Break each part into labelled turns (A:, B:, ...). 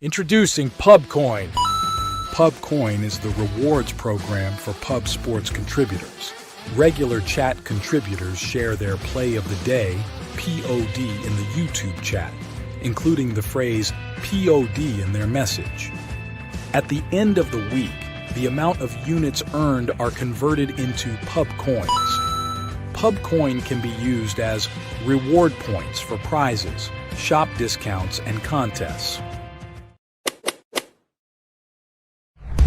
A: Introducing Pubcoin. Pubcoin is the rewards program for pub sports contributors. Regular chat contributors share their play of the day, POD, in the YouTube chat, including the phrase POD in their message. At the end of the week, the amount of units earned are converted into Pubcoins. Pubcoin can be used as reward points for prizes, shop discounts, and contests.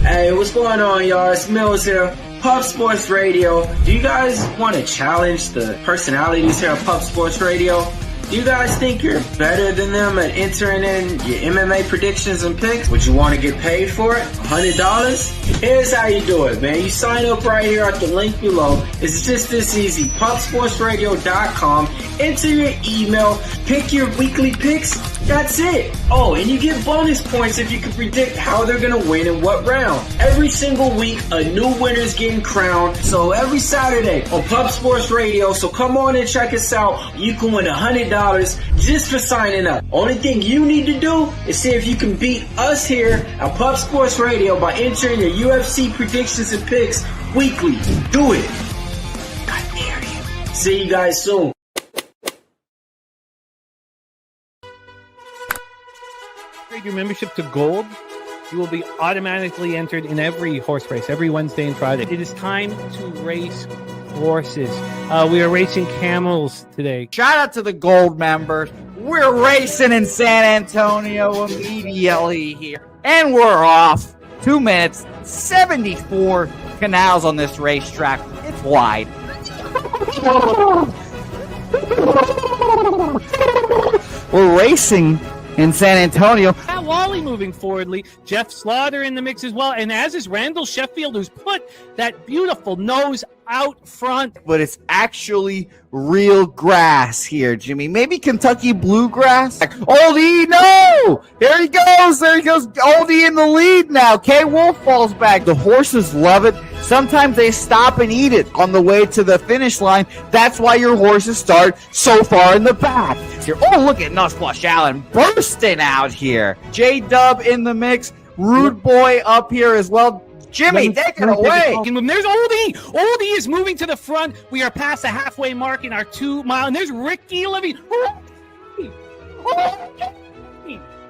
B: Hey, what's going on, y'all? It's Mills here, Pub Sports Radio. Do you guys want to challenge the personalities here on Pub Sports Radio? Do you guys think you're better than them at entering in your MMA predictions and picks? Would you want to get paid for it? $100? Here's how you do it, man. You sign up right here at the link below. It's just this easy. PubSportsRadio.com. Enter your email. Pick your weekly picks. That's it. Oh, and you get bonus points if you can predict how they're going to win in what round. Every single week, a new winner's getting crowned. So every Saturday on Pub Sports Radio. So come on and check us out. You can win $100 just for signing up. Only thing you need to do is see if you can beat us here at Pub Sports Radio by entering your UFC predictions and picks weekly. Do it. I dare you. See you guys soon.
C: Upgrade your membership to Gold. You will be automatically entered in every horse race, every Wednesday and Friday. It is time to race horses. We are racing camels today.
D: Shout out to the Gold members. We're racing in San Antonio immediately here. And we're off. 2 minutes, 74 canals on this racetrack. It's wide. We're racing in San Antonio.
C: Matt Wally moving forwardly. Jeff Slaughter in the mix as well. And as is Randall Sheffield, who's put that beautiful nose out front.
D: But it's actually real grass here, Jimmy. Maybe Kentucky bluegrass. Oldie, no! There he goes. Oldie in the lead now. K. Wolf falls back. The horses love it. Sometimes they stop and eat it on the way to the finish line. That's why your horses start so far in the back. Here. Oh, look at Nussflush Allen bursting out here. J-Dub in the mix. Rude Boy up here as well. Jimmy, take it away.
C: There's Oldie. Oldie is moving to the front. We are past the halfway mark in our 2 mile. And there's Ricky Levy.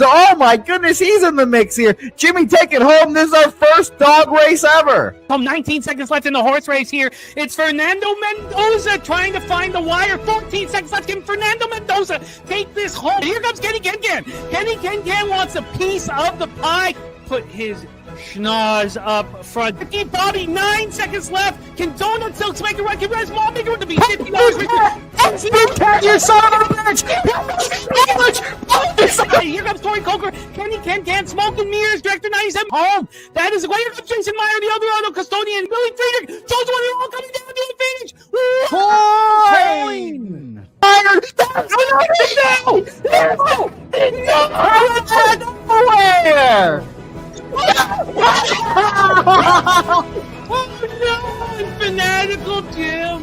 D: Oh my goodness, he's in the mix here. Jimmy, take it home. This is our first dog race ever.
C: 19 seconds left in the horse race here. It's Fernando Mendoza trying to find the wire. 14 seconds left. Can Fernando Mendoza take this home? Here comes Kenny Kencan. Kenny Kencan wants a piece of the pie. Put his schnoz up front. Ricky Bobby, 9 seconds left. Can Donut Silks make a run? Can Res Mall make a run to be $50?
D: You son of a bitch!
C: Here comes Tori Coker. Kenny Can Smoke and Mirrors. Director 97 home. That is a way. Here comes Jason Meyer, the Eldorado custodian. Billy Friedrich. Jones one all coming down the finish.
D: Coin! Nowhere!
C: Oh no! Fanatical Jim!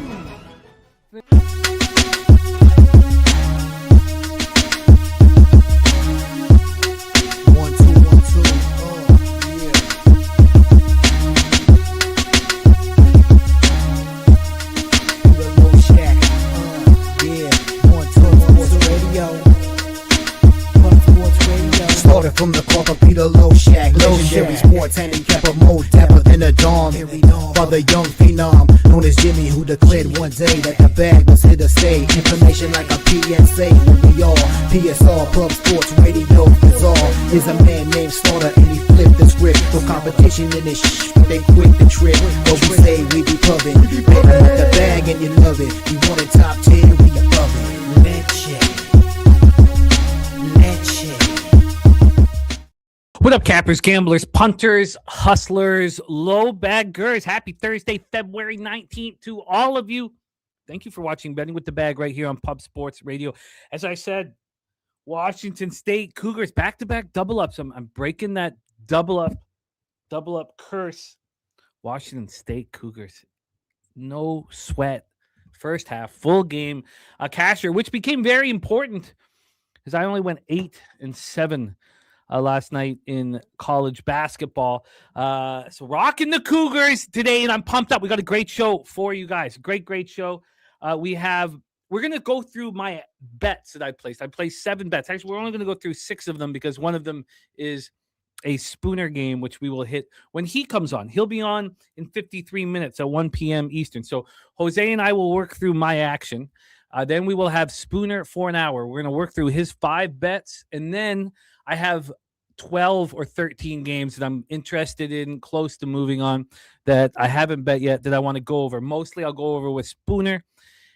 E: From the corporate Peter Low Shack, legendary sports handicapper, more dapper than a Dom. Father young phenom, known as Jimmy, who declared one day that the bag was here to stay. Information like a PSA when we all PSR, Pub Sports Radio, bizarre. Is a man named Slaughter and he flipped the script. No competition in this but they quit the trip. But we say we be pubbing, better with the bag and you love it. You want it top 10, we above it. Let's check.
C: What up, cappers, gamblers, punters, hustlers, low baggers? Happy Thursday, February 19th to all of you. Thank you for watching Betting with the Bag right here on Pub Sports Radio. As I said, Washington State Cougars back-to-back double-ups. I'm breaking that double-up curse. Washington State Cougars, no sweat. First half, full game. A casher, which became very important because I only went 8-7 last night in college basketball. So rocking the Cougars today, and I'm pumped up. We got a great show for you guys. Great show. We're going to go through my bets that I placed. I placed 7 bets. Actually, we're only going to go through 6 of them because one of them is a Spooner game, which we will hit when he comes on. He'll be on in 53 minutes at 1 p.m. Eastern. So Jose and I will work through my action. Then we will have Spooner for an hour. We're going to work through his 5 bets. And then I have 12 or 13 games that I'm interested in, close to moving on, that I haven't bet yet, that I want to go over. Mostly I'll go over with Spooner.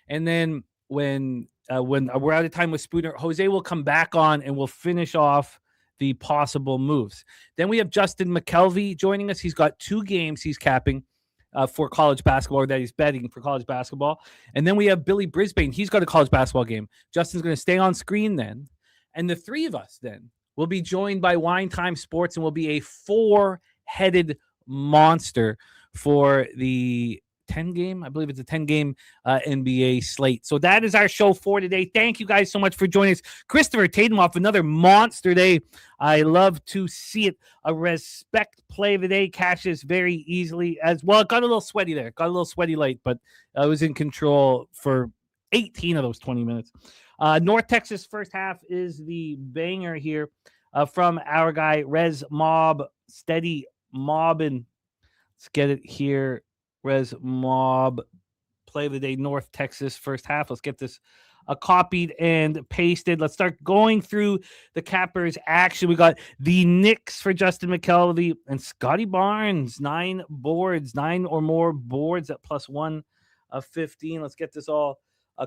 C: And then when we're out of time with Spooner, Jose will come back on and we'll finish off the possible moves. Then we have Justin Mcelvy joining us. He's got 2 games he's capping for college basketball, or that he's betting for college basketball. And then we have Billy Brisbane. He's got a college basketball game. Justin's going to stay on screen then. And the 3 of us then will be joined by Wine Time Sports, and will be a 4-headed monster for the 10-game, I believe it's a 10-game NBA slate. So that is our show for today. Thank you guys so much for joining us. Christopher Tatum off another monster day. I love to see it. A respect play of the day, cashes very easily as well. It got a little sweaty there. Got a little sweaty late, but I was in control for 18 of those 20 minutes. North Texas first half is the banger here from our guy, Rez Mob. Steady mobbing. Let's get it here. Rez Mob, play of the day, North Texas first half. Let's get this copied and pasted. Let's start going through the cappers action. We got the Knicks for Justin McKelvey and Scotty Barnes, 9 or more boards at +1 of 15. Let's get this all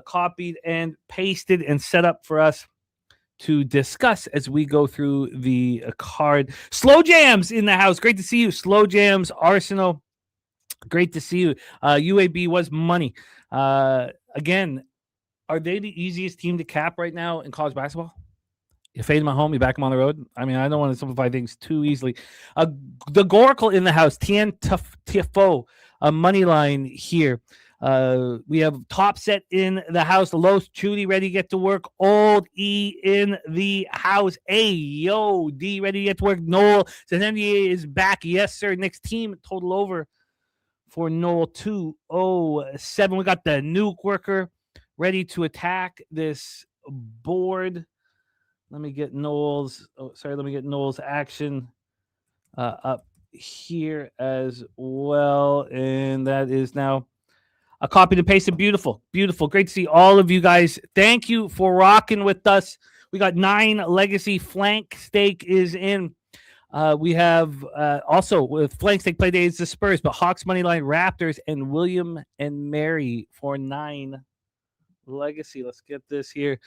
C: copied and pasted and set up for us to discuss as we go through the card. Slow Jams in the house. Great to see you. Slow Jams, Arsenal. Great to see you. UAB was money. Again, are they the easiest team to cap right now in college basketball? You fade them at home, you back them on the road. I mean, I don't want to simplify things too easily. The Goracle in the house, Tien Tifo, a money line here. We have Top Set in the house. Los Chudy ready to get to work. Old E in the house. Yo, D ready to get to work. Noel says NBA is back. Yes, sir. Next team total over for Noel 207. We got the nuke worker ready to attack this board. Let me get Noel's action up here as well. And that is now a copy to paste. Beautiful. Great to see all of you guys. Thank you for rocking with us. We got 9 legacy flank stake is in. We have also with flank stake play days the Spurs, but Hawks money line, Raptors, and William and Mary for 9 legacy. Let's get this here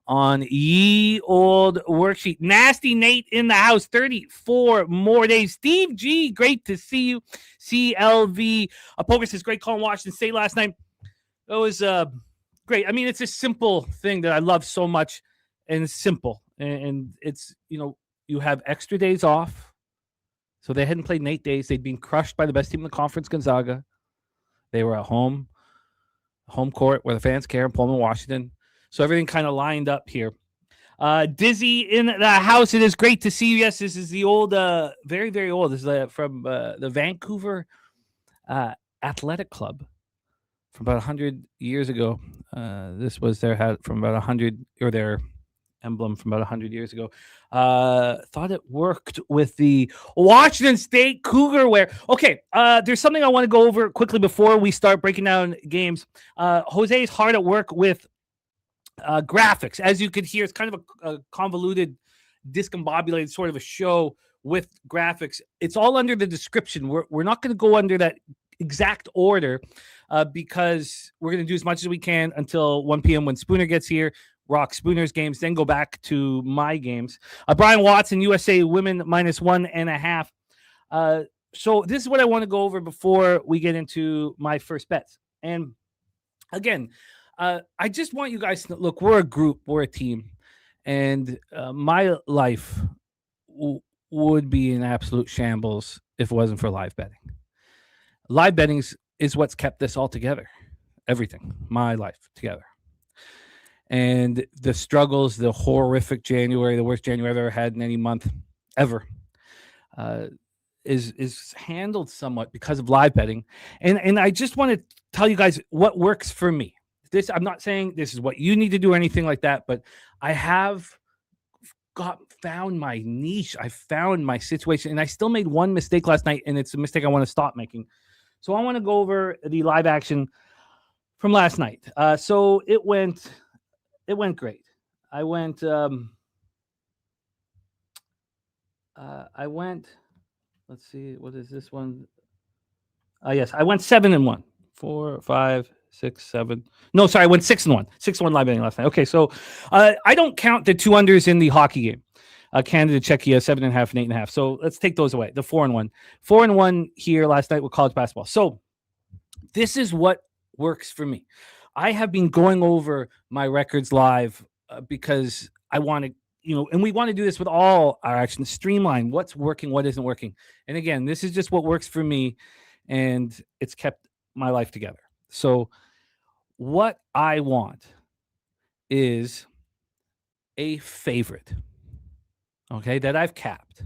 C: on ye old worksheet. Nasty Nate in the house. 34 more days. Steve G, great to see you. CLV. Poker says great call in Washington State last night. It was great. I mean, it's a simple thing that I love so much, and it's simple, and it's you have extra days off. So they hadn't played in 8 days. They'd been crushed by the best team in the conference, Gonzaga. They were at home court where the fans care in Pullman, Washington. So everything kind of lined up here. Dizzy in the house. It is great to see you. Yes, this is the old, very, very old. This is from the Vancouver Athletic Club from about 100 years ago. This was their hat from about 100, or their emblem from about 100 years ago. Thought it worked with the Washington State Cougar wear. Okay, there's something I want to go over quickly before we start breaking down games. Jose is hard at work with graphics. As you could hear, it's kind of a convoluted, discombobulated sort of a show with graphics. It's all under the description. We're not going to go under that exact order because we're going to do as much as we can until 1 p.m. when Spooner gets here. Rock Spooner's games, then go back to my games. Brian Watson, USA women -1.5. So this is what I want to go over before we get into my first bets. And again, I just want you guys to look, we're a group, we're a team, and my life would be in absolute shambles if it wasn't for live betting. Live betting is what's kept this all together. Everything, my life together. And the struggles, the horrific January, the worst January I've ever had in any month. ever is handled somewhat because of live betting. And I just want to tell you guys what works for me. I'm not saying this is what you need to do or anything like that, but I have found my niche. I found my situation, and I still made one mistake last night, and it's a mistake I want to stop making. So I want to go over the live action from last night. So it went great. I went, let's see, what is this one? Yes, I went 7-1, 4, 5, 6, 7. No, sorry, I went 6-1. 6-1 live betting last night. Okay, so I don't count the 2 unders in the hockey game. Canada, Czechia, 7.5 and 8.5. So let's take those away. The 4-1. 4-1 here last night with college basketball. So this is what works for me. I have been going over my records live because I want to, and we want to do this with all our actions, streamline what's working, what isn't working. And again, this is just what works for me, and it's kept my life together. So what I want is a favorite, okay, that I've capped.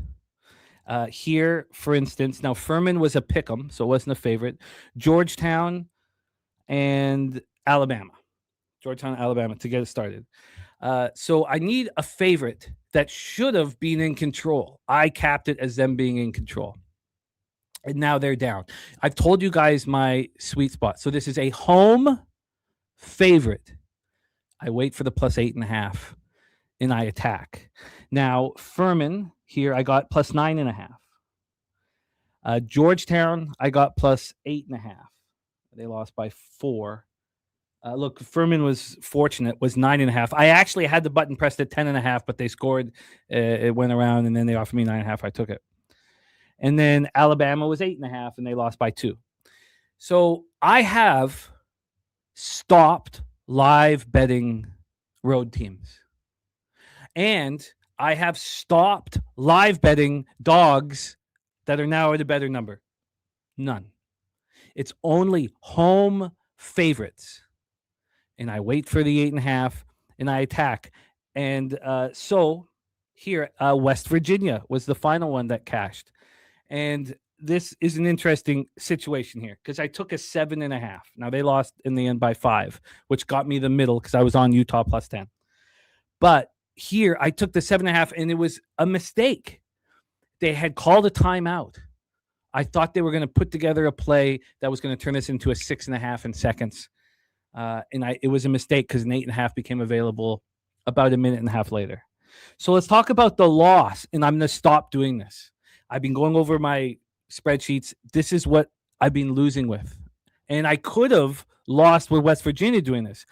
C: Here, for instance, now Furman was a pick'em, so it wasn't a favorite. Georgetown and Alabama. Georgetown, Alabama, to get it started. So I need a favorite that should have been in control. I capped it as them being in control. And now they're down. I've told you guys my sweet spot. So this is a home favorite. I wait for the plus 8.5 and I attack. Now, Furman here, I got plus 9.5. Georgetown, I got plus 8.5. They lost by 4. Look, Furman was fortunate, was 9.5. I actually had the button pressed at 10.5, but they scored. It went around, and then they offered me 9.5. I took it. And then Alabama was 8.5, and they lost by 2. So I have stopped live betting road teams. And I have stopped live betting dogs that are now at a better number. None. It's only home favorites. And I wait for the 8.5, and I attack. And so here, West Virginia was the final one that cashed. And this is an interesting situation here because I took a 7.5. Now, they lost in the end by 5, which got me the middle because I was on Utah plus 10. But here, I took the 7.5, and it was a mistake. They had called a timeout. I thought they were going to put together a play that was going to turn this into a 6.5 in seconds. It was a mistake because an 8.5 became available about a minute and a half later. So let's talk about the loss, and I'm going to stop doing this. I've been going over my spreadsheets. This is what I've been losing with. And I could have lost with West Virginia doing this.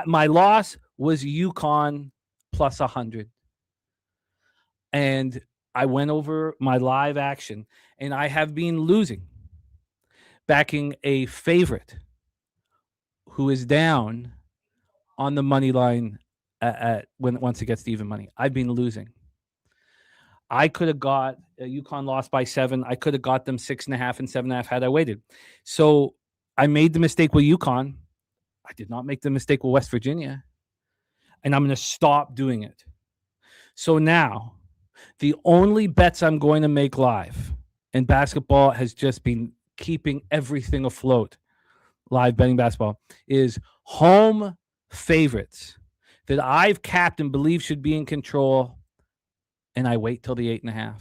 C: My loss was UConn plus 100. And I went over my live action, and I have been losing, backing a favorite who is down on the money line once it gets to even money. I've been losing. I could have got UConn lost by 7. I could have got them 6.5 and 7.5 had I waited. So I made the mistake with UConn. I did not make the mistake with West Virginia. And I'm going to stop doing it. So now, the only bets I'm going to make live, and basketball has just been keeping everything afloat, live betting basketball, is home favorites that I've capped and believe should be in control. And I wait till the 8.5.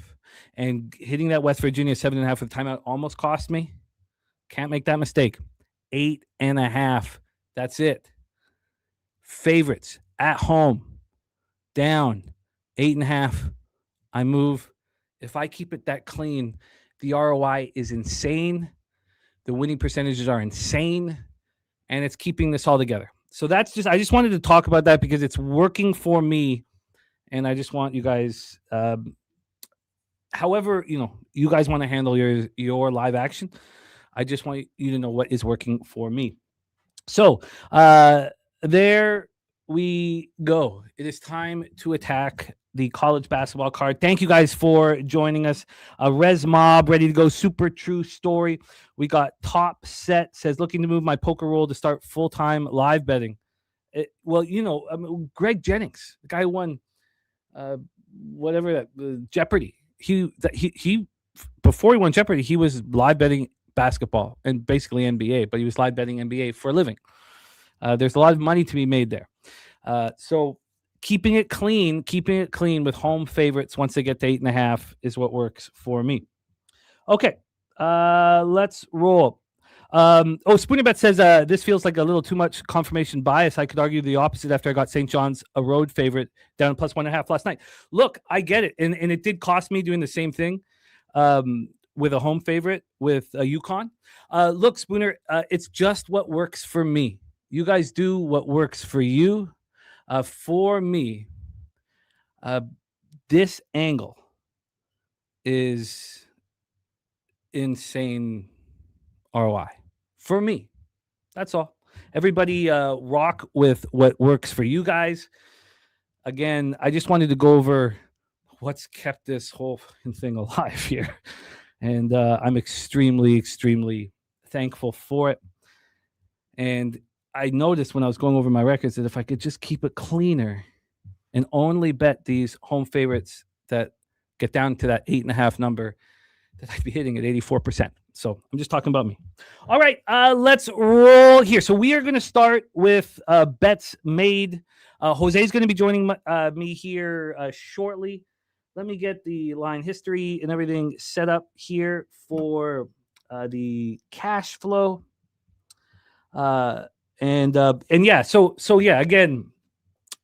C: And hitting that West Virginia 7.5 with timeout almost cost me. Can't make that mistake. 8.5. That's it. Favorites at home. Down. 8.5. I move. If I keep it that clean, the ROI is insane. The winning percentages are insane. And it's keeping this all together. So I just wanted to talk about that because it's working for me. And I just want you guys, however, you guys want to handle your live action. I just want you to know what is working for me. So there we go. It is time to attack the college basketball card. Thank you guys for joining us. Res Mob, ready to go. Super true story. We got Top Set, says, looking to move my poker roll to start full-time live betting. Greg Jennings, the guy who won whatever that Jeopardy. he before he won Jeopardy, he was live betting basketball and basically NBA, but he was live betting NBA for a living. There's a lot of money to be made there. So keeping it clean with home favorites once they get to 8.5 is what works for me. Okay, let's roll. Spoonerbet says this feels like a little too much confirmation bias. I could argue the opposite after I got St. John's a road favorite down plus 1.5 last night. Look, I get it, and it did cost me doing the same thing with a home favorite with UConn. Look, Spooner, it's just what works for me. You guys do what works for you. For me, this angle is insane ROI for me. That's all. Everybody rock with what works for you guys. Again, I just wanted to go over what's kept this whole thing alive here. And I'm extremely, extremely thankful for it. And I noticed when I was going over my records that if I could just keep it cleaner and only bet these home favorites that get down to that 8.5 number, that I'd be hitting at 84%. So I'm just talking about me. All right, let's roll here. So we are going to start with bets made. Jose is going to be joining me here shortly. Let me get the line history and everything set up here for the cash flow. And yeah, so yeah, again,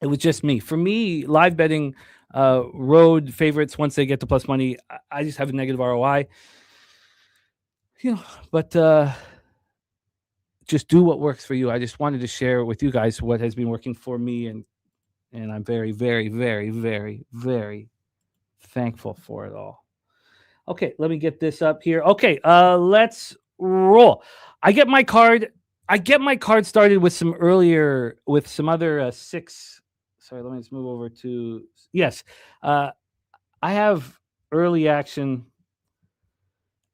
C: it was just me. For me, live betting road favorites once they get to plus money, I just have a negative ROI. But just do what works for you. I just wanted to share with you guys what has been working for me, and I'm very, very, very, very, very thankful for it all. Okay, let me get this up here. Okay, let's roll. I get my card started with some other six. Sorry, let me just move over to yes. I have early action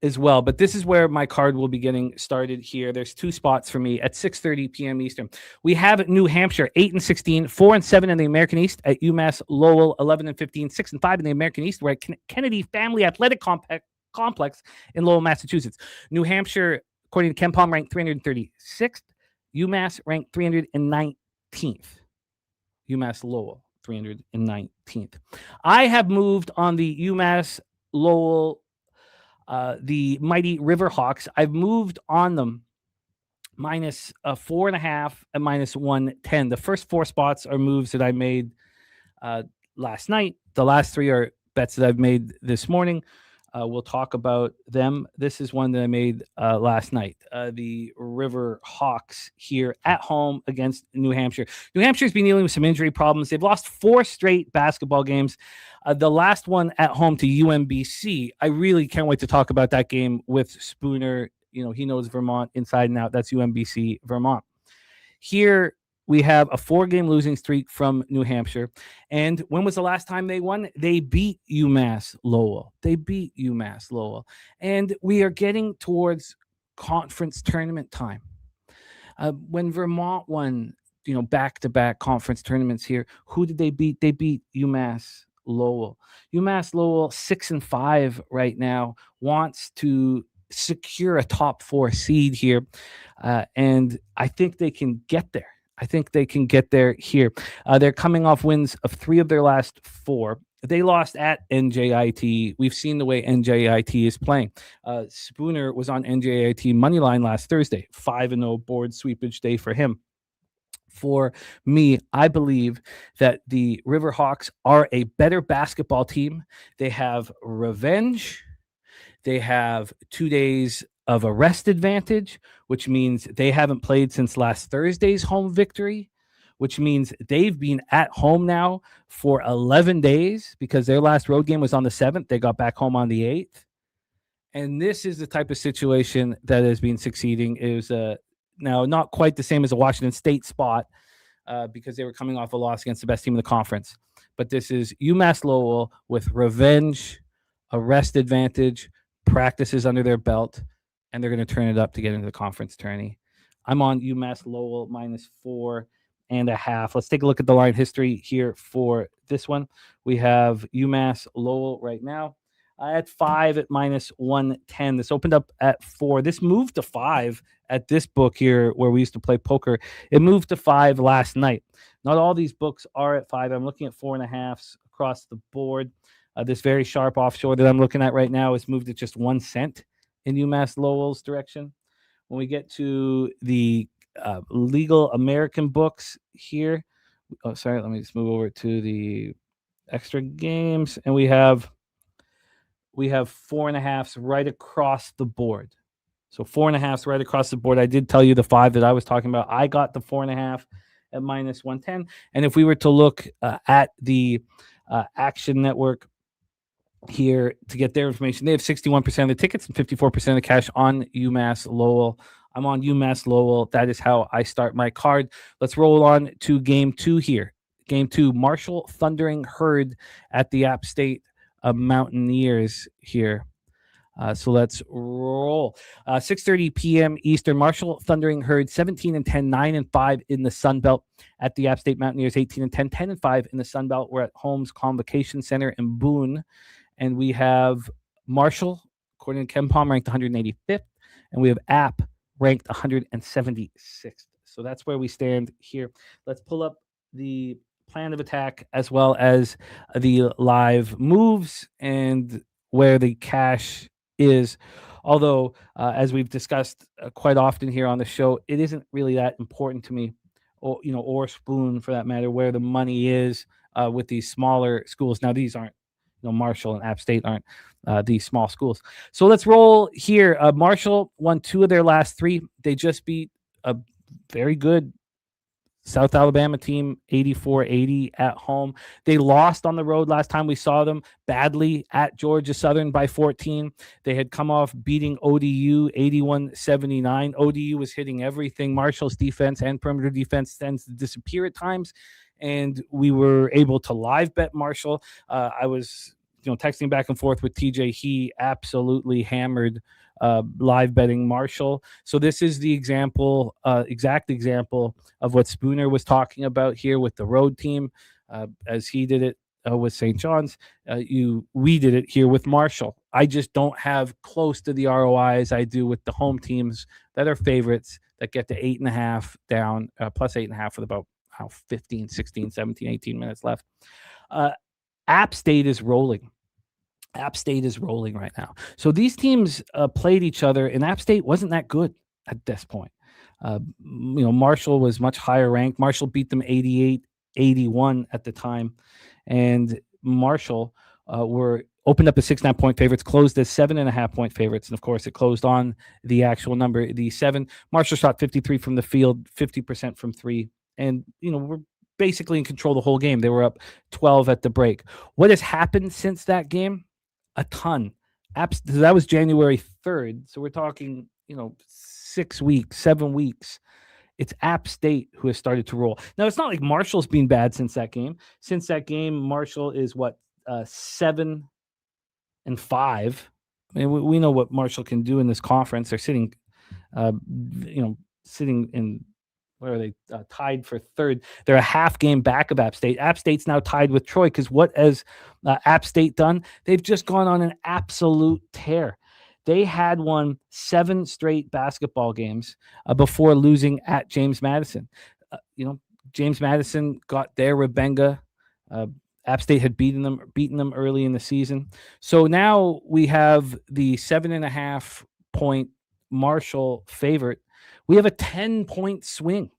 C: as well, but this is where my card will be getting started here. There's two spots for me at 6:30 p.m. Eastern. We have New Hampshire 8-16, 4-7 in the American East at UMass Lowell 11-15, 6-5 in the American East. We're at Kennedy Family Athletic Complex in Lowell, Massachusetts. New Hampshire, according to KenPom, ranked 336th. UMass ranked 319th. UMass Lowell 319th. I have moved on the UMass Lowell. The mighty Riverhawks, I've moved on them minus 4.5 and minus 110. The first four spots are moves that I made last night. The last three are bets that I've made this morning. We'll talk about them. This is one that I made last night. The Riverhawks here at home against New Hampshire. New Hampshire's been dealing with some injury problems. They've lost 4 straight basketball games. The last one at home to UMBC. I really can't wait to talk about that game with Spooner. He knows Vermont inside and out. That's UMBC Vermont. Here we have a 4-game losing streak from New Hampshire. And when was the last time they won? They beat UMass Lowell. And we are getting towards conference tournament time. When Vermont won, back-to-back conference tournaments here, who did they beat? They beat UMass Lowell. UMass Lowell, 6-5 right now, wants to secure a top 4 seed here. And I think they can get there. Here. They're coming off wins of 3 of their last 4. They lost at NJIT. We've seen the way NJIT is playing. Spooner was on NJIT moneyline last Thursday. 5-0 board sweepage day for him. For me, I believe that the Riverhawks are a better basketball team. They have revenge. They have 2 days of a rest advantage, which means they haven't played since last Thursday's home victory, which means they've been at home now for 11 days because their last road game was on the 7th. They got back home on the 8th. And this is the type of situation that has been succeeding. It was now not quite the same as a Washington State spot because they were coming off a loss against the best team in the conference. But this is UMass Lowell with revenge, a rest advantage, practices under their belt, and they're going to turn it up to get into the conference tourney. I'm on UMass Lowell minus 4.5. Let's take a look at the line history here for this one. We have UMass Lowell right now. at 5 at minus 110. This opened up at 4. This moved to 5 at this book here where we used to play poker. It moved to 5 last night. Not all these books are at 5. I'm looking at 4.5s across the board. This very sharp offshore that I'm looking at right now is moved at just 1 cent in UMass Lowell's direction. When we get to the legal American books here, let me just move over to the extra games, and we have 4.5s right across the board. So 4.5s right across the board. I did tell you the 5 that I was talking about. I got the 4.5 at minus 110. And if we were to look at the Action Network here to get their information, they have 61% of the tickets and 54% of the cash on UMass Lowell. I'm on UMass Lowell. That is how I start my card. Let's roll on to game 2 here. Game 2, Marshall Thundering Herd at the App State Mountaineers here. So let's roll. 6:30 p.m. Eastern. Marshall Thundering Herd 17-10, 9-5 in the Sun Belt at the App State Mountaineers 18-10, 10-5 in the Sun Belt. We're at Holmes Convocation Center in Boone, and we have Marshall, according to KenPom, ranked 185th, and we have App ranked 176th. So that's where we stand here. Let's pull up the plan of attack as well as the live moves and where the cash is. Although, as we've discussed quite often here on the show, it isn't really that important to me, or Spoon for that matter, where the money is with these smaller schools. Now, these aren't, Marshall and App State aren't these small schools. So let's roll here. Marshall won 2 of their last 3. They just beat a very good South Alabama team, 84-80 at home. They lost on the road last time we saw them badly at Georgia Southern by 14. They had come off beating ODU 81-79. ODU was hitting everything. Marshall's defense and perimeter defense tends to disappear at times, and we were able to live bet Marshall. I was texting back and forth with TJ. He absolutely hammered live betting Marshall. So this is the exact example of what Spooner was talking about here with the road team, as he did it with St. John's. We did it here with Marshall. I just don't have close to the ROI as I do with the home teams that are favorites that get to 8.5 down, plus 8.5 with about 15, 16, 17, 18 minutes left. App State is rolling. App State is rolling right now. So these teams played each other, and App State wasn't that good at this point. Marshall was much higher ranked. Marshall beat them 88-81 at the time, and Marshall were opened up as 6.5 point favorites, closed as 7.5 point favorites, and of course it closed on the actual number, the 7. Marshall shot 53 from the field, 50% from 3, and we're basically in control the whole game. They were up 12 at the break. What has happened since that game? A ton. That was January 3rd. So we're talking, 6 weeks, 7 weeks. It's App State who has started to roll. Now, it's not like Marshall's been bad since that game. Since that game, Marshall is 7-5. I mean, we know what Marshall can do in this conference. They're sitting, sitting in, where are they? Tied for 3rd. They're a half game back of App State. App State's now tied with Troy because what has App State done? They've just gone on an absolute tear. They had won 7 straight basketball games before losing at James Madison. James Madison got their Rebenga. App State had beaten them early in the season. So now we have the 7.5 point Marshall favorite. We have a 10-point swing.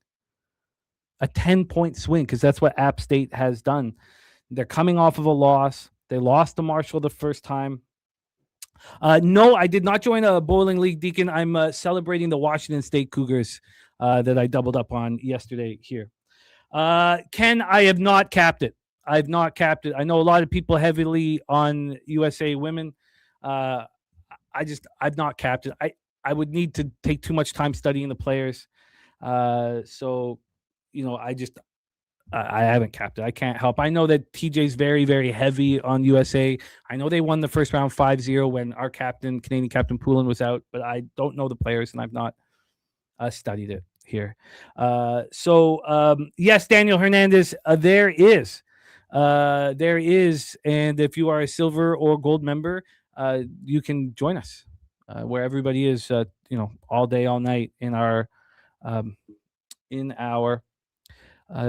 C: A 10-point swing, because that's what App State has done. They're coming off of a loss. They lost to Marshall the first time. No, I did not join a bowling league, Deacon. I'm celebrating the Washington State Cougars that I doubled up on yesterday here. Ken, I have not capped it. I've not capped it. I know a lot of people heavily on USA women. I've not capped it. I would need to take too much time studying the players. So, I haven't capped it. I can't help. I know that TJ's very, very heavy on USA. I know they won the first round 5-0 when our Canadian captain Poulin was out, but I don't know the players and I've not studied it here. Yes, Daniel Hernandez, there is. And if you are a silver or gold member, you can join us where everybody is, all day, all night in our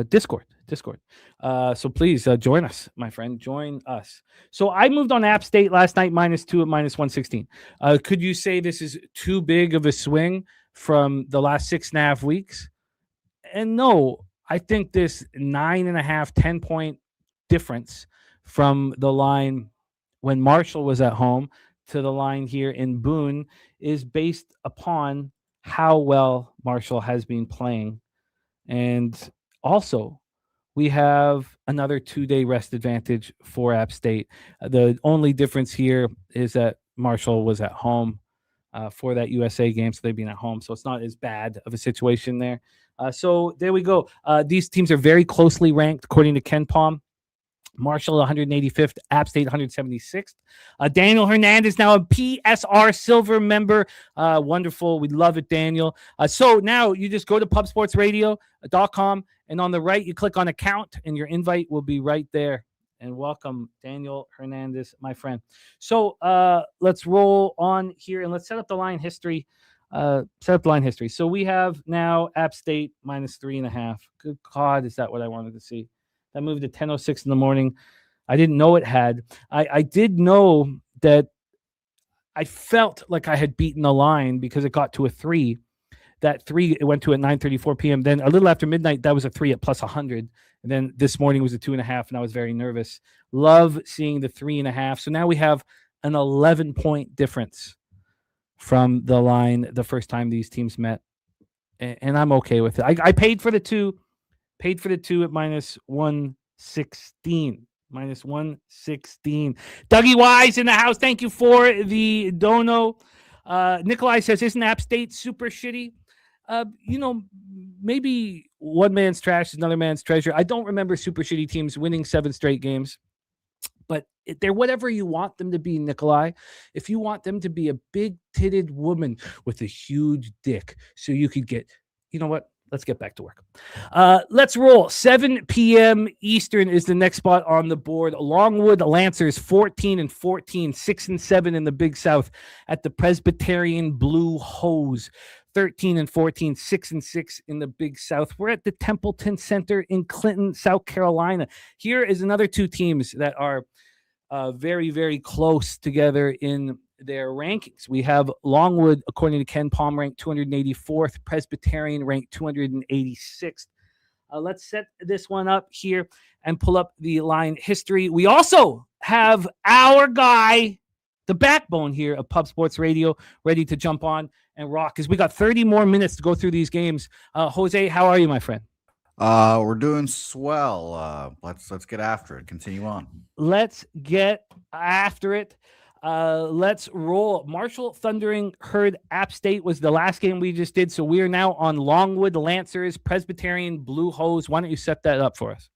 C: Discord. So please join us, my friend. Join us. So I moved on App State last night, -2 at -116. Could you say this is too big of a swing from the last 6.5 weeks? And no, I think this 9.5, 10-point difference from the line when Marshall was at home to the line here in Boone is based upon how well Marshall has been playing. And also, we have another 2-day rest advantage for App State. The only difference here is that Marshall was at home for that USA game, so they've been at home. So it's not as bad of a situation there. So there we go. These teams are very closely ranked according to Ken Palm. Marshall 185th, App State 176th. Daniel Hernandez now a PSR Silver member. Wonderful. We love it, Daniel. So now you just go to pubsportsradio.com, and on the right, you click on account, and your invite will be right there. And welcome, Daniel Hernandez, my friend. So let's roll on here, and let's set up the line history. So we have now App State -3.5. Good God, is that what I wanted to see? That moved to 10:06 in the morning. I didn't know it had. I did know that I felt like I had beaten the line because it got to a 3. That 3, it went to at 9:34 p.m. Then a little after midnight, that was a 3 at +100. And then this morning was a 2.5, and I was very nervous. Love seeing the 3.5. So now we have an 11-point difference from the line the first time these teams met. And I'm okay with it. I paid for the 2. Paid for the 2 at -116. -116. Dougie Wise in the house. Thank you for the dono. Nikolai says, isn't App State super shitty? Maybe one man's trash is another man's treasure. I don't remember super shitty teams winning 7 straight games. But they're whatever you want them to be, Nikolai. If you want them to be a big-titted woman with a huge dick so you could get, you know what? Let's get back to work. Let's roll. 7 p.m. Eastern is the next spot on the board. Longwood Lancers 14-14, 6-7 in the Big South at the Presbyterian Blue Hose. 13-14, 6-6 in the Big South. We're at the Templeton Center in Clinton, South Carolina. Here is another 2 teams that are very, very close together in their rankings. We have Longwood, according to Ken Palm, ranked 284th, Presbyterian ranked 286th. Let's set this one up here and pull up the line history. We also have our guy, the backbone here of Pub Sports Radio, ready to jump on and rock, because we got 30 more minutes to go through these games. Jose, how are you, my friend?
D: We're doing swell. Let's get after it. Continue on.
C: Let's get after it. Let's roll. Marshall Thundering Herd App State was the last game we just did. So we are now on Longwood Lancers, Presbyterian Blue Hose. Why don't you set that up for us?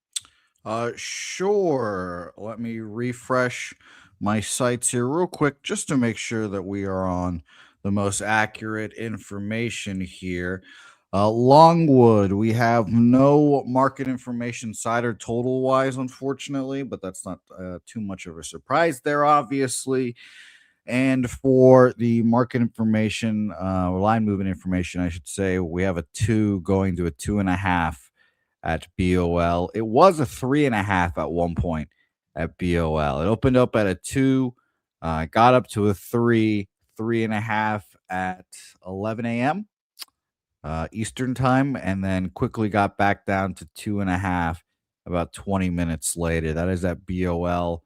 D: Sure. Let me refresh my sites here real quick just to make sure that we are on the most accurate information here. Longwood, we have no market information side or total wise, unfortunately, but that's not too much of a surprise there, obviously. And for the market information, line movement information, I should say, we have a 2 going to a 2.5 at BOL. It was a 3.5 at one point at BOL. It opened up at a 2, got up to a 3, 3.5 at 11 a.m. Eastern time, and then quickly got back down to 2.5 about 20 minutes later. That is at BOL.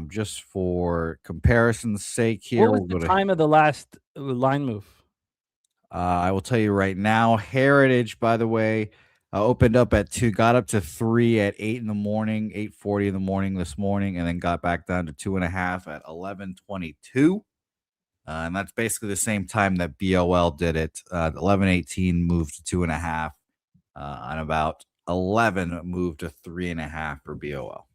D: Just for comparison's sake here.
C: What was the time of the last line move?
D: I will tell you right now. Heritage, by the way, opened up at 2, got up to 3 at 8 in the morning, 8:40 in the morning this morning, and then got back down to 2.5 at 11:22. And that's basically the same time that BOL did it. 11:18 moved to 2.5, and about 11 moved to 3.5 for BOL.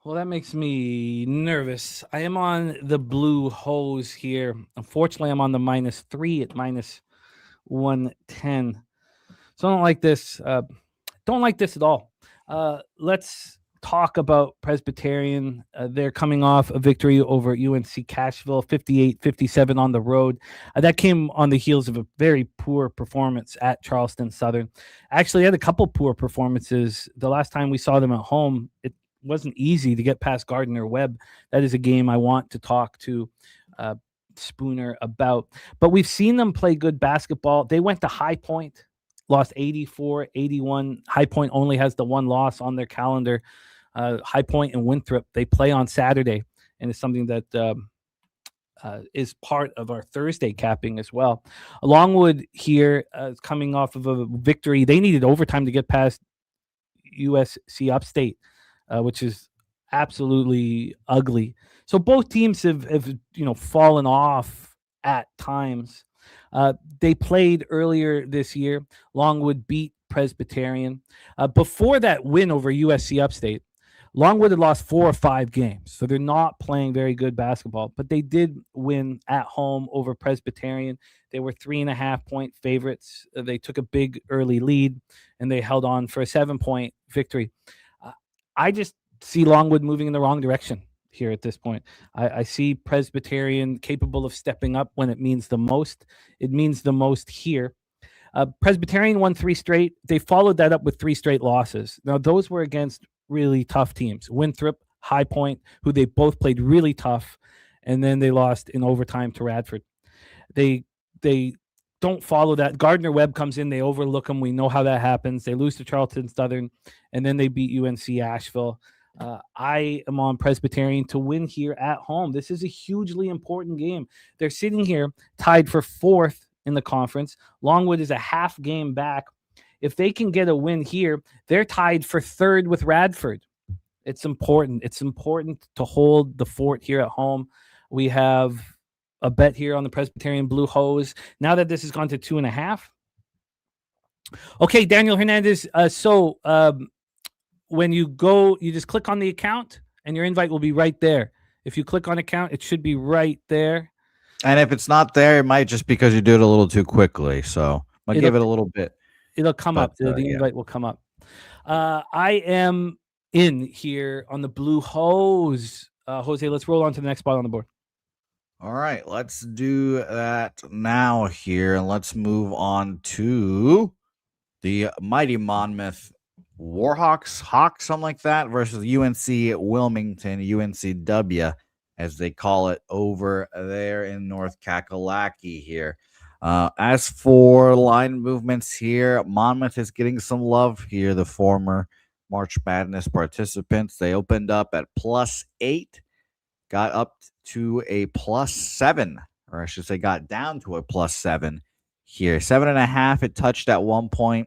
C: Well, that makes me nervous. I am on the Blue Hose here. Unfortunately, I'm on the -3 at -110. So I don't like this. Don't like this at all. Let's talk about Presbyterian. They're coming off a victory over UNC Cashville, 58-57 on the road. That came on the heels of a very poor performance at Charleston Southern. Actually, had a couple poor performances. The last time we saw them at home, it wasn't easy to get past Gardner Webb. That is a game I want to talk to Spooner about. But we've seen them play good basketball. They went to High Point, lost 84-81. High Point only has the one loss on their calendar. High Point and Winthrop, they play on Saturday, and it's something that is part of our Thursday capping as well. Longwood here is coming off of a victory. They needed overtime to get past USC Upstate, which is absolutely ugly. So both teams have fallen off at times. They played earlier this year. Longwood beat Presbyterian. Before that win over USC Upstate, Longwood had lost 4 or 5 games, so they're not playing very good basketball, but they did win at home over Presbyterian. They were 3.5-point favorites. They took a big early lead, and they held on for a 7-point victory. I just see Longwood moving in the wrong direction here at this point. I see Presbyterian capable of stepping up when it means the most. It means the most here. Presbyterian won 3 straight. They followed that up with 3 straight losses. Now, those were against really tough teams. Winthrop, High Point, who they both played really tough, and then they lost in overtime to Radford. They don't follow that. Gardner Webb comes in, they overlook them. We know how that happens. They lose to Charleston Southern, and then they beat UNC Asheville. I am on Presbyterian to win here at home. This is a hugely important game. They're sitting here tied for 4th in the conference. Longwood is a half game back. If they can get a win here, they're tied for 3rd with Radford. It's important. It's important to hold the fort here at home. We have a bet here on the Presbyterian Blue Hose. Now that this has gone to 2.5. Okay, Daniel Hernandez. When you go, you just click on the account and your invite will be right there. If you click on account, it should be right there.
D: And if it's not there, it might just because you do it a little too quickly. So I'll give it a little bit.
C: It'll come up. The invite will come up. I am in here on the Blue Hose. Jose, let's roll on to the next spot on the board.
D: All right, let's do that now here. And let's move on to the mighty Monmouth Warhawks, Hawks, something like that, versus UNC Wilmington, UNCW, as they call it over there in North Kakalaki here. As for line movements here, Monmouth is getting some love here. The former March Madness participants, they opened up at +8, got up to a +7, or I should say got down to a +7 here. 7.5, it touched at one point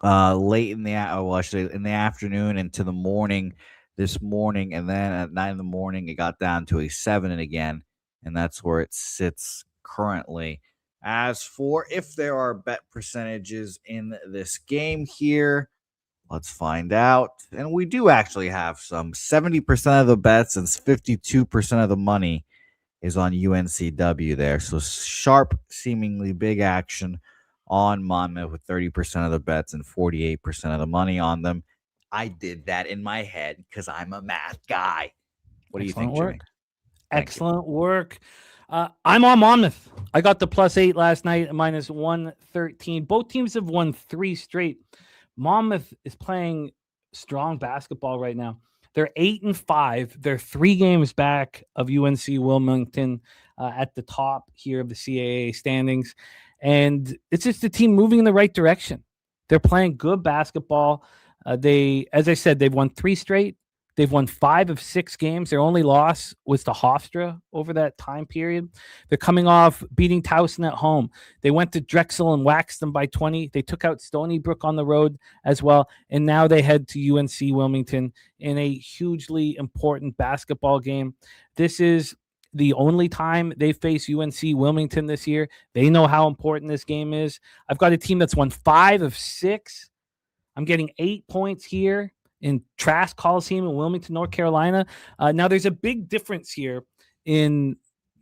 D: late in the afternoon into the morning this morning, and then at 9 in the morning, it got down to a 7 and again, and that's where it sits currently. As for if there are bet percentages in this game here, let's find out. And we do actually have some. 70% of the bets and 52% of the money is on UNCW there. So sharp, seemingly big action on Monmouth with 30% of the bets and 48% of the money on them. I did that in my head because I'm a math guy. What do you think, Jimmy?
C: Excellent work. I'm on Monmouth. I got the +8 last night, -113. Both teams have won 3 straight. Monmouth is playing strong basketball right now. They're 8-5. They're 3 games back of UNC Wilmington at the top here of the CAA standings. And it's just a team moving in the right direction. They're playing good basketball. As I said, they've won 3 straight. They've won 5 of 6 games. Their only loss was to Hofstra over that time period. They're coming off beating Towson at home. They went to Drexel and waxed them by 20. They took out Stony Brook on the road as well. And now they head to UNC Wilmington in a hugely important basketball game. This is the only time they face UNC Wilmington this year. They know how important this game is. I've got a team that's won 5 of 6. I'm getting 8 points here in Trask Coliseum in Wilmington, North Carolina. Now, there's a big difference here in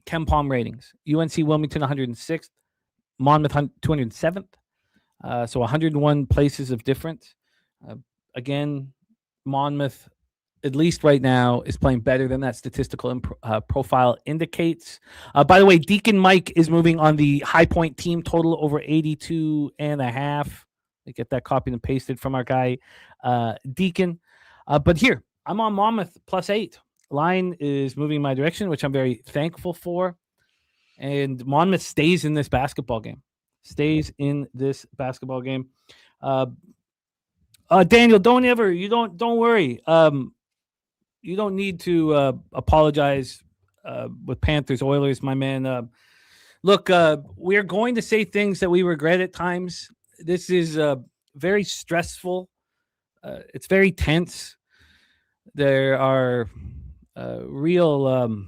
C: KenPom ratings. UNC Wilmington 106th, Monmouth 207th. So 101 places of difference. Again, Monmouth at least right now, is playing better than that statistical profile indicates. By the way, Deacon Mike is moving on the High Point team total over 82.5. They get that copied and pasted from our guy, Deacon. But here, I'm on Monmouth +8. Line is moving my direction, which I'm very thankful for. And Monmouth stays in this basketball game. Daniel, don't worry. You don't need to apologize with Panthers, Oilers, my man. Look, we're going to say things that we regret at times. This is very stressful. It's very tense. There are real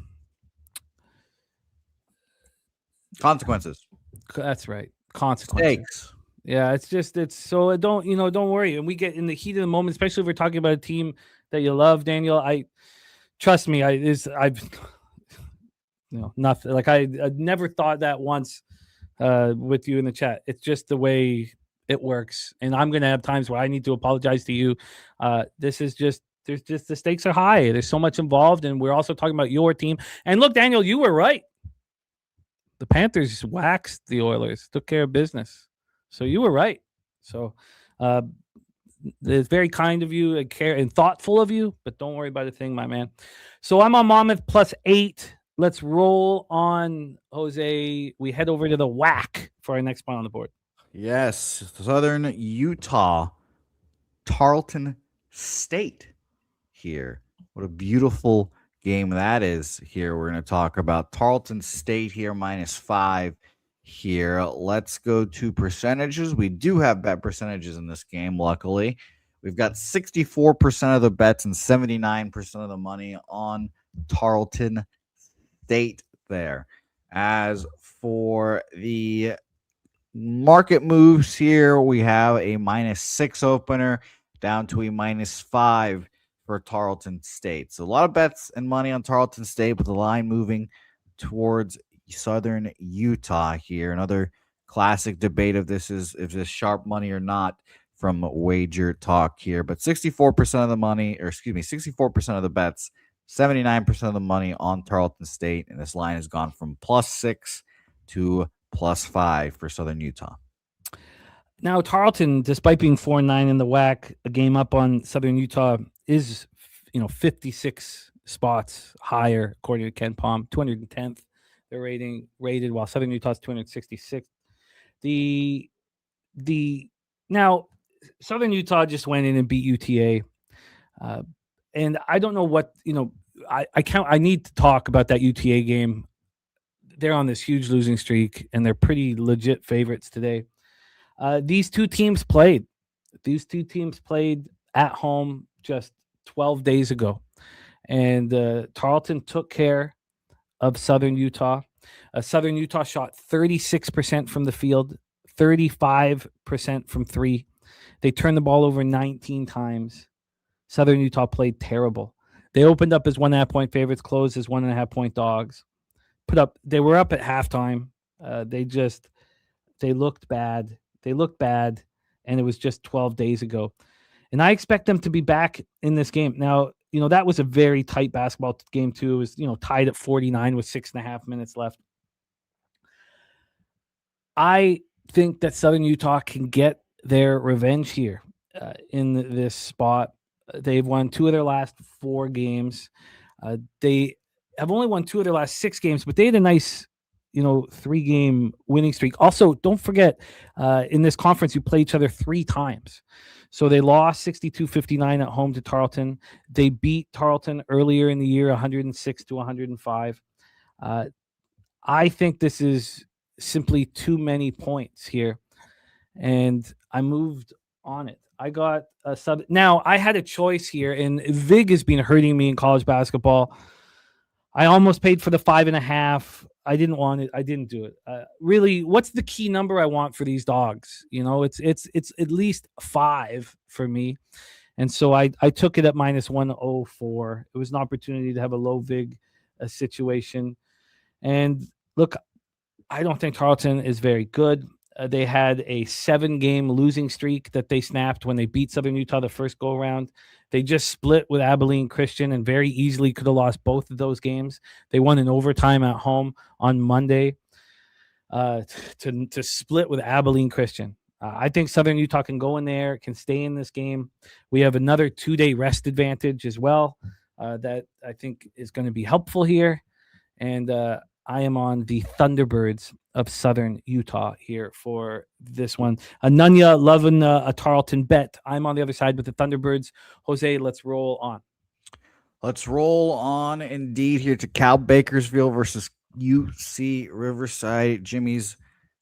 D: consequences.
C: That's right. Consequences.
D: Stakes.
C: Yeah, it's so don't worry. And we get in the heat of the moment, especially if we're talking about a team that you love, Daniel. Trust me, I've nothing like I never thought that once with you in the chat. It's just the way it works. And I'm gonna have times where I need to apologize to you. This is just the stakes are high. There's so much involved, and we're also talking about your team. And look, Daniel, you were right. The Panthers waxed the Oilers, took care of business. So you were right. So it's very kind of you and thoughtful of you, but don't worry about a thing, my man. So I'm on Monmouth +8. Let's roll on, Jose. We head over to the WAC for our next point on the board.
D: Yes, Southern Utah, Tarleton State here. What a beautiful game that is here. We're going to talk about Tarleton State here, -5 here. Let's go to percentages. We do have bet percentages in this game, luckily. We've got 64% of the bets and 79% of the money on Tarleton State there. As for the market moves here, we have a -6 opener down to a -5 for Tarleton State. So a lot of bets and money on Tarleton State, but the line moving towards Southern Utah here. Another classic debate of this is if this sharp money or not from Wager Talk here. But 64% of the money, 64% of the bets, 79% of the money on Tarleton State. And this line has gone from +6 to +5 for Southern Utah.
C: Now, Tarleton, despite being 4-9 in the WAC, a game up on Southern Utah, is 56 spots higher, according to Ken Palm, 210th. They're rated, while Southern Utah's 266th. Now Southern Utah just went in and beat UTA, and I don't know what I need to talk about that UTA game. They're on this huge losing streak, and they're pretty legit favorites today. These two teams played at home just 12 days ago, and Tarleton took care of Southern Utah. Southern Utah shot 36% from the field, 35% from three. They turned the ball over 19 times. Southern Utah played terrible. They opened up as 1.5-point favorites, closed as 1.5-point dogs. They were up at halftime. They looked bad. And it was just 12 days ago. And I expect them to be back in this game. Now, that was a very tight basketball game too. It was, tied at 49 with 6.5 minutes left. I think that Southern Utah can get their revenge here in this spot. They've won 2 of their last 4 games. They have only won 2 of their last 6 games, but they had a nice, 3-game winning streak. Also, don't forget, in this conference, you play each other 3 times. So they lost 62-59 at home to Tarleton. They beat Tarleton earlier in the year, 106-105. I think this is simply too many points here, and I moved on it. I got a sub. Now, I had a choice here, and VIG has been hurting me in college basketball. I almost paid for the 5.5. I didn't want it. I didn't do it. Really, what's the key number I want for these dogs? It's at least 5 for me. And so I took it at -104. It was an opportunity to have a low VIG situation. And look, I don't think Tarleton is very good. They had a 7-game losing streak that they snapped when they beat Southern Utah the first go around. They just split with Abilene Christian and very easily could have lost both of those games. They won in overtime at home on Monday to split with Abilene Christian. I think Southern Utah can go in there, can stay in this game. We have another 2-day rest advantage as well that I think is going to be helpful here. And I am on the Thunderbirds of Southern Utah here for this one. Nunya loving a Tarleton bet. I'm on the other side with the Thunderbirds. Jose, let's roll on.
D: Let's roll on indeed here to Cal Bakersfield versus UC Riverside, Jimmy's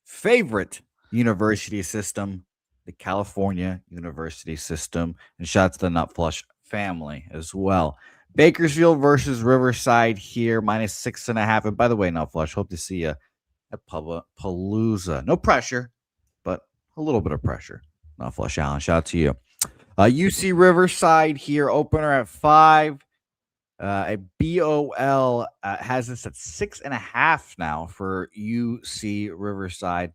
D: favorite university system, the California University System. And shout out to the Nutflush family as well. Bakersfield versus Riverside here, -6.5. And by the way, Nutflush, hope to see you at Palooza. No pressure, but a little bit of pressure. Nutflush Allen, shout out to you. UC Riverside here, opener at 5. A BOL has this at 6.5 now for UC Riverside.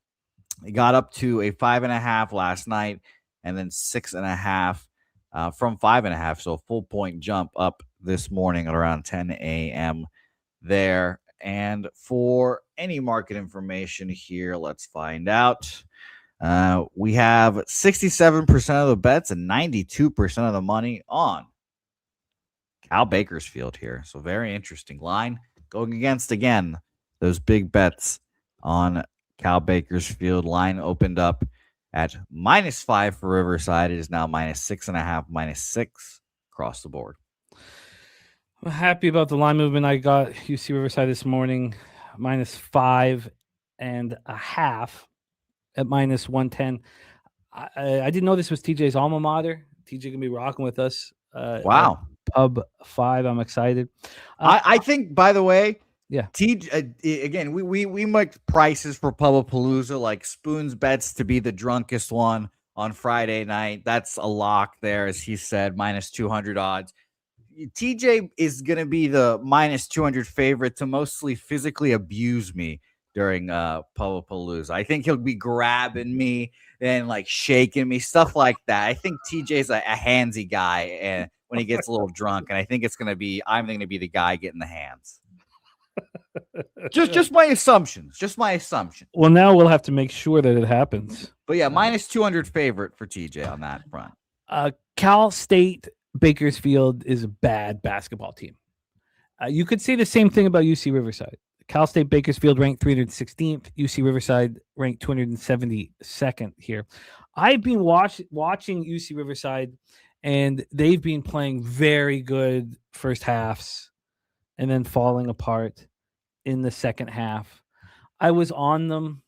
D: It got up to a 5.5 last night, and then 6.5 from 5.5. So a full point jump up this morning at around 10 a.m. there. And for any market information here, let's find out. We have 67% of the bets and 92% of the money on Cal Bakersfield here. So very interesting line going against, again, those big bets on Cal Bakersfield. Line opened up at -5 for Riverside. It is now -6.5, -6 across the board.
C: I'm happy about the line movement. I got UC Riverside this morning, -5.5 at -110. I didn't know this was TJ's alma mater. TJ can be rocking with us.
D: Wow.
C: Pub 5. I'm excited.
D: I think, by the way,
C: yeah.
D: Again, we make prices for Pubapalooza, like Spoon's bets to be the drunkest one on Friday night. That's a lock there, as he said, -200 odds. TJ is going to be the -200 favorite to mostly physically abuse me during Pubapalooza. I think he'll be grabbing me and like shaking me, stuff like that. I think TJ's a handsy guy and when he gets a little drunk, and I think I'm going to be the guy getting the hands. just my assumptions. Just my assumption.
C: Well, now we'll have to make sure that it happens.
D: But yeah, -200 favorite for TJ on that front.
C: Cal State Bakersfield is a bad basketball team. You could say the same thing about UC Riverside. Cal State Bakersfield ranked 316th. UC Riverside ranked 272nd here. I've been watching UC Riverside, and they've been playing very good first halves and then falling apart in the second half. I was on them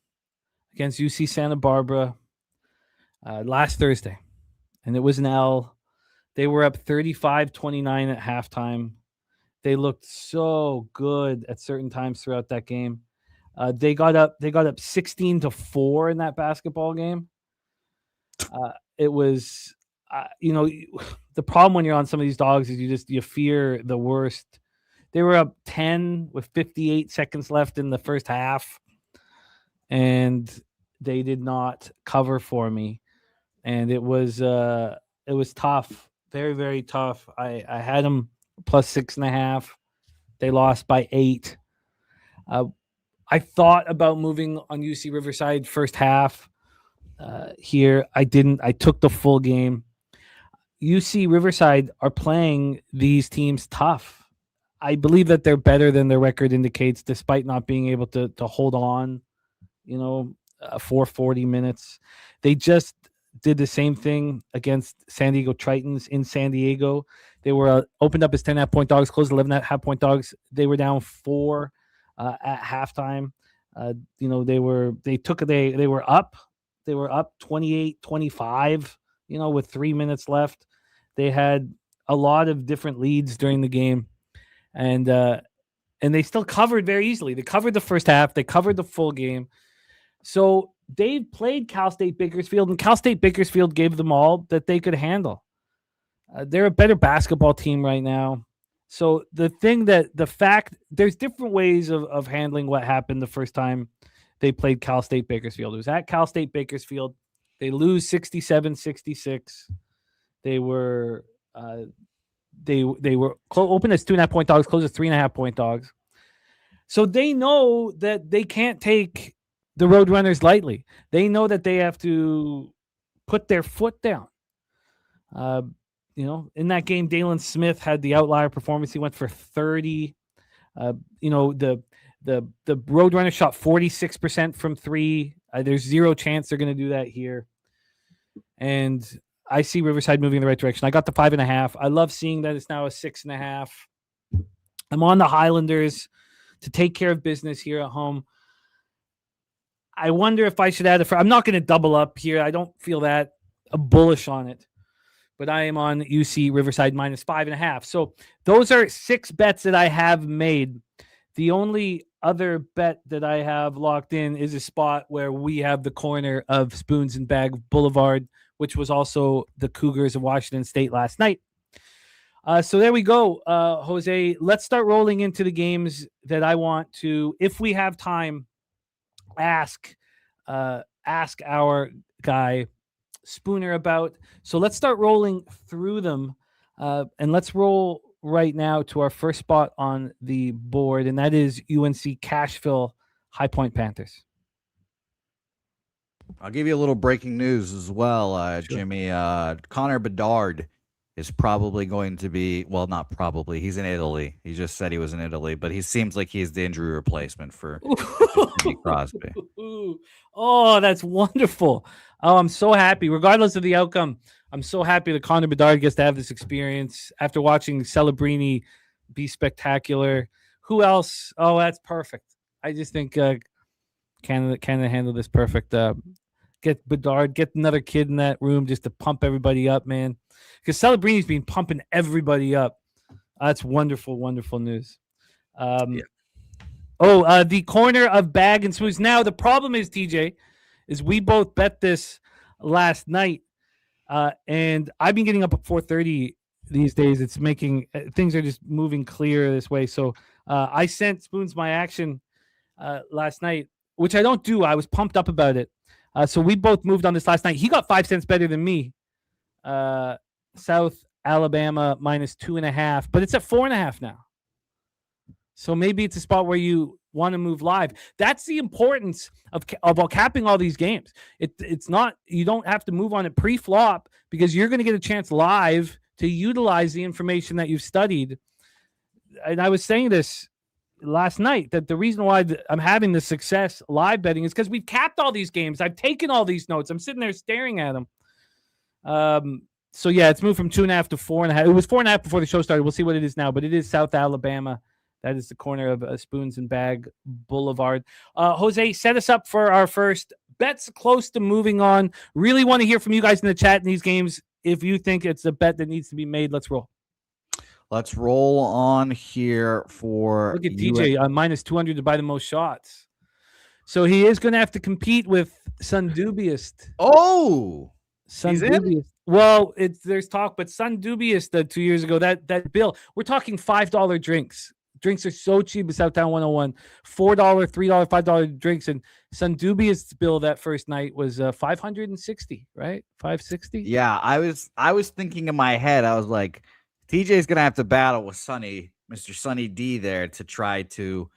C: against UC Santa Barbara last Thursday, and it was an L. They were up 35-29 at halftime. They looked so good at certain times throughout that game. They got up 16-4 in that basketball game. It was, the problem when you're on some of these dogs is you fear the worst. They were up 10 with 58 seconds left in the first half, and they did not cover for me. And it was tough, very, very tough. I had them +6.5. They lost by 8. I thought about moving on UC Riverside first half here. I didn't. I took the full game. UC Riverside are playing these teams tough. I believe that they're better than their record indicates, despite not being able to hold on, for 40 minutes. They just did the same thing against San Diego Tritons in San Diego. They were opened up as 10.5-point dogs, closed 11.5-point dogs. They were down 4 at halftime. They were up 28-25, with 3 minutes left. They had a lot of different leads during the game, and they still covered very easily. They covered the first half. They covered the full game. So they played Cal State Bakersfield, and Cal State Bakersfield gave them all that they could handle. They're a better basketball team right now. So there's different ways of handling what happened the first time they played Cal State Bakersfield. It was at Cal State Bakersfield. They lose 67-66. They were open as 2.5-point dogs, closed as 3.5-point dogs. So they know that they can't take the Roadrunners lightly. They know that they have to put their foot down. In that game, Dalen Smith had the outlier performance. He went for 30. The Roadrunners shot 46% from three. There's zero chance they're going to do that here. And I see Riverside moving in the right direction. I got the 5.5. I love seeing that it's now a 6.5. I'm on the Highlanders to take care of business here at home. I wonder if I should add I'm not going to double up here. I don't feel that bullish on it, but I am on UC Riverside minus 5.5. So those are 6 bets that I have made. The only other bet that I have locked in is a spot where we have the corner of Spoons and Bag Boulevard, which was also the Cougars of Washington State last night. So there we go, Jose. Let's start rolling into the games that I want to, if we have time, ask our guy Spooner about. So let's start rolling through them, and let's roll right now to our first spot on the board, and that is UNC Cashville High Point Panthers.
D: I'll give you a little breaking news as well,
C: Sure.
D: Jimmy. Connor Bedard is probably going to be, well, not probably. He's in Italy. He just said he was in Italy, but he seems like he's the injury replacement for Jimmy Crosby.
C: Oh, that's wonderful. Oh, I'm so happy. Regardless of the outcome, I'm so happy that Connor Bedard gets to have this experience after watching Celebrini be spectacular. Who else? Oh, that's perfect. I just think Canada handled this perfect. Get Bedard, get another kid in that room just to pump everybody up, man. Because Celebrini's been pumping everybody up. That's wonderful, wonderful news. The corner of Bag and Smooth. Now, the problem is, TJ, is we both bet this last night. And I've been getting up at 4:30 these days. It's making things are just moving clear this way. So I sent Spoons my action last night, which I don't do. I was pumped up about it. So we both moved on this last night. He got 5 cents better than me. South Alabama minus 2.5, but it's at 4.5 now. So maybe it's a spot where you want to move live. That's the importance of capping all these games. It's not, you don't have to move on it pre-flop because you're going to get a chance live to utilize the information that you've studied. And I was saying this last night that the reason why I'm having the success live betting is because we've capped all these games. I've taken all these notes. I'm sitting there staring at them. So yeah, it's moved from 2.5 to 4.5. It was 4.5 before the show started. We'll see what it is now, but it is South Alabama. That is the corner of Spoons and Bag Boulevard. Jose, set us up for our first bets close to moving on. Really want to hear from you guys in the chat in these games. If you think it's a bet that needs to be made, let's roll.
D: Let's roll on here for
C: look at DJ on minus 200 to buy the most shots. So he is going to have to compete with Sundubious.
D: Oh,
C: Sundubious. Well, there's talk, but Sundubious 2 years ago, that bill, we're talking $5 drinks. Drinks are so cheap at Southtown 101. $4, $3, $5 drinks. And Sundubious bill that first night was $560, right? $560.
D: Yeah, I was thinking in my head, I was like, TJ's gonna have to battle with Mr. Sunny D there to try to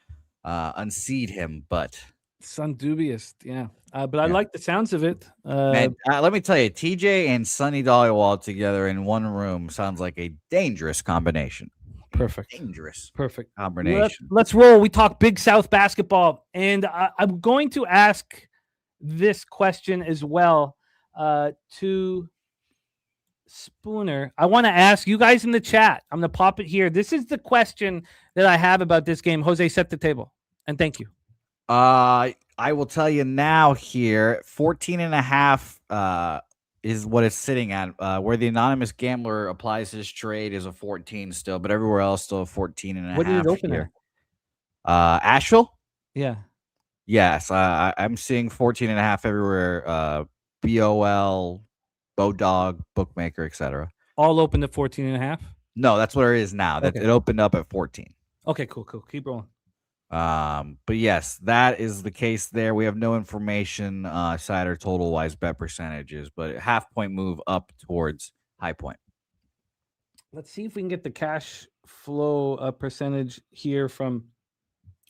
D: unseat him, but
C: Sundubious, yeah. But I like the sounds of it.
D: Man, let me tell you, TJ and Sunny Dollywall together in one room sounds like a dangerous combination.
C: Perfect.
D: Dangerous.
C: Perfect
D: combination.
C: Let's roll. We talk Big South basketball, and I'm going to ask this question as well to Spooner. I want to ask you guys in the chat. I'm going to pop it here. This is the question that I have about this game. Jose, set the table, and thank you.
D: I will tell you now here, 14.5 is what it's sitting at. Where the anonymous gambler applies his trade is a 14 still, but everywhere else still a 14.5.
C: What did it open here?
D: Asheville?
C: Yeah.
D: Yes, I'm seeing 14.5 everywhere. BOL, Bodog, Bookmaker, etc.
C: All open at 14.5?
D: No, that's what it is now. That It opened up at 14.
C: Okay, cool. Keep rolling.
D: But yes, that is the case there. We have no information, side or total wise bet percentages, but half point move up towards high point.
C: Let's see if we can get the cash flow percentage here from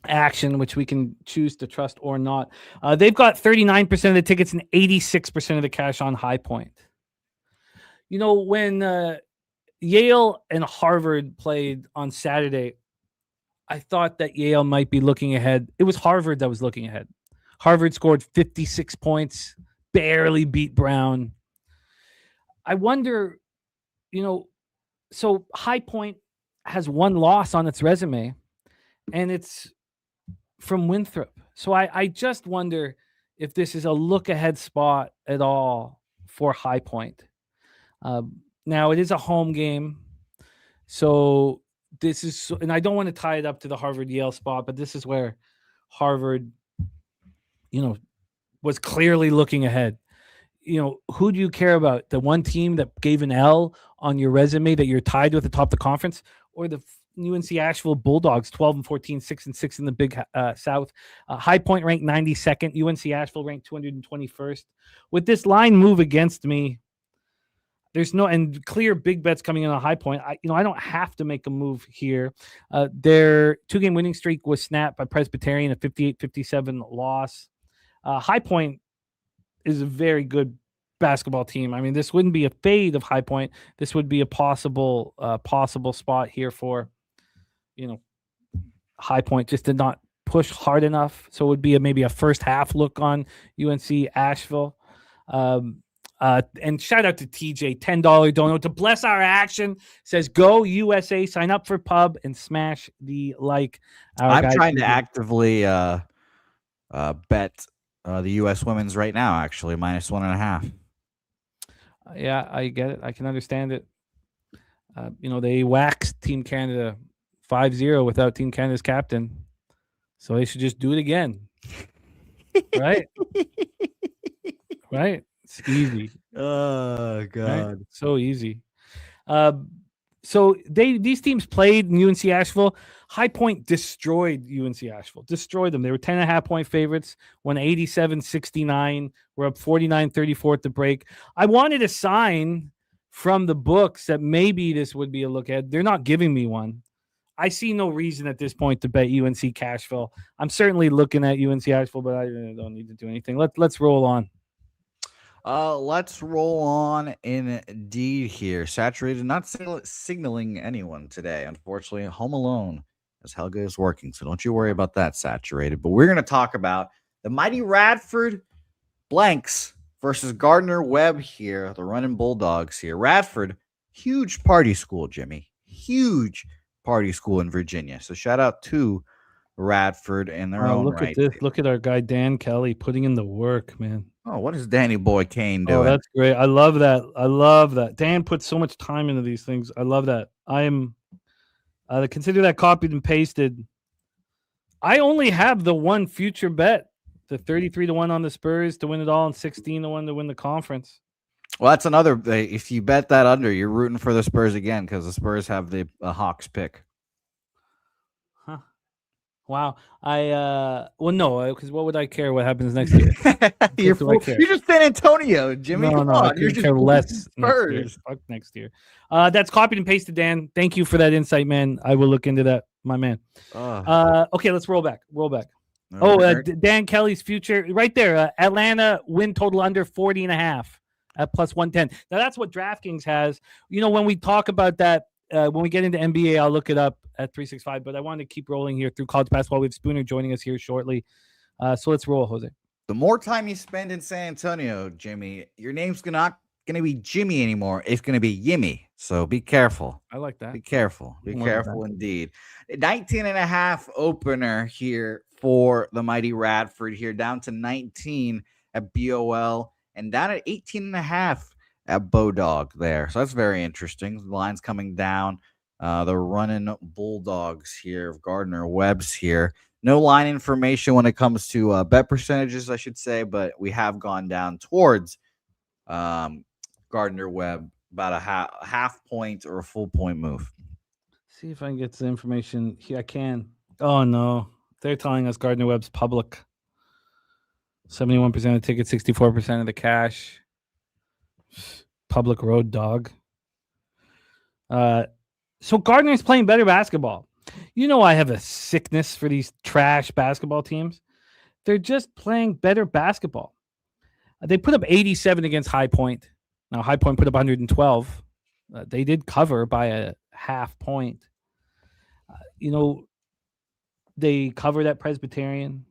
C: Action, which we can choose to trust or not. They've got 39% of the tickets and 86% of the cash on High Point. You know, when Yale and Harvard played on Saturday, I thought that Yale might be looking ahead. It was Harvard that was looking ahead. Harvard scored 56 points, barely beat Brown. I wonder, so High Point has one loss on its resume, and it's from Winthrop. So I just wonder if this is a look ahead spot at all for High Point. Now it is a home game. So this is, and I don't want to tie it up to the Harvard Yale spot, but this is where Harvard, was clearly looking ahead. Who do you care about? The one team that gave an L on your resume that you're tied with atop the conference, or the UNC Asheville Bulldogs, 12-14, 6-6 in the Big South. High Point ranked 92nd. UNC Asheville ranked 221st. With this line move against me, there's no and clear big bets coming in on High Point. I don't have to make a move here. Their 2-game winning streak was snapped by Presbyterian, a 58-57 loss. High Point is a very good basketball team. I mean, this wouldn't be a fade of High Point. This would be a possible spot here for, High Point just did not push hard enough. So it would be maybe a first half look on UNC Asheville. And shout out to TJ, $10 donut to bless our action. Says go USA, sign up for Pub and smash the like.
D: I'm trying to actively bet the U.S. women's right now, actually, -1.5.
C: Yeah, I get it. I can understand it. They waxed Team Canada 5-0 without Team Canada's captain. So they should just do it again. Right? Right? It's easy.
D: Oh, God.
C: Right? So easy. So these teams played in UNC Asheville. High Point destroyed UNC Asheville. Destroyed them. They were 10.5-point favorites, won 87-69. We're up 49-34 at the break. I wanted a sign from the books that maybe this would be a look ahead. They're not giving me one. I see no reason at this point to bet UNC Cashville. I'm certainly looking at UNC Asheville, but I don't need to do anything. Let's roll on.
D: Let's roll on indeed here. Saturated, not signaling anyone today. Unfortunately, home alone as Helga is working. So don't you worry about that, Saturated. But we're going to talk about the mighty Radford Blanks versus Gardner-Webb here, the running Bulldogs here. Radford, huge party school, Jimmy. Huge party school in Virginia. So shout out to Radford and their own
C: look
D: right.
C: At this. Look at our guy, Dan Kelly, putting in the work, man.
D: Oh, what is Danny Boy Kane doing?
C: Oh, that's great. I love that. Dan puts so much time into these things. I love that. Consider that copied and pasted. I only have the one future bet, the 33-1 on the Spurs to win it all and 16-1 to win the conference.
D: Well, that's another. If you bet that under, you're rooting for the Spurs again because the Spurs have the Hawks pick.
C: Huh. Wow. No, because what would I care what happens next year?
D: You're just San Antonio, Jimmy.
C: No, I
D: you're
C: just
D: just
C: care less
D: Spurs.
C: Fuck next year. That's copied and pasted, Dan. Thank you for that insight, man. I will look into that, my man. Okay, let's roll back. Dan Kelly's future right there. Atlanta win total under 40.5 at +110. Now that's what DraftKings has. When we talk about that, when we get into NBA, I'll look it up at 365. But I want to keep rolling here through college basketball. We have Spooner joining us here shortly. So let's roll, Jose.
D: The more time you spend in San Antonio, Jimmy, your name's not going to be Jimmy anymore. It's going to be Yimmy. So be careful.
C: I like that.
D: Be careful. Be careful indeed. 19.5 opener here for the mighty Radford here, down to 19 at BOL and down at 18.5 at Bodog there. So that's very interesting. The line's coming down. The running Bulldogs here of Gardner-Webb's here. No line information when it comes to bet percentages, I should say, but we have gone down towards Gardner-Webb about a half point or a full point move.
C: See if I can get the information here. I can. Oh, no. They're telling us Gardner Webb's public. 71% of the tickets, 64% of the cash. Public road dog. So Gardner's playing better basketball. You know, I have a sickness for these trash basketball teams. They're just playing better basketball. They put up 87 against High Point. Now, High Point put up 112. They did cover by a half point. You know, they covered at Presbyterian.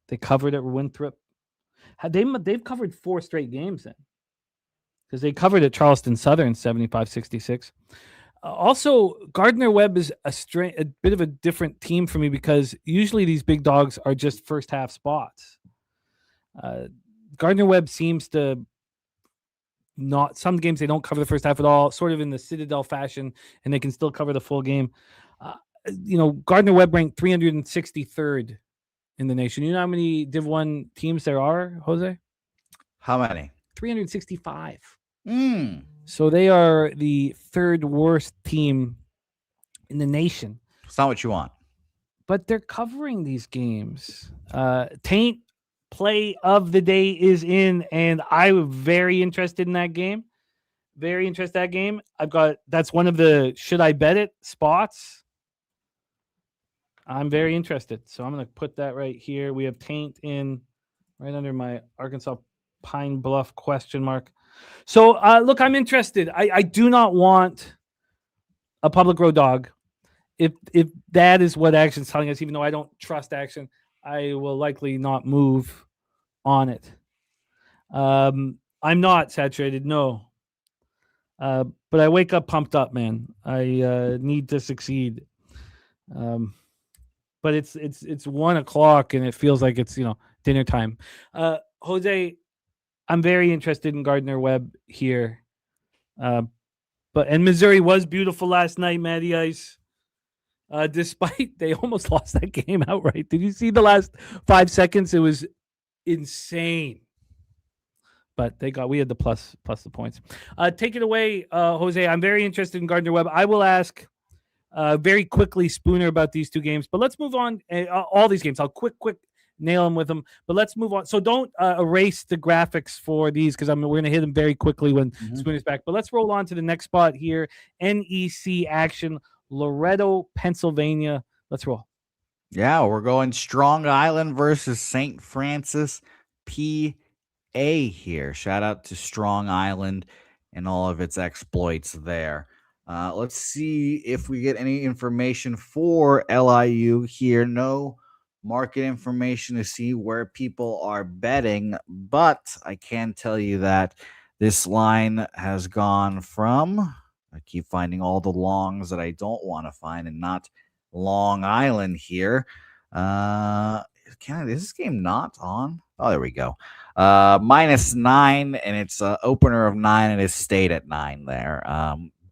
C: They covered at Winthrop. They've covered 4 straight games then, because they covered at Charleston Southern 75-66. Also, Gardner Webb is a bit of a different team for me, because usually these big dogs are just first half spots. Gardner Webb seems to not, some games they don't cover the first half at all, sort of in the Citadel fashion, and they can still cover the full game. You know, Gardner Webb ranked 363rd in the nation. You know how many Div 1 teams there are, Jose?
D: How many?
C: 365. So they are the 3rd worst team in the nation.
D: It's not what you want.
C: But they're covering these games. Taint play of the day is in, and I'm very interested in that game. Very interested in that game. That's one of the should I bet it spots. I'm very interested. So I'm going to put that right here. We have Taint in right under my Arkansas Pine Bluff question mark. So, look, I'm interested. I do not want a public road dog. If that is what Action's telling us, even though I don't trust Action, I will likely not move on it. I'm not saturated, no. But I wake up pumped up, man. I need to succeed. But it's 1:00 and it feels like it's dinner time. Jose, I'm very interested in Gardner Webb here. And Missouri was beautiful last night, Matty Ice. Despite they almost lost that game outright. Did you see the last 5 seconds? It was insane. But we had the plus the points. Take it away, Jose. I'm very interested in Gardner Webb. I will ask very quickly Spooner about these 2 games, but let's move on. All these games, I'll quick nail them with them, but let's move on. So don't erase the graphics for these, because we're going to hit them very quickly when Spooner's back. But let's roll on to the next spot here. NEC action, Loretto, Pennsylvania. Let's roll.
D: Yeah, we're going Strong Island versus St. Francis, PA here. Shout out to Strong Island and all of its exploits there. Let's see if we get any information for LIU here. No market information to see where people are betting, but I can tell you that this line has gone from, I keep finding all the longs that I don't want to find and not Long Island here. Is this game not on? Oh, there we go. -9, and it's an opener of 9, and it stayed at 9 there.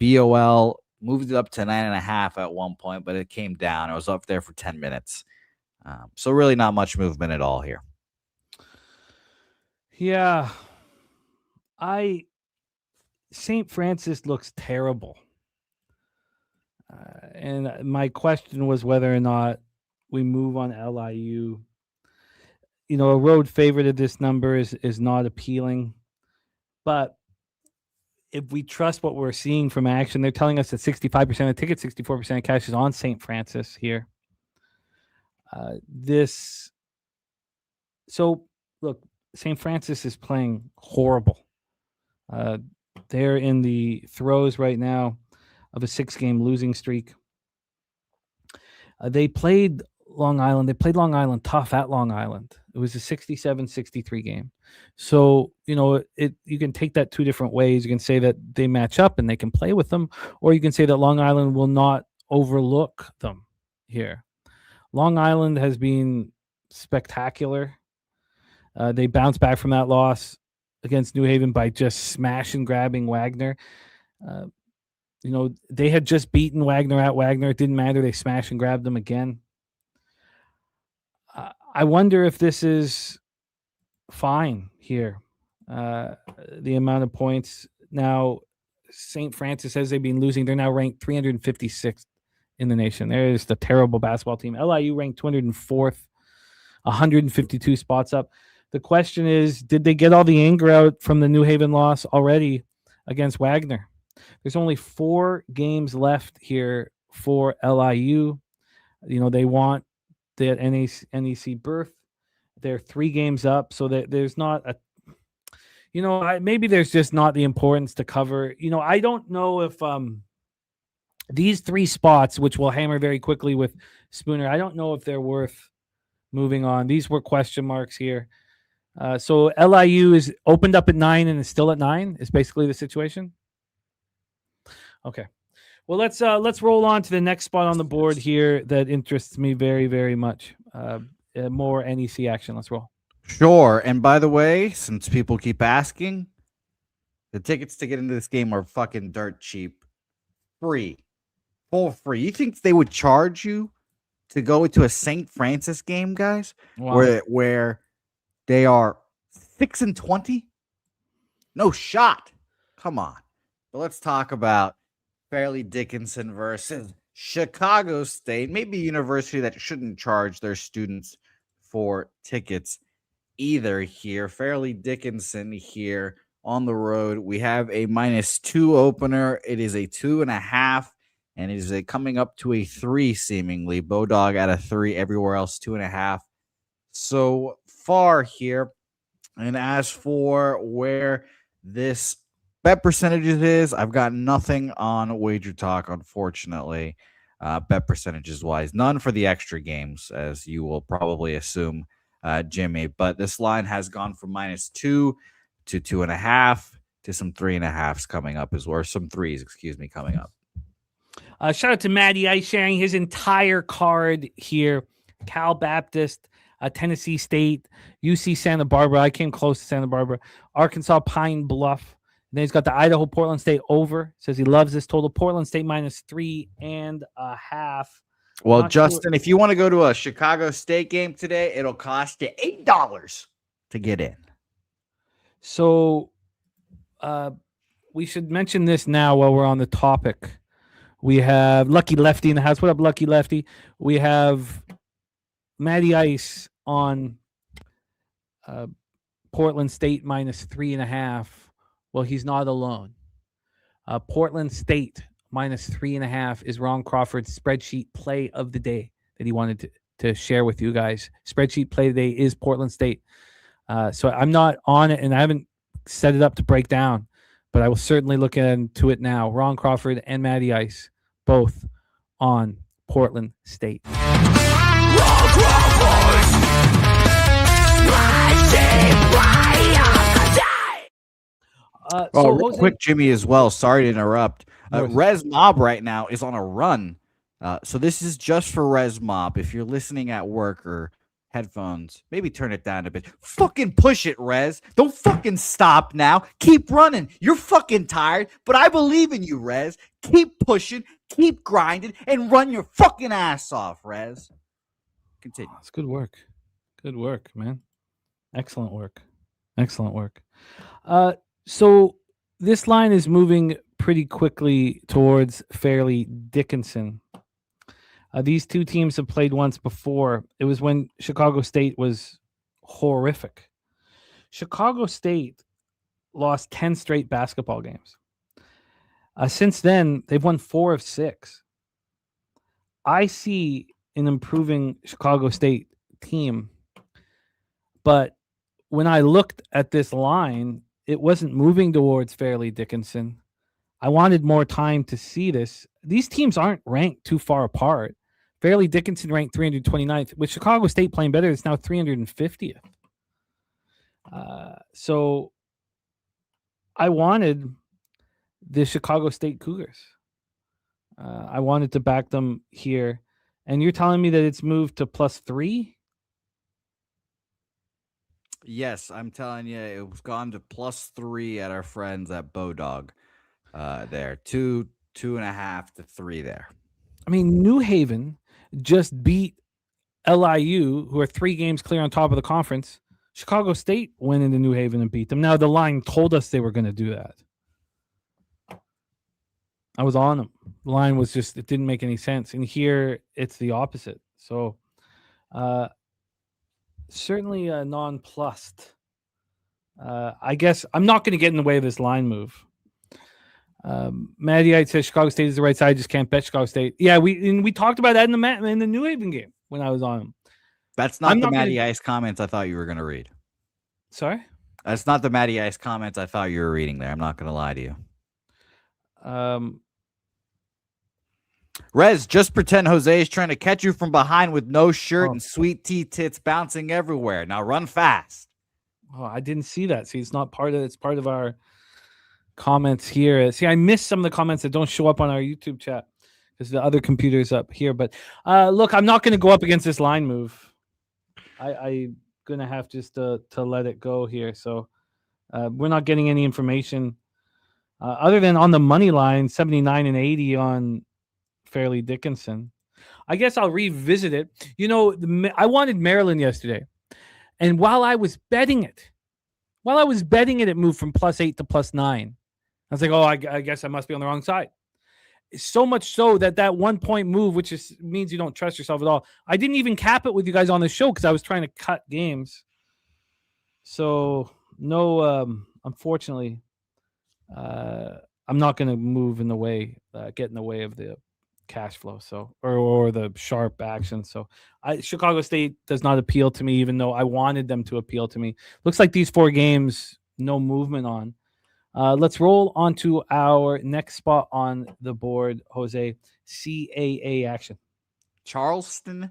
D: BOL moved it up to 9.5 at one point, but it came down. It was up there for 10 minutes. So really not much movement at all here.
C: Yeah. St. Francis looks terrible. And my question was whether or not we move on LIU. A road favorite of this number is not appealing. But if we trust what we're seeing from Action, they're telling us that 65% of tickets, 64% of cash is on St. Francis here. So look, St. Francis is playing horrible. They're in the throes right now of a 6-game losing streak. They played Long Island. They played Long Island tough at Long Island. It was a 67-63 game. So, you can take that 2 different ways. You can say that they match up and they can play with them, or you can say that Long Island will not overlook them here. Long Island has been spectacular. They bounced back from that loss against New Haven by just smash and grabbing Wagner. They had just beaten Wagner at Wagner. It didn't matter. They smashed and grabbed them again. I wonder if this is fine here. The amount of points. Now, St. Francis, as they've been losing, they're now ranked 356th in the nation. They're just a terrible basketball team. LIU ranked 204th, 152 spots up. The question is, did they get all the anger out from the New Haven loss already against Wagner? There's only 4 games left here for LIU. They want the NEC berth. They're 3 games up, so that there's not a, maybe there's just not the importance to cover. I don't know if these 3 spots, which we'll hammer very quickly with Spooner, I don't know if they're worth moving on. These were question marks here. So LIU is opened up at 9 and is still at 9 is basically the situation. Okay. Well, let's roll on to the next spot on the board here that interests me very, very much. More NEC action. Let's roll.
D: Sure. And by the way, since people keep asking, the tickets to get into this game are fucking dirt cheap. Free. Full free. You think they would charge you to go to a St. Francis game, guys? Wow. Where they are 6-20? No shot. Come on. But let's talk about Fairleigh Dickinson versus Chicago State, maybe a university that shouldn't charge their students for tickets either here. Fairleigh Dickinson here on the road. We have a -2 opener. It is a 2.5, and it is coming up to a 3 seemingly. Bodog at a 3, everywhere else 2.5 so far here. And as for where this bet percentages is, I've got nothing on Wager Talk, unfortunately. Bet percentages wise, none for the extra games, as you will probably assume, Jimmy. But this line has gone from -2 to 2.5 to some 3.5s coming up as well, or some 3s, coming up.
C: Shout out to Matty Ice sharing his entire card here. Cal Baptist, Tennessee State, UC Santa Barbara. I came close to Santa Barbara. Arkansas Pine Bluff. And then he's got the Idaho Portland State over. Says he loves this total. Portland State -3.5.
D: Well, not Justin, sure. If you want to go to a Chicago State game today, it'll cost you $8 to get in.
C: So we should mention this now while we're on the topic. We have Lucky Lefty in the house. What up, Lucky Lefty? We have Matty Ice on Portland State -3.5. Well, he's not alone. Portland State -3.5 is Ron Crawford's spreadsheet play of the day that he wanted to share with you guys. Spreadsheet play of the day is Portland State. So I'm not on it, and I haven't set it up to break down, but I will certainly look into it now. Ron Crawford and Matty Ice, both on Portland State. Ron Crawford!
D: Real quick, Jimmy, as well. Sorry to interrupt. Res Mob right now is on a run. So this is just for Res Mob. If you're listening at work or headphones, maybe turn it down a bit. Fucking push it, Res. Don't fucking stop now. Keep running. You're fucking tired, but I believe in you, Res. Keep pushing, keep grinding, and run your fucking ass off, Res. Continue.
C: It's good work. Good work, man. Excellent work. Excellent work. So this line is moving pretty quickly towards Fairleigh Dickinson. These two teams have played once before. It was when Chicago State was horrific. Chicago State lost 10 straight basketball games. Since then, they've won 4 of 6. I see an improving Chicago State team, but when I looked at this line, it wasn't moving towards Fairleigh Dickinson. I wanted more time to see this. These teams aren't ranked too far apart. Fairleigh Dickinson ranked 329th. With Chicago State playing better, it's now 350th. So I wanted the Chicago State Cougars. I wanted to back them here. And you're telling me that it's moved to +3?
D: Yes, I'm telling you, it was gone to +3 at our friends at Bodog. There, 2.5 to 3 there.
C: I mean, New Haven just beat LIU, who are 3 games clear on top of the conference. Chicago State went into New Haven and beat them. Now, the line told us they were going to do that. I was on them. The line was just, it didn't make any sense. And here it's the opposite. So certainly nonplussed. I guess I'm not going to get in the way of this line move. Mattyite says Chicago State is the right side. Just can't bet Chicago State. Yeah, we talked about that in the New Haven game when I was on them.
D: That's not the Matty Ice comments I thought you were going to read.
C: Sorry?
D: That's not the Matty Ice comments I thought you were reading there. I'm not going to lie to you. Rez, just pretend Jose is trying to catch you from behind with no shirt and sweet tea tits bouncing everywhere. Now run fast.
C: Oh, I didn't see that. See, it's part of our comments here. See, I missed some of the comments that don't show up on our YouTube chat because the other computer's up here. But look, I'm not going to go up against this line move. I'm going to have just to let it go here. So we're not getting any information other than on the money line, 79 and 80 on Fairleigh Dickinson. I guess I'll revisit it. You know, I wanted Maryland yesterday. And while I was betting it, it moved from +8 to +9. I was like, I guess I must be on the wrong side. So much so that 1 point move, which means you don't trust yourself at all. I didn't even cap it with you guys on the show because I was trying to cut games. So no, unfortunately, I'm not going to move in the way, get in the way of the cash flow. So or the sharp action. So Chicago State does not appeal to me, even though I wanted them to appeal to me. Looks like these 4 games, no movement on. Let's roll on to our next spot on the board, Jose. CAA action.
D: Charleston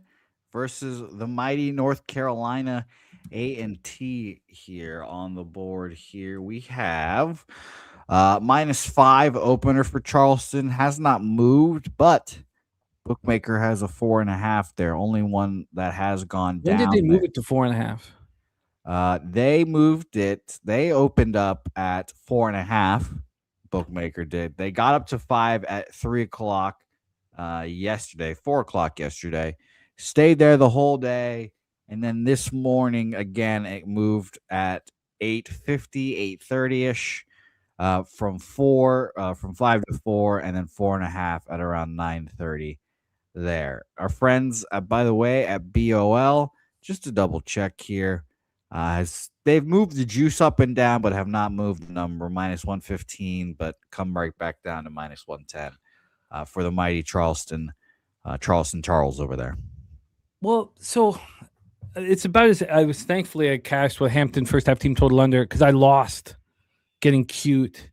D: versus the mighty North Carolina A&T here on the board. Here we have -5 opener for Charleston. Has not moved, but bookmaker has a 4.5 there. Only one that has gone down.
C: When did they move it to 4.5?
D: They moved it. They opened up at 4.5. Bookmaker did. They got up to 5 at 3:00 yesterday, 4:00 yesterday. Stayed there the whole day, and then this morning again it moved at 8:50, 8:30 ish. From 5 to 4, and then 4.5 at around 9:30. There, our friends, by the way, at BOL, just to double check here. They've moved the juice up and down, but have not moved the number. -115, but come right back down to -110 for the mighty Charleston Charles over there.
C: Well, so it's about as I was thankfully I cashed with Hampton first half team total under because I lost getting cute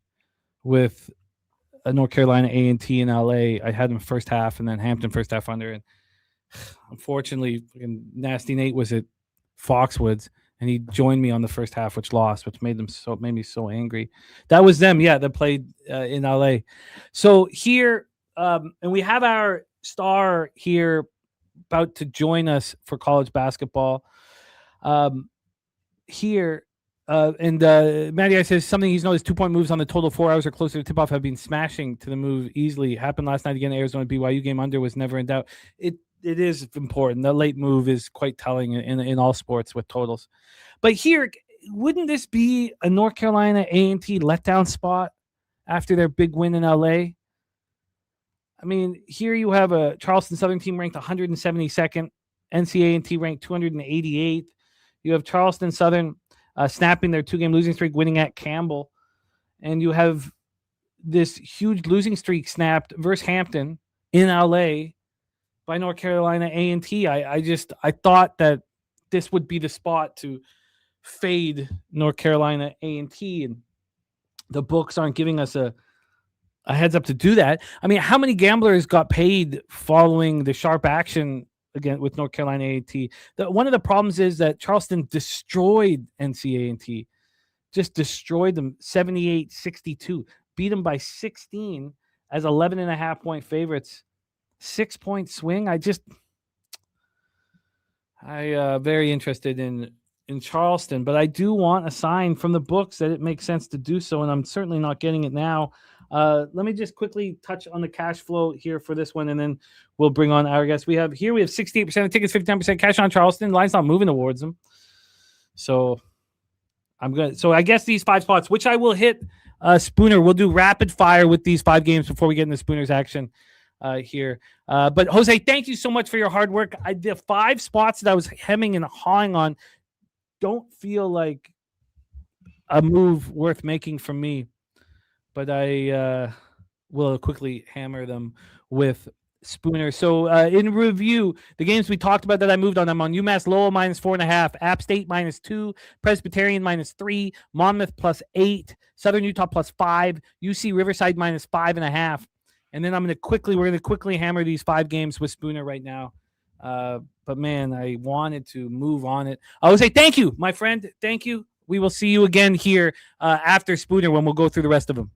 C: with North Carolina A&T in LA. I had them first half and then Hampton first half under. And unfortunately, Nasty Nate was at Foxwoods. And he joined me on the first half, which lost, which made me so angry. That was them, that played in LA. So here, and we have our star here about to join us for college basketball. Here, and Matty I says something he's noticed 2-point moves on the total 4 hours or closer to tip-off have been smashing to the move easily. Happened last night again. Arizona BYU game under was never in doubt. It is important. The late move is quite telling in all sports with totals. But here, wouldn't this be a North Carolina A&T letdown spot after their big win in LA? I mean, here you have a Charleston Southern team ranked 172nd, NCAA ranked 288th. You have Charleston Southern snapping their 2-game losing streak, winning at Campbell. And you have this huge losing streak snapped versus Hampton in LA by North Carolina A&T. I thought that this would be the spot to fade North Carolina A&T, and the books aren't giving us a heads up to do that. I mean, how many gamblers got paid following the sharp action again with North Carolina A&T? One of the problems is that Charleston destroyed NCAA, just destroyed them 78-62, beat them by 16 as 11.5 point favorites. 6-point swing. I very interested in Charleston, but I do want a sign from the books that it makes sense to do so, and I'm certainly not getting it now. Let me just quickly touch on the cash flow here for this one, and then we'll bring on our guests. We have 68% of tickets, 59% cash on Charleston. Line's not moving towards them. So I'm good. So I guess these 5 spots, which I will hit Spooner. We'll do rapid fire with these 5 games before we get into Spooner's action. here. But Jose, thank you so much for your hard work. The 5 spots that I was hemming and hawing on don't feel like a move worth making from me, but I will quickly hammer them with Spooner. So in review, the games we talked about that I moved on, I'm on UMass Lowell -4.5, App State -2, Presbyterian -3, Monmouth +8, Southern Utah +5, UC Riverside -5.5. And then we're going to quickly hammer these 5 games with Spooner right now. But man, I wanted to move on it. I would say thank you, my friend. Thank you. We will see you again here after Spooner when we'll go through the rest of them.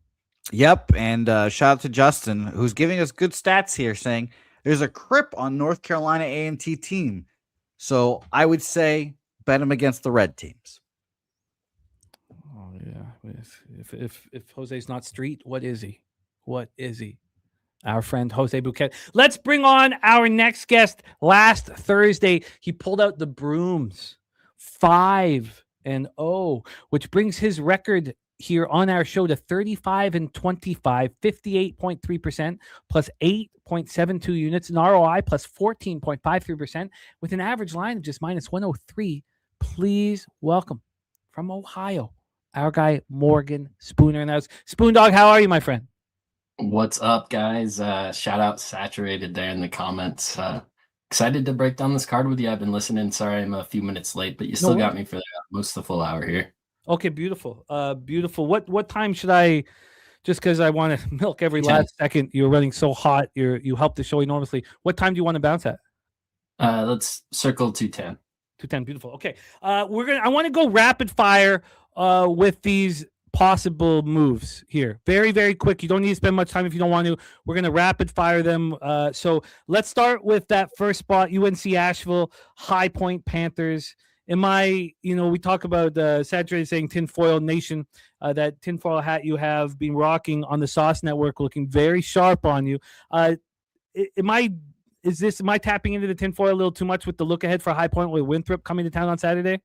D: Yep, and shout out to Justin, who's giving us good stats here, saying there's a crip on North Carolina A&T team. So I would say bet him against the red teams.
C: Oh yeah, if Jose's not street, what is he? What is he? Our friend Jose Bouquet. Let's bring on our next guest. Last Thursday, he pulled out the brooms, 5-0, which brings his record here on our show to 35-25, 58.3%, plus 8.72 units, an ROI plus 14.53%, with an average line of just -103. Please welcome from Ohio, our guy Morgan Spooner. And that was Spoondog. How are you, my friend?
F: What's up, guys? Shout out Saturated there in the comments. Excited to break down this card with you. I've been listening. Sorry I'm a few minutes late, but you still got me for most of the full hour here.
C: Okay, beautiful. Beautiful. What time should I, just because I want to milk every
F: 10.
C: last second, you're running so hot, you help the show enormously. What time do you want to bounce at?
F: Let's circle 2:10.
C: 2:10, beautiful. Okay. I want to go rapid fire with these possible moves here. Very, very quick. You don't need to spend much time if you don't want to. We're going to rapid fire them. So let's start with that first spot, UNC Asheville, High Point Panthers. We talk about Saturated saying tinfoil nation, that tinfoil hat you have been rocking on the Sauce Network, looking very sharp on you. Am I tapping into the tinfoil a little too much with the look ahead for High Point with Winthrop coming to town on Saturday?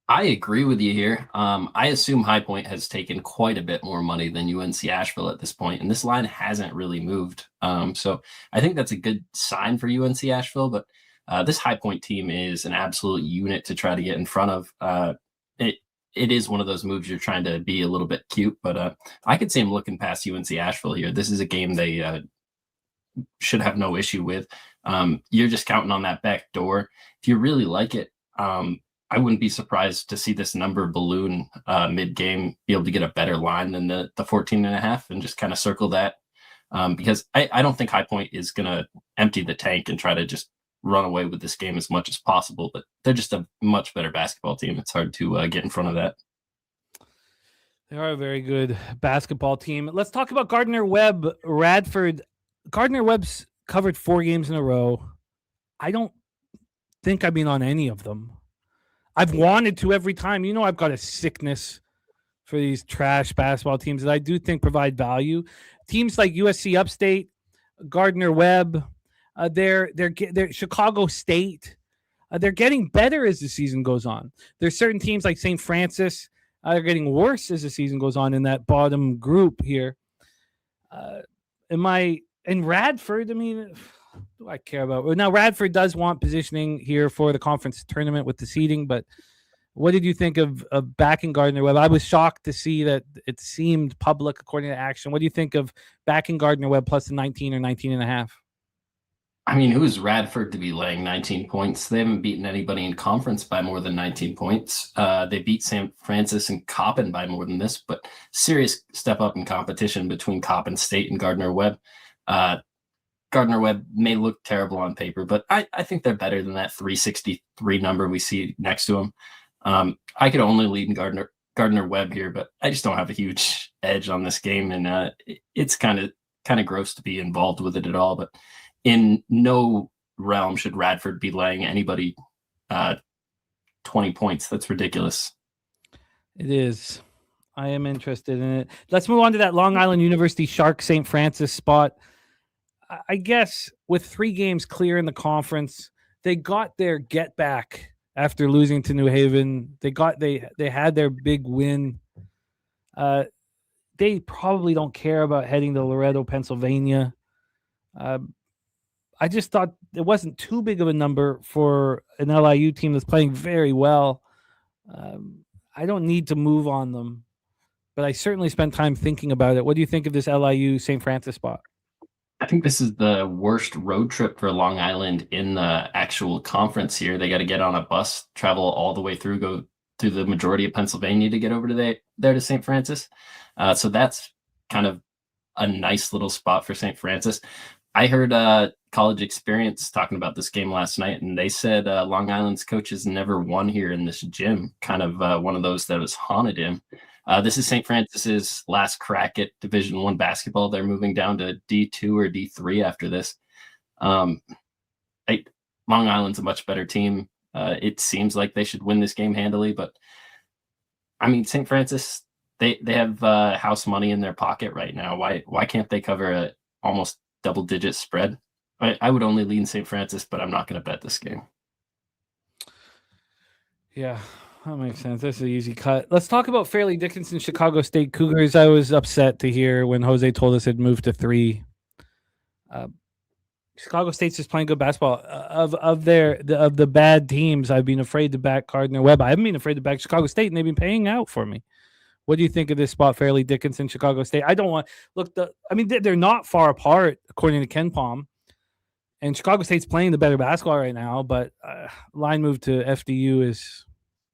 F: I agree with you here. I assume High Point has taken quite a bit more money than UNC Asheville at this point, and this line hasn't really moved. So I think that's a good sign for UNC Asheville, but this High Point team is an absolute unit to try to get in front of. It is one of those moves you're trying to be a little bit cute, but I could see him looking past UNC Asheville here. This is a game they should have no issue with. You're just counting on that back door. If you really like it, I wouldn't be surprised to see this number balloon mid-game, be able to get a better line than the 14.5 and just kind of circle that. Because I don't think High Point is going to empty the tank and try to just run away with this game as much as possible, but they're just a much better basketball team. It's hard to get in front of that.
C: They are a very good basketball team. Let's talk about Gardner-Webb, Radford. Gardner-Webb's covered 4 games in a row. I don't think I've been on any of them. I've wanted to every time. I've got a sickness for these trash basketball teams that I do think provide value. Teams like USC Upstate, Gardner-Webb, they're Chicago State. They're getting better as the season goes on. There's certain teams like St. Francis. They're getting worse as the season goes on in that bottom group here. And Radford, what do I care about? Now, Radford does want positioning here for the conference tournament with the seeding, but what did you think of backing Gardner-Webb? I was shocked to see that it seemed public according to Action. What do you think of backing Gardner-Webb plus the 19 or 19.5?
F: I mean, who's Radford to be laying 19 points? They haven't beaten anybody in conference by more than 19 points. They beat St. Francis and Coppin by more than this, but serious step up in competition between Coppin State and Gardner-Webb. Gardner-Webb may look terrible on paper, but I think they're better than that 363 number we see next to them. I could only lead in Gardner-Webb here, but I just don't have a huge edge on this game, and it's kind of gross to be involved with it at all, but in no realm should Radford be laying anybody 20 points. That's ridiculous.
C: It is. I am interested in it. Let's move on to that Long Island University Shark St. Francis spot. I guess with 3 games clear in the conference, they got their get back after losing to New Haven. They had their big win. They probably don't care about heading to Loretto, Pennsylvania. I just thought it wasn't too big of a number for an LIU team that's playing very well. I don't need to move on them, but I certainly spent time thinking about it. What do you think of this LIU St. Francis spot?
F: I think this is the worst road trip for Long Island in the actual conference here. They got to get on a bus, travel all the way through, go through the majority of Pennsylvania to get over to there to St. Francis. So that's kind of a nice little spot for St. Francis. I heard College Experience talking about this game last night, and they said Long Island's coaches never won here in this gym, kind of one of those that was haunted him. This is St. Francis's last crack at Division I basketball. They're moving down to D2 or D3 after this. Long Island's a much better team. It seems like they should win this game handily, but I mean, St. Francis, they have house money in their pocket right now. Why can't they cover a almost double-digit spread? I would only lean St. Francis, but I'm not going to bet this game.
C: Yeah, that makes sense. That's an easy cut. Let's talk about Fairleigh Dickinson, Chicago State Cougars. I was upset to hear when Jose told us it moved to 3. Chicago State's just playing good basketball. Of the bad teams, I've been afraid to back Gardner-Webb. I haven't been afraid to back Chicago State, and they've been paying out for me. What do you think of this spot, Fairleigh Dickinson, Chicago State? I don't want look. They're not far apart according to Ken Palm, and Chicago State's playing the better basketball right now. But line move to FDU is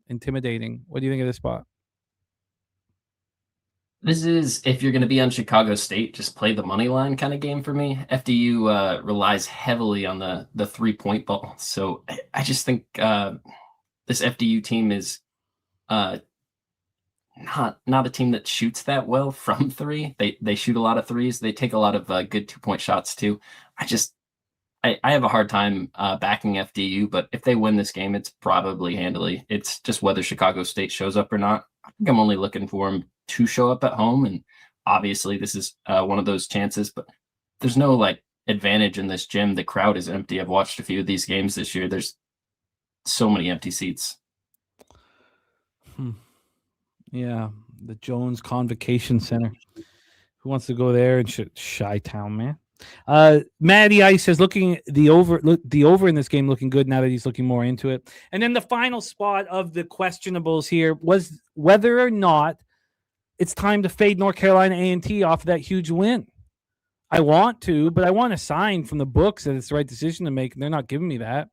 C: intimidating. What do you think of this spot?
F: This is, if you're going to be on Chicago State, just play the money line kind of game for me. FDU relies heavily on the 3-point ball, so I just think this FDU team is not a team that shoots that well from 3. They shoot a lot of threes. They take a lot of good 2-point shots too. I have a hard time backing FDU, but if they win this game, it's probably handily. It's just whether Chicago State shows up or not. I think I'm only looking for them to show up at home, and obviously this is one of those chances, but there's no advantage in this gym. The crowd is empty. I've watched a few of these games this year. There's so many empty seats.
C: Yeah, the Jones Convocation Center. Who wants to go there? And Chi-Town, man. Matty Ice says the over in this game looking good now that he's looking more into it. And then the final spot of the questionables here was whether or not it's time to fade North Carolina A&T off of that huge win. I want to, but I want a sign from the books that it's the right decision to make, and they're not giving me that.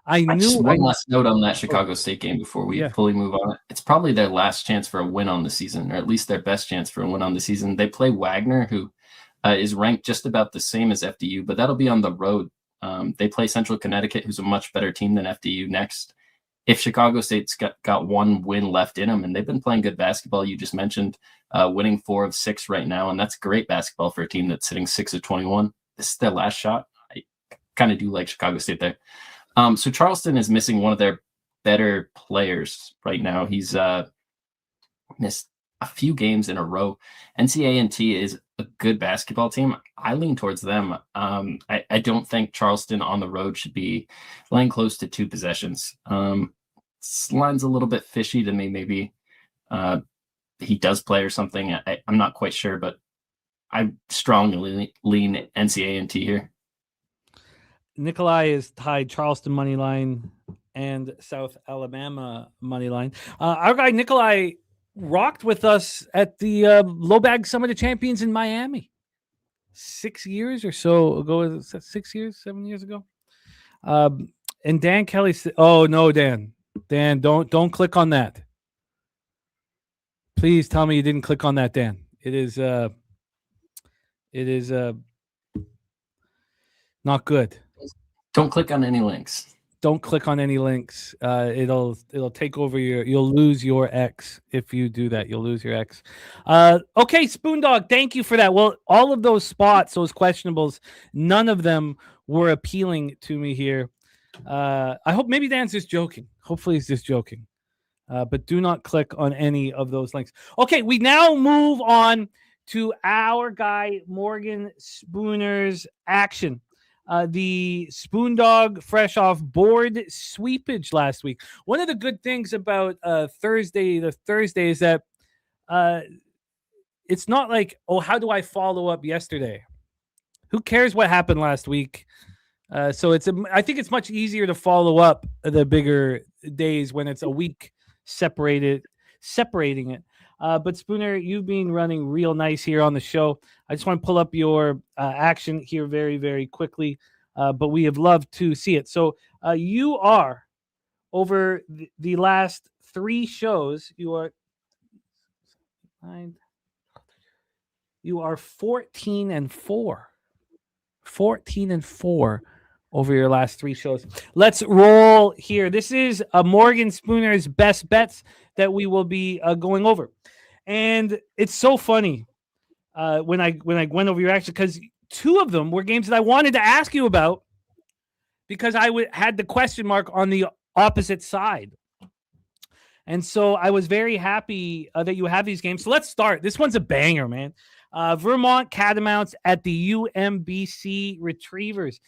F: One last note on that Chicago State game before we fully move on. It's probably their last chance for a win on the season, or at least their best chance for a win on the season. They play Wagner, who is ranked just about the same as FDU, but that'll be on the road. They play Central Connecticut, who's a much better team than FDU next. If Chicago State's got one win left in them, and they've been playing good basketball, you just mentioned winning 4 of 6 right now, and that's great basketball for a team that's sitting 6 of 21. This is their last shot. I kind of do like Chicago State there. So Charleston is missing one of their better players right now. He's missed a few games in a row. NCAA is a good basketball team. I lean towards them. I don't think Charleston on the road should be laying close to 2 possessions. This line's a little bit fishy to me. Maybe he does play or something. I'm not quite sure, but I strongly lean NCAA here.
C: Nikolai is tied Charleston money line and South Alabama money line. Our guy Nikolai rocked with us at the Low Bag Summit of Champions in Miami 6 years or so ago. Is that 6 years, 7 years ago? And Dan Kelly said, "Oh no, Dan, don't click on that. Please tell me you didn't click on that, Dan. It is not good.
F: Don't click on any links.
C: Don't click on any links. It'll take over you'll lose your X if you do that. You'll lose your X. Okay, Spoondog, thank you for that. Well, all of those spots, those questionables, none of them were appealing to me here. I hope maybe Dan's just joking. Hopefully he's just joking. But do not click on any of those links. Okay, we now move on to our guy Morgan Spooner's action. The Spoondog fresh off board sweepage last week. One of the good things about Thursday is that it's not like, oh, how do I follow up yesterday? Who cares what happened last week? So I think it's much easier to follow up the bigger days when it's a week separating it. But Spooner, you've been running real nice here on the show. I just want to pull up your action here very, very quickly. But we have loved to see it. So you are over the last 3 shows. You are 14-4. 14-4 over your last 3 shows. Let's roll here. This is Morgan Spooner's best bets that we will be going over. And it's so funny when I went over your action, because 2 of them were games that I wanted to ask you about because I had the question mark on the opposite side. And so I was very happy that you have these games. So let's start. This one's a banger, man. Vermont Catamounts at the UMBC Retrievers.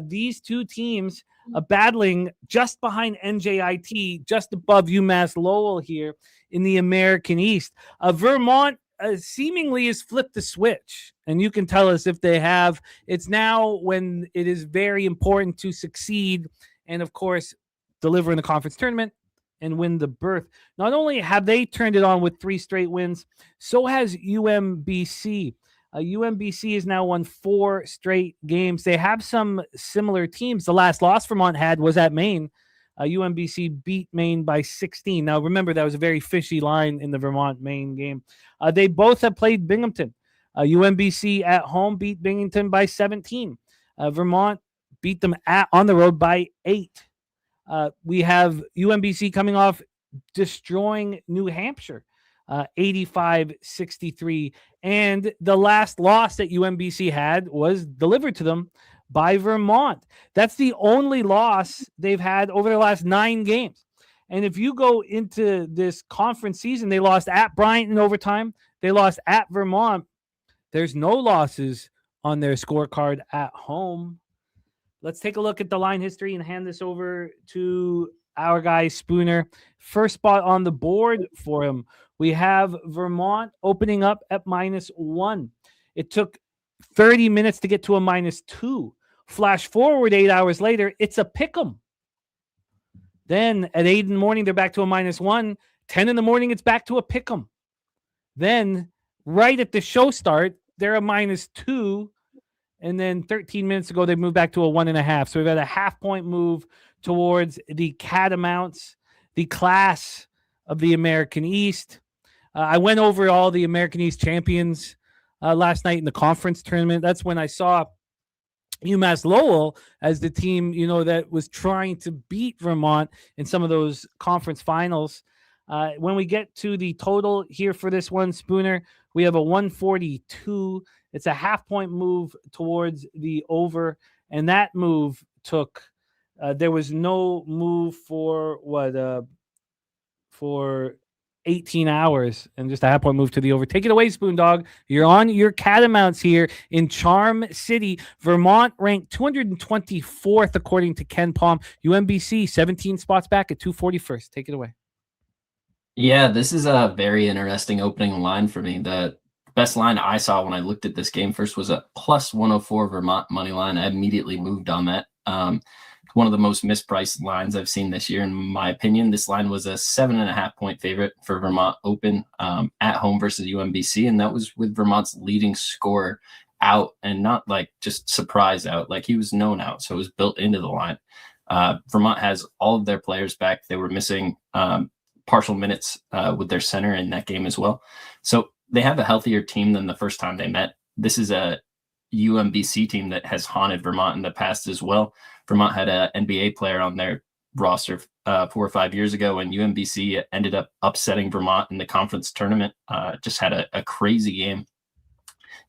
C: These 2 teams battling just behind NJIT, just above UMass Lowell here in the American East. Vermont seemingly has flipped the switch, and you can tell us if they have. It's now when it is very important to succeed and, of course, deliver in the conference tournament and win the berth. Not only have they turned it on with 3 straight wins, so has UMBC. UMBC has now won 4 straight games. They have some similar teams. The last loss Vermont had was at Maine. UMBC beat Maine by 16. Now, remember, that was a very fishy line in the Vermont-Maine game. They both have played Binghamton. UMBC at home beat Binghamton by 17. Vermont beat them on the road by 8. We have UMBC coming off destroying New Hampshire, 85-63. And the last loss that UMBC had was delivered to them by Vermont. That's the only loss they've had over the last 9 games. And if you go into this conference season, they lost at Bryant in overtime. They lost at Vermont. There's no losses on their scorecard at home. Let's take a look at the line history and hand this over to our guy Spooner. First spot on the board for him. We have Vermont opening up at -1. It took 30 minutes to get to a -2. Flash forward 8 hours later, it's a pick'em. Then at 8 in the morning, they're back to a -1. 10 in the morning, it's back to a pick'em. Then right at the show start, they're a -2. And then 13 minutes ago, they moved back to a 1.5. So we've had a half-point move towards the Catamounts, the class of the American East. I went over all the American East champions last night in the conference tournament. That's when I saw UMass Lowell as the team, that was trying to beat Vermont in some of those conference finals. When we get to the total here for this one, Spooner, we have a 142. It's a half-point move towards the over, and that move took. There was no move for 18 hours, and just a half-point move to the over. Take it away, Spoon Dog. You're on your Catamounts here in Charm City. Vermont ranked 224th according to Ken Palm. UMBC 17 spots back at 241st. Take it away.
F: Yeah, this is a very interesting opening line for me. The best line I saw when I looked at this game first was a +104 Vermont money line. I immediately moved on that. One of the most mispriced lines I've seen this year, in my opinion. This line was a 7.5-point favorite for Vermont Open at home versus UMBC, and that was with Vermont's leading scorer out, and not like just surprise out, like he was known out, so it was built into the line. Vermont has all of their players back. They were missing partial minutes with their center in that game as well. So they have a healthier team than the first time they met. This is a UMBC team that has haunted Vermont in the past as well. Vermont had an NBA player on their roster 4 or 5 years ago, and UMBC ended up upsetting Vermont in the conference tournament. Just had a crazy game.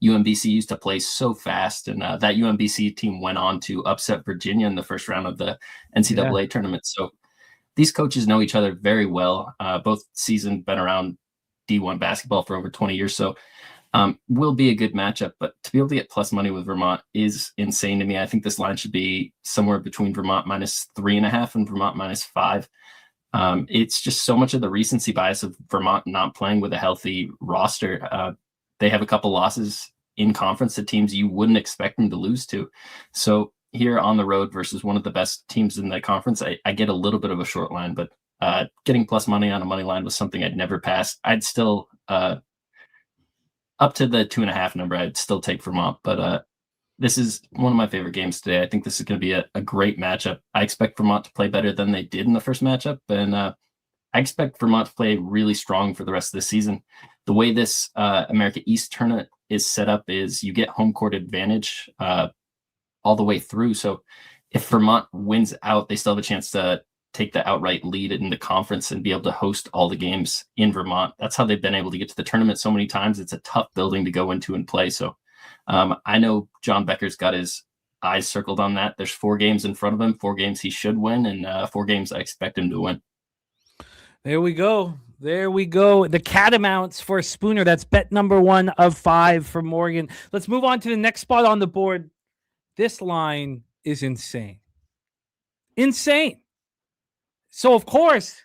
F: UMBC used to play so fast, and that UMBC team went on to upset Virginia in the first round of the NCAA tournament. So these coaches know each other very well. Both seasoned, been around D1 basketball for over 20 years. So will be a good matchup, but to be able to get plus money with Vermont is insane to me. I think this line should be somewhere between Vermont -3.5 and Vermont -5. It's just so much of the recency bias of Vermont not playing with a healthy roster. They have a couple losses in conference to teams you wouldn't expect them to lose to. So here on the road versus one of the best teams in the conference, I get a little bit of a short line, but getting plus money on a money line was something I'd never pass. I'd still up to the 2.5 number, I'd still take Vermont, but this is one of my favorite games today. I think this is going to be a great matchup. I expect Vermont to play better than they did in the first matchup, and I expect Vermont to play really strong for the rest of the season. The way this America East tournament is set up is you get home court advantage all the way through. So if Vermont wins out, they still have a chance to take the outright lead in the conference and be able to host all the games in Vermont. That's how they've been able to get to the tournament so many times. It's a tough building to go into and play. So I know John Becker's got his eyes circled on that. There's 4 games in front of him, 4 games he should win, and 4 games I expect him to win.
C: There we go. There we go. The Catamounts for Spooner. That's bet number 1 of 5 for Morgan. Let's move on to the next spot on the board. This line is insane. Insane. So, of course,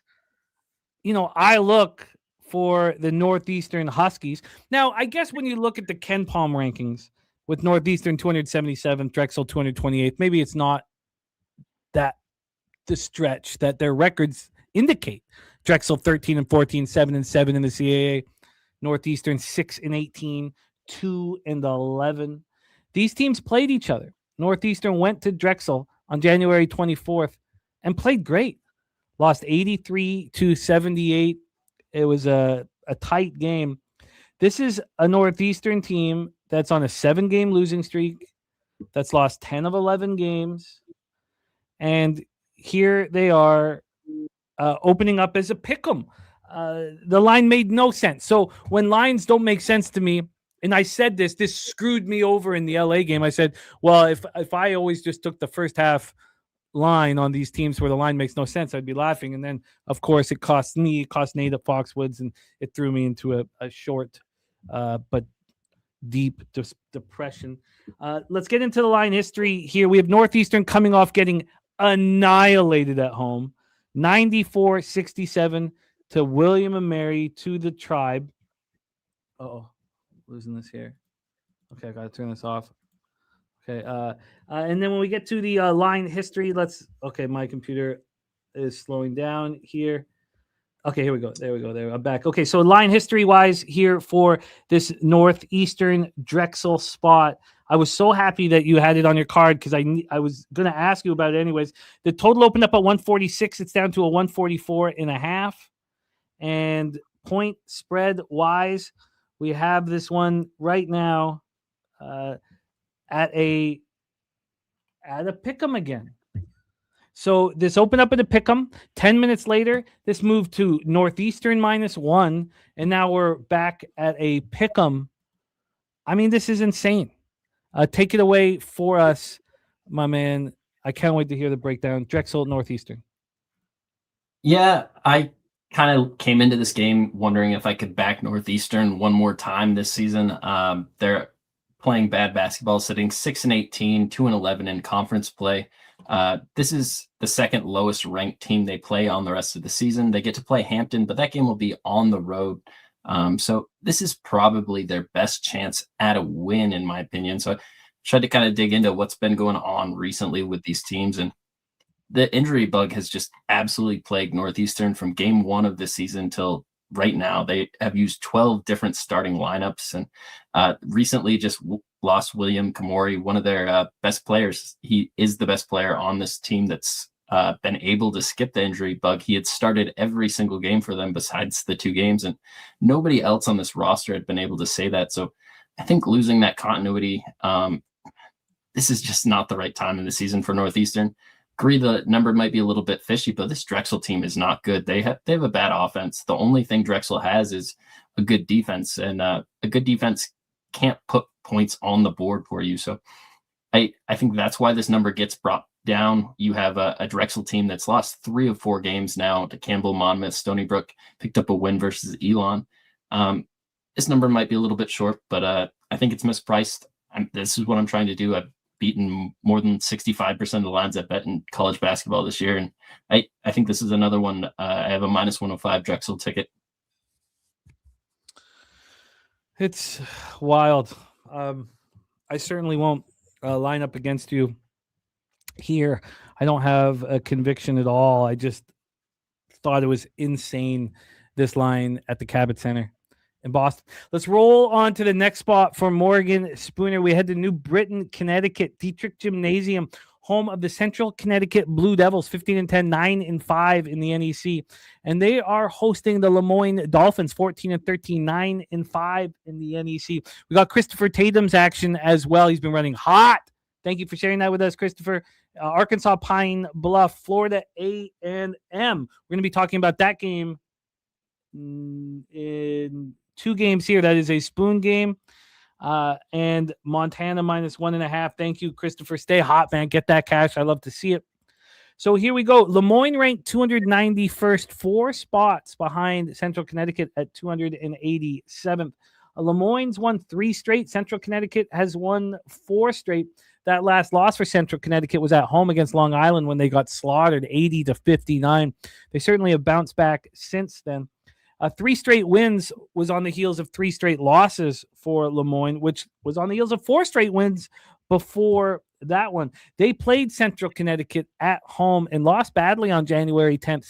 C: I look for the Northeastern Huskies. Now, I guess when you look at the Ken Palm rankings with Northeastern 277th, Drexel 228th, maybe it's not that the stretch that their records indicate. Drexel 13-14, 7-7 in the CAA. Northeastern 6-18, 2-11. These teams played each other. Northeastern went to Drexel on January 24th and played great. Lost 83-78. It was a tight game. This is a Northeastern team that's on a 7-game losing streak, that's lost 10 of 11 games. And here they are opening up as a pick'em. The line made no sense. So when lines don't make sense to me, and I said this screwed me over in the LA game. I said, well, if I always just took the first half line on these teams where the line makes no sense, I'd be laughing. And then, of course, it cost Nate at Foxwoods, and it threw me into a short but deep depression. Let's get into the line history here. We have Northeastern coming off getting annihilated at home, 94-67 to William & Mary, to the Tribe. Uh-oh, losing this here. Okay, I got to turn this off. Okay, and then when we get to the line history, my computer is slowing down here. Okay, here we go. There we go. I'm back. Okay, so line history-wise here for this Northeastern Drexel spot, I was so happy that you had it on your card because I was going to ask you about it anyways. The total opened up at 146. It's down to a 144.5. And point spread-wise, we have this one right now at a pick'em again. So this opened up at a pick'em. 10 minutes later, this moved to Northeastern -1, and now we're back at a pick'em. I mean, this is insane. Take it away for us, my man. I can't wait to hear the breakdown. Drexel, Northeastern.
F: Yeah, I kind of came into this game wondering if I could back Northeastern one more time this season. They're playing bad basketball, sitting 6-18, 2-11 in conference play. This is the second lowest ranked team they play on the rest of the season. They get to play Hampton, but that game will be on the road. So this is probably their best chance at a win, in my opinion. So I tried to kind of dig into what's been going on recently with these teams, and the injury bug has just absolutely plagued Northeastern from game 1 of this season till right now. They have used 12 different starting lineups, and recently just lost William Kamori, one of their best players. He is the best player on this team that's been able to skip the injury bug. He had started every single game for them besides the 2 games, and nobody else on this roster had been able to say that. So I think losing that continuity, this is just not the right time in the season for Northeastern. Agree the number might be a little bit fishy, but this Drexel team is not good. They have a bad offense. The only thing Drexel has is a good defense, and a good defense can't put points on the board for you. So I think that's why this number gets brought down. You have a Drexel team that's lost 3 of 4 games now to Campbell, Monmouth, Stony Brook, picked up a win versus Elon. This number might be a little bit short, but I think it's mispriced. This is what I'm trying to do. I've beaten more than 65% of the lines I bet in college basketball this year, and I think this is another one. I have a -105 Drexel ticket.
C: It's wild. I certainly won't line up against you here. I don't have a conviction at all. I just thought it was insane, this line at the Cabot Center in Boston. Let's roll on to the next spot for Morgan Spooner. We head to New Britain, Connecticut, Dietrich Gymnasium, home of the Central Connecticut Blue Devils, 15-10, 9-5 in the NEC. And they are hosting the Lemoyne Dolphins, 14-13, 9-5 in the NEC. We got Christopher Tatum's action as well. He's been running hot. Thank you for sharing that with us, Christopher. Arkansas Pine Bluff, Florida A&M. We're going to be talking about that game in 2 games here. That is a Spoon game. And Montana -1.5. Thank you, Christopher. Stay hot, man. Get that cash. I love to see it. So here we go. Lemoyne ranked 291st, 4 spots behind Central Connecticut at 287th. Lemoyne's won 3 straight. Central Connecticut has won 4 straight. That last loss for Central Connecticut was at home against Long Island when they got slaughtered 80-59. They certainly have bounced back since then. 3 straight wins was on the heels of 3 straight losses for Lemoyne, which was on the heels of 4 straight wins before that one. They played Central Connecticut at home and lost badly on January 10th,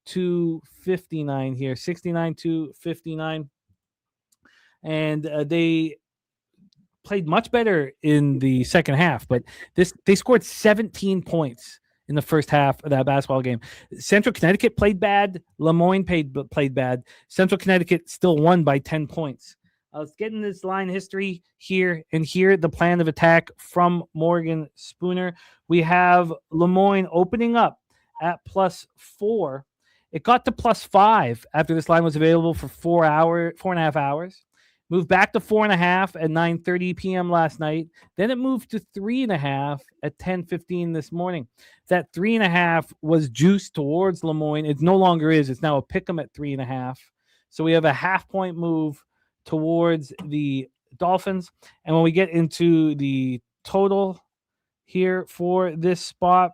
C: 69-59 here, 69-59. And they played much better in the second half, but they scored 17 points in the first half of that basketball game. Central Connecticut played bad. Lemoyne played bad. Central Connecticut still won by 10 points. Let's get in this line history here and hear the plan of attack from Morgan Spooner. We have Lemoyne opening up at +4. It got to +5 after this line was available for 4.5 hours. Moved back to 4.5 at 9:30 p.m. last night. Then it moved to 3.5 at 10:15 this morning. That 3.5 was juiced towards Lemoyne. It no longer is. It's now a pick 'em at 3.5. So we have a half-point move towards the Dolphins. And when we get into the total here for this spot,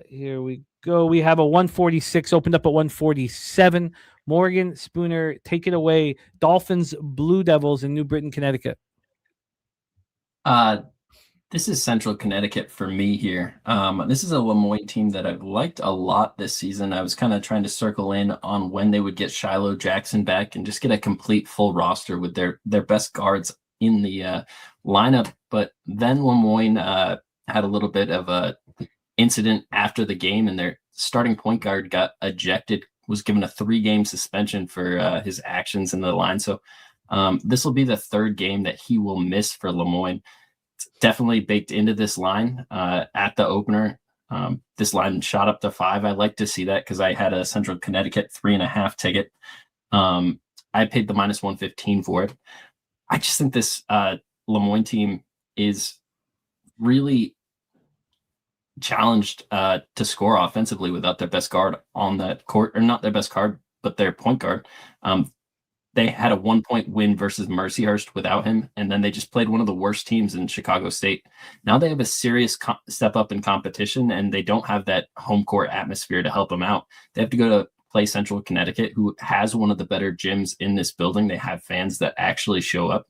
C: here we go. We have a 146 opened up at 147. Morgan Spooner, take it away. Dolphins, Blue Devils in New Britain, Connecticut.
F: This is Central Connecticut for me here. This is a Lemoyne team that I've liked a lot this season. I was kind of trying to circle in on when they would get Shiloh Jackson back and just get a complete full roster with their best guards in the lineup. But then Lemoyne had a little bit of a incident after the game, and their starting point guard got ejected, was given a 3-game suspension for his actions in the line. So this will be the 3rd game that he will miss for Lemoyne. It's definitely baked into this line at the opener. This line shot up to 5. I like to see that because I had a Central Connecticut 3.5 ticket. I paid the -115 for it. I just think this Lemoyne team is really challenged to score offensively without their best guard on that court, or not their best guard, but their point guard. They had a 1-point win versus Mercyhurst without him, and then they just played one of the worst teams in Chicago State. Now they have a serious step up in competition, and they don't have that home court atmosphere to help them out. They have to go to play Central Connecticut, who has one of the better gyms in this building. They have fans that actually show up,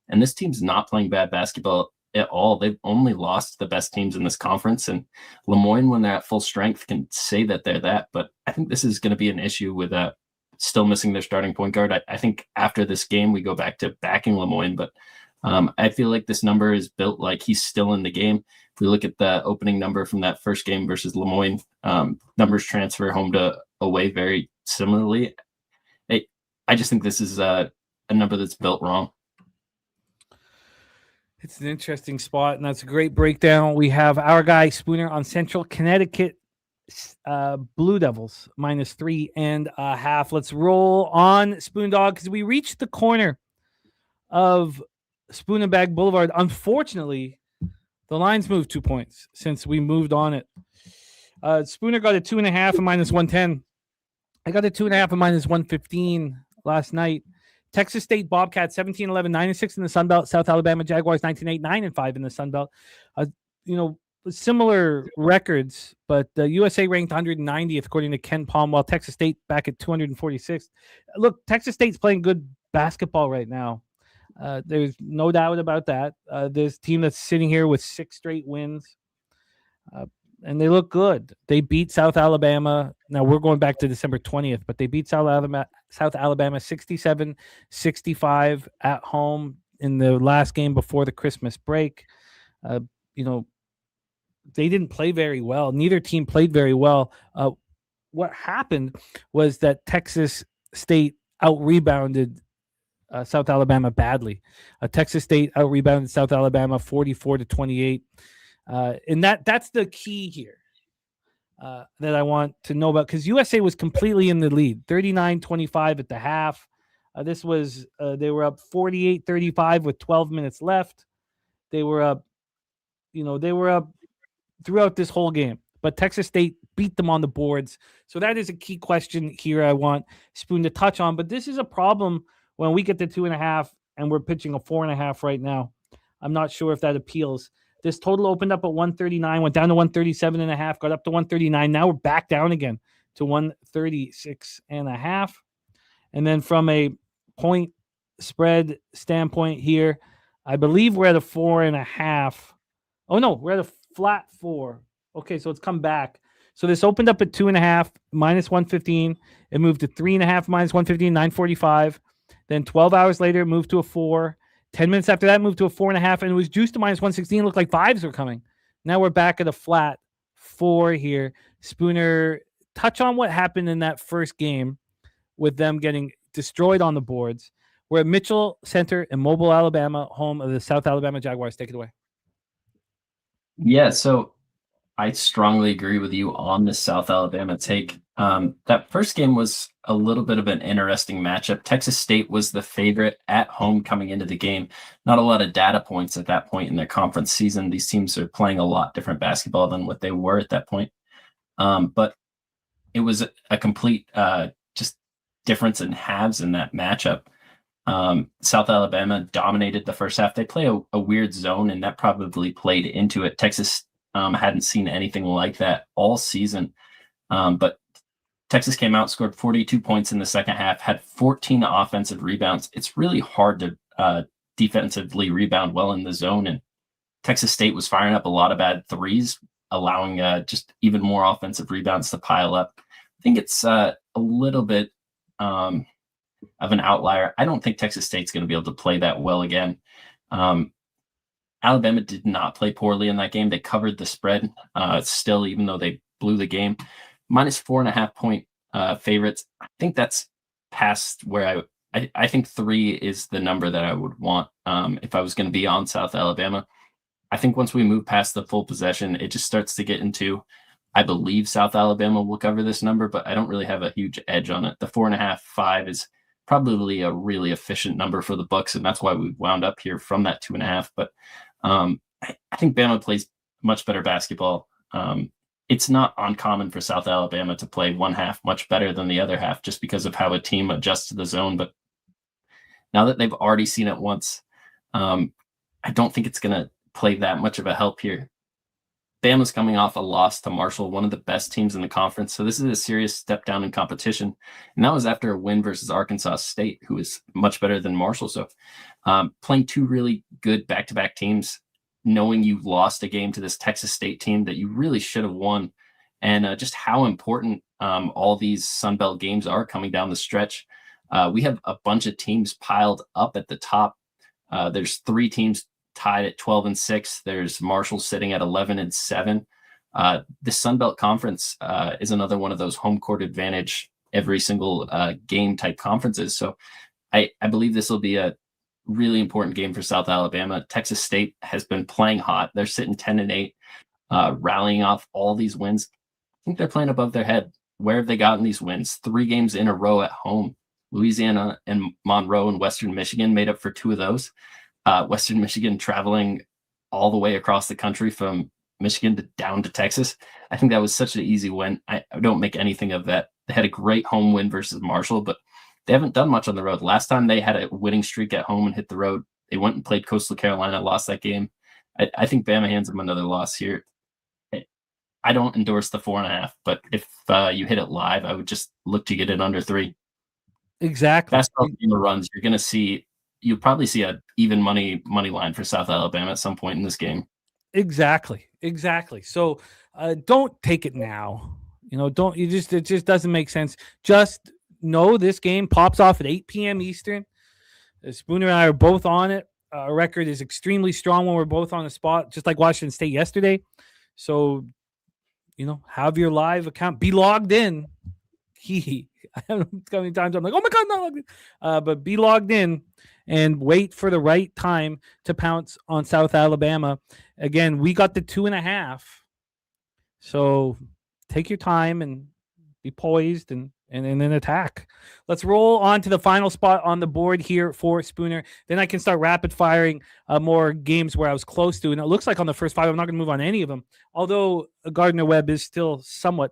F: and this team's not playing bad basketball at all. They've only lost the best teams in this conference, and Lemoyne, when they're at full strength, can say that they're that. But I think this is going to be an issue with still missing their starting point guard. I think after this game, we go back to backing Lemoyne, but I feel like this number is built like he's still in the game. If we look at the opening number from that first game versus Lemoyne, numbers transfer home to away very similarly. I just think this is a number that's built wrong.
C: It's an interesting spot, and that's a great breakdown. We have our guy Spooner on Central Connecticut Blue Devils -3.5. Let's roll on Spoon Dog because we reached the corner of Spoon and Bag Boulevard. Unfortunately, the lines moved 2 points since we moved on it. Spooner got a 2.5 at -110. I got a 2.5 at -115 last night. Texas State Bobcats 17-11, 9-6 in the Sun Belt. South Alabama Jaguars 19-8, 9-5 in the Sun Belt. Similar records, but USA ranked 190th according to Ken Palm, while Texas State back at 246th. Look, Texas State's playing good basketball right now. There's no doubt about that. This team that's sitting here with 6 straight wins, and they look good. They beat South Alabama. Now we're going back to December 20th, but they beat South Alabama 67-65 at home in the last game before the Christmas break. They didn't play very well. Neither team played very well. What happened was that Texas State out-rebounded South Alabama badly. Texas State out-rebounded South Alabama 44-28. And that's the key here that I want to know about, because USA was completely in the lead, 39-25 at the half. This was they were up 48-35 with 12 minutes left. They were up throughout this whole game, but Texas State beat them on the boards. So that is a key question here I want Spoon to touch on. But this is a problem when we get to 2.5 and we're pitching a 4.5 right now. I'm not sure if that appeals. This total opened up at 139, went down to 137.5, got up to 139. Now we're back down again to 136.5. And then from a point spread standpoint here, I believe we're at a 4.5. Oh, no, we're at a flat 4. Okay, so it's come back. So this opened up at 2.5, minus 115. It moved to 3.5, minus 115, 945. Then 12 hours later, it moved to a 4. 10 minutes after that, moved to a 4.5, and it was juiced to minus 116. It looked like 5s were coming. Now we're back at a flat 4 here. Spooner, touch on what happened in that first game with them getting destroyed on the boards. We're at Mitchell Center in Mobile, Alabama, home of the South Alabama Jaguars. Take it away.
F: Yeah, so I strongly agree with you on the South Alabama take. That first game was a little bit of an interesting matchup. Texas State was the favorite at home coming into the game. Not a lot of data points at that point in their conference season. These teams are playing a lot different basketball than what they were at that point. But it was a complete just difference in halves in that matchup. South Alabama dominated the first half. They play a weird zone, and that probably played into it. Texas hadn't seen anything like that all season. But Texas came out, scored 42 points in the second half, had 14 offensive rebounds. It's really hard to defensively rebound well in the zone, and Texas State was firing up a lot of bad threes, allowing just even more offensive rebounds to pile up. I think it's a little bit of an outlier. I don't think Texas State's going to be able to play that well again. Alabama did not play poorly in that game. They covered the spread still, even though they blew the game. Minus 4.5 point favorites. I think that's past where I think 3 is the number that I would want if I was going to be on South Alabama. I think once we move past the full possession, it just starts to get into, I believe South Alabama will cover this number, but I don't really have a huge edge on it. The 4.5, 5 is probably a really efficient number for the Bucks, and that's why we wound up here from that 2.5. But I think Bama plays much better basketball. It's not uncommon for South Alabama to play one half much better than the other half just because of how a team adjusts to the zone. But now that they've already seen it once, I don't think it's going to play that much of a help here. Bama's coming off a loss to Marshall, one of the best teams in the conference. So this is a serious step down in competition. And that was after a win versus Arkansas State, who is much better than Marshall. So playing 2 really good back-to-back teams, knowing you lost a game to this Texas State team that you really should have won, and just how important all these Sun Belt games are coming down the stretch. We have a bunch of teams piled up at the top. There's 3 teams tied at 12-6. There's Marshall sitting at 11-7. The Sun Belt Conference is another one of those home court advantage every single game type conferences. So I believe this will be a really important game for South Alabama. Texas State has been playing hot. They're sitting 10-8, rallying off all these wins. I think they're playing above their head. Where have they gotten these wins? 3 games in a row at home. Louisiana and Monroe and Western Michigan made up for 2 of those. Western Michigan traveling all the way across the country from Michigan down to Texas. I think that was such an easy win. I don't make anything of that. They had a great home win versus Marshall, but they haven't done much on the road. Last time they had a winning streak at home and hit the road, they went and played Coastal Carolina, lost that game. I think Bama hands them another loss here. I don't endorse the 4.5, but if you hit it live, I would just look to get it under 3.
C: Exactly.
F: Basketball runs, you're going to see you'll probably see a even money line for South Alabama at some point in this game.
C: Exactly. So don't take it now. It just doesn't make sense. Just know this game pops off at 8 p.m. Eastern. Spooner and I are both on it. Our record is extremely strong when we're both on the spot, just like Washington State yesterday. So, have your live account, be logged in. I don't know how many times I'm like, oh my God, not logged in. But be logged in and wait for the right time to pounce on South Alabama. Again, we got the 2.5. So take your time and be poised and then attack. Let's roll on to the final spot on the board here for Spooner. Then I can start rapid firing more games where I was close to. And it looks like on the first 5, I'm not going to move on any of them, although Gardner-Webb is still somewhat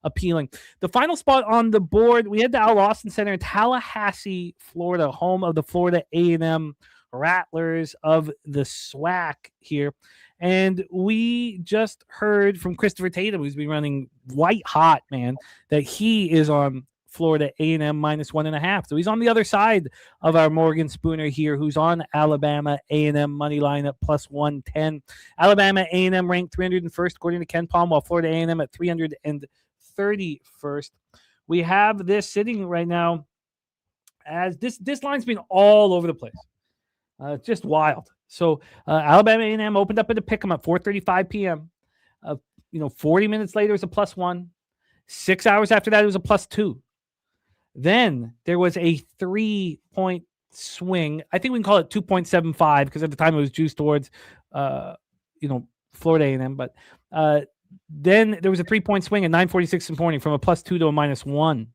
C: appealing. The final spot on the board, we had the Al Austin Center in Tallahassee, Florida, home of the Florida A&M Rattlers of the SWAC here. And we just heard from Christopher Tatum, who's been running white hot, man, that he is on Florida A&M minus 1.5. So he's on the other side of our Morgan Spooner here, who's on Alabama A&M money line at plus 110. Alabama A&M ranked 301st according to Ken Palm, while Florida A&M at 331st. We have this sitting right now as this line's been all over the place. Just wild. So Alabama A&M opened up at a pick'em at 4:35 p.m. 40 minutes later, it was a plus 1. 6 hours after that, it was a plus 2. Then there was a 3-point swing. I think we can call it 2.75 because at the time it was juiced towards, Florida A&M. But then there was a 3-point swing at 9:46 in the morning from a plus 2 to a minus 1.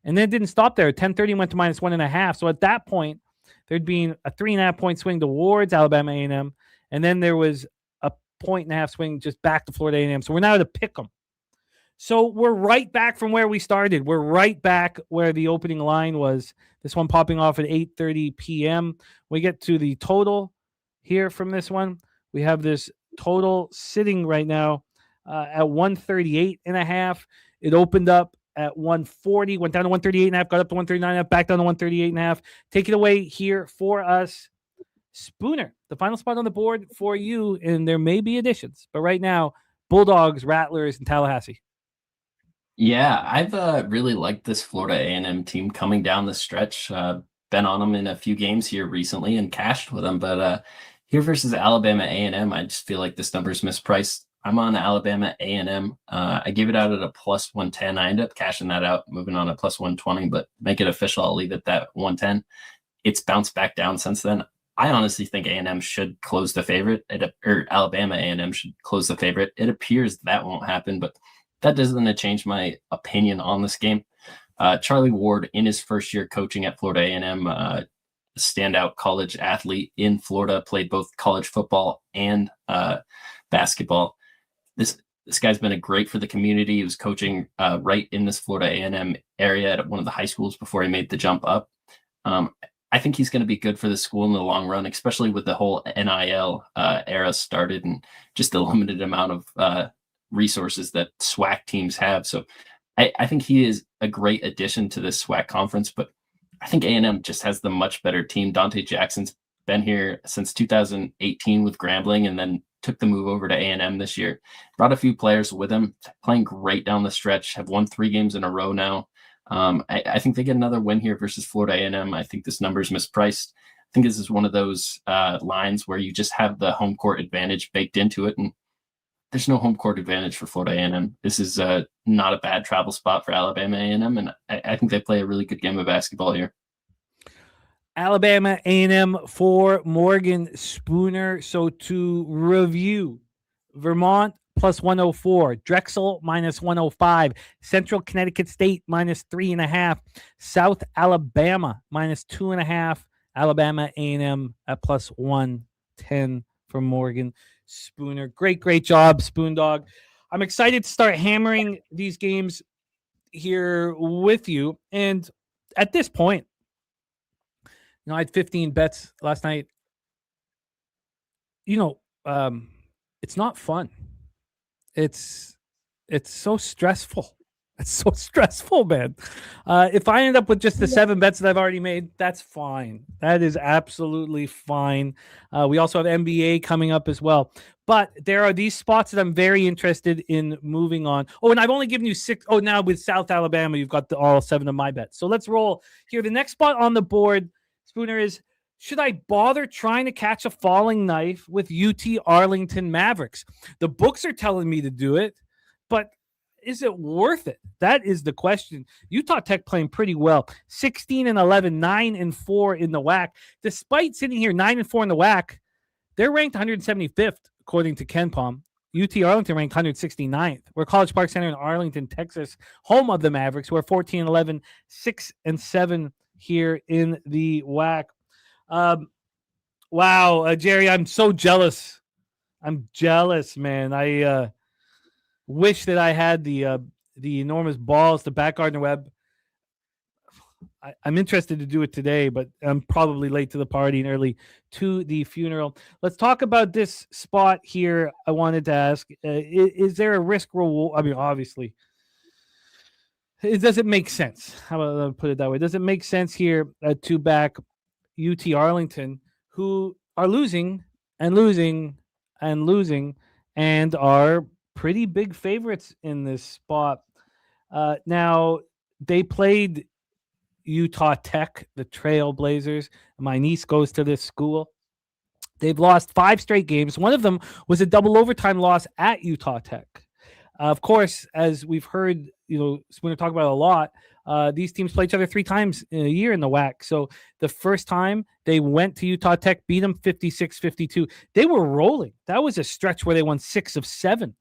C: And then it didn't stop there. At 10:30 went to minus 1.5. So at that point, there'd been a 3.5-point swing towards Alabama A&M, and then there was a 1.5 swing just back to Florida A&M. So we're now at a pick'em. So we're right back from where we started. We're right back where the opening line was. This one popping off at 8:30 p.m. We get to the total here from this one. We have this total sitting right now at 138.5. It opened up at 140, went down to 138.5, got up to 139.5, back down to 138.5. Take it away here for us, Spooner. The final spot on the board for you, and there may be additions, but right now, Bulldogs, Rattlers, and Tallahassee.
F: Yeah, I've really liked this Florida A&M team coming down the stretch. Been on them in a few games here recently and cashed with them, but here versus Alabama A&M, I just feel like this number's mispriced. I'm on Alabama A&M. I gave it out at a plus 110. I ended up cashing that out, moving on a plus 120, but make it official, I'll leave it at 110. It's bounced back down since then. I honestly think A&M should close the favorite, or Alabama A&M should close the favorite. It appears that won't happen, but that doesn't change my opinion on this game. Charlie Ward, in his first year coaching at Florida A&M, standout college athlete in Florida, played both college football and basketball. This guy's been great for the community. He was coaching right in this Florida A&M area at one of the high schools before he made the jump up. I think he's going to be good for the school in the long run, especially with the whole NIL era started and just the limited amount of resources that SWAC teams have. So I think he is a great addition to this SWAC conference, but I think A&M just has the much better team. Dante Jackson's been here since 2018 with Grambling and then took the move over to A&M this year. Brought a few players with him, playing great down the stretch, have won 3 games in a row now. I think they get another win here versus Florida A&M. I think this number is mispriced. I think this is one of those lines where you just have the home court advantage baked into it, and there's no home court advantage for Florida A&M. This is not a bad travel spot for Alabama A&M, and I think they play a really good game of basketball here.
C: Alabama A&M for Morgan Spooner. So to review, Vermont plus 104, Drexel minus 105, Central Connecticut State minus 3.5, South Alabama minus 2.5, Alabama A&M at plus 110 for Morgan Spooner. Great job, Spoon Dog. I'm excited to start hammering these games here with you. And at this point, I had 15 bets last night. It's not fun. It's so stressful. It's so stressful, man. If I end up with just the 7 bets that I've already made, that's fine. That is absolutely fine. We also have NBA coming up as well. But there are these spots that I'm very interested in moving on. Oh, and I've only given you 6. Oh, now with South Alabama, you've got all 7 of my bets. So let's roll here. The next spot on the board, Spooner, is should I bother trying to catch a falling knife with UT Arlington Mavericks? The books are telling me to do it, but is it worth it? That is the question. Utah Tech playing pretty well. 16-11, 9-4 in the WAC. Despite sitting here 9-4 in the WAC, they're ranked 175th, according to KenPom. UT Arlington ranked 169th. We're College Park Center in Arlington, Texas, home of the Mavericks. We're 14-11, 6-7 here in the WAC. Wow, Jerry, I'm so jealous. I'm jealous, man. I wish that I had the enormous balls to back Gardner Webb. I'm interested to do it today, but I'm probably late to the party and early to the funeral. Let's talk about this spot here. I wanted to ask, is there a risk reward? I mean, obviously, does it make sense? How about I put it that way? Does it make sense here to back UT Arlington, who are losing and losing and losing and are pretty big favorites in this spot? Now, they played Utah Tech, the Trailblazers. My niece goes to this school. They've lost 5 straight games. One of them was a double overtime loss at Utah Tech. Of course, as we've heard, Spooner talk about a lot, these teams play each other 3 times in a year in the WAC. So the first time they went to Utah Tech, beat them 56-52. They were rolling. That was a stretch where they won 6 of 7.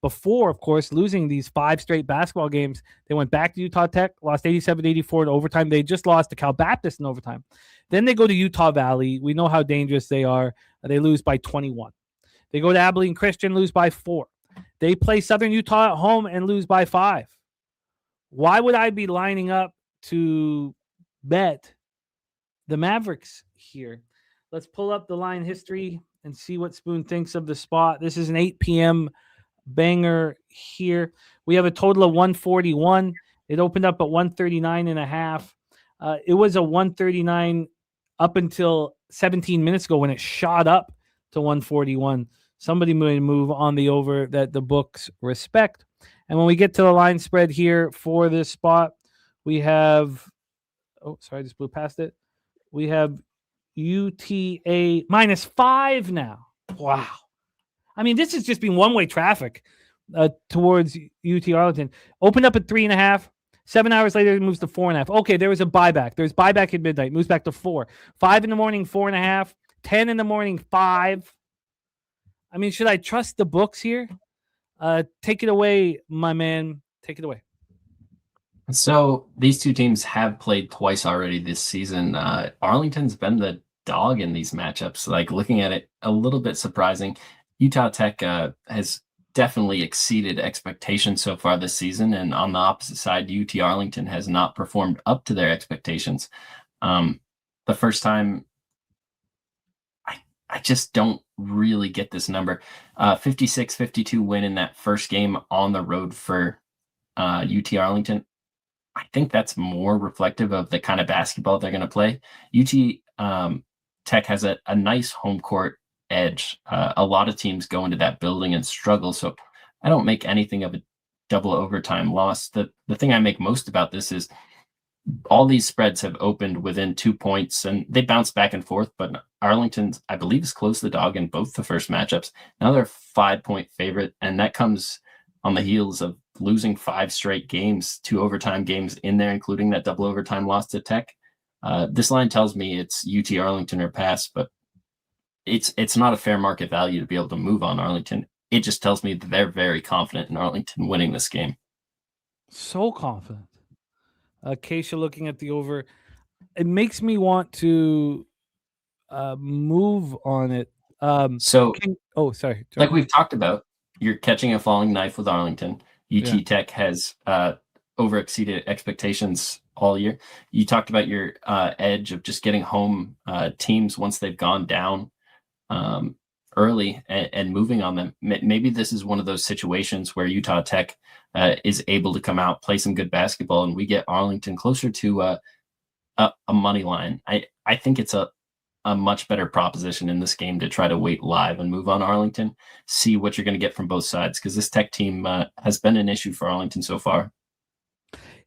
C: Before, of course, losing these 5 straight basketball games, they went back to Utah Tech, lost 87-84 in overtime. They just lost to Cal Baptist in overtime. Then they go to Utah Valley. We know how dangerous they are. They lose by 21. They go to Abilene Christian, lose by 4. They play Southern Utah at home and lose by 5. Why would I be lining up to bet the Mavericks here? Let's pull up the line history and see what Spoon thinks of the spot. This is an 8 p.m. banger here. We have a total of 141. It opened up at 139.5. It was a 139 up until 17 minutes ago when it shot up to 141. Somebody made a move on the over that the books respect. And when we get to the line spread here for this spot, we have, I just blew past it. We have UTA -5 now. Wow. I mean, this has just been one-way traffic towards UT Arlington. Opened up at 3.5. 7 hours later, it moves to 4.5. Okay, there was a buyback. There's buyback at midnight. Moves back to 4. 5 in the morning, 4.5. 10 in the morning, 5. I mean, should I trust the books here? Take it away, my man. Take it away.
F: So these two teams have played twice already this season. Arlington's been the dog in these matchups. Like, looking at it, a little bit surprising. Utah Tech has definitely exceeded expectations so far this season. And on the opposite side, UT Arlington has not performed up to their expectations. The first time, I just don't really get this number. 56-52 win in that first game on the road for UT Arlington. I think that's more reflective of the kind of basketball they're going to play. UT Tech has a nice home court edge. A lot of teams go into that building and struggle, so I don't make anything of a double overtime loss. The thing I make most about this is all these spreads have opened within 2 points, and they bounce back and forth, but Arlington, I believe, is close to the dog in both the first matchups. Now they're a 5-point favorite, and that comes on the heels of losing 5 straight games, 2 overtime games in there, including that double overtime loss to Tech. This line tells me it's UT Arlington or pass, but it's not a fair market value to be able to move on Arlington. It just tells me that they're very confident in Arlington winning this game.
C: So confident. Keisha looking at the over. It makes me want to move on it. Sorry.
F: Like we've talked about, you're catching a falling knife with Arlington. UT Tech has over exceeded expectations all year. You talked about your edge of just getting home teams once they've gone down. early and moving on them. Maybe this is one of those situations where Utah Tech is able to come out, play some good basketball, and we get Arlington closer to a money line. I think it's a much better proposition in this game to try to wait live and move on Arlington, see what you're going to get from both sides, because this Tech team has been an issue for Arlington so far.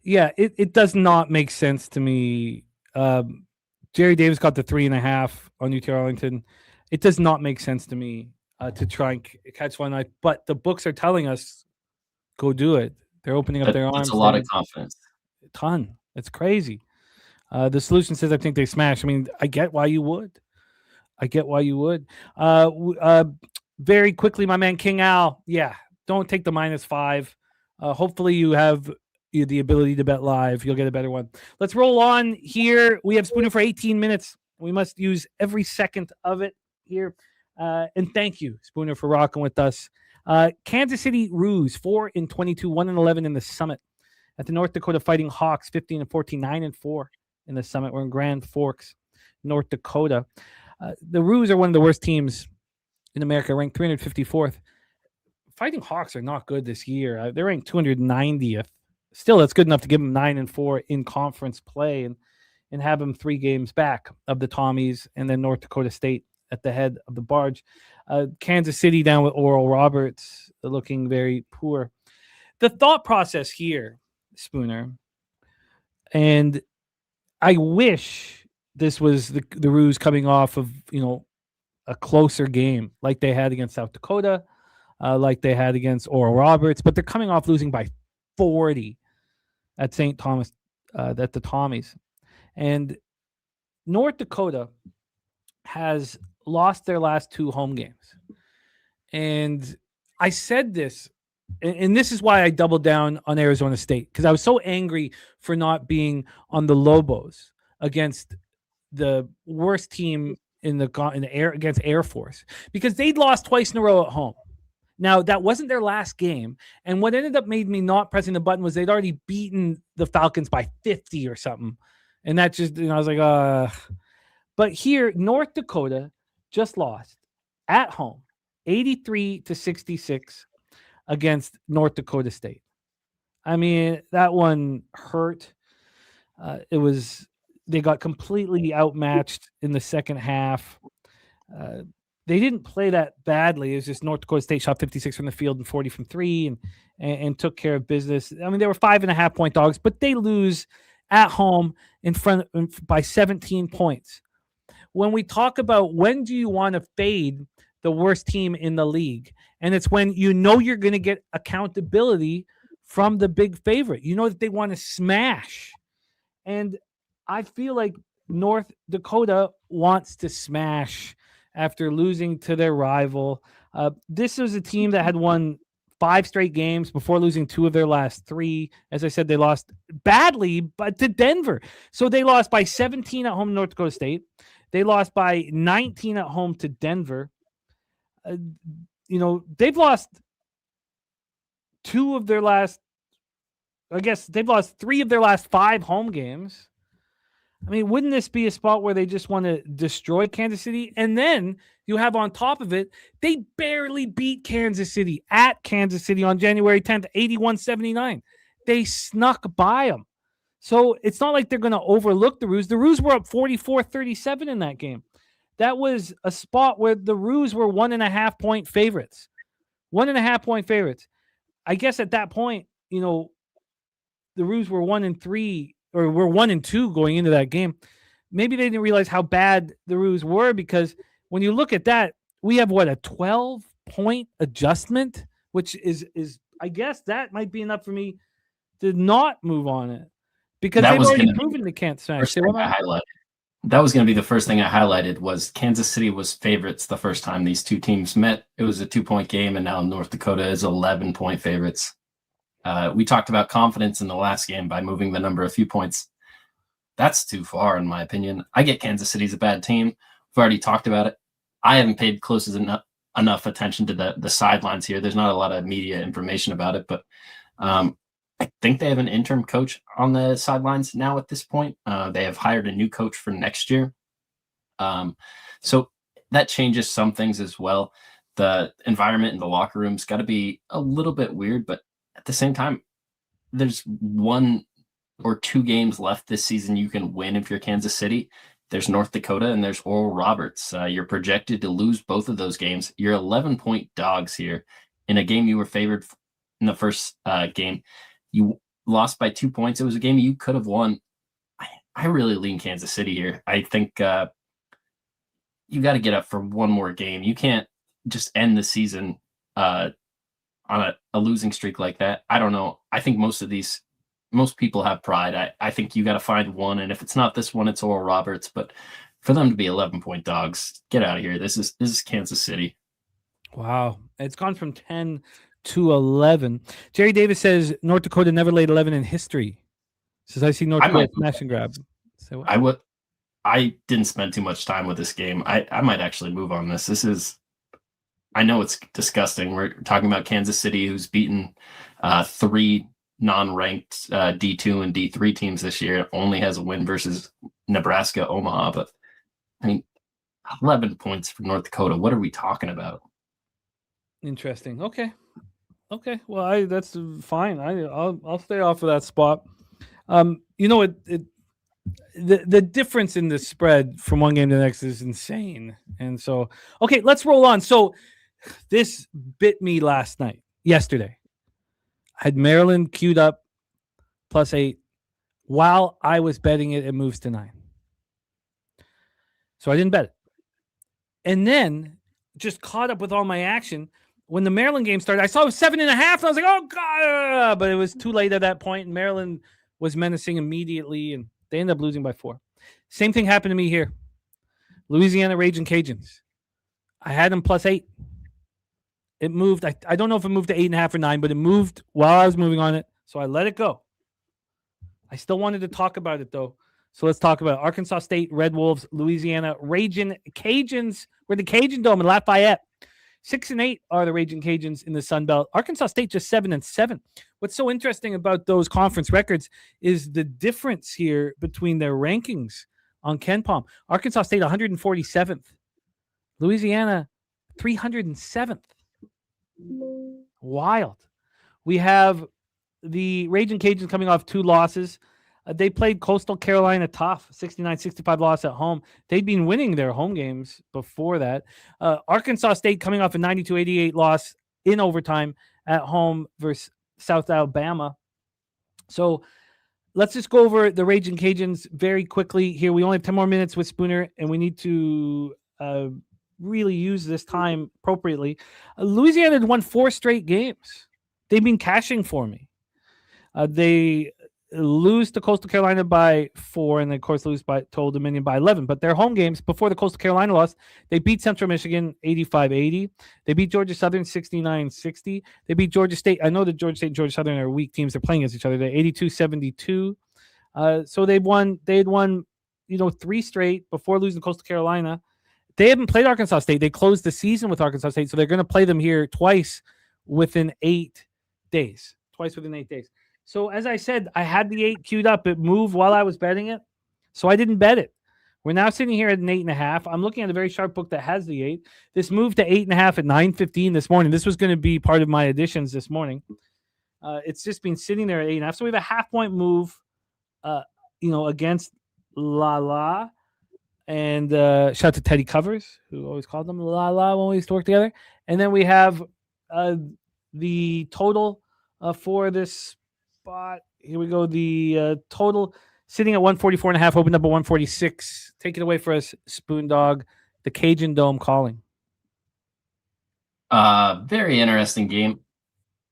C: Yeah, it does not make sense to me. Jerry Davis got the 3.5 on UT Arlington. It does not make sense to me to try and catch one night, but the books are telling us go do it. They're opening up their arms.
F: It's a lot of confidence.
C: A ton. It's crazy. The solution says I think they smash. I mean, I get why you would. Very quickly, my man King Al. Yeah, don't take the -5. Hopefully you have the ability to bet live. You'll get a better one. Let's roll on here. We have Spooner for 18 minutes. We must use every second of it here. And thank you, Spooner, for rocking with us. Kansas City Roos, 4-22, 1-11 in the Summit. At the North Dakota Fighting Hawks, 15-14, 9-4 in the Summit. We're in Grand Forks, North Dakota. The Roos are one of the worst teams in America, ranked 354th. Fighting Hawks are not good this year. They're ranked 290th. Still, that's good enough to give them 9-4 in conference play and have them 3 games back of the Tommies and then North Dakota State at the head of the barge. Kansas City down with Oral Roberts looking very poor. The thought process here, Spooner, and I wish this was the Roos coming off of, a closer game like they had against South Dakota, like they had against Oral Roberts, but they're coming off losing by 40 at St. Thomas, at the Tommies. And North Dakota has lost their last 2 home games. And I said this, and this is why I doubled down on Arizona State, because I was so angry for not being on the Lobos against the worst team in the air against Air Force, because they'd lost twice in a row at home. Now, that wasn't their last game. And what ended up made me not pressing the button was they'd already beaten the Falcons by 50 or something. And that just, I was like, But here, North Dakota just lost at home, 83-66 against North Dakota State. I mean, that one hurt. They got completely outmatched in the second half. They didn't play that badly. It was just North Dakota State shot 56 from the field and 40 from 3 and took care of business. I mean, they were 5.5-point dogs, but they lose at home by 17 points. When we talk about when do you want to fade the worst team in the league, and it's when you're going to get accountability from the big favorite. You know that they want to smash. And I feel like North Dakota wants to smash after losing to their rival. This was a team that had won 5 straight games before losing 2 of their last 3. As I said, they lost badly, but to Denver. So they lost by 17 at home to North Dakota State. They lost by 19 at home to Denver. They've lost 2 of their last, I guess they've lost 3 of their last 5 home games. I mean, wouldn't this be a spot where they just want to destroy Kansas City? And then you have on top of it, they barely beat Kansas City at Kansas City on January 10th, 81-79. They snuck by them. So it's not like they're going to overlook the Roos. The Roos were up 44-37 in that game. That was a spot where the Roos were 1.5-point favorites. 1.5-point favorites. I guess at that point, the Roos were 1-3 or were 1-2 going into that game. Maybe they didn't realize how bad the Roos were, because when you look at that, we have a 12-point adjustment, which is I guess that might be enough for me to not move on it, because they've already proven they can't smash.
F: That was going to be the first thing I highlighted, was Kansas City was favorites the first time these two teams met. It was a 2-point game, and now North Dakota is 11-point favorites. We talked about confidence in the last game by moving the number a few points. That's too far, in my opinion. I get Kansas City's a bad team. We've already talked about it. I haven't paid close enough attention to the sidelines here. There's not a lot of media information about it, but I think they have an interim coach on the sidelines now at this point. They have hired a new coach for next year. So that changes some things as well. The environment in the locker room's got to be a little bit weird, but at the same time, there's 1 or 2 games left this season you can win if you're Kansas City. There's North Dakota and there's Oral Roberts. You're projected to lose both of those games. You're 11-point dogs here in a game you were favored in the first game. You lost by 2 points. It was a game you could have won. I really lean Kansas City here. I think you got to get up for one more game. You can't just end the season on a losing streak like that. I don't know. I think most people have pride. I think you got to find one, and if it's not this one, it's Oral Roberts. But for them to be 11-point dogs, get out of here. This is Kansas City.
C: Wow, it's gone from 10 to 11. Jerry Davis says North Dakota never laid 11 in history. Says I see North Dakota smash and grab. So
F: I didn't spend too much time with this game. I might actually move on this. I know it's disgusting. We're talking about Kansas City, who's beaten 3 non-ranked D2 and D3 teams this year. It only has a win versus Nebraska, Omaha. But I mean, 11 points for North Dakota. What are we talking about?
C: Interesting. Okay. Well, that's fine. I'll stay off of that spot. The difference in the spread from one game to the next is insane. And so, okay, let's roll on. So this bit me yesterday. I had Maryland queued up +8. While I was betting it, it moves to 9. So I didn't bet it. And then just caught up with all my action. When the Maryland game started, I saw it was 7.5. And I was like, oh, God. But it was too late at that point. And Maryland was menacing immediately, and they ended up losing by 4. Same thing happened to me here. Louisiana Raging Cajuns. I had them +8. It moved. I don't know if it moved to 8.5 or 9, but it moved while I was moving on it. So I let it go. I still wanted to talk about it, though. So let's talk about it. Arkansas State, Red Wolves, Louisiana Raging Cajuns. We're the Cajun Dome in Lafayette. 6-8 are the Raging Cajuns in the Sun Belt. Arkansas State just 7-7. What's so interesting about those conference records is the difference here between their rankings on KenPom. Arkansas State 147th. Louisiana 307th. Wild. We have the Raging Cajuns coming off 2 losses. They played Coastal Carolina tough, 69-65 loss at home. They'd been winning their home games before that. Arkansas State coming off a 92-88 loss in overtime at home versus South Alabama. So let's just go over the Raging Cajuns very quickly here. We only have 10 more minutes with Spooner, and we need to really use this time appropriately. Louisiana had won 4 straight games. They've been cashing for me. They lose to Coastal Carolina by 4, and then, of course, lose to Old Dominion by 11. But their home games before the Coastal Carolina loss, they beat Central Michigan 85-80. They beat Georgia Southern 69-60. They beat Georgia State. I know that Georgia State and Georgia Southern are weak teams. They're playing against each other. They're 82-72. So they had won 3 straight before losing to Coastal Carolina. They haven't played Arkansas State. They closed the season with Arkansas State, so they're going to play them here twice within 8 days. So as I said, I had the 8 queued up. It moved while I was betting it, so I didn't bet it. We're now sitting here at an 8.5. I'm looking at a very sharp book that has the 8. This moved to 8.5 at 9:15 this morning. This was going to be part of my additions this morning. It's just been sitting there at 8.5. So we have a half-point move, against La. And shout out to Teddy Covers, who always called them La when we used to work together. And then we have the total for this spot. Here we go. The total sitting at 144.5, opened up at 146. Take it away for us, Spoon Dog. The Cajun Dome calling.
F: Very interesting game.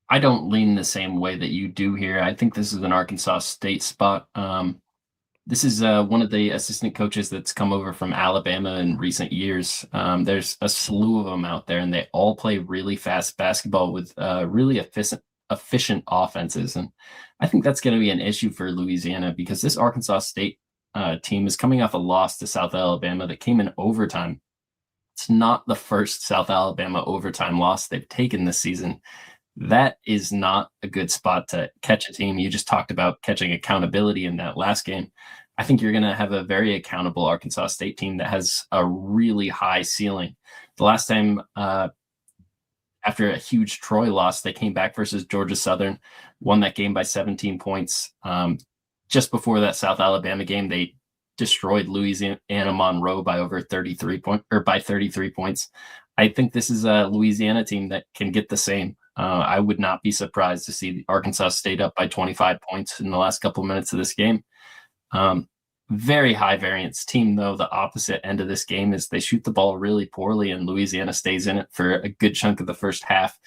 F: I don't lean the same way that you do here. I think this is an Arkansas State spot. This is one of the assistant coaches that's come over from Alabama in recent years. There's a slew of them out there, and they all play really fast basketball with really efficient offenses. And I think that's going to be an issue for Louisiana because this Arkansas State team is coming off a loss to South Alabama that came in overtime. It's not the first South Alabama overtime loss they've taken this season. That is not a good spot to catch a team. You just talked about catching accountability in that last game. I think you're going to have a very accountable Arkansas State team that has a really high ceiling. The last time after a huge Troy loss, they came back versus Georgia Southern, won that game by 17 points. Just before that South Alabama game, they destroyed Louisiana Monroe by over 33 points. I think this is a Louisiana team that can get the same. I would not be surprised to see Arkansas State up by 25 points in the last couple of minutes of this game. Very high variance team, though. The opposite end of this game is they shoot the ball really poorly, and Louisiana stays in it for a good chunk of the first half.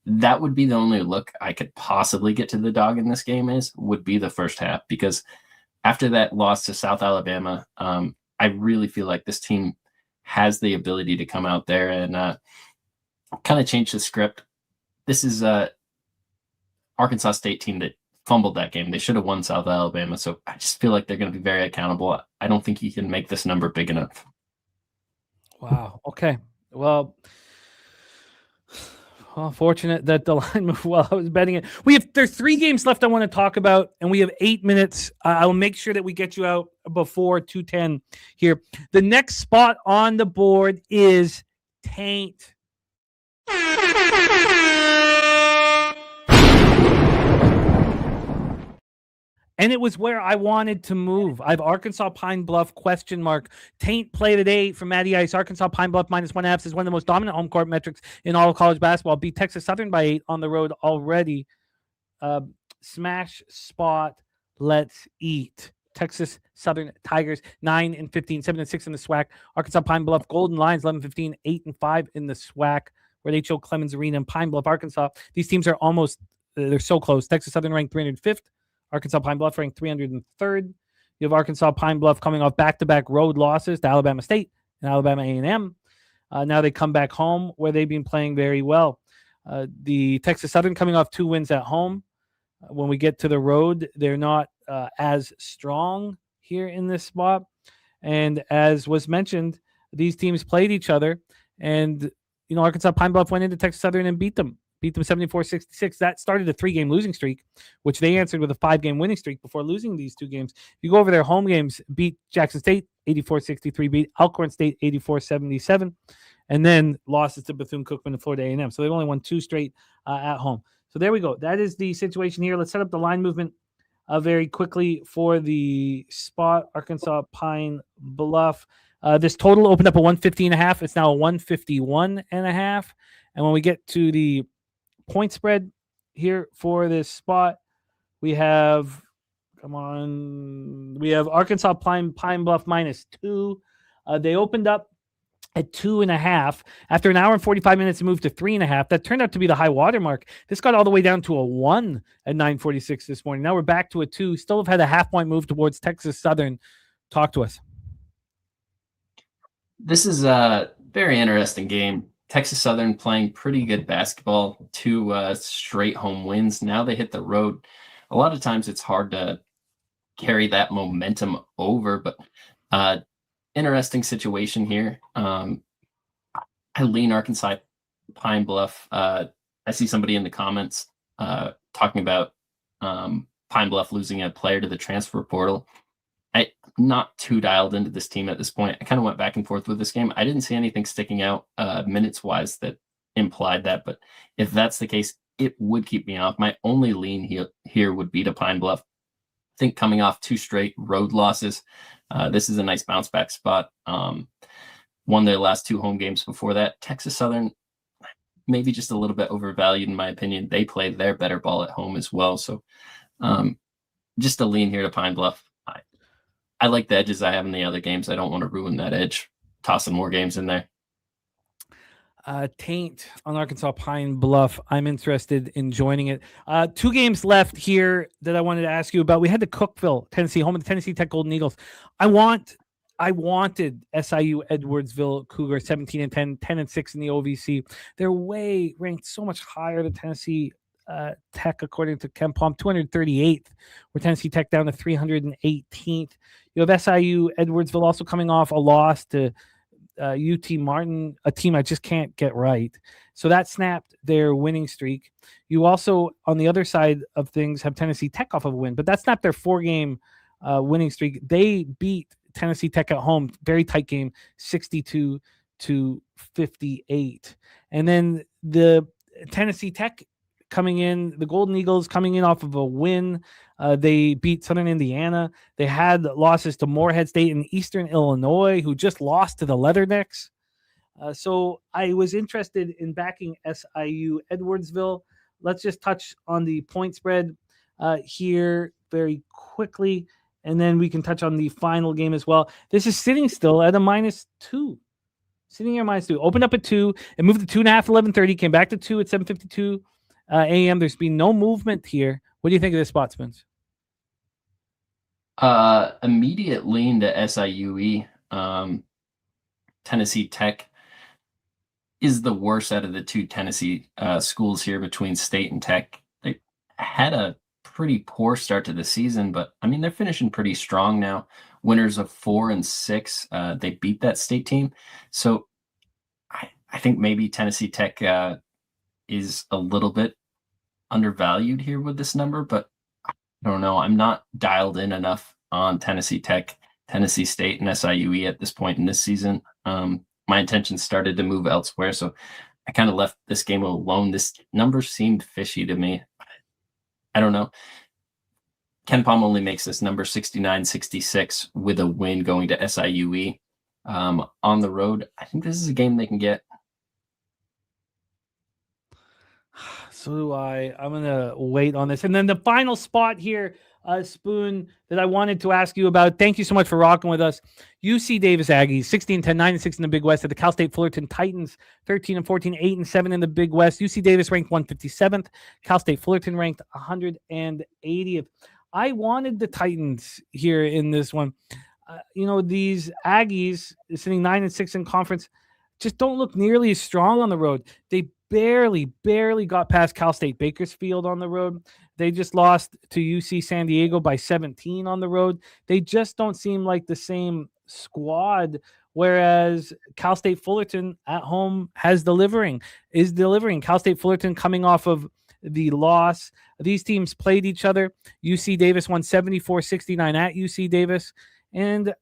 F: That would be the only look I could possibly get to the dog in this game would be the first half, because after that loss to South Alabama, I really feel like this team has the ability to come out there and kind of change the script. This is a Arkansas State team that fumbled that game. They should have won South Alabama. So I just feel like they're going to be very accountable. I don't think you can make this number big enough.
C: Wow. Okay. Well, fortunate that the line moved while I was betting it. There's 3 games left I want to talk about, and we have 8 minutes. I'll make sure that we get you out before 2:10 here. The next spot on the board is Taint. And it was where I wanted to move. I have Arkansas Pine Bluff ? Taint play today from Matty Ice. Arkansas Pine Bluff -1/2 is one of the most dominant home court metrics in all of college basketball. Beat Texas Southern by 8 on the road already. Smash spot. Let's eat. Texas Southern Tigers 9-15, 7-6 in the SWAC. Arkansas Pine Bluff Golden Lions 11-15, 8-5 in the SWAC. Where they choke Clemens Arena in Pine Bluff, Arkansas. These teams are they're so close. Texas Southern ranked 305th. Arkansas Pine Bluff ranked 303rd. You have Arkansas Pine Bluff coming off back-to-back road losses to Alabama State and Alabama A&M. Now they come back home where they've been playing very well. The Texas Southern coming off 2 wins at home. When we get to the road, they're not as strong here in this spot. And as was mentioned, these teams played each other. And, Arkansas Pine Bluff went into Texas Southern and beat them 74-66. That started a 3-game losing streak, which they answered with a 5-game winning streak before losing these 2 games. If you go over their home games, beat Jackson State 84-63, beat Alcorn State 84-77, and then losses to Bethune-Cookman and Florida A&M. So they've only won 2 straight at home. So there we go. That is the situation here. Let's set up the line movement very quickly for the spot. Arkansas Pine Bluff. This total opened up at 150.5. It's now a 151.5. And when we get to the point spread here for this spot, we have Arkansas Pine Bluff -2. They opened up at 2.5. After an hour and 45 minutes, it moved to 3.5. That turned out to be the high water mark. This got all the way down to a 1 at 9:46 this morning. Now we're back to a 2. Still have had a half-point move towards Texas Southern. Talk to us.
F: This is a very interesting game. Texas Southern playing pretty good basketball, 2 straight home wins. Now they hit the road. A lot of times it's hard to carry that momentum over, but interesting situation here. I lean Arkansas Pine Bluff. I see somebody in the comments talking about Pine Bluff losing a player to the transfer portal. I'm not too dialed into this team at this point. I kind of went back and forth with this game. I didn't see anything sticking out minutes-wise that implied that, but if that's the case, it would keep me off. My only lean here would be to Pine Bluff. I think coming off 2 straight road losses, this is a nice bounce-back spot. Won their last 2 home games before that. Texas Southern, maybe just a little bit overvalued in my opinion. They play their better ball at home as well, so just a lean here to Pine Bluff. I like the edges I have in the other games. I don't want to ruin that edge. Tossing more games in there.
C: Taint on Arkansas Pine Bluff. I'm interested in joining it. 2 games left here that I wanted to ask you about. We had the Cookeville, Tennessee, home of the Tennessee Tech Golden Eagles. I wanted SIU Edwardsville Cougars 17-10, 10-6 in the OVC. They're ranked so much higher than Tennessee Tech, according to KenPom, 238th, where Tennessee Tech down to 318th. You have SIU Edwardsville also coming off a loss to UT Martin, a team I just can't get right. So that snapped their winning streak. You also, on the other side of things, have Tennessee Tech off of a win, but that snapped their 4-game winning streak. They beat Tennessee Tech at home, very tight game, 62-58. And then the Tennessee Tech coming in, the Golden Eagles coming in off of a win. They beat Southern Indiana. They had losses to Morehead State and Eastern Illinois, who just lost to the Leathernecks. So I was interested in backing SIU Edwardsville. Let's just touch on the point spread here very quickly, and then we can touch on the final game as well. This is sitting still at a -2. Sitting here -2. Opened up at 2. It moved to 2.5 at 11:30. Came back to 2 at 7:52 a.m. There's been no movement here. What do you think of this spot, Spence?
F: Immediate lean to SIUE. Tennessee Tech is the worst out of the two Tennessee schools here between State and Tech. They had a pretty poor start to the season, but I mean, they're finishing pretty strong now. Winners of 4 and 6. They beat that State team. So I think maybe Tennessee Tech is a little bit undervalued here with this number, but I don't know. I'm not dialed in enough on Tennessee Tech, Tennessee State, and SIUE at this point in this season. My intentions started to move elsewhere, so I kind of left this game alone. This number seemed fishy to me. I don't know. Ken Palm only makes this number 69-66 with a win going to SIUE on the road. I think this is a game they can get.
C: So do I. I'm going to wait on this. And then the final spot here, Spoon, that I wanted to ask you about. Thank you so much for rocking with us. UC Davis Aggies, 16-10, 9-6 in the Big West. At the Cal State Fullerton Titans, 13-14, 8-7 in the Big West. UC Davis ranked 157th. Cal State Fullerton ranked 180th. I wanted the Titans here in this one. These Aggies sitting 9-6 in conference just don't look nearly as strong on the road. They barely got past Cal State Bakersfield on the road. They just lost to UC San Diego by 17 on the road. They just don't seem like the same squad, whereas Cal State Fullerton at home is delivering. Cal State Fullerton coming off of the loss. These teams played each other. UC Davis won 74-69 at UC Davis. And,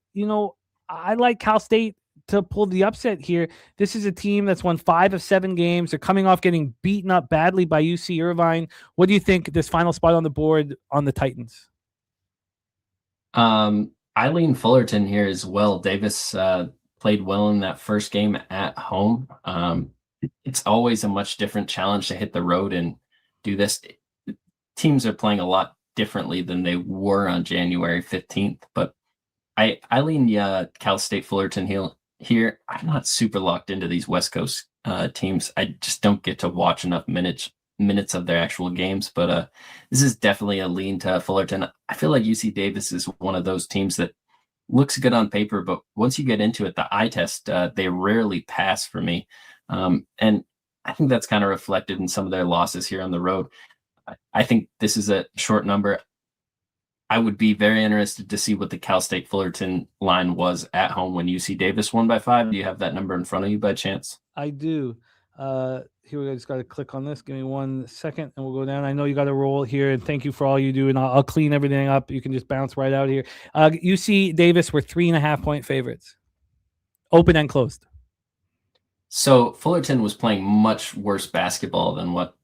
C: I like Cal State to pull the upset here. This is a team that's won 5 of 7 games. They're coming off getting beaten up badly by UC Irvine. What do you think this final spot on the board on the Titans?
F: I lean Fullerton here as well. Davis played well in that first game at home. It's always a much different challenge to hit the road and do this. Teams are playing a lot differently than they were on January 15th, but I lean Cal State Fullerton here. I'm not super locked into these West Coast teams. I just don't get to watch enough minutes of their actual games, but this is definitely a lean to Fullerton. I feel like UC Davis is one of those teams that looks good on paper, but once you get into it, the eye test, they rarely pass for me. And I think that's kind of reflected in some of their losses here on the road. I think this is a short number. I would be very interested to see what the Cal State Fullerton line was at home when UC Davis won by 5. Do you have that number in front of you by chance?
C: I do. Here we go. Just got to click on this. Give me 1 second and we'll go down. I know you got to roll here, and thank you for all you do. And I'll clean everything up. You can just bounce right out here. UC Davis were 3.5-point favorites, open and closed.
F: So Fullerton was playing much worse basketball than what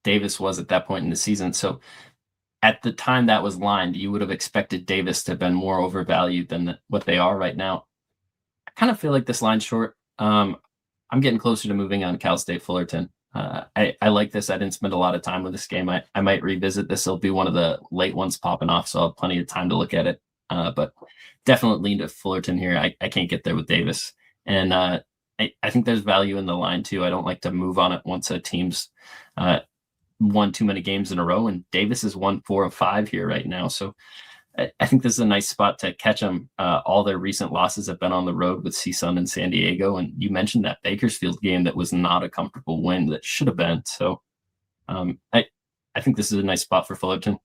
F: Davis was at that point in the season. So at the time that was lined, you would have expected Davis to have been more overvalued than what they are right now. I kind of feel like this line's short. I'm getting closer to moving on Cal State Fullerton. I like this. I didn't spend a lot of time with this game. I might revisit this. It'll be one of the late ones popping off, so I'll have plenty of time to look at it. But definitely lean to Fullerton here. I can't get there with Davis. And I think there's value in the line too. I don't like to move on it once a team's won too many games in a row, and Davis has won 4 of 5 here right now. So I think this is a nice spot to catch them. All their recent losses have been on the road with CSUN and San Diego. And you mentioned that Bakersfield game that was not a comfortable win that should have been. So I think this is a nice spot for Fullerton.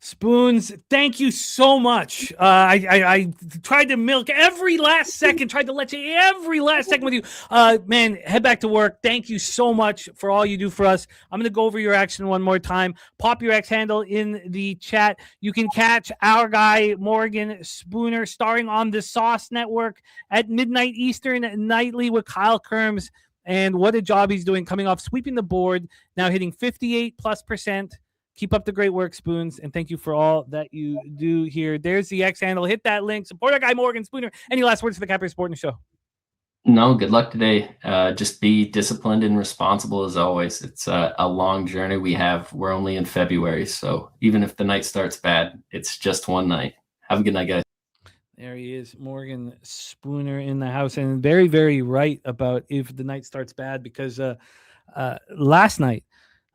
C: Spoons, thank you so much. I tried to milk every last second, tried to let you every last second with you. Man, head back to work. Thank you so much for all you do for us. I'm going to go over your action one more time. Pop your X handle in the chat. You can catch our guy, Morgan Spooner, starring on the Sauce Network at midnight Eastern nightly with Kyle Kerms. And what a job he's doing, coming off sweeping the board, now hitting 58+%. Keep up the great work, Spoons, and thank you for all that you do here. There's the X handle. Hit that link. Support our guy, Morgan Spooner. Any last words for the Capper Sporting Show?
F: No, good luck today. Just be disciplined and responsible as always. It's a long journey we have. We're only in February, so even if the night starts bad, it's just one night. Have a good night, guys.
C: There he is, Morgan Spooner in the house, and very, very right about if the night starts bad, because last night,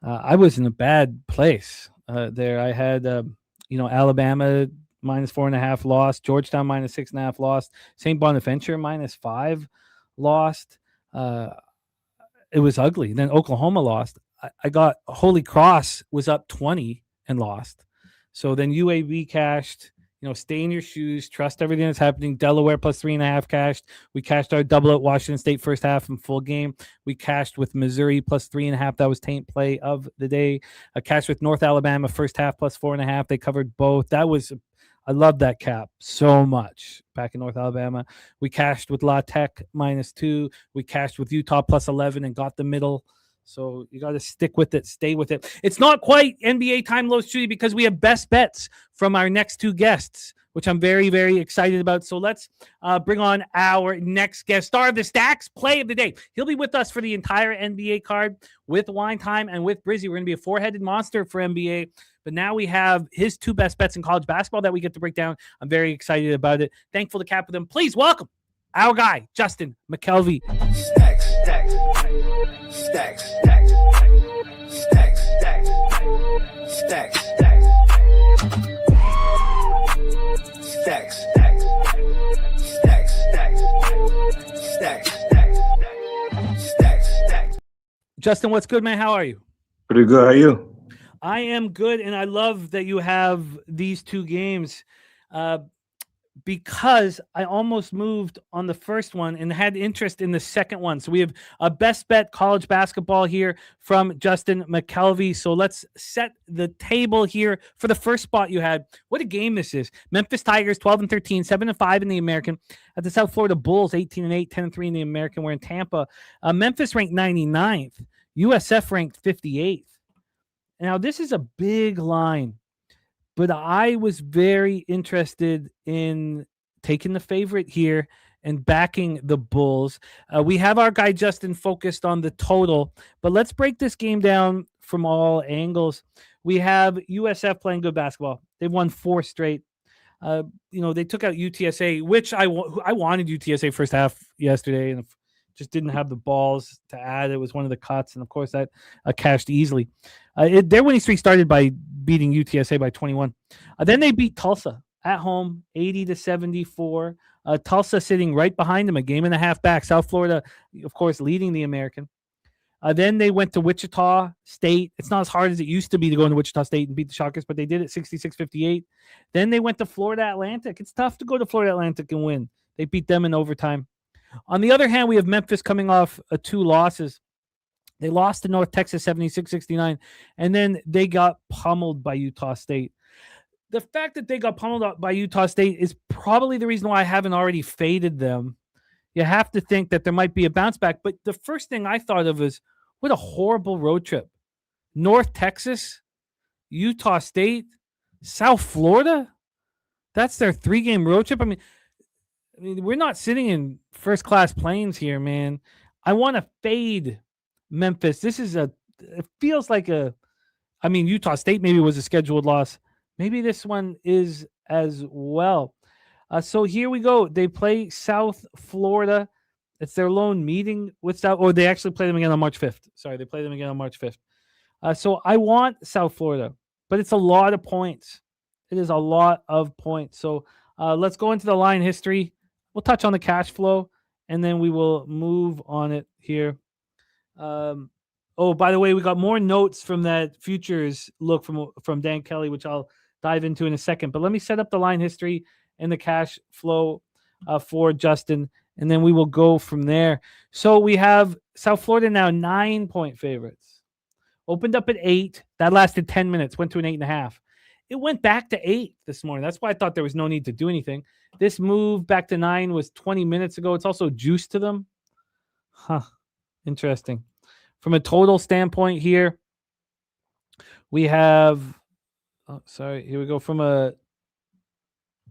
C: I was in a bad place there. I had, Alabama -4.5 lost, Georgetown -6.5 lost, St. Bonaventure -5 lost. It was ugly. Then Oklahoma lost. I got Holy Cross was up 20 and lost. So then UAB cashed. Stay in your shoes, trust everything that's happening. Delaware +3.5 cashed. We cashed our double at Washington State first half and full game. We cashed with Missouri +3.5. That was taint play of the day. I cashed with North Alabama first half +4.5. They covered both. I love that cap so much back in North Alabama. We cashed with La Tech -2. We cashed with Utah +11 and got the middle. So you got to stick with it, stay with it. It's not quite NBA time low, Judy, because we have best bets from our next two guests, which I'm very, very excited about. So let's bring on our next guest, star of the Stacks play of the day. He'll be with us for the entire NBA card with Wine Time and with Brizzy. We're going to be a four-headed monster for NBA. But now we have his two best bets in college basketball that we get to break down. I'm very excited about it. Thankful to cap with him. Please welcome our guy, Justin Mcelvy.
G: Stacks, stacks, stacks, stacks, stacks, stacks, stacks, stacks, stacks, stacks, stacks.
C: Justin, what's good, man? How are you?
H: Pretty good. How are you?
C: I am good, and I love that you have these two games because I almost moved on the first one and had interest in the second one. So we have a best bet college basketball here from Justin Mcelvy. So let's set the table here for the first spot you had. What a game this is. Memphis Tigers 12-13, 7-5 in the American. At the South Florida Bulls 18-8, 10-3 in the American. We're in Tampa. Memphis ranked 99th. USF ranked 58th. Now, this is a big line, but I was very interested in taking the favorite here and backing the Bulls. We have our guy Justin focused on the total, but let's break this game down from all angles. We have USF playing good basketball. They've won 4 straight. They took out UTSA, which I wanted UTSA first half yesterday, and just didn't have the balls to add. It was one of the cuts, and of course that cashed easily. Their winning streak started by beating UTSA by 21. Then they beat Tulsa at home, 80-74. Tulsa sitting right behind them, a game and a half back. South Florida, of course, leading the American. Then they went to Wichita State. It's not as hard as it used to be to go into Wichita State and beat the Shockers, but they did it 66-58. Then they went to Florida Atlantic. It's tough to go to Florida Atlantic and win. They beat them in overtime. On the other hand, we have Memphis coming off 2 losses. They lost to North Texas 76-69, and then they got pummeled by Utah State. The fact that they got pummeled by Utah State is probably the reason why I haven't already faded them. You have to think that there might be a bounce back, but the first thing I thought of is, what a horrible road trip. North Texas, Utah State, South Florida? That's their 3-game road trip? I mean, we're not sitting in first-class planes here, man. I want to fade Memphis. It feels like Utah State maybe was a scheduled loss. Maybe this one is as well. So here we go. They play South Florida. It's their lone meeting with South, or they actually play them again on March 5th. Sorry, they play them again on March 5th. So I want South Florida, but it's a lot of points. It is a lot of points. So let's go into the line history. We'll touch on the cash flow, and then we will move on it here. By the way, we got more notes from that futures look from Dan Kelly, which I'll dive into in a second. But let me set up the line history and the cash flow for Justin, and then we will go from there. So we have South Florida now 9-point favorites. Opened up at 8. That lasted 10 minutes, went to an 8.5. It went back to 8 this morning. That's why I thought there was no need to do anything. This move back to 9 was 20 minutes ago. It's also juiced to them. Huh. Interesting. From a total standpoint here, we have, here we go. From a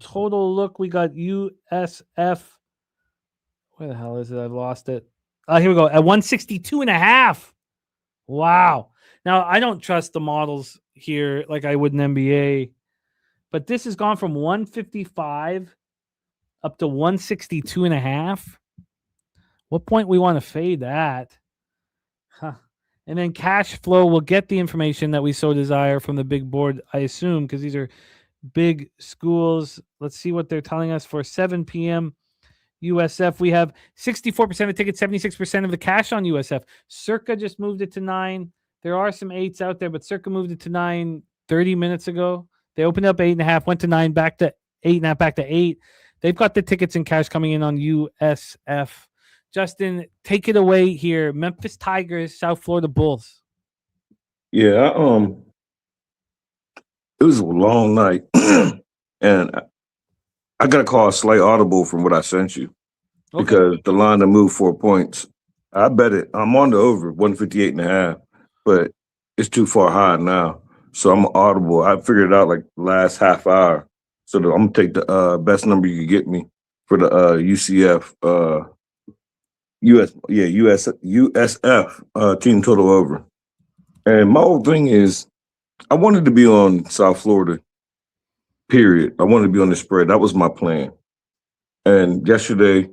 C: total look, we got USF. Where the hell is it? I've lost it. Here we go. At 162.5. Wow. Now, I don't trust the models here like I would in NBA, but this has gone from 155 up to 162.5. What point we want to fade that? Huh. And then cash flow will get the information that we so desire from the big board, I assume, because these are big schools. Let's see what they're telling us for 7 p.m. USF. We have 64% of tickets, 76% of the cash on USF. Circa just moved it to 9. There are some 8s out there, but Circa moved it to 9 30 minutes ago. They opened up 8.5, went to 9, back to 8.5, back to 8. They've got the tickets and cash coming in on USF. Justin, take it away here. Memphis Tigers, South Florida Bulls.
H: Yeah, it was a long night, and I got to call a slight audible from what I sent you because the line to move 4 points. I bet it. I'm on the over 158.5, but it's too far high now. So I'm audible. I figured it out like the last half hour. So I'm gonna take the best number you can get me for the UCF USF team total over. And my whole thing is I wanted to be on South Florida. Period. I wanted to be on the spread. That was my plan. And yesterday,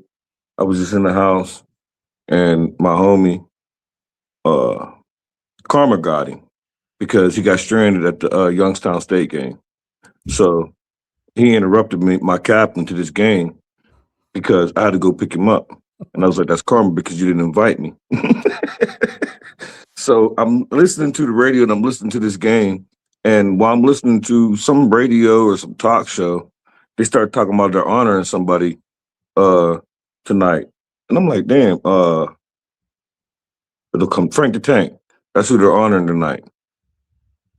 H: I was just in the house, and my homie, Karma got him because he got stranded at the Youngstown State game. So he interrupted me, my captain, to this game because I had to go pick him up. And I was like, that's karma because you didn't invite me. So I'm listening to the radio and I'm listening to this game. And while I'm listening to some radio or some talk show, they start talking about they're honoring somebody tonight. And I'm like, damn, it'll come Frank the Tank. That's who they're honoring tonight.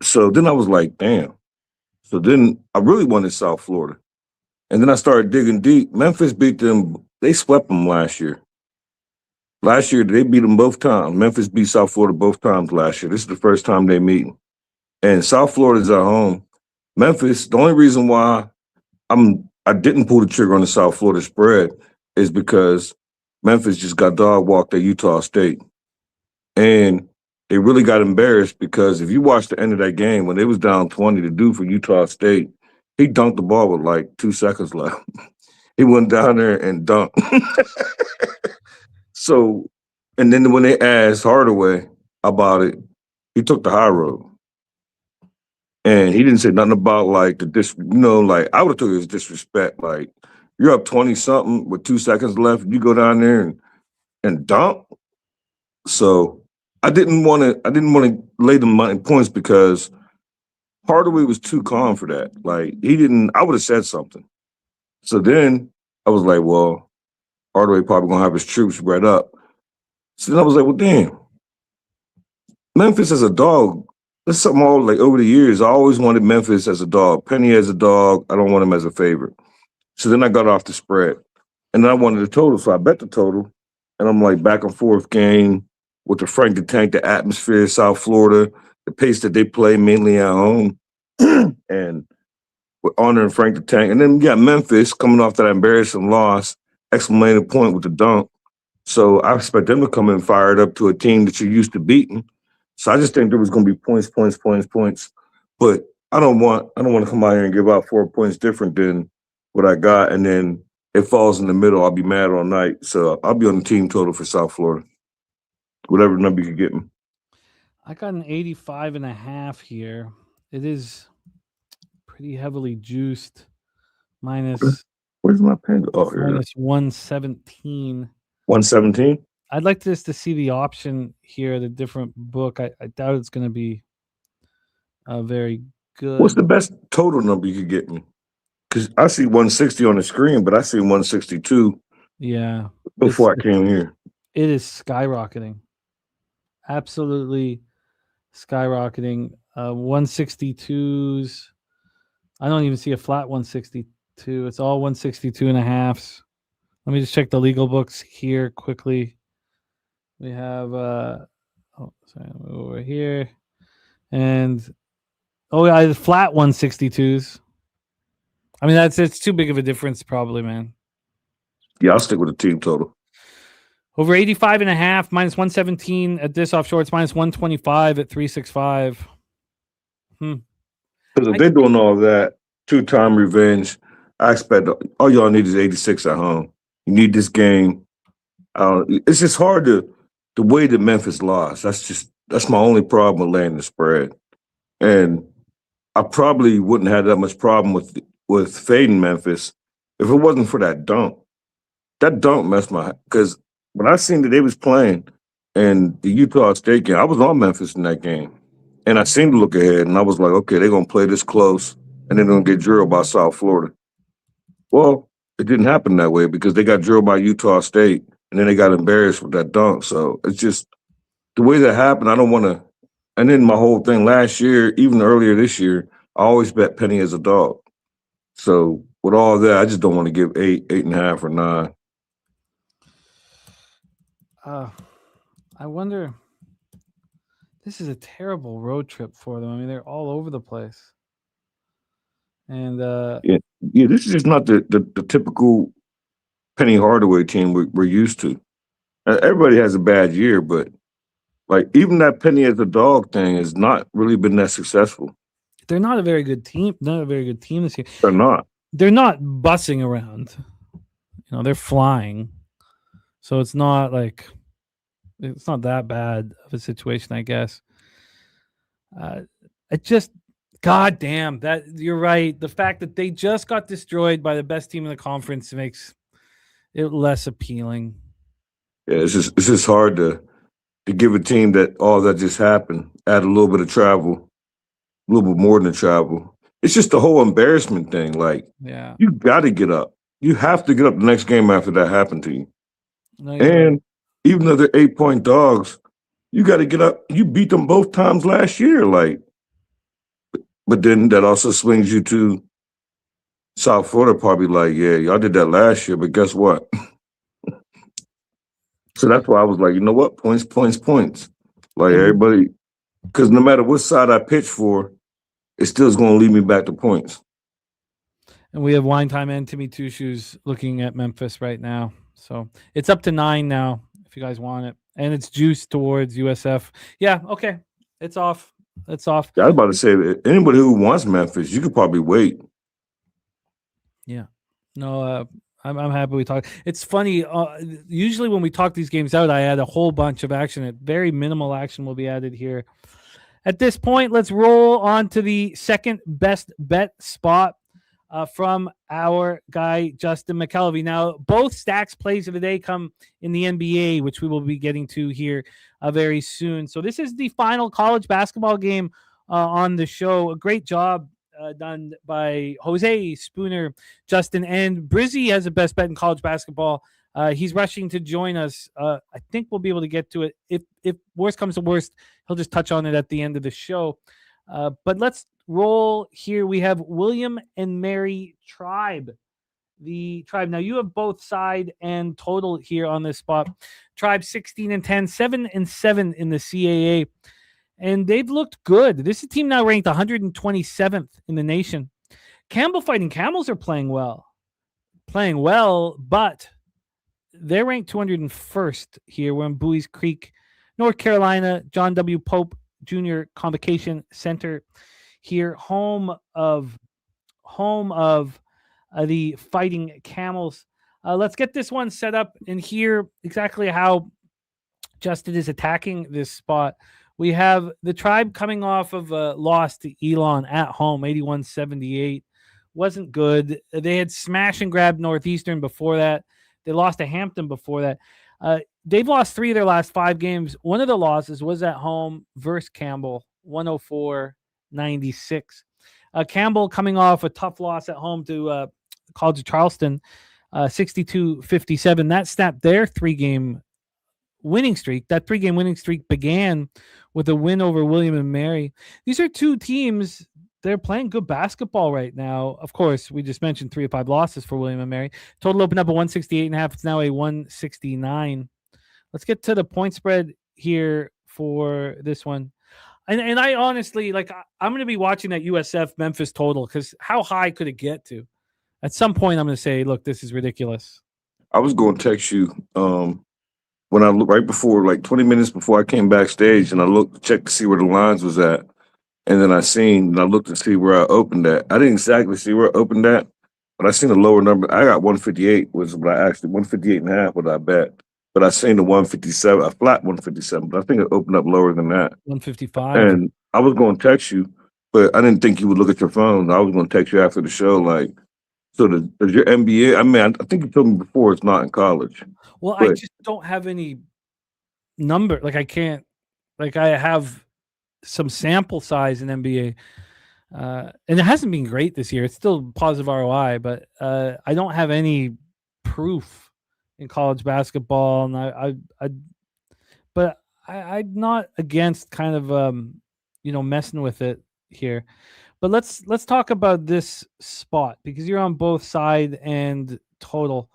H: So then I was like, damn. So then I really wanted South Florida. And then I started digging deep. Memphis beat them. They swept them last year. Last year, they beat them both times. Memphis beat South Florida both times last year. This is the first time they meet. And South Florida's at home. Memphis, the only reason why I didn't pull the trigger on the South Florida spread is because Memphis just got dog walked at Utah State. And they really got embarrassed because if you watch the end of that game, when they was down 20, the dude for Utah State, he dunked the ball with like 2 seconds left. He went down there and dunked. So, and then when they asked Hardaway about it, he took the high road. And he didn't say nothing about like like I would have took it as disrespect. Like, you're up 20-something with 2 seconds left. You go down there and dunk. So I didn't want to lay them money points because Hardaway was too calm for that. Like, I would have said something. So then I was like, well, Hardaway probably gonna have his troops spread up. So then I was like, well, damn. Memphis as a dog, that's something over the years. I always wanted Memphis as a dog. Penny as a dog. I don't want him as a favorite. So then I got off the spread. And then I wanted the total. So I bet the total. And I'm like back and forth game with the Frank the Tank, the atmosphere, South Florida, the pace that they play mainly at home. And we're honoring Frank the Tank. And then we got Memphis coming off that embarrassing loss, exclamation point with the dunk. So I expect them to come in fired up to a team that you're used to beating. So I just think there was going to be points. But I don't want to come out here and give out 4 points different than what I got. And then it falls in the middle. I'll be mad all night. So I'll be on the team total for South Florida. Whatever number you can get me.
C: I got an 85.5 here. It is pretty heavily juiced. Minus.
H: Where's my pen? Oh, here.
C: Minus 117.
H: 117?
C: I'd like to see the option here, the different book. I doubt it's going to be very good.
H: What's the best total number you could get me? Because I see 160 on the screen, but I see 162
C: Yeah.
H: before I came here.
C: It is skyrocketing. Absolutely skyrocketing. 162s. I don't even see a flat 162. It's all 162 and a halves. Let me just check the legal books here quickly. We have over here. And yeah, flat 162s. I mean, it's too big of a difference probably, man.
H: Yeah, I'll stick with the team total.
C: Over 85 and a half, minus 117 at this offshore. It's minus 125 at 365.
H: Because if they're doing all that, 2-time revenge, I expect all y'all need is 86 at home. You need this game. It's just hard the way that Memphis lost. That's my only problem with laying the spread. And I probably wouldn't have that much problem with fading Memphis if it wasn't for that dunk. That dunk messed because when I seen that they was playing in the Utah State game, I was on Memphis in that game. And I seemed to look ahead, and I was like, okay, they're going to play this close, and they're going to get drilled by South Florida. Well, it didn't happen that way because they got drilled by Utah State, and then they got embarrassed with that dunk. So it's just the way that happened, I don't want to – and then my whole thing last year, even earlier this year, I always bet Penny as a dog. So with all that, I just don't want to give 8, 8.5, or 9.
C: I wonder. This is a terrible road trip for them. I mean, they're all over the place. And
H: yeah, this is just not the typical Penny Hardaway team we're used to. Everybody has a bad year, but like even that Penny as a dog thing has not really been that successful.
C: They're not a very good team. Not a very good team this year.
H: They're not.
C: They're not bussing around. They're flying. So it's not that bad of a situation, I guess. God damn, that you're right. The fact that they just got destroyed by the best team in the conference makes it less appealing.
H: Yeah, it's just hard to give a team that all that just happened, add a little bit of travel, a little bit more than travel. It's just the whole embarrassment thing. Like, you got to get up. You have to get up the next game after that happened to you. And even though they're 8-point dogs, you got to get up. You beat them both times last year. Like, but then that also swings you to South Florida, probably like, yeah, y'all did that last year, but guess what? So that's why I was like, you know what? Points. Like everybody, because no matter what side I pitch for, it still is going to lead me back to points.
C: And we have Wine Time and Timmy Two Shoes looking at Memphis right now. So it's up to 9 now if you guys want it. And it's juiced towards USF. Yeah, okay. It's off. It's off.
H: Yeah, I was about to say, anybody who wants Memphis, you could probably wait.
C: Yeah. No, I'm happy we talked. It's funny. Usually when we talk these games out, I add a whole bunch of action. Very minimal action will be added here. At this point, let's roll on to the second best bet spot from our guy, Justin Mcelvy. Now, both stacks plays of the day come in the NBA, which we will be getting to here very soon. So this is the final college basketball game on the show. A great job done by Jose, Spooner, Justin, and Brizzy has the best bet in college basketball. He's rushing to join us. I think we'll be able to get to it. If worst comes to worst, he'll just touch on it at the end of the show. But let's roll here. We have William and Mary Tribe. The Tribe. Now you have both side and total here on this spot. Tribe 16-10, 7-7 in the CAA. And they've looked good. This is a team now ranked 127th in the nation. Campbell Fighting Camels are playing well, but they're ranked 201st here. We're in Bowie's Creek, North Carolina, John W. Pope Jr. Convocation Center here, home of the Fighting Camels. Let's get this one set up and hear exactly how Justin is attacking this spot. We have the Tribe coming off of a loss to Elon at home, 81-78. Wasn't good. They had smash and grab Northeastern before that. They lost to Hampton before that. They've lost 3 of their last 5 games. One of the losses was at home versus Campbell, 104-96. Campbell coming off a tough loss at home to College of Charleston, 62-57. That snapped their three-game winning streak. That three-game winning streak began with a win over William and Mary. These are two teams. They're playing good basketball right now. Of course, we just mentioned 3 of 5 losses for William and Mary. Total opened up at 168.5. It's now a 169. Let's get to the point spread here for this one. And I honestly, like, I'm going to be watching that USF Memphis total because how high could it get to? At some point, I'm going to say, look, this is ridiculous.
H: I was going to text you when I looked right before, like 20 minutes before I came backstage, and I looked to check to see where the lines was at. And then I looked to see where I opened at. I didn't exactly see where I opened at, but I seen a lower number. I got 158 was what I actually 158.5 what I bet. But I seen the 157, a flat 157, but I think it opened up lower than that.
C: 155.
H: And I was going to text you, but I didn't think you would look at your phone. I was going to text you after the show, like, so does your NBA? I mean, I think you told me before it's not in college.
C: Well, I just don't have any number. Like, I can't, like, I have some sample size in NBA. And it hasn't been great this year. It's still positive ROI, but I don't have any proof in college basketball. And I'm not against kind of, messing with it here. But let's talk about this spot because you're on both side and total.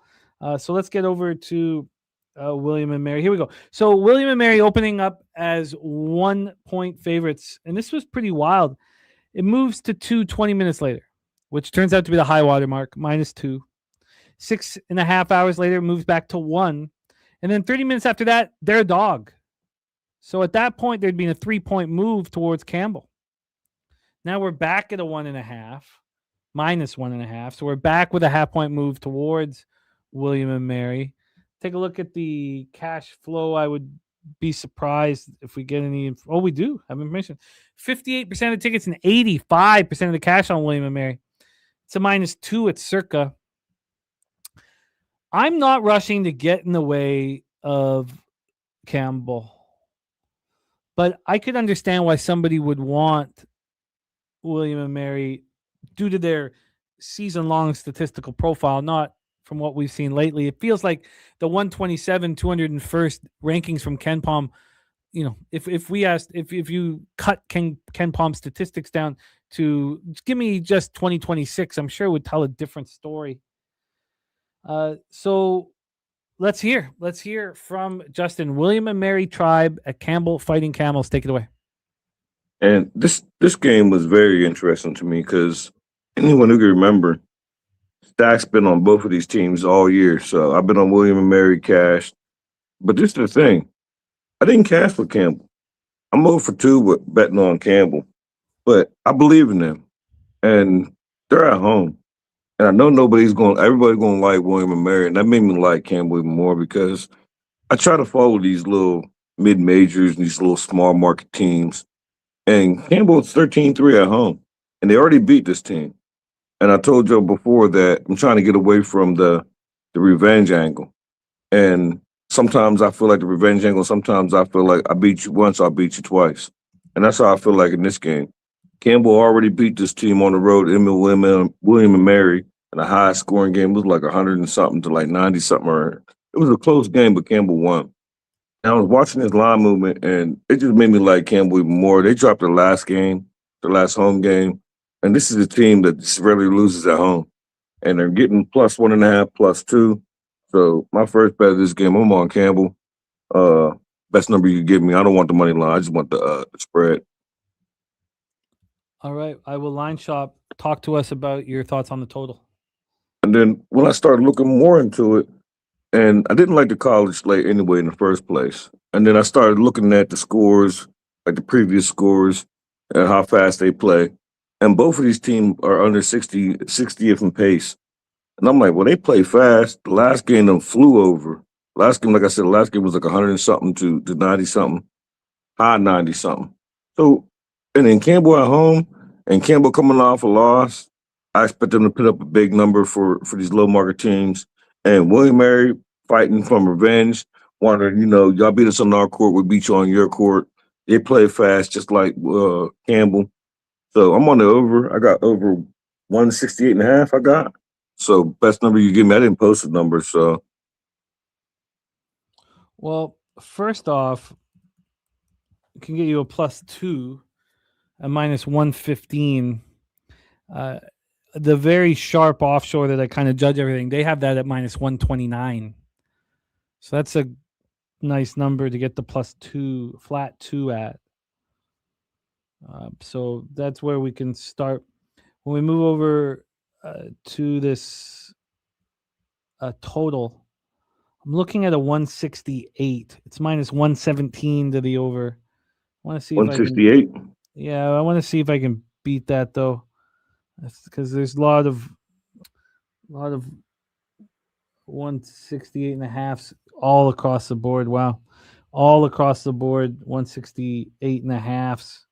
C: So let's get over to William and Mary. Here we go. So William and Mary opening up as 1-point favorites. And this was pretty wild. It moves to 2 20 minutes later, which turns out to be the high water mark, -2. 6.5 hours later, it moves back to 1. And then 30 minutes after that, they're a dog. So at that point, there'd been a 3-point move towards Campbell. Now we're back at a 1.5, -1.5. So we're back with a half-point move towards William and Mary. Take a look at the cash flow. I would be surprised if we get any. Oh, we do have information. 58% of tickets and 85% of the cash on William and Mary. It's a -2 at circa. I'm not rushing to get in the way of Campbell, but I could understand why somebody would want William and Mary due to their season-long statistical profile, not from what we've seen lately. It feels like the 127, 201st rankings from KenPom, if you cut KenPom statistics down to give me just 2026, I'm sure it would tell a different story. So let's hear from Justin. William and Mary Tribe at Campbell Fighting Camels. Take it away.
H: And this game was very interesting to me because anyone who can remember, Stack's been on both of these teams all year. So I've been on William and Mary cash. But this is the thing. I didn't cash for Campbell. I'm 0 for 2 with betting on Campbell. But I believe in them. And they're at home. And I know everybody's going to like William and Mary. And that made me like Campbell even more because I try to follow these little mid-majors and these little small market teams. And Campbell's 13-3 at home. And they already beat this team. And I told Joe before that I'm trying to get away from the revenge angle. And sometimes I feel like the revenge angle. Sometimes I feel like I beat you once, I'll beat you twice. And that's how I feel like in this game. Campbell already beat this team on the road, William and Mary, in a high-scoring game. It was like 100 and something to like 90-something. It was a close game, but Campbell won. And I was watching his line movement, and it just made me like Campbell even more. They dropped their last home game. And this is a team that rarely loses at home. And they're getting +1.5, +2. So my first bet of this game, I'm on Campbell. Best number you can give me. I don't want the money line. I just want the spread.
C: All right. I will line shop. Talk to us about your thoughts on the total.
H: And then when I started looking more into it, and I didn't like the college slate anyway in the first place. And then I started looking at the scores, like the previous scores, and how fast they play. And both of these teams are under 60th in pace. And I'm like, well, they play fast. The last game them flew over. Last game, like I said, the last game was like 100 and something to 90 something, high 90 something. So, and then Campbell at home, and Campbell coming off a loss, I expect them to put up a big number for these low market teams. And William Mary fighting from revenge, wondering, y'all beat us on our court, we beat you on your court. They play fast, just like Campbell. So I'm on the over. I got over 168.5. I got. So best number you give me. I didn't post the number, so
C: Well, first off, it can get you a +2, a -115. The very sharp offshore that I kind of judge everything, they have that at -129. So that's a nice number to get the +2, flat 2 at. So that's where we can start. When we move over to this total, I'm looking at a 168. It's -117 to the over. I want to see if I can.
H: 168.
C: Yeah, I want to see if I can beat that though, because there's a lot of 168.5s all across the board. Wow, all across the board, 168.5s.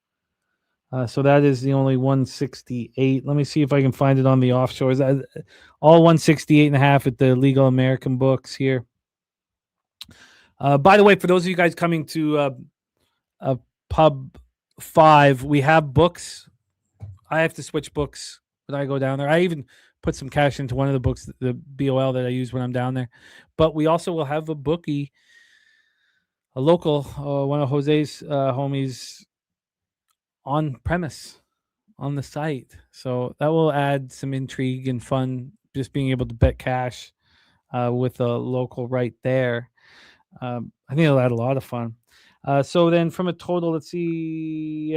C: So that is the only 168. Let me see if I can find it on the offshores. All 168.5 at the Legal American books here. By the way, for those of you guys coming to Pub 5, we have books. I have to switch books when I go down there. I even put some cash into one of the books, the BOL that I use when I'm down there. But we also will have a bookie, a local, one of Jose's homies, on premise on the site. So that will add some intrigue and fun, just being able to bet cash with a local right there. I think it'll add a lot of fun. So then from a total, let's see.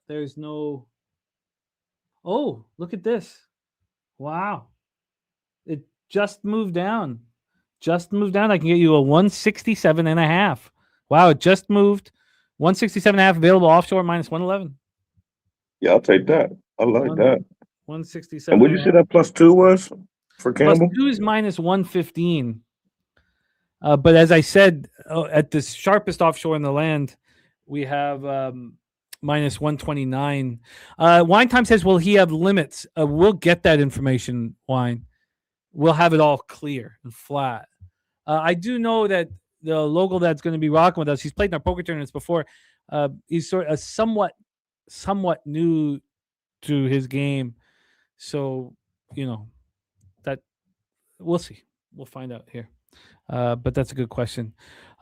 C: There's no. Oh, look at this. Wow. It just moved down. I can get you a 167.5. Wow, it just moved. 167.5 available offshore -111.
H: Yeah, I'll take that. I like that.
C: 167.
H: And what did you say that +2 was for Campbell?
C: +2 is -115. But as I said, at the sharpest offshore in the land, we have -129. Wine Time says, will he have limits? We'll get that information, Wine. We'll have it all clear and flat. I do know that the local that's going to be rocking with us, he's played in our poker tournaments before. He's sort of somewhat new to his game. So, that we'll see. We'll find out here. But that's a good question.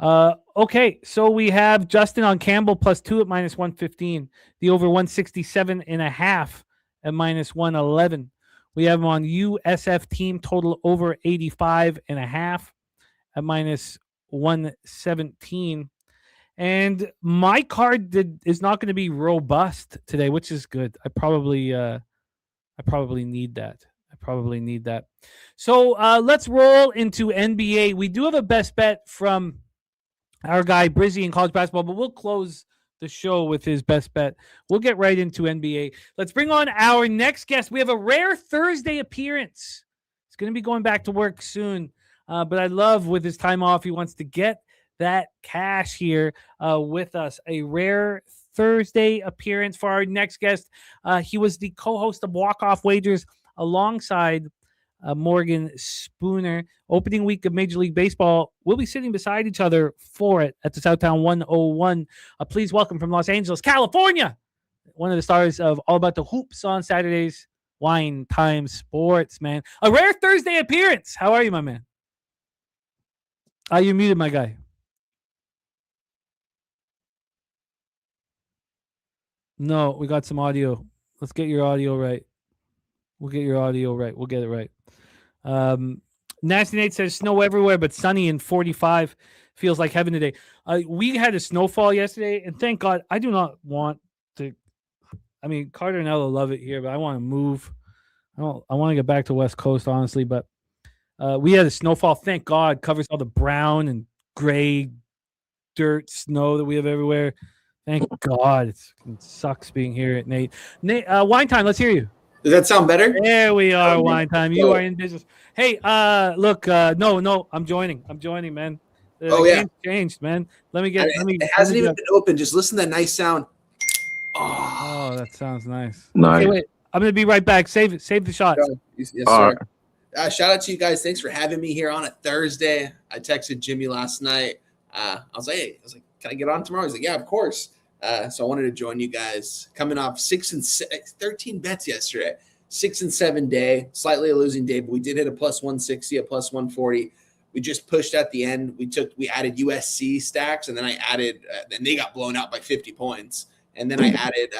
C: Okay, so we have Justin on Campbell +2 at -115. The over 167.5 at -111. We have him on USF team total over 85.5 at -117. And my card is not going to be robust today, which is good. I probably need that. So let's roll into NBA. We do have a best bet from our guy Brizzy in college basketball, but we'll close the show with his best bet. We'll get right into NBA. Let's bring on our next guest. We have a rare Thursday appearance. He's going to be going back to work soon, but I love with his time off, he wants to get that cash here with us. A rare Thursday appearance for our next guest. He was the co-host of Walk Off Wagers alongside Morgan Spooner. Opening week of Major League Baseball, we'll be sitting beside each other for it at the Southtown 101. Please welcome from Los Angeles, California, one of the stars of All About the Hoops on Saturdays, Wine Time Sports, man. A rare Thursday appearance. How are you, my man? You muted, my guy. No, we got some audio. Let's get your audio right. We'll get your audio right. We'll get it right. Nasty Nate says snow everywhere, but sunny and 45. Feels like heaven today. We had a snowfall yesterday, and thank God. I do not want to. I mean, Carter and Ella love it here, but I want to move. I want to get back to West Coast, honestly. But we had a snowfall. Thank God, covers all the brown and gray dirt snow that we have everywhere. Thank God. It sucks being here at Nate. Wine Time. Let's hear you.
I: Does that sound better?
C: There we are, Wine Time. You are in business. Hey, look, no, I'm joining, man. The game's changed, man. It
I: hasn't even been open. Just listen to that nice sound.
C: Oh, that sounds nice.
H: Nice.
C: Okay, wait. I'm gonna be right back. Save the shot.
I: Yes, sir. Shout out to you guys. Thanks for having me here on a Thursday. I texted Jimmy last night. I was like, can I get on tomorrow? He's like, yeah, of course. So I wanted to join you guys. Coming off 13 bets yesterday, 6 and 7 day, slightly a losing day, but we did hit a plus 160, a plus 140. We just pushed at the end. We added USC stacks, and then I added, and they got blown out by 50 points. And then I added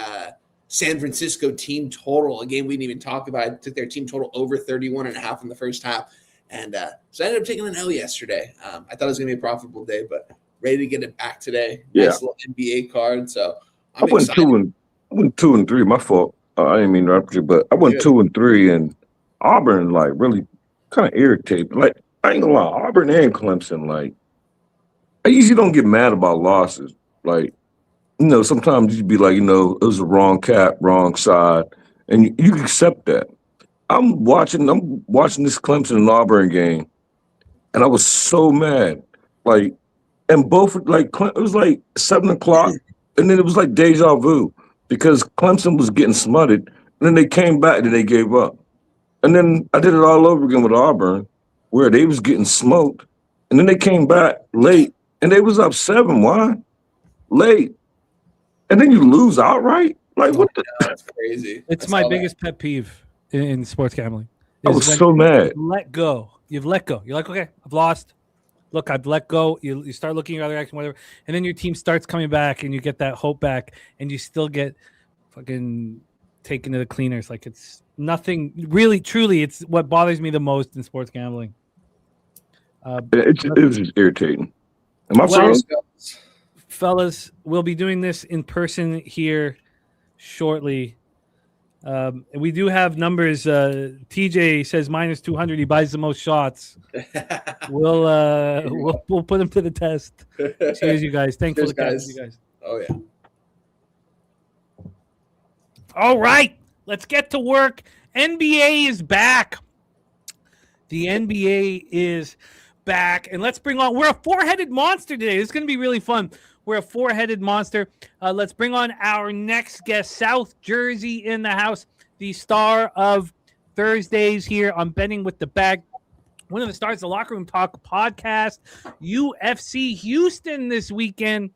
I: San Francisco team total, a game we didn't even talk about. I took their team total over 31.5 in the first half. And so I ended up taking an L yesterday. I thought it was going to be a profitable day, but ready to get it back today.
H: Yeah.
I: Nice little NBA card. So
H: I went
I: excited.
H: 2 and 3. My fault. I didn't mean to interrupt you, but I went 2 and 3, and Auburn like really kind of irritated. Like I ain't gonna lie, Auburn and Clemson. Like I usually don't get mad about losses. Like sometimes you'd be like, it was the wrong cap, wrong side, and you accept that. I'm watching this Clemson and Auburn game, and I was so mad. Like, and both like it was like 7 o'clock, and then it was like deja vu because Clemson was getting smutted, and then they came back and they gave up, and then I did it all over again with Auburn, where they was getting smoked, and then they came back late, and they was up 7. Why? Late, and then you lose outright. Like what?
I: That's crazy.
C: It's my biggest pet peeve in sports gambling.
H: I was so mad.
C: Let go. You've let go. You're like, okay, I've lost. Look, I've let go. You start looking at other action, whatever, and then your team starts coming back, and you get that hope back, and you still get fucking taken to the cleaners. Like it's nothing really. Truly, it's what bothers me the most in sports gambling.
H: It was just irritating. Am I wrong?
C: Fellas, we'll be doing this in person here shortly. We do have numbers. TJ says minus 200. He buys the most shots. We'll put him to the test. Cheers, you guys. Thankful to catch you guys.
I: Oh yeah.
C: All right, let's get to work. NBA is back. The NBA is back, and let's bring on. We're a four-headed monster today. This is going to be really fun. We're a four-headed monster. Let's bring on our next guest, South Jersey in the house, the star of Thursdays here on Betting with the Bag. One of the stars of the Locker Room Talk podcast, UFC Houston this weekend.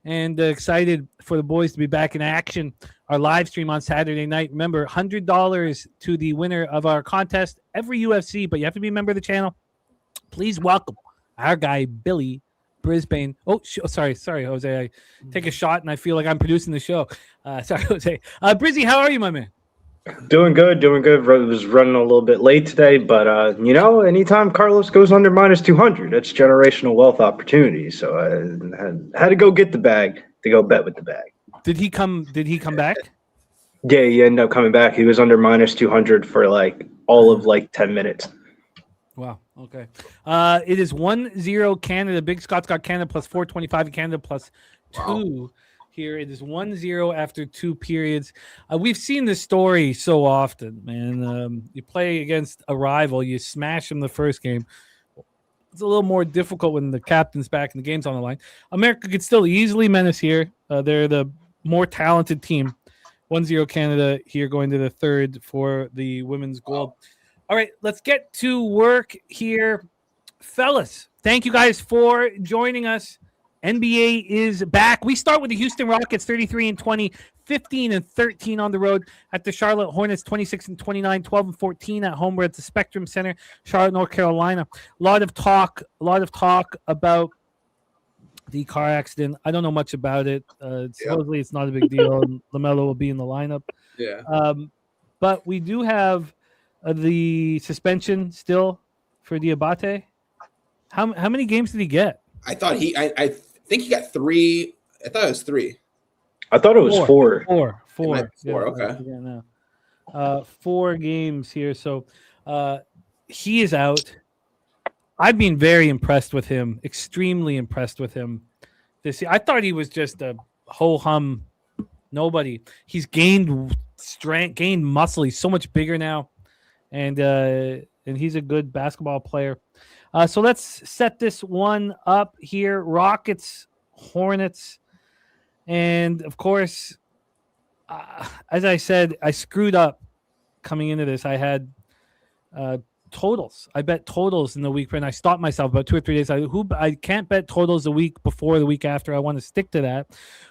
C: And excited for the boys to be back in action. Our live stream on Saturday night. Remember, $100 to the winner of our contest every UFC, but you have to be a member of the channel. Please welcome our guy, Billy Brisbane. Oh, sorry, Jose. I take a shot and I feel like I'm producing the show. Sorry, Jose. Brizzy, how are you, my man?
J: Doing good. Was running a little bit late today, but anytime Carlos goes under minus 200, that's generational wealth opportunity. So I had to go get the bag to go bet with the bag.
C: Did he come back?
J: Yeah, he ended up coming back. He was under minus 200 for all of 10 minutes.
C: Wow. Okay. It is 1-0 Canada. Big Scott's got Canada plus 425 Canada plus 2. Here it is 1-0 after 2 periods. We've seen this story so often, man. You play against a rival, you smash them the first game. It's a little more difficult when the captain's back and the game's on the line. America could still easily menace here. They're the more talented team. 1-0 Canada here going to the third for the women's gold. All right, let's get to work here. Fellas, thank you guys for joining us. NBA is back. We start with the Houston Rockets, 33-20, 15-13 on the road. At the Charlotte Hornets, 26-29, 12-14 at home. We're at the Spectrum Center, Charlotte, North Carolina. A lot of talk about the car accident. I don't know much about it. Supposedly it's not a big deal. And LaMelo will be in the lineup.
I: Yeah.
C: But we do have the suspension still for Diabate. How many games did he get?
I: I thought I think he got 3. I thought it was 3.
J: I thought it was 4.
C: 4.
I: 4.
C: Yeah,
I: Okay.
C: Yeah, 4 games here. So he is out. I've been very impressed with him. Extremely impressed with him this year. I thought he was just a ho-hum nobody. He's gained strength, gained muscle. He's so much bigger now. And he's a good basketball player. So let's set this one up here. Rockets, Hornets. And, of course, as I said, I screwed up coming into this. I had totals. I bet totals in the week, and I stopped myself about 2 or 3 days. I can't bet totals the week before, the week after. I want to stick to that.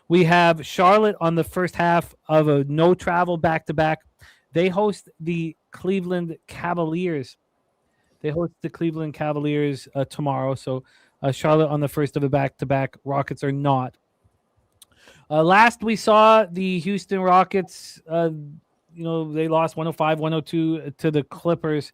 C: We have Charlotte on the first half of a no travel back-to-back. They host the Cleveland Cavaliers. Tomorrow. So Charlotte on the first of a back-to-back. Rockets are not. Last we saw the Houston Rockets, they lost 105-102 to the Clippers.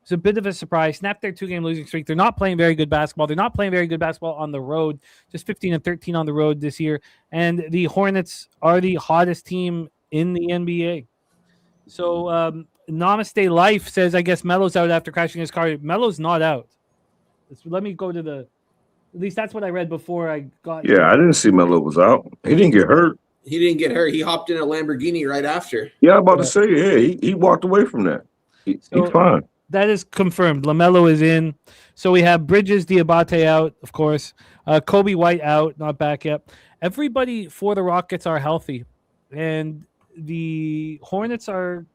C: It's a bit of a surprise. Snapped their 2-game losing streak. They're not playing very good basketball. They're not playing very good basketball on the road. Just 15-13 on the road this year. And the Hornets are the hottest team in the NBA. So Namaste Life says, I guess Melo's out after crashing his car. Melo's not out. Let me go to at least that's what I read before I got.
H: Yeah, I didn't see Melo was out. He didn't get hurt.
I: He didn't get hurt. He hopped in a Lamborghini right after.
H: Yeah, I'm about to say, yeah, he walked away from that. He's fine.
C: That is confirmed. LaMelo is in. So we have Bridges, Diabate out, of course. Kobe White out, not back yet. Everybody for the Rockets are healthy. And the Hornets are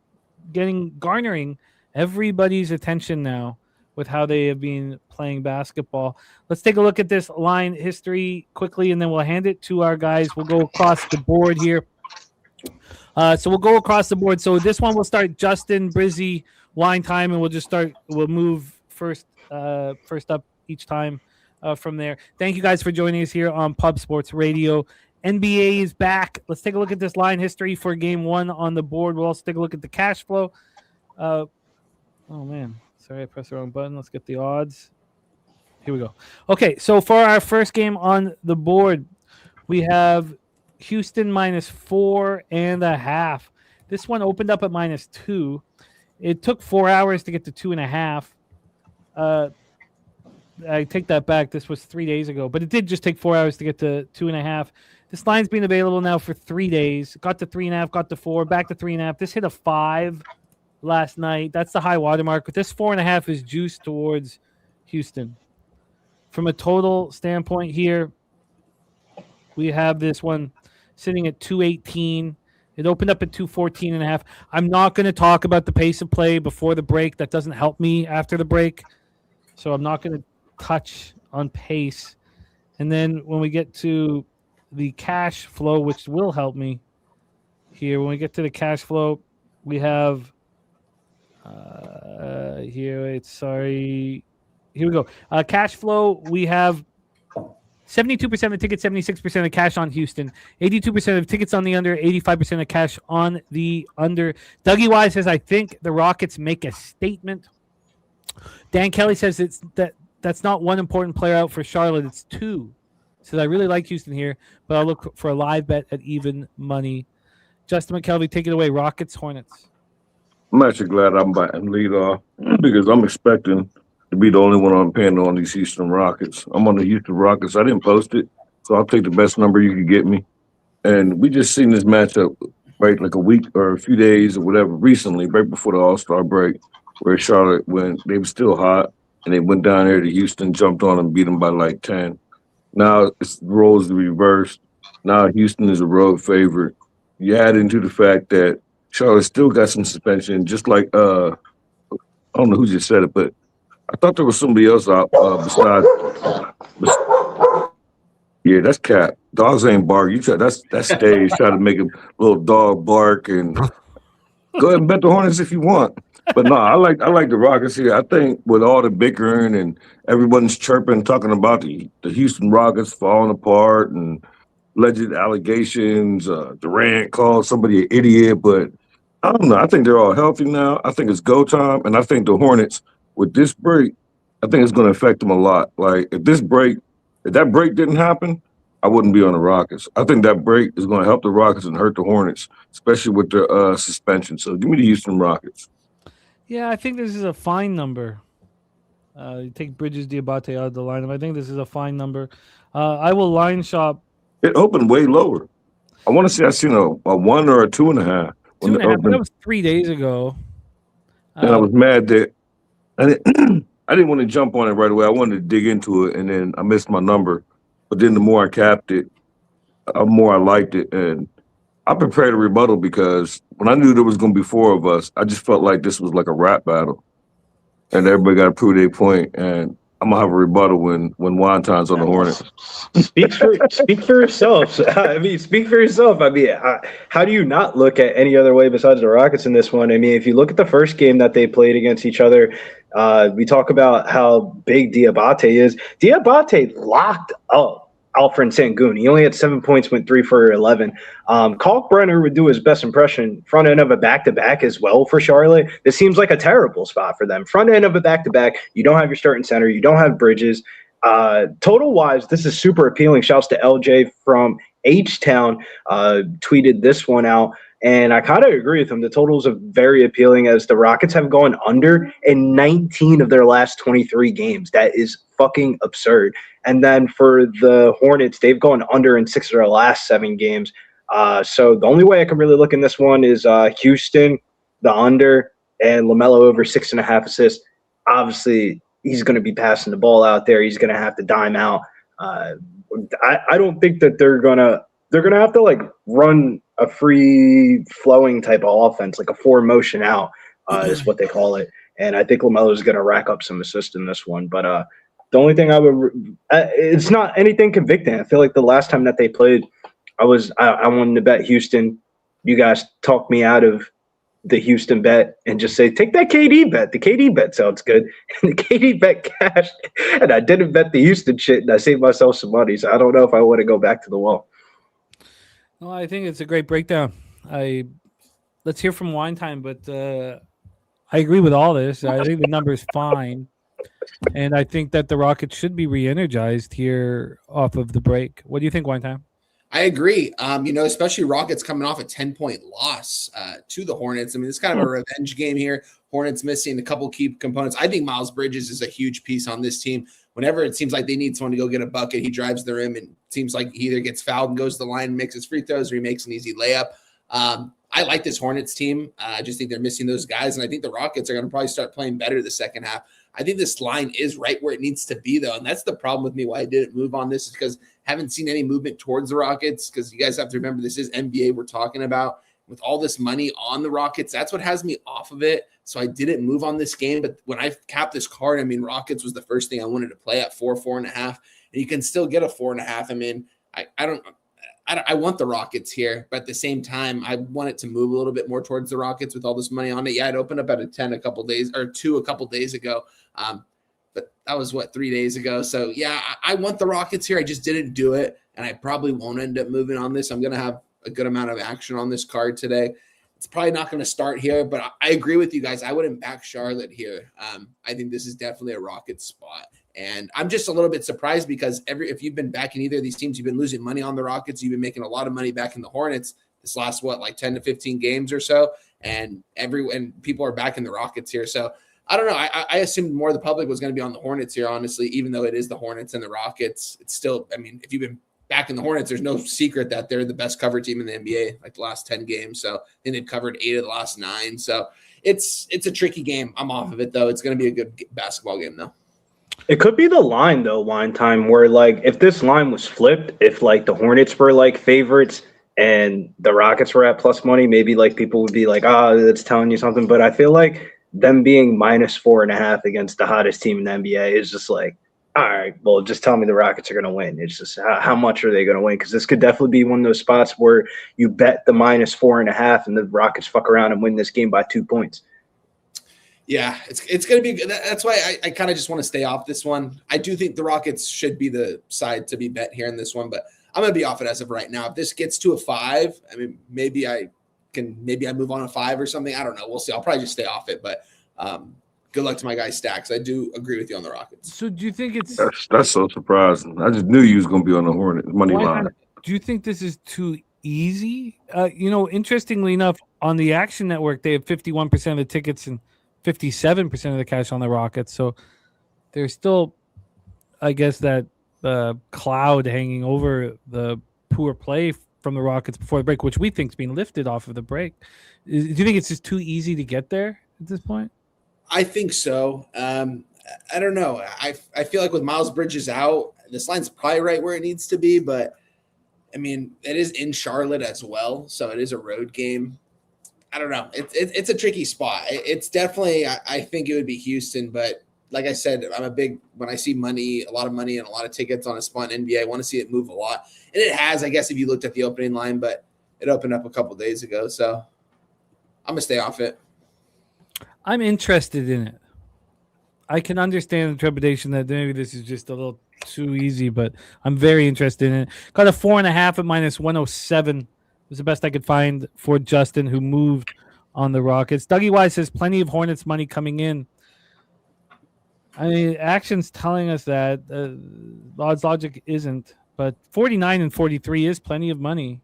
C: garnering everybody's attention now with how they have been playing basketball. Let's take a look at this line history quickly, and then we'll hand it to our guys. We'll go across the board here. So we'll go across the board. So this one will start Justin, Brizzy, line time, and we'll move first up each time from there. Thank you guys for joining us here on Pub Sports Radio. NBA is back. Let's take a look at this line history for game 1 on the board. We'll also take a look at the cash flow. Oh man, sorry, I pressed the wrong button. Let's get the odds. Here we go. Okay, so for our first game on the board, we have Houston -4.5. This one opened up at -2. It took 4 hours to get to 2.5. I take that back. This was 3 days ago, but it did just take 4 hours to get to 2.5. This line's been available now for 3 days. Got to 3.5, got to 4, back to 3.5. This hit a 5 last night. That's the high water mark. But this 4.5 is juiced towards Houston. From a total standpoint here, we have this one sitting at 218. It opened up at 214.5. I'm not going to talk about the pace of play before the break. That doesn't help me after the break. So I'm not going to touch on pace. And then when we get to the cash flow, which will help me here, when we get to the cash flow, we have here we go. Cash flow, we have 72% of tickets, 76% of cash on Houston, 82% of tickets on the under, 85% of cash on the under. Dougie Wise says, I think the Rockets make a statement. Dan Kelly says that's not one important player out for Charlotte, it's 2. Says, I really like Houston here, but I'll look for a live bet at even money. Justin McKelvey, take it away. Rockets, Hornets.
H: I'm actually glad I'm batting lead off because I'm expecting to be the only one I'm paying on these Houston Rockets. I'm on the Houston Rockets. I didn't post it, so I'll take the best number you can get me. And we just seen this matchup, right, like a week or a few days or whatever, recently, right before the All-Star break, where Charlotte they were still hot, and they went down there to Houston, jumped on them, beat them by like 10. Now it's roles reversed. Now Houston is a road favorite. You add into the fact that Charlotte still got some suspension, just like I don't know who just said it, but I thought there was somebody else out besides. Yeah, that's Cap. Dogs ain't bark. That's stage. Try to make a little dog bark and go ahead and bet the Hornets if you want. But no, I like the Rockets here. I think with all the bickering and everyone's chirping, talking about the Houston Rockets falling apart and alleged allegations. Durant called somebody an idiot, but I don't know. I think they're all healthy now. I think it's go time, and I think the Hornets with this break, I think it's going to affect them a lot. Like if that break didn't happen, I wouldn't be on the Rockets. I think that break is going to help the Rockets and hurt the Hornets, especially with their suspension. So give me the Houston Rockets.
C: Yeah, I think this is a fine number. You take Bridges, Diabate out of the lineup. I think this is a fine number. I will line shop.
H: It opened way lower. I want to say I seen a 1 or a 2.5.
C: 2.5. That was 3 days ago.
H: And I was mad that I didn't want to jump on it right away. I wanted to dig into it, and then I missed my number. But then the more I capped it, the more I liked it. And I prepared a rebuttal because when I knew there was going to be 4 of us, I just felt like this was like a rap battle. and everybody got to prove their point. And I'm gonna have a rebuttal when Wonton's on the Hornets.
J: Speak for yourself. I mean, speak for yourself. I mean, how do you not look at any other way besides the Rockets in this one? I mean, if you look at the first game that they played against each other, we talk about how big Diabate is. Diabate locked up Alfred Sengun. He only had 7 points, went 3 for 11. Kalkbrenner would do his best impression front end of a back-to-back as well for Charlotte. This seems like a terrible spot for them. Front end of a back-to-back, you don't have your starting center, you don't have Bridges. Total-wise, this is super appealing. Shouts to LJ from H-Town, tweeted this one out. And I kind of agree with him. The totals are very appealing as the Rockets have gone under in 19 of their last 23 games. That is fucking absurd. And then for the Hornets, they've gone under in 6 of their last 7 games. So the only way I can really look in this one is Houston, the under, and LaMelo over 6.5 assists. Obviously, he's going to be passing the ball out there. He's going to have to dime out. I don't think that they're going to have to like run a free flowing type of offense, like a 4-motion out is what they call it. And I think LaMelo is going to rack up some assists in this one. But the only thing it's not anything convicting. I feel like the last time that they played, I wanted to bet Houston. You guys talked me out of the Houston bet and just say, take that KD bet. The KD bet sounds good. And the KD bet cashed. And I didn't bet the Houston shit, and I saved myself some money. So I don't know if I want to go back to the wall.
C: Well, I think it's a great breakdown. Let's hear from Wine Time, but I agree with all this. I think the number is fine, and I think that the Rockets should be re-energized here off of the break. What do you think, Wine Time?
I: I agree. Especially Rockets coming off a 10-point loss to the Hornets. I mean, it's kind of a revenge game here. Hornets missing a couple key components. I think Miles Bridges is a huge piece on this team. Whenever it seems like they need someone to go get a bucket, he drives the rim and it seems like he either gets fouled and goes to the line and makes his free throws, or he makes an easy layup. I like this Hornets team. I just think they're missing those guys, and I think the Rockets are going to probably start playing better the second half. I think this line is right where it needs to be, though, and that's the problem with me why I didn't move on this is because I haven't seen any movement towards the Rockets because you guys have to remember this is NBA we're talking about. With all this money on the Rockets, that's what has me off of it. So I didn't move on this game. But when I capped this card, I mean, Rockets was the first thing I wanted to play at 4.5. And you can still get a 4.5. I mean, I want the Rockets here, but at the same time, I want it to move a little bit more towards the Rockets with all this money on it. Yeah, it opened up at a 10 a couple days ago. But that was 3 days ago. So yeah, I want the Rockets here. I just didn't do it. And I probably won't end up moving on this. I'm going to have a good amount of action on this card today. It's probably not going to start here, but I agree with you guys. I wouldn't back Charlotte here. I think this is definitely a Rockets spot. And I'm just a little bit surprised because if you've been backing either of these teams, you've been losing money on the Rockets. You've been making a lot of money back in the Hornets this last, 10 to 15 games or so. And people are backing the Rockets here. So I don't know. I assumed more of the public was going to be on the Hornets here, honestly, even though it is the Hornets and the Rockets. It's still, I mean, if you've been backing the Hornets, there's no secret that they're the best cover team in the NBA, like the last 10 games. So I think they've covered 8 of the last 9. So it's a tricky game. I'm off of it, though. It's going to be a good basketball game, though.
J: It could be the line, though, Wine Time, where, if this line was flipped, if, the Hornets were, favorites and the Rockets were at plus money, maybe, people would be like, that's telling you something. But I feel like them being minus 4.5 against the hottest team in the NBA is just all right, well, just tell me the Rockets are going to win. It's just how much are they going to win? Because this could definitely be one of those spots where you bet the minus 4.5 and the Rockets fuck around and win this game by 2 points.
I: Yeah, it's going to be good. That's why I kind of just want to stay off this one. I do think the Rockets should be the side to be bet here in this one, but I'm going to be off it as of right now. If this gets to a 5, I mean, maybe I move on a 5 or something. I don't know. We'll see. I'll probably just stay off it, but good luck to my guy Stacks. I do agree with you on the Rockets.
C: So do you think it's
H: that's so surprising? I just knew you was going to be on the Hornet money line.
C: Do you think this is too easy? Interestingly enough, on the Action Network, they have 51% of the tickets and 57% of the cash on the Rockets. So there's still, I guess, that cloud hanging over the poor play from the Rockets before the break, which we think is being lifted off of the break. Do you think it's just too easy to get there at this point?
I: I think so. I don't know. I feel like with Miles Bridges out, this line's probably right where it needs to be, but I mean, it is in Charlotte as well, so it is a road game. I don't know. It's a tricky spot. It's definitely, I think it would be Houston, but like I said, when I see money, a lot of money and a lot of tickets on a spot in NBA, I want to see it move a lot. And it has, I guess, if you looked at the opening line, but it opened up a couple days ago. So I'm going to stay off it.
C: I'm interested in it. I can understand the trepidation that maybe this is just a little too easy, but I'm very interested in it. Got a 4.5 at -107. Was the best I could find for Justin, who moved on the Rockets. Dougie Wise says plenty of Hornets money coming in. I mean, action's telling us that. Odds logic isn't, but 49 and 43 is plenty of money.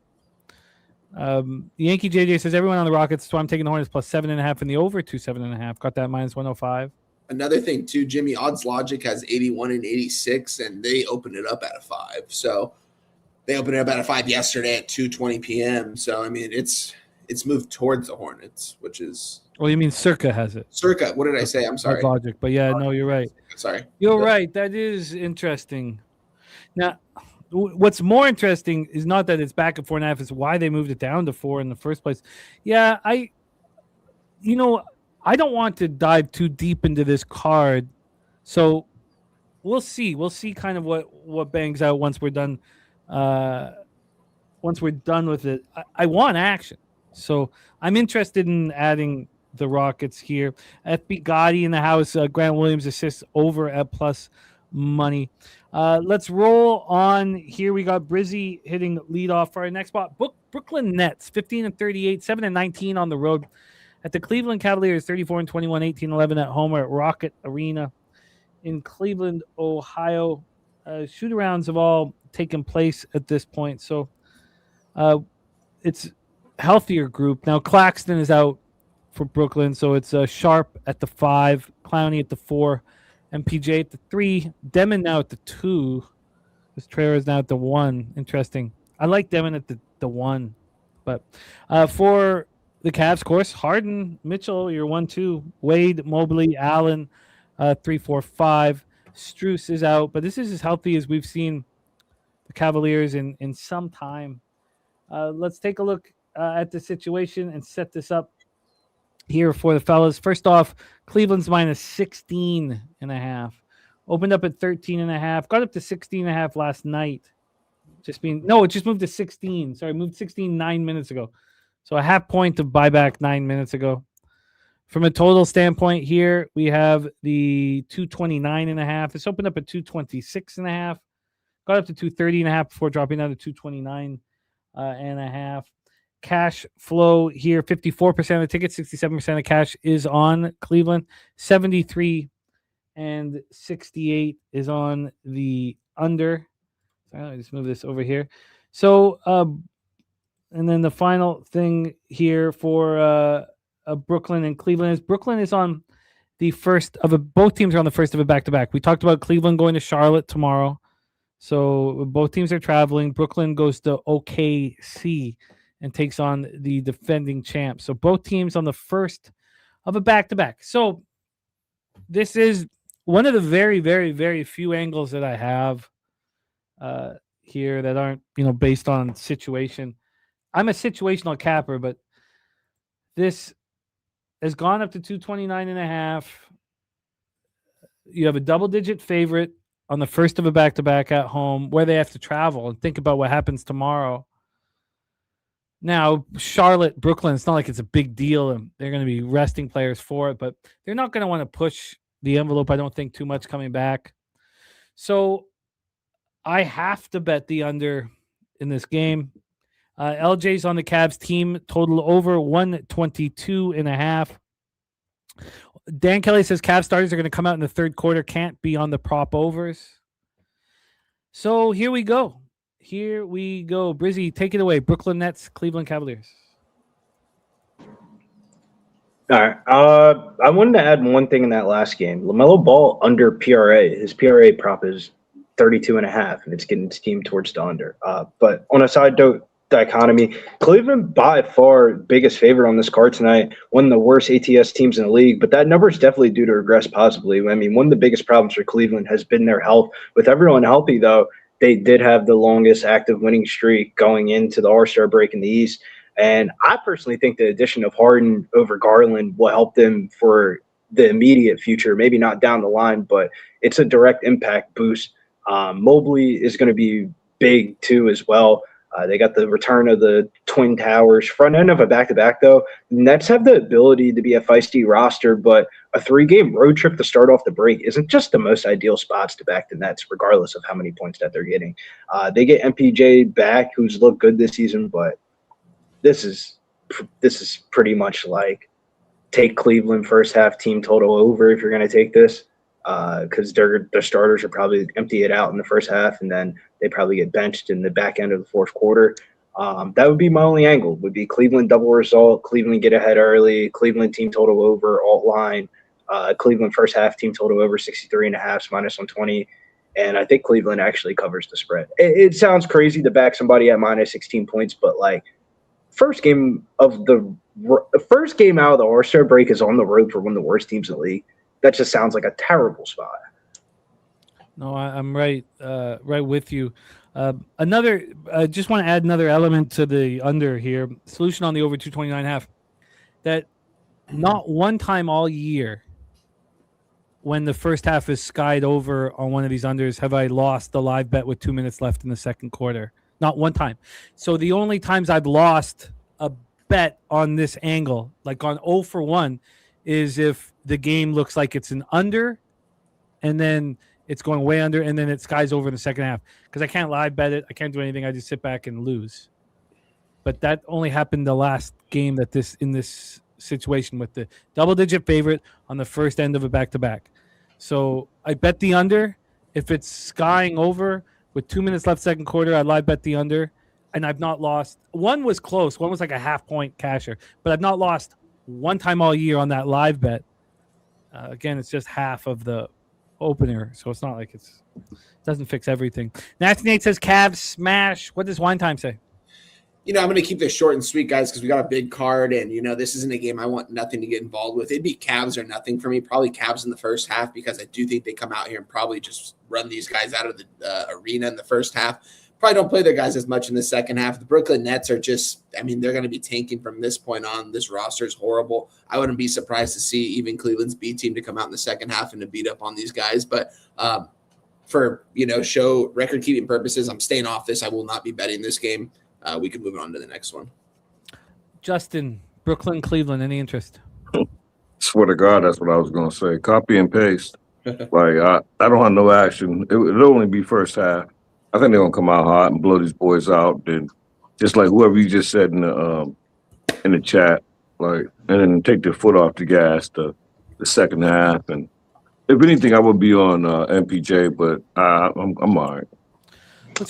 C: Yankee JJ says everyone on the Rockets, so I'm taking the Hornets plus 7.5 and the over 7.5. Got that -105.
I: Another thing too, Jimmy, odds logic has 81 and 86, and they opened it up at a 5. So they opened it up at a 5 yesterday at 2:20 p.m. So I mean, it's moved towards the Hornets, which is.
C: Well, you mean Circa has it?
I: Circa. What did I say? I'm sorry.
C: Logic, but yeah, no, you're right.
I: Sorry.
C: You're right. That is interesting. Now, what's more interesting is not that it's back at 4.5; it's why they moved it down to 4 in the first place. Yeah, I don't want to dive too deep into this card, so we'll see. We'll see kind of what bangs out once we're done. Once we're done with it, I want action, so I'm interested in adding the Rockets here. FB Gotti in the house. Grant Williams assists over at plus money. Let's roll on here. We got Brizzy hitting leadoff for our next spot. Brooklyn Nets 15 and 38, 7 and 19 on the road. At the Cleveland Cavaliers 34 and 21, 18-11 at home at Rocket Arena in Cleveland, Ohio. Shoot-arounds have all taken place at this point, so it's healthier group. Now Claxton is out for Brooklyn, so it's Sharp at the 5, Clowney at the 4, MPJ at the 3, Demon now at the 2. This Traer is now at the 1. Interesting. I like Demon at the 1, but for the Cavs, of course, Harden, Mitchell, your 1-2, Wade, Mobley, Allen, 3, 4, 5. Strus is out, but this is as healthy as we've seen the Cavaliers in some time. Let's take a look at the situation and set this up here for the fellas. First off, Cleveland's -16.5. Opened up at 13.5. Got up to 16.5 last night. It just moved to 16. Sorry, moved 16 9 minutes ago. So a half point of buyback 9 minutes ago. From a total standpoint here, we have the 229.5. It's opened up at 226.5. Got up to 230.5 before dropping down to 229.5. Cash flow here, 54% of the tickets, 67% of cash is on Cleveland. 73 and 68 is on the under. Sorry, let me just move this over here. So, and then the final thing here for Brooklyn and Cleveland is Brooklyn is on the first of both teams are on the first of a back-to-back. We talked about Cleveland going to Charlotte tomorrow. So both teams are traveling. Brooklyn goes to OKC and takes on the defending champs. So both teams on the first of a back-to-back. So this is one of the very, very, very few angles that I have here that aren't, based on situation. I'm a situational capper, but this has gone up to 229.5. You have a double-digit favorite on the first of a back-to-back at home where they have to travel, and think about what happens tomorrow. Now, Charlotte, Brooklyn, it's not like it's a big deal and they're going to be resting players for it, but they're not going to want to push the envelope, I don't think, too much coming back. So I have to bet the under in this game. LJ's on the Cavs team, total over 122.5. Dan Kelly says Cavs starters are going to come out in the third quarter, can't be on the prop overs. So here we go. Brizzy, take it away. Brooklyn Nets, Cleveland Cavaliers.
J: All right. I wanted to add one thing in that last game. LaMelo Ball under PRA. His PRA prop is 32.5, and it's getting its team towards the under. But on a side note, dichotomy, Cleveland by far biggest favorite on this card tonight, one of the worst ATS teams in the league, but that number is definitely due to regress positively. I mean, one of the biggest problems for Cleveland has been their health. With everyone healthy, though, they did have the longest active winning streak going into the All-Star break in the East. And I personally think the addition of Harden over Garland will help them for the immediate future, maybe not down the line, but it's a direct impact boost. Mobley is going to be big too as well. They got the return of the Twin Towers, front end of a back-to-back, though. Nets have the ability to be a feisty roster, but a 3-game road trip to start off the break isn't just the most ideal spots to back the Nets, regardless of how many points that they're getting. They get MPJ back, who's looked good this season, but this is pretty much like take Cleveland first half team total over if you're going to take this, because their starters are probably empty it out in the first half, and then they probably get benched in the back end of the fourth quarter. That would be my only angle, would be Cleveland double result, Cleveland get ahead early, Cleveland team total over, alt line, Cleveland first half team total over 63.5 minus 120. And I think Cleveland actually covers the spread. It sounds crazy to back somebody at minus 16 points, but like first game out of the All-Star break is on the road for one of the worst teams in the league. That just sounds like a terrible spot.
C: No, I'm right with you. I just want to add another element to the under here. Solution on the over 229.5. That not one time all year when the first half is skied over on one of these unders have I lost the live bet with 2 minutes left in the second quarter. Not one time. So the only times I've lost a bet on this angle, like on 0 for 1, is if the game looks like it's an under and then it's going way under and then it skies over in the second half. Because I can't live bet it. I can't do anything. I just sit back and lose. But that only happened the last game in this situation with the double-digit favorite on the first end of a back-to-back. So I bet the under. If it's skying over with 2 minutes left second quarter, I live bet the under, and I've not lost. One was close. One was like a half-point casher. But I've not lost one time all year on that live bet. Again, it's just half of the opener, so it's not like it doesn't fix everything. Nasty Nate says Cavs smash. What does Wine Time say?
I: I'm going to keep this short and sweet, guys, because we got a big card, and, this isn't a game I want nothing to get involved with. It'd be Cavs or nothing for me, probably Cavs in the first half, because I do think they come out here and probably just run these guys out of the arena in the first half. Probably don't play their guys as much in the second half. The Brooklyn Nets are just, they're going to be tanking from this point on. This roster is horrible. I wouldn't be surprised to see even Cleveland's B team to come out in the second half and to beat up on these guys. But for, show record-keeping purposes, I'm staying off this. I will not be betting this game. We can move on to the next one.
C: Justin, Brooklyn, Cleveland, any interest?
H: Swear to God, that's what I was going to say. Copy and paste. I don't have no action. It'll only be first half. I think they're going to come out hot and blow these boys out. Then, just like whoever you just said in the chat, and then take their foot off the gas the second half. And if anything, I would be on MPJ, but I'm all right.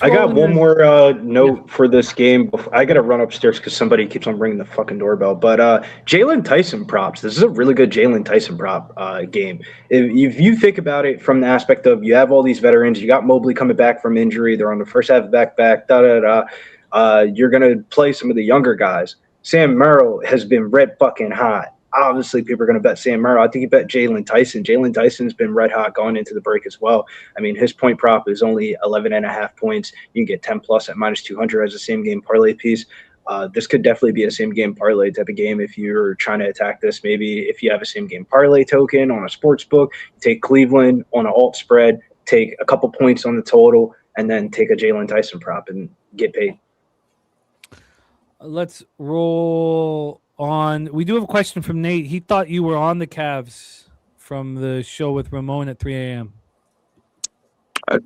J: I got one more note for this game. I got to run upstairs because somebody keeps on ringing the fucking doorbell. But Jalen Tyson props. This is a really good Jalen Tyson prop game. If you think about it from the aspect of you have all these veterans, you got Mobley coming back from injury. They're on the first half back. You're going to play some of the younger guys. Sam Merrill has been red fucking hot. Obviously, people are going to bet Sam Merrill. I think you bet Jalen Tyson. Jalen Tyson's been red hot going into the break as well. I mean, his point prop is only 11.5 points. You can get 10 plus at minus 200 as a same game parlay piece. This could definitely be a same game parlay type of game if you're trying to attack this. Maybe if you have a same game parlay token on a sports book, take Cleveland on an alt spread, take a couple points on the total, and then take a Jalen Tyson prop and get paid.
C: Let's roll on. We do have a question from Nate. He thought you were on the Cavs from the show with Ramon at 3 a.m.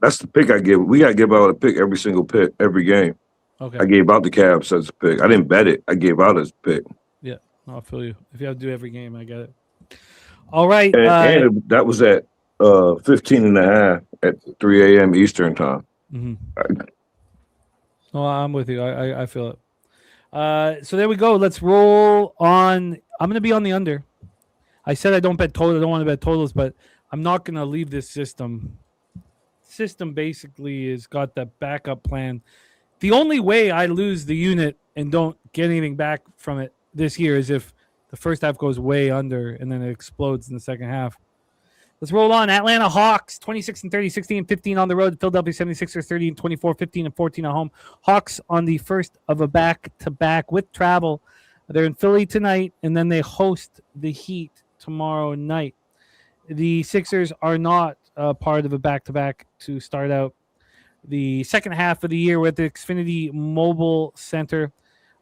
H: That's the pick I give. We got to give out a pick every single pick, every game.
C: Okay.
H: I gave out the Cavs as a pick. I didn't bet it. I gave out as a pick.
C: Yeah, I feel you. If you have to do every game, I get it. All right.
H: And that was at 15.5 at 3 a.m. Eastern time.
C: Mm-hmm. Oh, I'm with you. I feel it. So there we go. Let's roll on. I'm going to be on the under. I said I don't bet total. I don't want to bet totals, but I'm not going to leave this system. System basically has got that backup plan. The only way I lose the unit and don't get anything back from it this year is if the first half goes way under and then it explodes in the second half. Let's roll on. Atlanta Hawks, 26-30, 16-15 on the road. Philadelphia 76ers, 30-24, 15-14 at home. Hawks on the first of a back-to-back with travel. They're in Philly tonight, and then they host the Heat tomorrow night. The Sixers are not part of a back-to-back to start out the second half of the year with the Xfinity Mobile Center.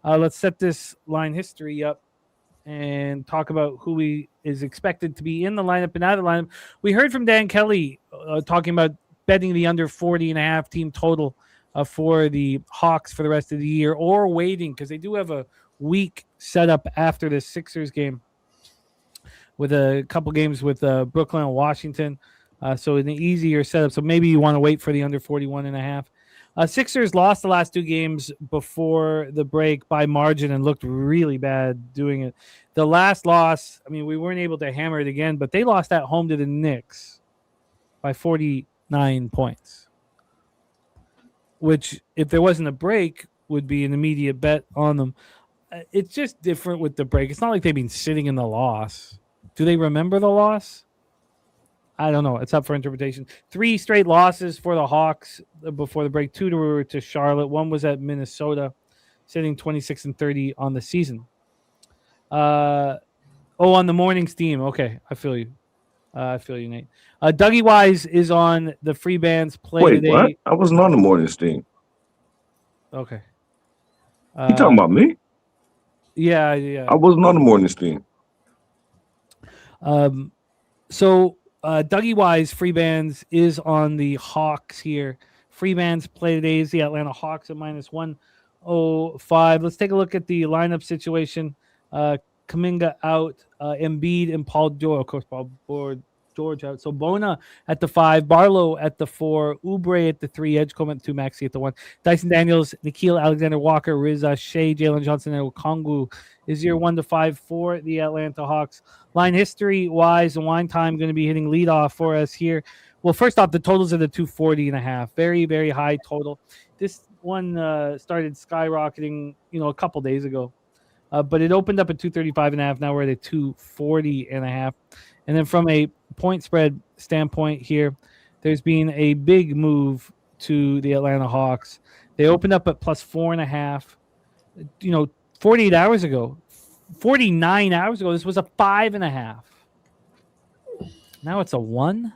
C: Let's set this line history up and talk about who is expected to be in the lineup and out of the lineup. We heard from Dan Kelly talking about betting the under 40.5 team total for the Hawks for the rest of the year, or waiting because they do have a week set up after the Sixers game with a couple games with Brooklyn and Washington. So an easier setup. So maybe you want to wait for the under 41.5. Sixers lost the last two games before the break by margin and looked really bad doing it. The last loss, I mean, we weren't able to hammer it again, but they lost at home to the Knicks by 49 points, which, if there wasn't a break, would be an immediate bet on them. It's just different with the break. It's not like they've been sitting in the loss. Do they remember the loss? I don't know. It's up for interpretation. 3 straight losses for the Hawks before the break. 2 to Charlotte. 1 was at Minnesota, sitting 26-30 on the season. On the morning's team. Okay, I feel you. Nate. Dougie Wise is on the free bands play
H: Wait,
C: today.
H: what? I wasn't on the morning's team.
C: Okay.
H: You talking about me?
C: Yeah.
H: I wasn't on the morning's team.
C: So Dougie Wise, free bands, is on the Hawks here. Free bands play today is the Atlanta Hawks at -105. Let's take a look at the lineup situation. Kuminga out, Embiid and Paul George. Of course, Paul George out. So Bona at the 5, Barlow at the 4, Oubre at the 3, Edgecombe at the 2, Maxey at the 1, Dyson Daniels, Nikhil Alexander-Walker, Riza Shea, Jalen Johnson, and Okongwu is your 1 to 5 for the Atlanta Hawks. Line history-wise, and Wine Time going to be hitting leadoff for us here. Well, first off, the totals are the 240.5. Very, very high total. This one started skyrocketing, a couple days ago. But it opened up at 235.5. Now we're at a 240.5. And then from a point spread standpoint here, there's been a big move to the Atlanta Hawks. They opened up at +4.5. 48 hours ago, 49 hours ago, this was a 5.5. Now it's a 1.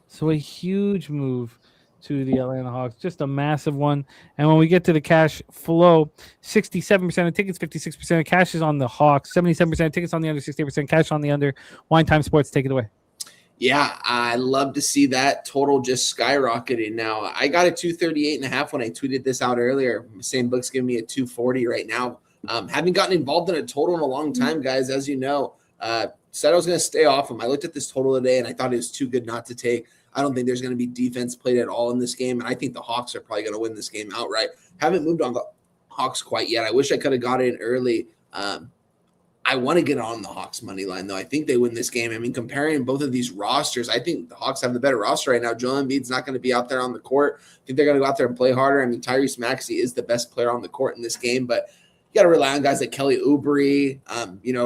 C: So a huge move to the Atlanta Hawks, just a massive one. And when we get to the cash flow, 67% of tickets, 56% of cash is on the Hawks, 77% of tickets on the under, 68% cash on the under. Wine Time Sports, take it away.
I: Yeah, I love to see that total just skyrocketing. Now, I got a 238.5 when I tweeted this out earlier. Same book's giving me a 240 right now. Haven't gotten involved in a total in a long time, guys. As you know, said I was going to stay off them. I looked at this total today, and I thought it was too good not to take. I don't think there's going to be defense played at all in this game, and I think the Hawks are probably going to win this game outright. Haven't moved on the Hawks quite yet. I wish I could have got it in early. I want to get on the Hawks money line, though. I think they win this game. I mean, comparing both of these rosters, I think the Hawks have the better roster right now. Joel Embiid's not going to be out there on the court. I think they're going to go out there and play harder. I mean, Tyrese Maxey is the best player on the court in this game, but you got to rely on guys like Kelly Oubre,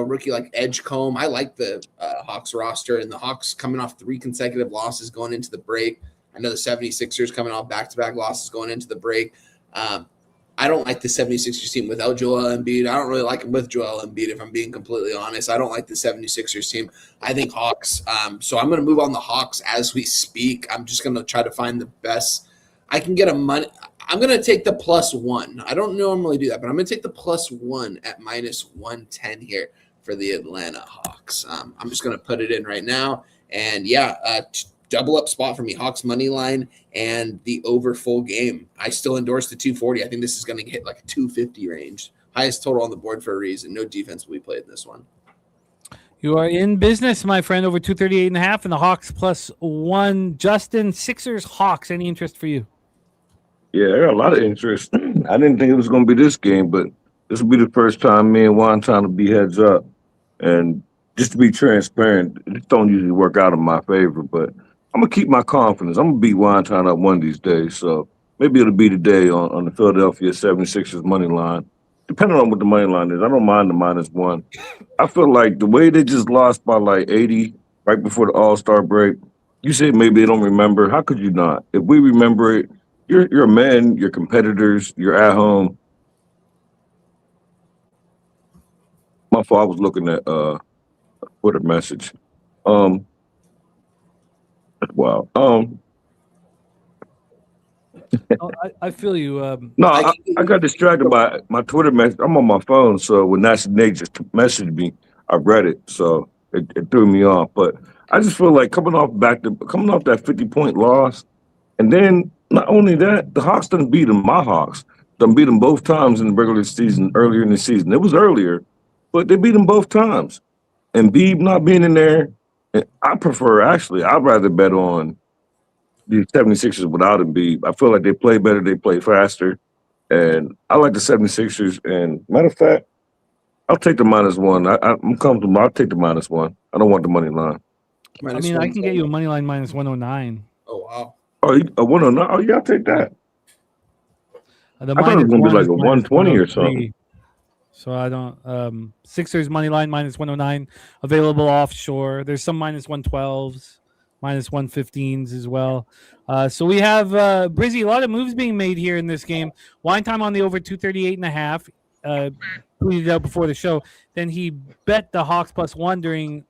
I: rookie like Edgecombe. I like the Hawks roster, and the Hawks coming off 3 consecutive losses going into the break. I know the 76ers coming off back-to-back losses going into the break. I don't like the 76ers team without Joel Embiid. I don't really like him with Joel Embiid, if I'm being completely honest. I don't like the 76ers team. I think Hawks. So I'm going to move on the Hawks as we speak. I'm just going to try to find the best. I can get a money. I'm going to take the +1. I don't normally do that, but I'm going to take the +1 at -110 here for the Atlanta Hawks. I'm just going to put it in right now. And, double up spot for me, Hawks money line and the over full game. I still endorse the 240. I think this is going to hit like a 250 range. Highest total on the board for a reason. No defense will be played in this one.
C: You are in business, my friend, over 238.5 and the Hawks +1. Justin, Sixers, Hawks, any interest for you?
H: Yeah, I got a lot of interest. I didn't think it was going to be this game, but this will be the first time me and Juan trying to be heads up. And just to be transparent, it don't usually work out in my favor, but I'm going to keep my confidence. I'm going to beat Weinstein up one of these days. So maybe it'll be today on the Philadelphia 76ers money line. Depending on what the money line is, I don't mind the -1. I feel like the way they just lost by like 80 right before the All-Star break. You said maybe they don't remember. How could you not? If we remember it, you're a man, you're competitors, you're at home. My fault, I was looking at Twitter message. Wow.
C: I feel you.
H: No, I got distracted by my Twitter message. I'm on my phone, so when Nate just messaged me, I read it, so it threw me off. But I just feel like coming off that 50-point loss, and then not only that, the Hawks done beat them. My Hawks done beat them both times in the regular season, earlier in the season. It was earlier, but they beat them both times. And Beeb not being in there, I'd rather bet on the 76ers without Embiid. I feel like they play better, they play faster, and I like the 76ers. And matter of fact, I'll take the -1. I'm comfortable. I'll take the -1. I don't want the money line.
C: I mean, I can get you a money line -109.
I: Oh, wow.
H: Oh, a 109? Oh, yeah, I'll take that.
C: The
H: I thought it was going to be like a
C: -1 is
H: 120 or
C: -103.
H: something.
C: So I don't. Sixers money line -109 available offshore. There's some -112s, -115s as well. So we have Brizzy. A lot of moves being made here in this game. Wine time on the over 238.5. Tweeted out before the show. Then he bet the Hawks +1 during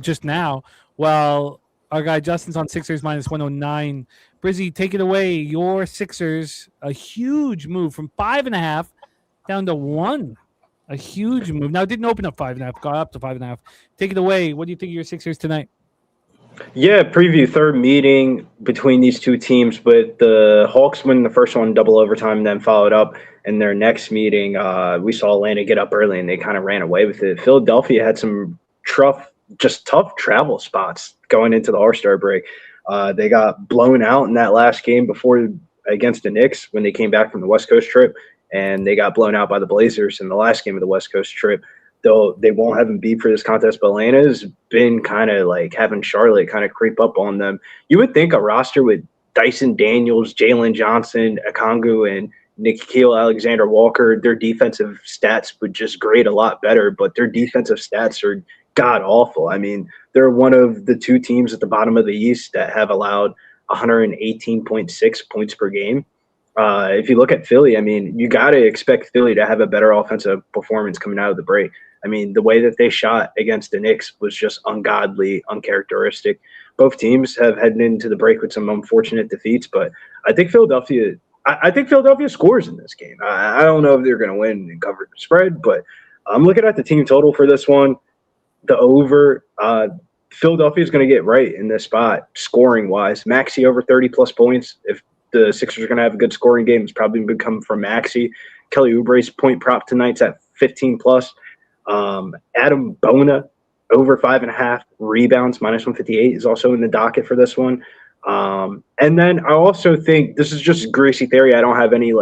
C: just now. While our guy Justin's on Sixers -109. Brizzy, take it away. Your Sixers, a huge move from 5.5 down to 1. A huge move. Now, it didn't open up 5.5, got up to 5.5. Take it away. What do you think of your Sixers tonight?
J: Yeah, preview third meeting between these two teams, but the Hawks win the first one double overtime and then followed up in their next meeting. We saw Atlanta get up early and they kind of ran away with it. Philadelphia had some tough travel spots going into the All-Star break. They got blown out in that last game against the Knicks when they came back from the West Coast trip, and they got blown out by the Blazers in the last game of the West Coast trip. Though they won't have Embiid for this contest, but Atlanta's been kind of like having Charlotte kind of creep up on them. You would think a roster with Dyson Daniels, Jalen Johnson, Okongwu, and Nickeil Alexander-Walker, their defensive stats would just grade a lot better, but their defensive stats are god-awful. I mean, they're one of the two teams at the bottom of the East that have allowed 118.6 points per game. If you look at Philly, I mean, you got to expect Philly to have a better offensive performance coming out of the break. I mean, the way that they shot against the Knicks was just ungodly, uncharacteristic. Both teams have headed into the break with some unfortunate defeats, but I think Philadelphia scores in this game. I don't know if they're going to win and cover the spread, but I'm looking at the team total for this one. The over, Philadelphia is going to get right in this spot, scoring-wise. Maxey over 30-plus points. If the Sixers are going to have a good scoring game, it's probably going to come from Maxey. Kelly Oubre's point prop tonight's at 15-plus. Adam Bona over 5.5 rebounds, -158 is also in the docket for this one. And then I also think this is just greasy theory. I don't have any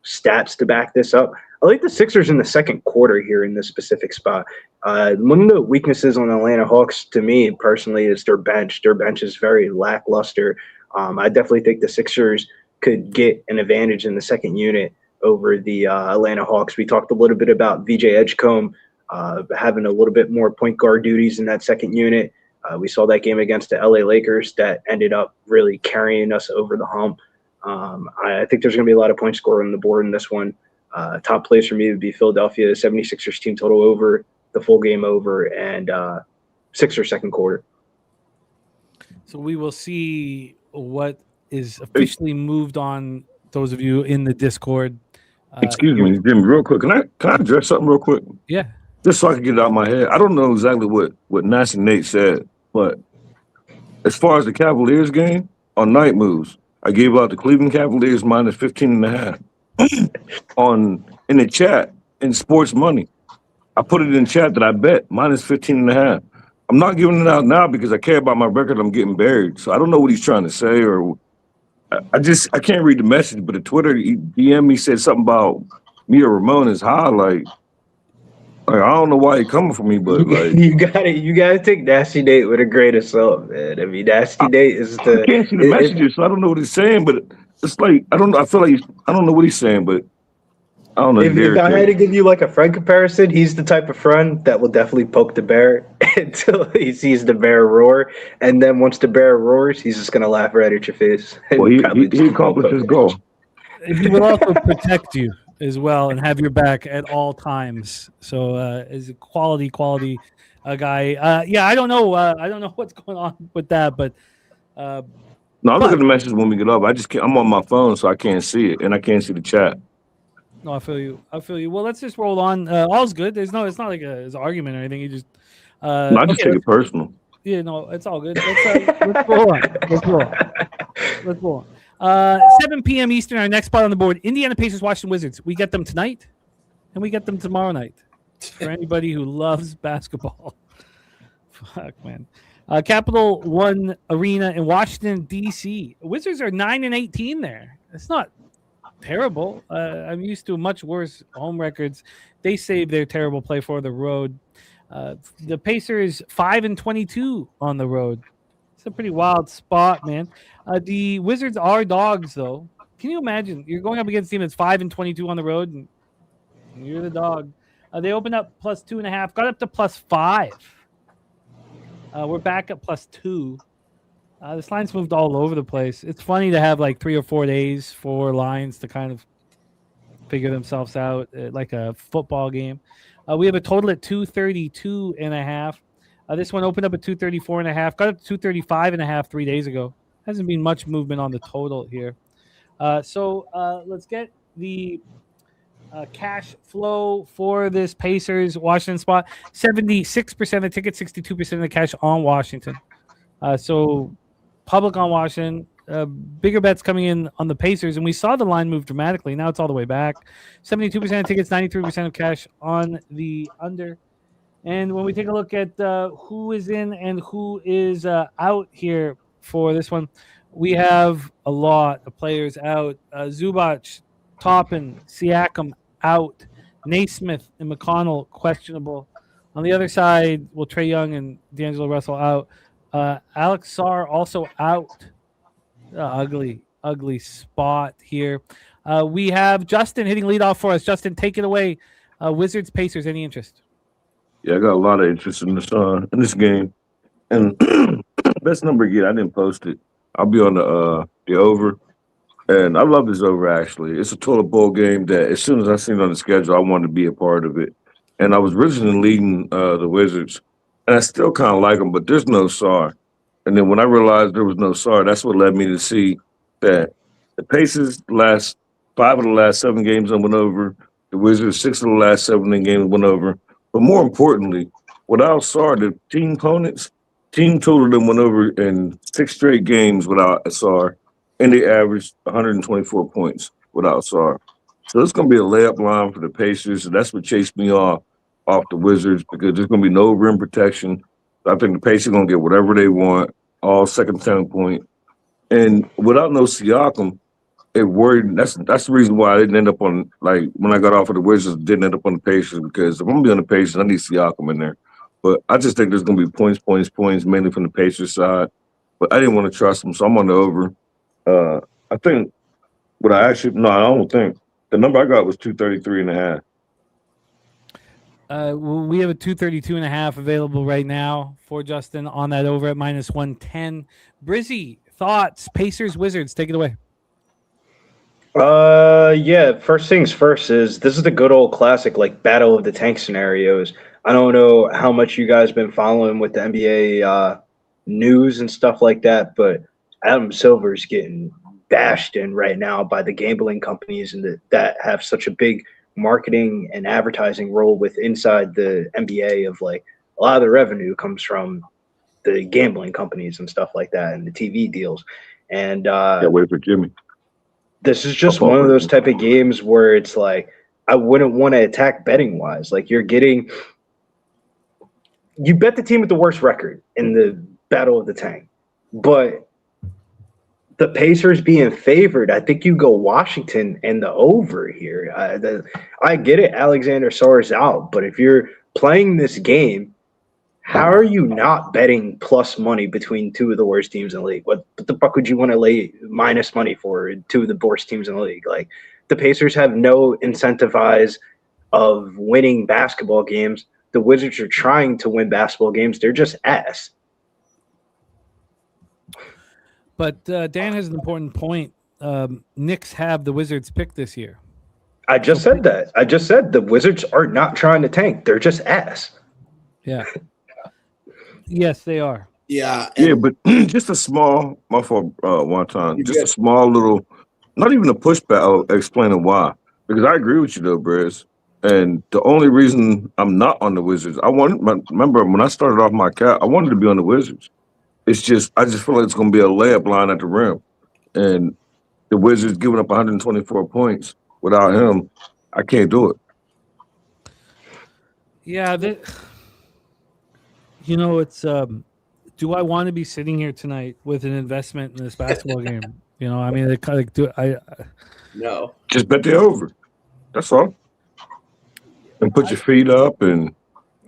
J: stats to back this up. I like the Sixers in the second quarter here in this specific spot. One of the weaknesses on the Atlanta Hawks, to me personally, is their bench. Their bench is very lackluster. I definitely think the Sixers could get an advantage in the second unit over the Atlanta Hawks. We talked a little bit about VJ Edgecombe having a little bit more point guard duties in that second unit. We saw that game against the LA Lakers that ended up really carrying us over the hump. I think there's going to be a lot of points scored on the board in this one. Top plays for me would be Philadelphia, 76ers team total over, the full game over, and Sixers second quarter.
C: So we will see what is officially moved on. Those of you in the Discord.
H: Excuse me, Jimmy, real quick. Can I address something real quick?
C: Yeah.
H: Just so I can get it out of my head. I don't know exactly what Nasty Nate said, but as far as the Cavaliers game on night moves, I gave out the Cleveland Cavaliers -15.5 in the chat in sports money. I put it in chat that I bet -15.5. I'm not giving it out now because I care about my record. I'm getting buried, so I don't know what he's trying to say, or I can't read the message. But the Twitter DM me said something about me or Ramon is high. Like I don't know why he coming for me, but
J: you gotta take Nasty Nate with a grain of salt, man. I mean, Nasty Nate is the.
H: I can't see the messages, so I don't know what he's saying. But it's like I don't know. I feel like I don't know what he's saying, but I don't know.
J: If I had to give you a friend comparison, he's the type of friend that will definitely poke the bear until he sees the bear roar, and then once the bear roars, he's just gonna laugh right at your face. and
H: Well,
J: probably
H: he accomplished his goal.
C: He will also protect you as well and have your back at all times. So is a quality guy. Yeah, I don't know. I don't know what's going on with that, but
H: No, I'm looking at the messages when we get up. I just can't. I'm on my phone, so I can't see it, and I can't see the chat.
C: no, I feel you. Well, let's just roll on. All's good. It's not like it's an argument or anything. You just
H: No, I just take it personal.
C: Yeah, no, it's all good. Let's roll on. Let's roll on. 7 p.m. Eastern, our next spot on the board. Indiana Pacers, Washington Wizards. We get them tonight, and we get them tomorrow night. For anybody who loves basketball. Fuck, man. Capital One Arena in Washington, D.C. Wizards are 9-18 there. It's not terrible. I'm used to much worse home records. They save their terrible play for the road. The Pacers 5-22 on the road. It's a pretty wild spot, man. The Wizards are dogs, though. Can you imagine? You're going up against a team that's 5-22 on the road, and you're the dog. They opened up plus 2.5, got up to plus 5. We're back at plus 2. This line's moved all over the place. It's funny to have like 3 or 4 days for lines to kind of figure themselves out like a football game. We have a total at 232.5. This one opened up at 234.5, got up to 235.5 3 days ago. Hasn't been much movement on the total here. So let's get the cash flow for this Pacers Washington spot. 76% of the ticket, 62% of the cash on Washington. So public on Washington. Bigger bets coming in on the Pacers, and we saw the line move dramatically. Now it's all the way back. 72% of tickets, 93% of cash on the under. And when we take a look at who is in and who is out here for this one, we have a lot of players out. Zubac, Toppin, Siakam out. Naismith and McConnell questionable. On the other side, well, Trae Young and D'Angelo Russell out. Alex Sarr also out. Ugly spot here. We have Justin hitting leadoff for us. Justin, take it away. Wizards, Pacers, any interest?
H: Yeah, I got a lot of interest in this game. And best number again, I didn't post it. I'll be on the over. And I love this over, actually. It's a total bowl game that as soon as I seen it on the schedule, I wanted to be a part of it. And I was originally leading the Wizards. And I still kind of like them, but there's no Sarr. And then when I realized there was no Sarr, that's what led me to see that the Pacers last 5 of the last 7 games I went over. The Wizards 6 of the last 7 games went over. But more importantly, without Sarr, the team total them went over in 6 straight games without a Sarr, and they averaged 124 points without Sarr. So it's going to be a layup line for the Pacers, and that's what chased me off the Wizards because there's going to be no rim protection. I think the Pacers are going to get whatever they want, all second 10 point. And without no Siakam, it worried. That's the reason why I didn't end up on, like, when I got off of the Wizards, didn't end up on the Pacers because if I'm going to be on the Pacers, I need Siakam in there. But I just think there's going to be points, mainly from the Pacers side. But I didn't want to trust them, so I'm on the over. I think I don't think. The number I got was 233.5.
C: We have a 232.5 available right now for Justin on that over at minus 110. Brizzy, thoughts? Pacers, Wizards, take it away.
J: Yeah, first things first is this is the good old classic, like battle of the tank scenarios. I don't know how much you guys been following with the NBA news and stuff like that, but Adam Silver's getting bashed in right now by the gambling companies and that have such a big marketing and advertising role with inside the NBA of like a lot of the revenue comes from the gambling companies and stuff like that and the TV deals. And
H: wait for Jimmy.
J: This is just one of those type of games where it's like I wouldn't want to attack betting wise. Like you bet the team with the worst record in the battle of the tank, but the Pacers being favored, I think you go Washington and the over here. I get it, Alexander Sarr's out, but if you're playing this game, how are you not betting plus money between 2 of the worst teams in the league? What the fuck would you want to lay minus money for 2 of the worst teams in the league? Like the Pacers have no incentivize of winning basketball games. the Wizards are trying to win basketball games. They're just ass.
C: But Dan has an important point. Knicks have the Wizards pick this year.
J: I just said that. I just said the Wizards are not trying to tank. They're just ass.
C: Yeah. Yes, they are.
I: Yeah.
H: Yeah, but just a small, my fault, one time, just a small little, not even a pushback. I'll explain why. Because I agree with you though, Briz. And the only reason I'm not on the Wizards, remember when I started off my cap, I wanted to be on the Wizards. It's just, I just feel like it's going to be a layup line at the rim. And the Wizards giving up 124 points without him, I can't do it.
C: Yeah. It's, do I want to be sitting here tonight with an investment in this basketball game? I mean, they kind of
I: No.
H: Just bet the over. That's all. And put your feet up and.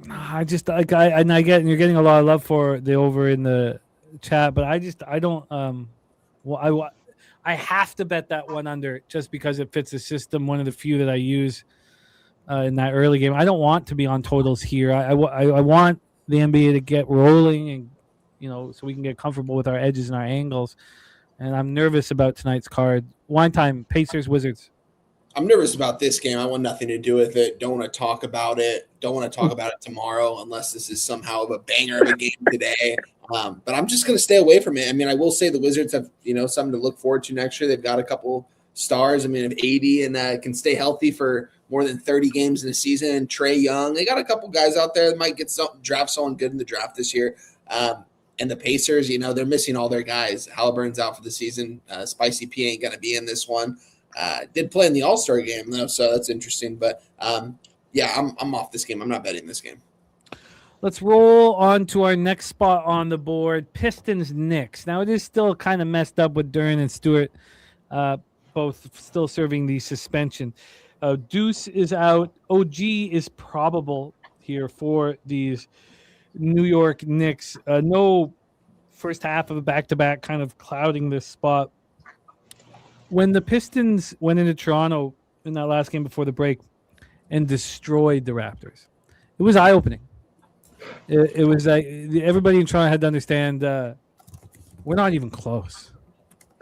C: I get, and you're getting a lot of love for the over in the chat, but I don't, I have to bet that one under just because it fits the system. One of the few that I use in that early game. I don't want to be on totals here. I want the NBA to get rolling and, so we can get comfortable with our edges and our angles. And I'm nervous about tonight's card. Wine time, Pacers, Wizards.
I: I'm nervous about this game. I want nothing to do with it. Don't want to talk about it. Don't want to talk about it tomorrow unless this is somehow a banger of a game today. But I'm just going to stay away from it. I mean, I will say the Wizards have, something to look forward to next year. They've got a couple stars. I mean, if AD and can stay healthy for more than 30 games in a season, and Trae Young, they got a couple guys out there that might draft someone good in the draft this year. And the Pacers, they're missing all their guys. Halliburton's out for the season. Spicy P ain't going to be in this one. Did play in the All-Star game, though, so that's interesting. But, I'm off this game. I'm not betting this game.
C: Let's roll on to our next spot on the board, Pistons-Knicks. Now, it is still kind of messed up with Duren and Stewart, both still serving the suspension. Deuce is out. OG is probable here for these New York Knicks. No first half of a back-to-back kind of clouding this spot. When the Pistons went into Toronto in that last game before the break and destroyed the Raptors, it was eye-opening. It was like everybody in Toronto had to understand we're not even close.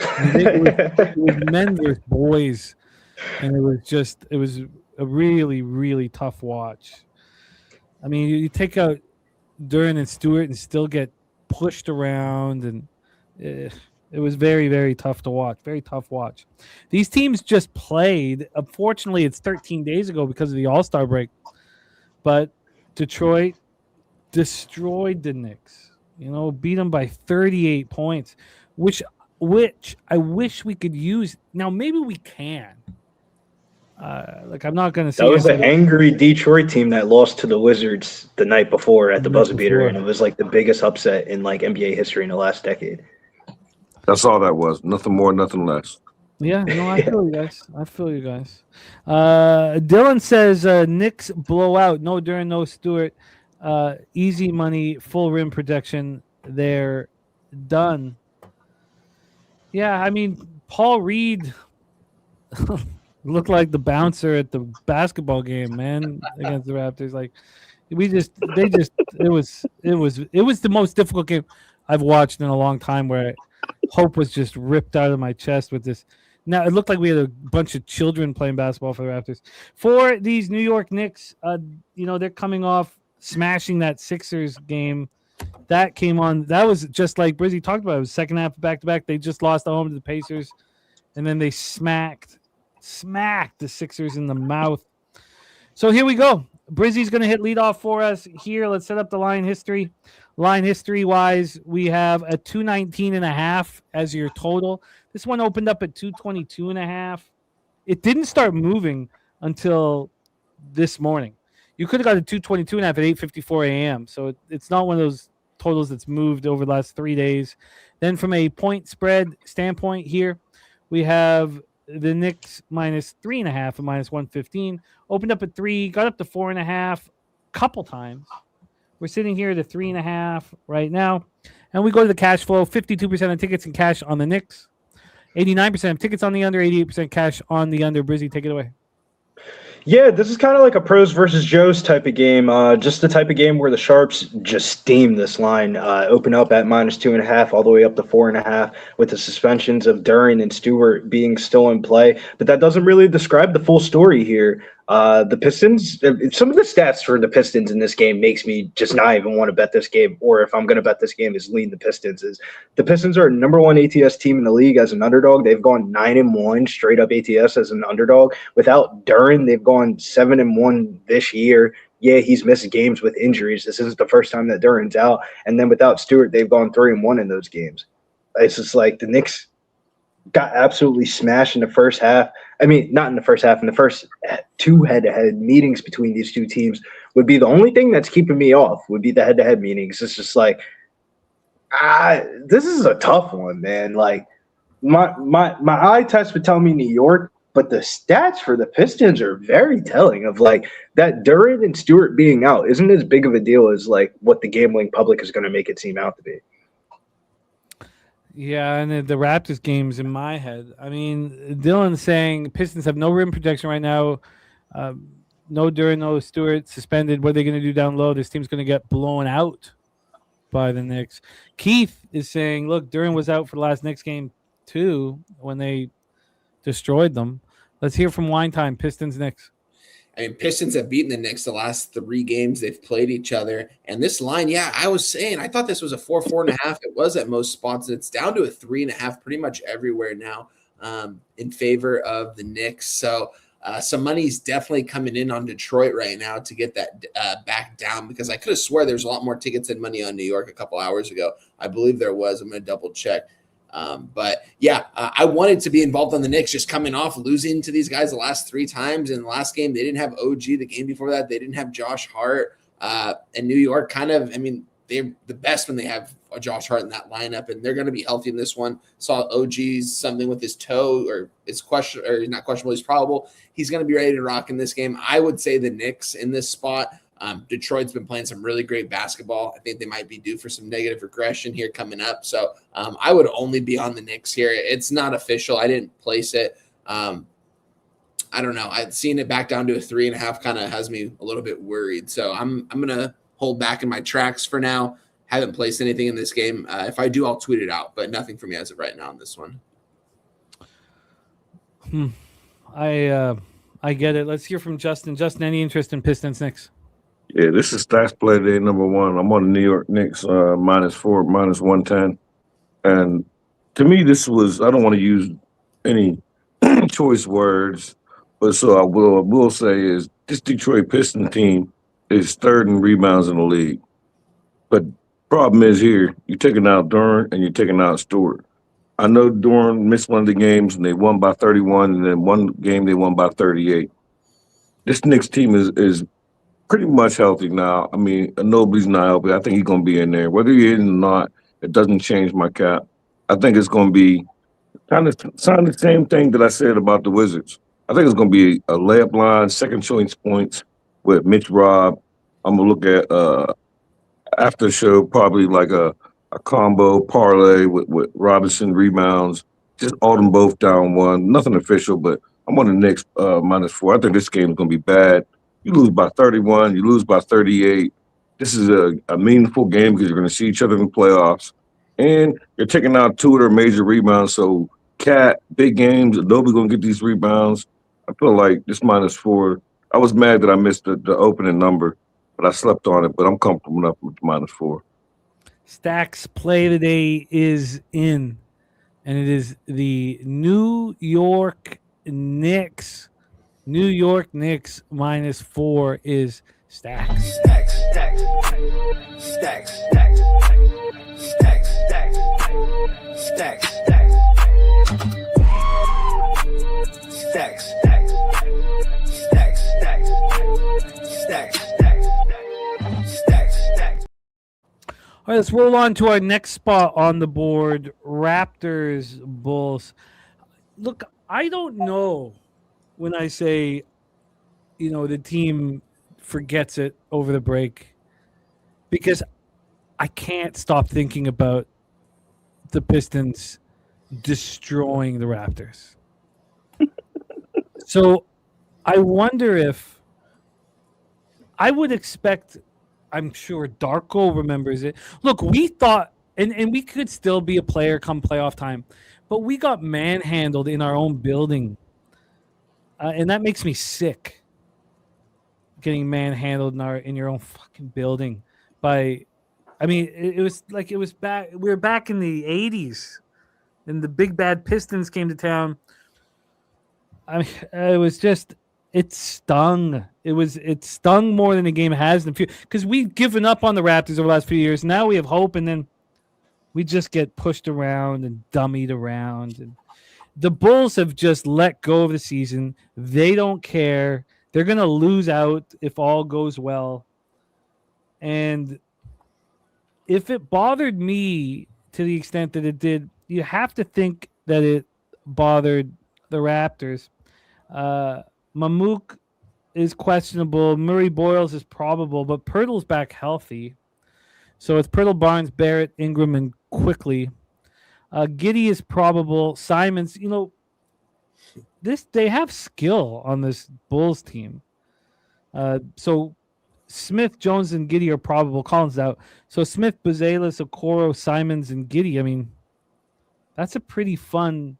C: I mean, it was men versus boys, and it was a really, really tough watch. I mean, you take out Duren and Stewart and still get pushed around, and it was very, very tough to watch. Very tough watch. These teams just played. Unfortunately, it's 13 days ago because of the All-Star break. But Detroit destroyed the Knicks. Beat them by 38 points, which I wish we could use. Now, maybe we can. I'm not going to say
J: that was an angry Detroit team that lost to the Wizards the night before at the buzzer beater, and it was like the biggest upset in like NBA history in the last decade.
H: That's all that was. Nothing more, nothing less.
C: Yeah, I feel you guys. Dylan says Knicks blowout. No Duren, no Stewart. Easy money, full rim protection. They're done. Yeah, I mean, Paul Reed looked like the bouncer at the basketball game, man, against the Raptors. Like it was the most difficult game I've watched in a long time, where hope was just ripped out of my chest with this. Now it looked like we had a bunch of children playing basketball for the Raptors. For these New York Knicks, they're coming off smashing that Sixers game. That came on. That was just like Brizzy talked about. It was second half back to back. They just lost at home to the Pacers, and then they smacked the Sixers in the mouth. So here we go. Brizzy's going to hit leadoff for us here. Let's set up the line history. Line history-wise, we have a 219.5 as your total. This one opened up at 222.5. It didn't start moving until this morning. You could have got a 222.5 at 8:54 a.m. So it's not one of those totals that's moved over the last 3 days. Then from a point spread standpoint here, we have the Knicks minus 3.5 and minus 115. Opened up at 3, got up to 4.5 couple times. We're sitting here at a 3.5 right now. And we go to the cash flow, 52% of tickets in cash on the Knicks, 89% of tickets on the under, 88% cash on the under. Brizzy, take it away.
J: Yeah, this is kind of like a pros versus Joes type of game. Just the type of game where the Sharps just steam this line, open up at -2.5 all the way up to 4.5 with the suspensions of Duran and Stewart being still in play. But that doesn't really describe the full story here. The Pistons, some of the stats for the Pistons in this game makes me just not even want to bet this game, or if I'm going to bet this game is lean the Pistons. Is the Pistons are number one ATS team in the league as an underdog. They've gone 9-1 straight up ATS as an underdog. Without Duran, they've gone 7-1 this year. Yeah, he's missed games with injuries. This isn't the first time that Duran's out. And then without Stewart, they've gone 3-1 in those games. It's just like the Knicks got absolutely smashed in the first half. I mean, not in the first half. In the first two head-to-head meetings between these two teams would be the only thing that's keeping me off, would be the head-to-head meetings. It's just like, this is a tough one, man. Like, my eye test would tell me New York, but the stats for the Pistons are very telling of, like, that Duran and Stewart being out isn't as big of a deal as, like, what the gambling public is going to make it seem out to be.
C: Yeah, and the Raptors game's in my head. I mean, Dylan's saying Pistons have no rim protection right now. No Duran, no Stewart, suspended. What are they going to do down low? This team's going to get blown out by the Knicks. Keith is saying, look, Duran was out for the last Knicks game too when they destroyed them. Let's hear from Wine Time, Pistons, Knicks.
I: I mean, Pistons have beaten the Knicks the last 3 games they've played each other. And this line, yeah, I was saying, I thought this was a 4.5. It was at most spots. It's down to a 3.5 pretty much everywhere now in favor of the Knicks. So some money's definitely coming in on Detroit right now to get that back down, because I could have swore there's a lot more tickets and money on New York a couple hours ago. I believe there was. I'm going to double check. But yeah, I wanted to be involved on the Knicks, just coming off losing to these guys the last 3 times. In the last game, they didn't have OG. The game before that, they didn't have Josh Hart. And New York kind of, I mean, they're the best when they have a Josh Hart in that lineup, and they're going to be healthy in this one. Saw OG's something with his toe, or it's question, or not questionable, he's probable. He's going to be ready to rock in this game. I would say the Knicks in this spot. Detroit's been playing some really great basketball. I think they might be due for some negative regression here coming up. So I would only be on the Knicks here. It's not official. I didn't place it. I don't know. I'd seen it back down to a 3.5, kind of has me a little bit worried. So I'm going to hold back in my tracks for now. Haven't placed anything in this game. If I do, I'll tweet it out, but nothing for me as of right now on this one.
C: I get it. Let's hear from Justin. Justin, any interest in Pistons Knicks?
H: Yeah, this is stats play day number 1. I'm on the New York Knicks -4, -110. And to me, this was, I don't want to use any choice words, but so I will say is this Detroit Pistons team is 3rd in rebounds in the league. But problem is here, you're taking out Duran and you're taking out Stewart. I know Duran missed one of the games and they won by 31, and then one game they won by 38. This Knicks team is pretty much healthy now. I mean, nobody's not healthy. I think he's going to be in there. Whether he is or not, it doesn't change my cap. I think it's going to be kind of the same thing that I said about the Wizards. I think it's going to be a layup line, second choice points with Mitch Robb. I'm going to look at after the show, probably like a combo parlay with Robinson rebounds. Just all them both down 1. Nothing official, but I'm on the Knicks -4. I think this game is going to be bad. You lose by 31, you lose by 38. This is a meaningful game because you're going to see each other in the playoffs. And you're taking out 2 of their major rebounds. So, Cat, big games, nobody's going to get these rebounds. I feel like this -4. I was mad that I missed the opening number, but I slept on it. But I'm comfortable enough with -4.
C: Stacks play today is in, and it is the New York Knicks. New York Knicks -4 is Stacks.
G: Stacks, stacks, stacks, stacks, stacks, stacks, stacks, stacks, stacks, stacks, stacks, stacks, stacks, stacks.
C: All right, let's roll on to our next spot on the board, Raptors Bulls. Look, I don't know when I say, you know, the team forgets it over the break, because I can't stop thinking about the Pistons destroying the Raptors. So I wonder if I would expect. I'm sure Darko remembers it. Look, we thought, and we could still be a player come playoff time, but we got manhandled in our own building, and that makes me sick. Getting manhandled in your own fucking building by, I mean, it was back. We were back in the '80s, and the big bad Pistons came to town. I mean, it was just. It stung. It stung more than the game has in a few, because we've given up on the Raptors over the last few years. Now we have hope, and then we just get pushed around and dummied around. And the Bulls have just let go of the season. They don't care. They're gonna lose out if all goes well. And if it bothered me to the extent that it did, you have to think that it bothered the Raptors. Mamuk is questionable. Murray Boyles is probable, but Pirtle's back healthy. So it's Pirtle, Barnes, Barrett, Ingram, and Quickly. Giddey is probable. Simons, they have skill on this Bulls team. So Smith, Jones, and Giddey are probable. Collins out. So Smith, Buzelis, Okoro, Simons, and Giddey. I mean, that's a pretty fun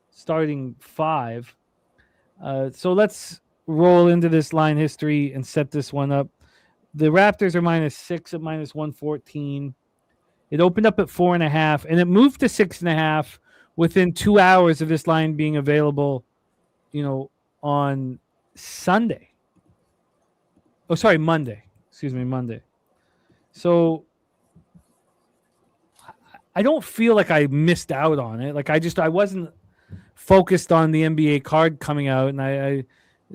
C: starting five. So let's roll into this line history and set this one up. The Raptors are -6 at -114. It opened up at 4.5, and it moved to 6.5 within 2 hours of this line being available, on Sunday. Oh, sorry, Monday. Excuse me, Monday. So I don't feel like I missed out on it. Like I wasn't focused on the NBA card coming out, and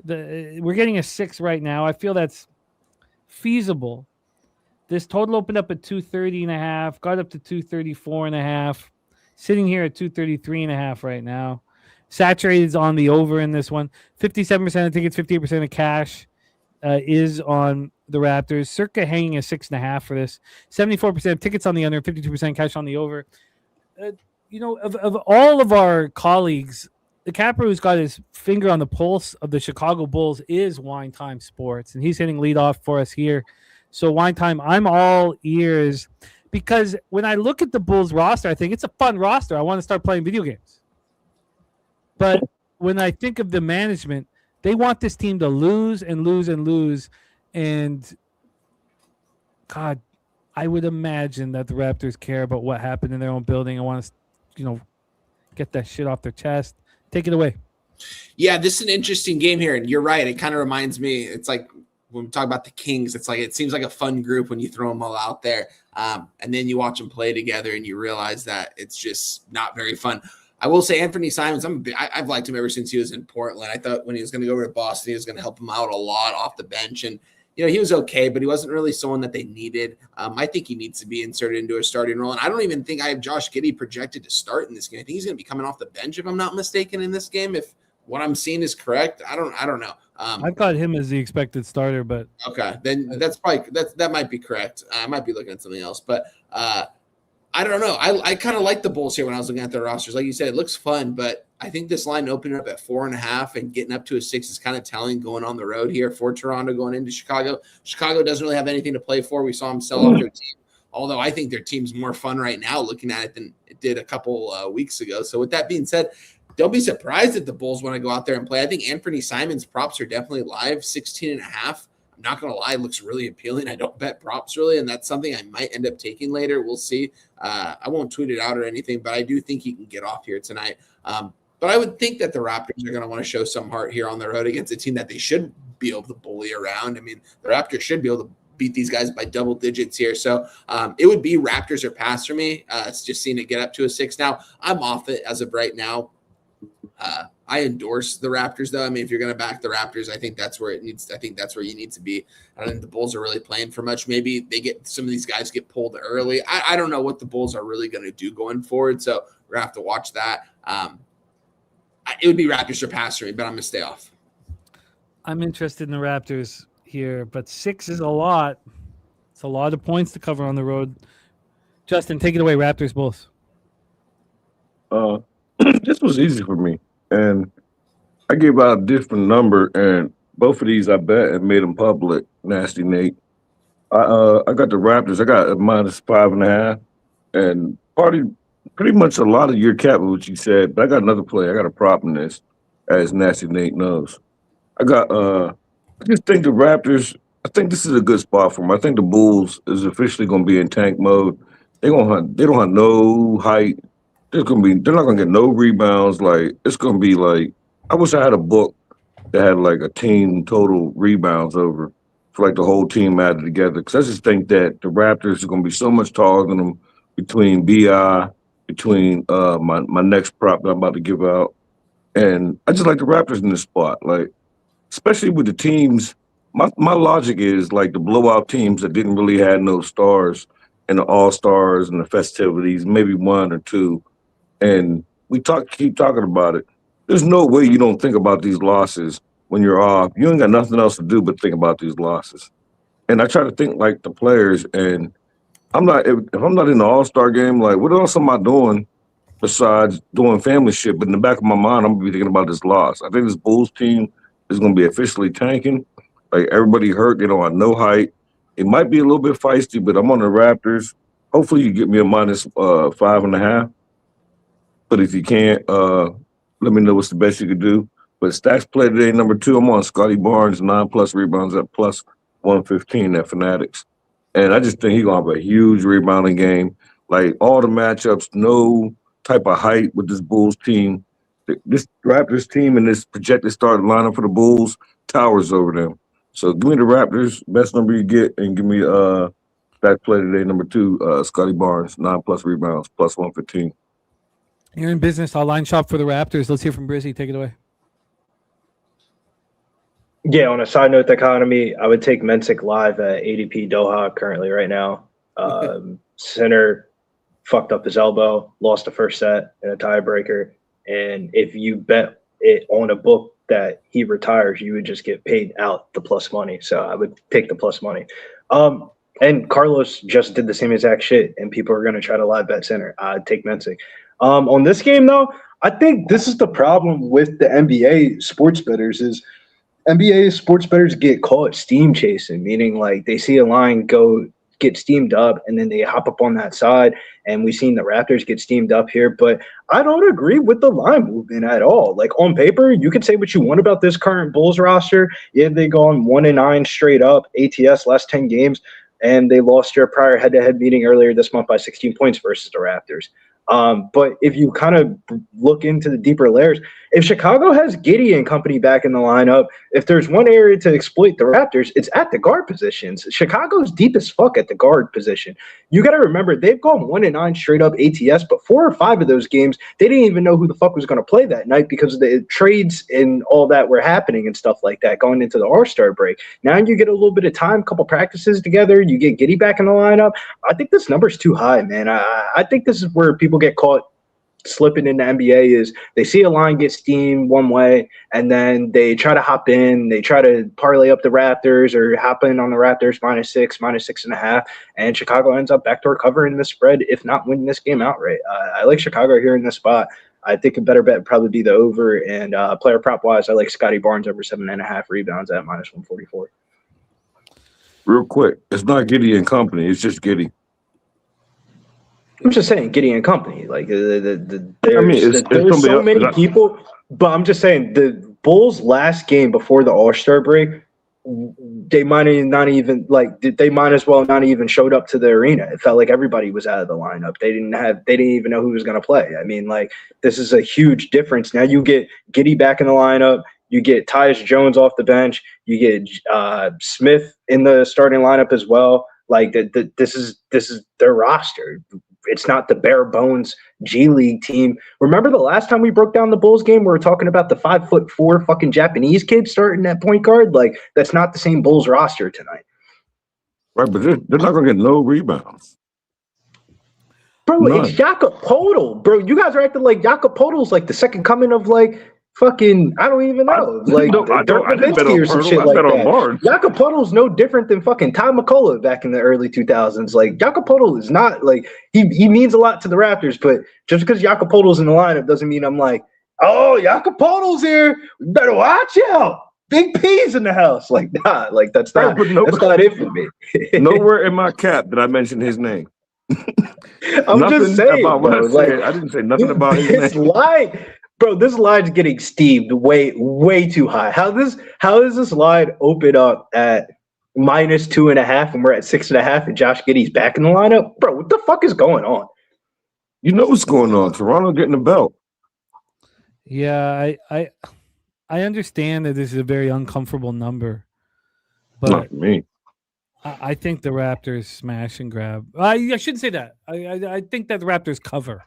C: we're getting a 6 right now. I feel that's feasible. This total opened up at 230.5, got up to 234.5, sitting here at 233.5 right now. Saturated on the over in this one. 57% of tickets, 58% of cash is on the Raptors. Circa hanging a 6.5 for this. 74% of tickets on the under, 52% cash on the over. Of all of our colleagues, the capper who's got his finger on the pulse of the Chicago Bulls is Wine Time Sports, and he's hitting leadoff for us here. So Wine Time, I'm all ears, because when I look at the Bulls roster, I think it's a fun roster. I want to start playing video games. But when I think of the management, they want this team to lose and lose and lose. And God, I would imagine that the Raptors care about what happened in their own building. I want to, get that shit off their chest. Take it away.
I: Yeah, this is an interesting game here. And you're right. It kind of reminds me, it's like when we talk about the Kings, it's like it seems like a fun group when you throw them all out there. And then you watch them play together and you realize that it's just not very fun. I will say Anthony Simons, I've liked him ever since he was in Portland. I thought when he was going to go over to Boston, he was going to help him out a lot off the bench. And, he was okay, but he wasn't really someone that they needed. I think he needs to be inserted into a starting role. And I don't even think I have Josh Giddey projected to start in this game. I think he's going to be coming off the bench, if I'm not mistaken, in this game. If what I'm seeing is correct, I don't know.
C: I've got him as the expected starter, but
I: okay, then that might be correct. I might be looking at something else, but I don't know. I kind of like the Bulls here when I was looking at their rosters. Like you said, it looks fun, but I think this line opening up at 4.5 and getting up to a 6 is kind of telling going on the road here for Toronto going into Chicago. Chicago doesn't really have anything to play for. We saw them sell off their team, although I think their team's more fun right now looking at it than it did a couple weeks ago. So with that being said, don't be surprised if the Bulls want to go out there and play. I think Anthony Simons props are definitely live, 16.5. I'm not going to lie, it looks really appealing. I don't bet props really, and that's something I might end up taking later. We'll see. I won't tweet it out or anything, but I do think he can get off here tonight. But I would think that the Raptors are going to want to show some heart here on the road against a team that they should be able to bully around. I mean, the Raptors should be able to beat these guys by double digits here. So it would be Raptors or pass for me. It's just seeing it get up to a 6 now. I'm off it as of right now. I endorse the Raptors, though. I mean, if you're going to back the Raptors, I think that's where you need to be. I don't think the Bulls are really playing for much. Maybe some of these guys get pulled early. I don't know what the Bulls are really going to do going forward, so we're going to have to watch that. It would be Raptors or pass for me, but I'm going to stay off.
C: I'm interested in the Raptors here, but 6 is a lot. It's a lot of points to cover on the road. Justin, take it away. Raptors, Bulls.
H: This was easy for me, and I gave out a different number, and Both of these I bet and made them public. Nasty Nate. I got the Raptors. I got a -5.5, and pretty much a lot of your cap what you said. But I got another play. I got a prop in this, as Nasty Nate knows. I just think the Raptors. I think this is a good spot for them. I think the Bulls is officially going to be in tank mode. They don't have no height. They're not gonna get no rebounds. Like it's gonna be like I wish I had a book that had like a team total rebounds over for like the whole team added together. Because I just think that the Raptors are gonna be so much taller than them between my next prop that I'm about to give out, and I just like the Raptors in this spot. Like especially with the teams. My logic is like the blowout teams that didn't really have no stars and the all-stars and the festivities, maybe one or two. And keep talking about it. There's no way you don't think about these losses when you're off. You ain't got nothing else to do but think about these losses. And I try to think like the players. And if I'm not in the All-Star game, like what else am I doing besides doing family shit? But in the back of my mind, I'm gonna be thinking about this loss. I think this Bulls team is gonna be officially tanking. Like everybody hurt. They don't have no height. It might be a little bit feisty, but I'm on the Raptors. Hopefully, you get me a -5.5. But if you can't, let me know what's the best you could do. But Stacks play today, number 2. I'm on Scotty Barnes, 9+ rebounds at +115 at Fanatics. And I just think he's going to have a huge rebounding game. Like all the matchups, no type of height with this Bulls team. This Raptors team and this projected starting lineup for the Bulls towers over them. So give me the Raptors, best number you get, and give me Stacks play today, number 2, Scotty Barnes, 9+ rebounds, +115.
C: You're in business. I'll line shop for the Raptors. Let's hear from Brizzy. Take it away.
J: Yeah, on a side note, the economy, I would take Mensik live at ADP Doha currently right now. Center fucked up his elbow, lost the first set in a tiebreaker. And if you bet it on a book that he retires, you would just get paid out the plus money. So I would take the plus money. And Carlos just did the same exact shit, and people are going to try to live bet Center. I'd take Mensik. On this game, though, I think this is the problem with the NBA sports bettors is NBA sports bettors get caught steam chasing, meaning like they see a line get steamed up and then they hop up on that side. And we've seen the Raptors get steamed up here, but I don't agree with the line movement at all. Like on paper, you can say what you want about this current Bulls roster. Yeah, they gone 1-9 straight up, ATS last 10 games, and they lost their prior head-to-head meeting earlier this month by 16 points versus the Raptors. But if you kind of look into the deeper layers, if Chicago has Giddey and company back in the lineup, if there's one area to exploit the Raptors, it's at the guard positions. Chicago's deep as fuck at the guard position. You got to remember, they've gone 1-9 straight up ATS, but 4 or 5 of those games, they didn't even know who the fuck was going to play that night because the trades and all that were happening and stuff like that going into the All-Star break. Now you get a little bit of time, couple practices together, you get Giddey back in the lineup. I think this number's too high, man. I think this is where people get caught slipping in the NBA is they see a line get steamed one way and then they try to hop in, they try to parlay up the Raptors or hop in on the Raptors -6, -6.5, and Chicago ends up backdoor covering the spread, if not winning this game outright. I like Chicago here in this spot. I think a better bet would probably be the over, and player prop wise, I like Scotty Barnes over 7.5 rebounds at -144.
H: Real quick, it's not Giddey and company, it's just Giddey.
J: I'm just saying, Giddey and company. Like, there's
H: it's
J: so many people, but I'm just saying the Bulls' last game before the All-Star break, they might as well not even showed up to the arena. It felt like everybody was out of the lineup. They didn't even know who was going to play. I mean, like, this is a huge difference. Now you get Giddey back in the lineup. You get Tyus Jones off the bench. You get Smith in the starting lineup as well. Like, this is their roster. It's not the bare bones G League team. Remember the last time we broke down the Bulls game, we were talking about the 5'4" fucking Japanese kid starting at point guard? Like, that's not the same Bulls roster tonight.
H: Right, but they're not going to get no rebounds.
J: Bro, None. It's Jakob Poeltl. Bro, you guys are acting like Jakob Poeltl's like the second coming of like fucking, I don't even know. I bet on some shit like that. Jakob Poeltl's no different than fucking Ty McCullough back in the early 2000s. Like, Jakob Poeltl is not like he means a lot to the Raptors, but just because Jakob Poeltl's in the lineup doesn't mean I'm like, oh, Jakob Poeltl's here, we better watch out. Big P's in the house. Like, nah, like that's not it for me.
H: Nowhere in my cap did I mention his name.
J: I'm just saying,
H: about what
J: bro,
H: I said. I didn't say nothing about his name.
J: This line's getting steamed way too high. How does this line open up at -2.5 and we're at 6.5 and Josh Giddey's back in the lineup? Bro, what the fuck is going on?
H: You know what's going on. Toronto getting the belt.
C: Yeah, I understand that this is a very uncomfortable number, but
H: Not for me.
C: I think the Raptors smash and grab. I shouldn't say that. I think that the Raptors cover.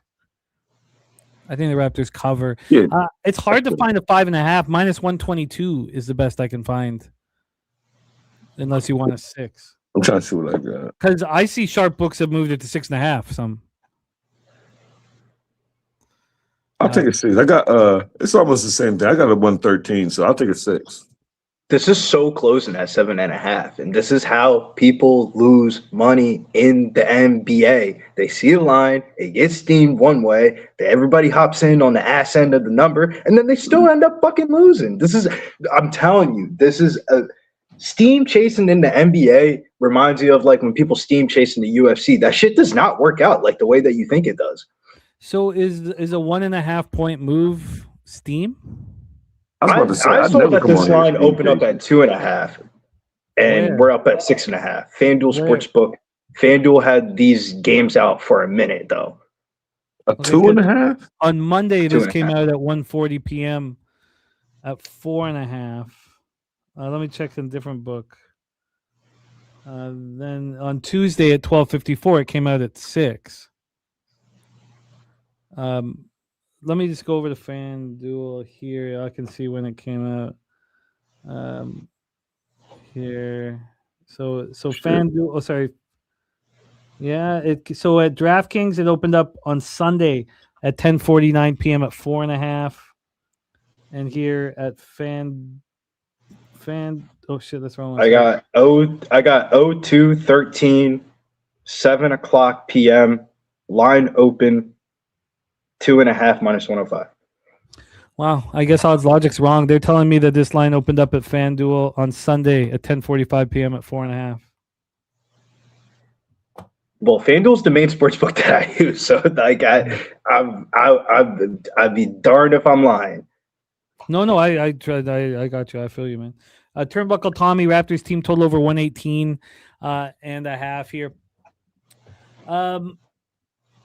C: I think the Raptors cover.
H: Yeah.
C: It's hard to find a 5.5. -122 is the best I can find, unless you want a 6.
H: I'm trying to see what I got.
C: Because I see sharp books have moved it to 6.5. Some.
H: I'll take a 6. I got it's almost the same thing. I got a 113, so I'll take a 6.
J: This is so close in that 7.5, and this is how people lose money in the NBA. They see a line, it gets steamed one way, everybody hops in on the ass end of the number, and then they still end up fucking losing. I'm telling you, this is a steam chasing in the NBA reminds you of like when people steam chasing the UFC. That shit does not work out like the way that you think it does.
C: So is a 1.5 point move steam?
J: I saw that this line opened up at 2.5, and we're up at 6.5. FanDuel Sportsbook. FanDuel had these games out for a minute though.
H: A 2.5
C: on Monday. This came out at 1:40 p.m. at 4.5. Let me check some different book. Then on Tuesday at 12:54, it came out at 6. Let me just go over to FanDuel here. I can see when it came out. Here. So FanDuel. Oh, sorry. Yeah. So at DraftKings, it opened up on Sunday at 10:49 p.m. at 4.5, and here at Oh shit, that's wrong.
J: I got 02:13, 7:00 p.m. Line open. 2.5 -105.
C: Wow, I guess odds logic's wrong. They're telling me that this line opened up at FanDuel on Sunday at 10:45 p.m. at 4.5.
J: Well, FanDuel's the main sports book that I use, so like I'd be darned if I'm lying.
C: No, I tried. I got you. I feel you, man. Turnbuckle Tommy, Raptors team total over 118 and a half here.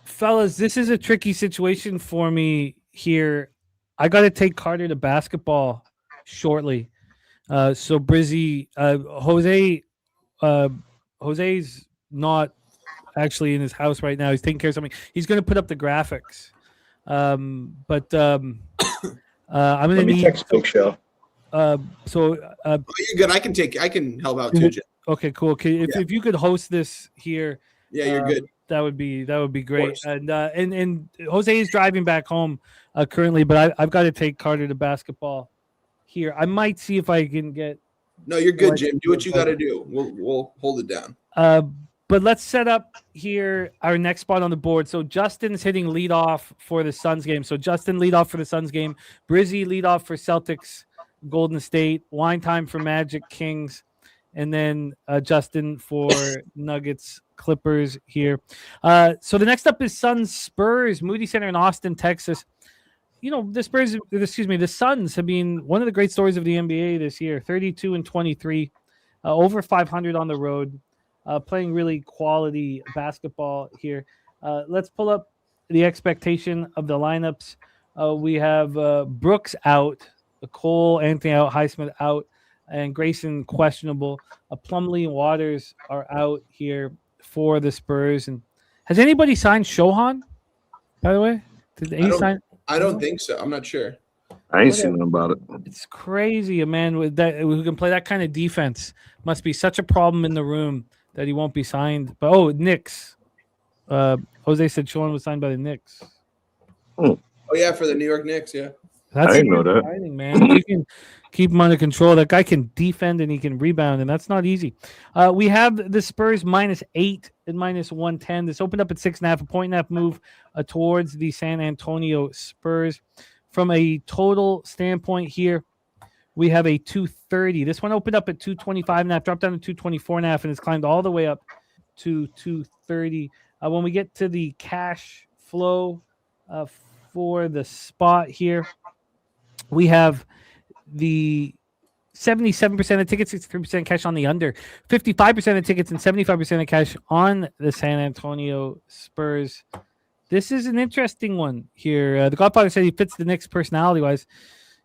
C: Fellas, this is a tricky situation for me here. I got to take Carter to basketball shortly. So Brizzy, Jose's not actually in his house right now. He's taking care of something. He's going to put up the graphics. I'm going to need
J: text Big Show.
I: You're good. I can help out too, Jim.
C: Okay, cool. Okay, if you could host this here.
I: Yeah, you're good.
C: That would be great. And Jose is driving back home currently, but I've got to take Carter to basketball here. I might see if I can get.
I: No, you're good, Jim. Do what you got to do. We'll hold it down.
C: But let's set up here our next spot on the board. So Justin's hitting leadoff for the Suns game. So Justin leadoff for the Suns game. Brizzy leadoff for Celtics, Golden State. Wine time for Magic, Kings, and then Justin for Nuggets, Clippers here. So the next up is Suns Spurs, Moody Center in Austin, Texas. You know, the Suns have been one of the great stories of the NBA this year. 32-23, over 500 on the road, playing really quality basketball here. Let's pull up the expectation of the lineups. We have Brooks out, Cole, Anthony out, Highsmith out, and Grayson questionable. Plumlee and Waters are out here for the Spurs. And has anybody signed Shohan, by the way? Did he sign?
I: I don't think so. I'm not sure.
H: I ain't seen nothing about it.
C: It's crazy. A man with that who can play that kind of defense must be such a problem in the room that he won't be signed. But Knicks. Jose said Shohan was signed by the Knicks.
I: Oh yeah, for the New York Knicks. Yeah,
C: that's
H: I didn't know that.
C: exciting, man. You can keep him under control. That guy can defend and he can rebound, and that's not easy. We have the Spurs -8 and -110. This opened up at 6.5, a 1.5 move towards the San Antonio Spurs. From a total standpoint here, we have a 230. This one opened up at 225.5, dropped down to 224.5, and it's climbed all the way up to 230. When we get to the cash flow for the spot here, we have the 77% of tickets, 63% cash on the under, 55% of tickets, and 75% of cash on the San Antonio Spurs. This is an interesting one here. The Godfather said he fits the Knicks personality-wise.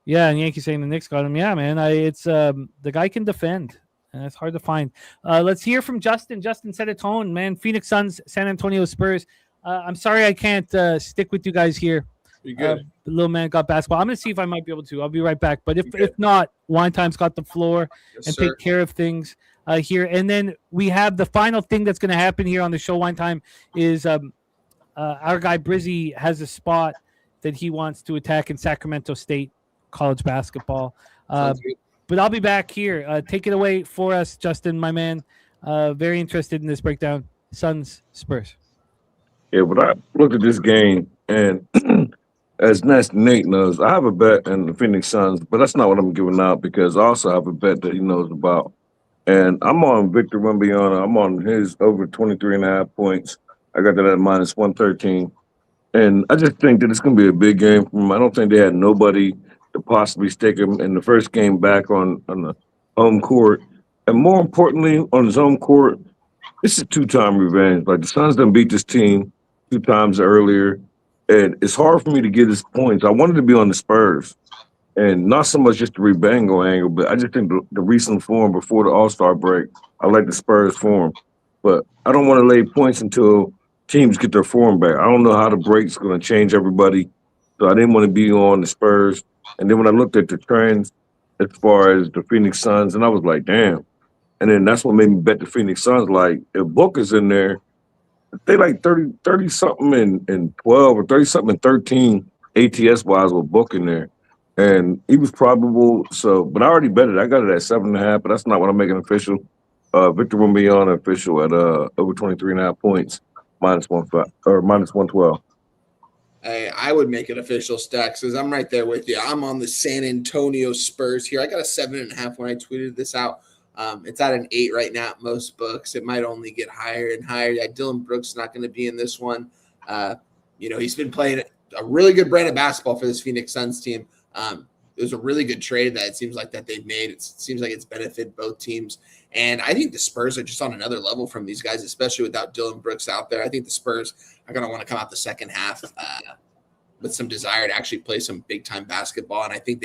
C: Yeah, and Yankees saying the Knicks got him. Yeah, man, it's the guy can defend, and it's hard to find. Let's hear from Justin. Justin set a tone, man. Phoenix Suns, San Antonio Spurs. I'm sorry I can't stick with you guys here.
I: You're good.
C: The little man got basketball. I'm going to see if I might be able to. I'll be right back. But if not, Wine Time's got the floor and take care of things here. And then we have the final thing that's going to happen here on the show. Wine Time is our guy Brizzy has a spot that he wants to attack in Sacramento State college basketball. But I'll be back here. Take it away for us, Justin, my man. Very interested in this breakdown. Suns, Spurs.
H: Yeah, but I looked at this game, and as Nate knows, I have a bet in the Phoenix Suns, but that's not what I'm giving out because I also have a bet that he knows about. And I'm on Victor Wembanyama. I'm on his over 23.5 points. I got that at minus 113. And I just think that it's going to be a big game for him. I don't think they had nobody to possibly stick him in the first game back on the home court. And more importantly, on his home court, this is two-time revenge. Like, the Suns done beat this team 2 times earlier. And it's hard for me to get his points. I wanted to be on the Spurs, and not so much just the Rebango angle, but I just think the recent form before the All-Star break, I like the Spurs form. But I don't want to lay points until teams get their form back. I don't know how the break's going to change everybody, so I didn't want to be on the Spurs. And then when I looked at the trends as far as the Phoenix Suns, and I was like, damn. And then that's what made me bet the Phoenix Suns. Like, if Booker's in there, they like 30-something and 12 or 30-something and 13 ATS-wise with Book in there. And he was probable. So, but I already bet it. I got it at 7.5, but that's not what I'm making official. Victor Wembanyama official at over 23.5 points, minus 112.
I: Hey, I would make it official, Stacks, because I'm right there with you. I'm on the San Antonio Spurs here. I got a 7.5 when I tweeted this out. It's at an 8 right now at most books. It might only get higher and higher. Yeah, Dylan Brooks is not going to be in this one. He's been playing a really good brand of basketball for this Phoenix Suns team. It was a really good trade that it seems like that they've made. It seems like it's benefited both teams. And I think the Spurs are just on another level from these guys, especially without Dylan Brooks out there. I think the Spurs are going to want to come out the second half with some desire to actually play some big time basketball. And I think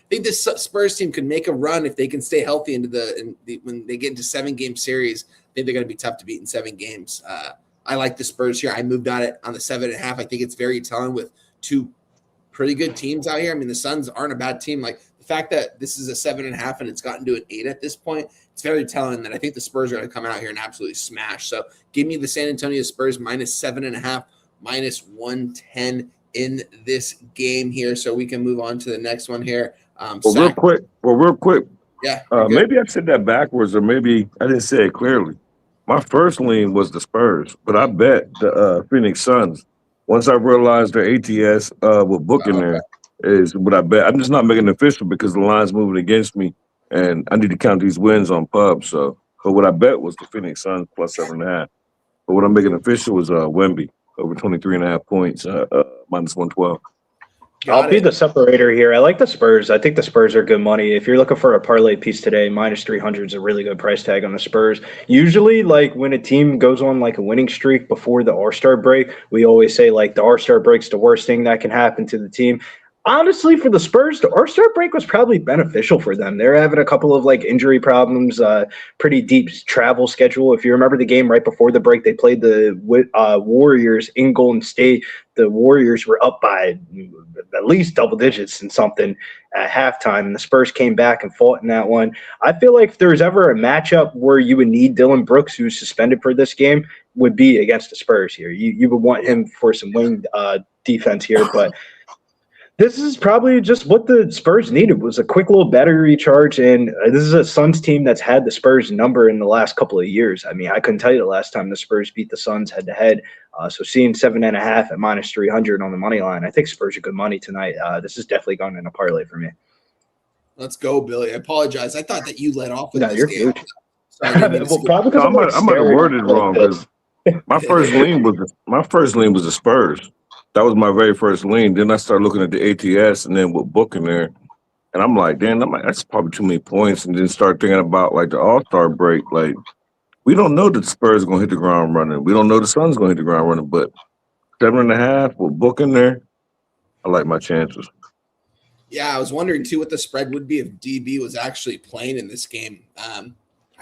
I: this Spurs team could make a run if they can stay healthy when they get into 7-game series. I think they're going to be tough to beat in 7 games. I like the Spurs here. I moved on it on the 7.5. I think it's very telling with 2 pretty good teams out here. I mean, the Suns aren't a bad team. Like, the fact that this is a 7.5 and it's gotten to an 8 at this point, it's very telling that I think the Spurs are going to come out here and absolutely smash. So give me the San Antonio Spurs minus 7.5, minus 110 in this game here. So we can move on to the next one here.
H: Real quick.
I: Yeah.
H: Maybe I said that backwards, or maybe I didn't say it clearly. My first lean was the Spurs, but I bet the Phoenix Suns. Once I realized their ATS with Book in there is what I bet. I'm just not making it official because the line's moving against me, and I need to count these wins on Pub. So, but what I bet was the Phoenix Suns plus 7.5. But what I'm making official was Wemby over 23.5 points, minus 112.
J: I'll be the separator here. I like the Spurs. I think the Spurs are good money. If you're looking for a parlay piece today, minus 300 is a really good price tag on the Spurs. Usually, like, when a team goes on like a winning streak before the All-Star break, we always say like the All-Star break's the worst thing that can happen to the team. Honestly, for the Spurs, the All-Star break was probably beneficial for them. They're having a couple of like injury problems, pretty deep travel schedule. If you remember the game right before the break, they played the Warriors in Golden State. The Warriors were up by at least double digits and something at halftime, and the Spurs came back and fought in that one. I feel like if there's ever a matchup where you would need Dylan Brooks, who's suspended for this game, would be against the Spurs here. You would want him for some wing defense here, but this is probably just what the Spurs needed, was a quick little battery recharge, and this is a Suns team that's had the Spurs number in the last couple of years. I mean, I couldn't tell you the last time the Spurs beat the Suns head-to-head, so seeing 7.5 at minus 300 on the money line, I think Spurs are good money tonight. This is definitely going in a parlay for me.
I: Let's go, Billy. I apologize. I thought that you led off with
J: No,
I: this
J: you're
I: game.
J: good.
I: So I didn't mean to
J: Well,
I: skip.
J: probably because
H: No, I might have worded it wrong because my first lean was the Spurs. That was my very first lean. Then I started looking at the ATS and then with Book in there, and I'm like, damn, that's probably too many points. And then start thinking about like the All-Star break. Like we don't know that the Spurs are gonna hit the ground running. We don't know the Suns gonna hit the ground running. But 7.5 with Book in there, I like my chances.
I: Yeah, I was wondering too what the spread would be if DB was actually playing in this game.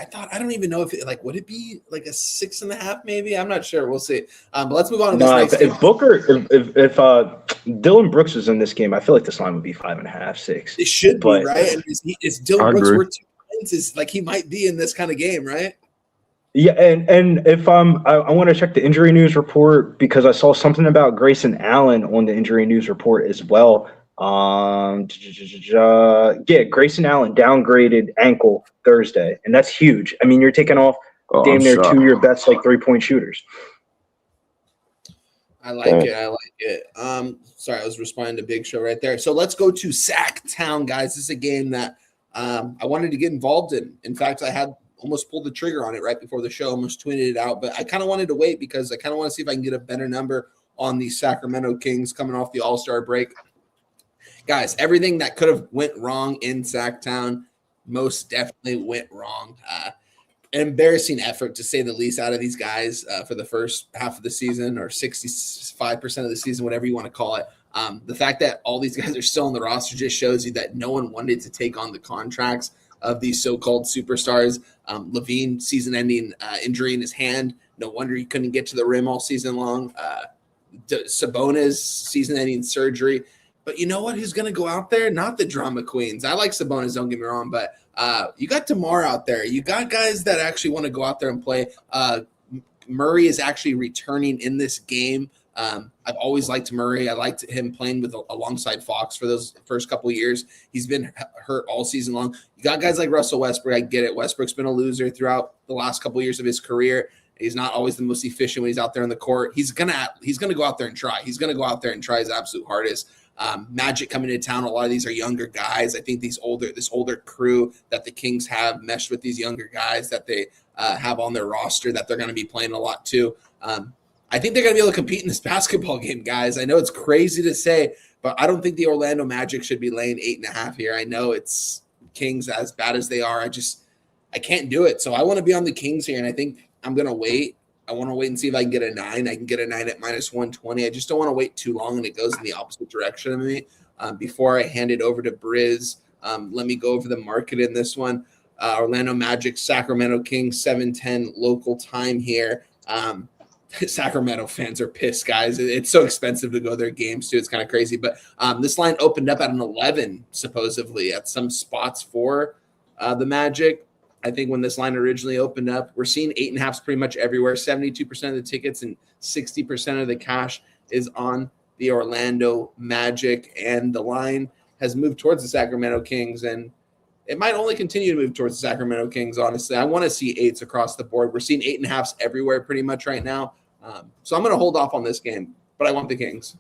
I: I don't even know if would it be like a 6.5 maybe? I'm not sure. We'll see. But let's move on to this next game.
J: If Dylan Brooks was in this game, I feel like this line would be 5.5, 6.
I: It should be, right? And is Dylan Brooks
H: agree.
I: worth 2 points? Is like he might be in this kind of game, right?
J: Yeah, and if I want to check the injury news report because I saw something about Grayson Allen on the injury news report as well. Grayson Allen downgraded ankle Thursday, and that's huge. I mean, you're taking off damn near 2 of your best 3-point shooters.
I: I like it. Sorry, I was responding to Big Show right there. So let's go to Sacktown, guys. This is a game that I wanted to get involved in. In fact, I had almost pulled the trigger on it right before the show, almost tweeted it out, but I kind of wanted to wait because I kind of want to see if I can get a better number on the Sacramento Kings coming off the All-Star break. Guys, everything that could have went wrong in Sacktown most definitely went wrong. An embarrassing effort, to say the least, out of these guys for the first half of the season or 65% of the season, whatever you want to call it. The fact that all these guys are still on the roster just shows you that no one wanted to take on the contracts of these so-called superstars. Levine, season-ending injury in his hand. No wonder he couldn't get to the rim all season long. Sabonis, season-ending surgery. But you know what? Who's going to go out there? Not the drama queens. I like Sabonis, don't get me wrong, but you got DeMar out there. You got guys that actually want to go out there and play. Murray is actually returning in this game. I've always liked Murray. I liked him playing alongside Fox for those first couple of years. He's been hurt all season long. You got guys like Russell Westbrook. I get it. Westbrook's been a loser throughout the last couple of years of his career. He's not always the most efficient when he's out there on the court. He's gonna go out there and try. He's gonna go out there and try his absolute hardest. Magic coming into town. A lot of these are younger guys. I think this older crew that the Kings have meshed with these younger guys that they have on their roster that they're going to be playing a lot too. I think they're going to be able to compete in this basketball game, guys. I know it's crazy to say, but I don't think the Orlando Magic should be laying 8.5 here. I know it's Kings as bad as they are. I can't do it. So I want to be on the Kings here, and I think I'm going to wait. I want to wait and see if I can get a 9. I can get a 9 at -120. I just don't want to wait too long and it goes in the opposite direction of me. Before I hand it over to Briz, let me go over the market in this one. Orlando Magic, Sacramento Kings, 7:10 local time here. Sacramento fans are pissed, guys. It's so expensive to go to their games, too. It's kind of crazy. But this line opened up at an 11, supposedly, at some spots for the Magic. I think when this line originally opened up, we're seeing 8.5s pretty much everywhere. 72% of the tickets and 60% of the cash is on the Orlando Magic. And the line has moved towards the Sacramento Kings. And it might only continue to move towards the Sacramento Kings, honestly. I want to see 8s across the board. We're seeing 8.5s everywhere pretty much right now. So I'm going to hold off on this game, but I want the Kings.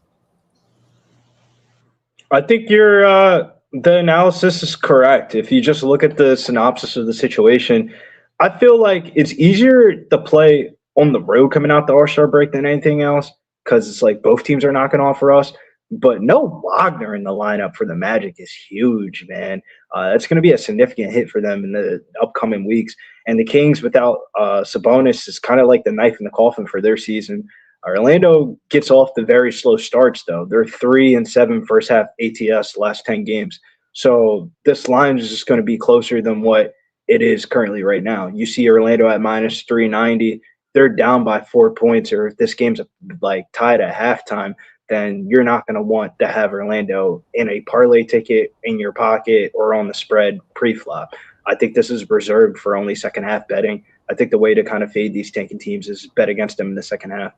J: I think the analysis is correct. If you just look at the synopsis of the situation, I feel like it's easier to play on the road coming out the All-Star break than anything else because it's like both teams are not going to offer us. But no Wagner in the lineup for the Magic is huge, man. That's going to be a significant hit for them in the upcoming weeks. And the Kings without Sabonis is kind of like the knife in the coffin for their season. Orlando gets off the very slow starts, though. They're 3-7 first half ATS last 10 games. So this line is just going to be closer than what it is currently right now. You see Orlando at -390. They're down by 4 points, or if this game's like tied at halftime, then you're not going to want to have Orlando in a parlay ticket in your pocket or on the spread pre-flop. I think this is reserved for only second half betting. I think the way to kind of fade these tanking teams is bet against them in the second half.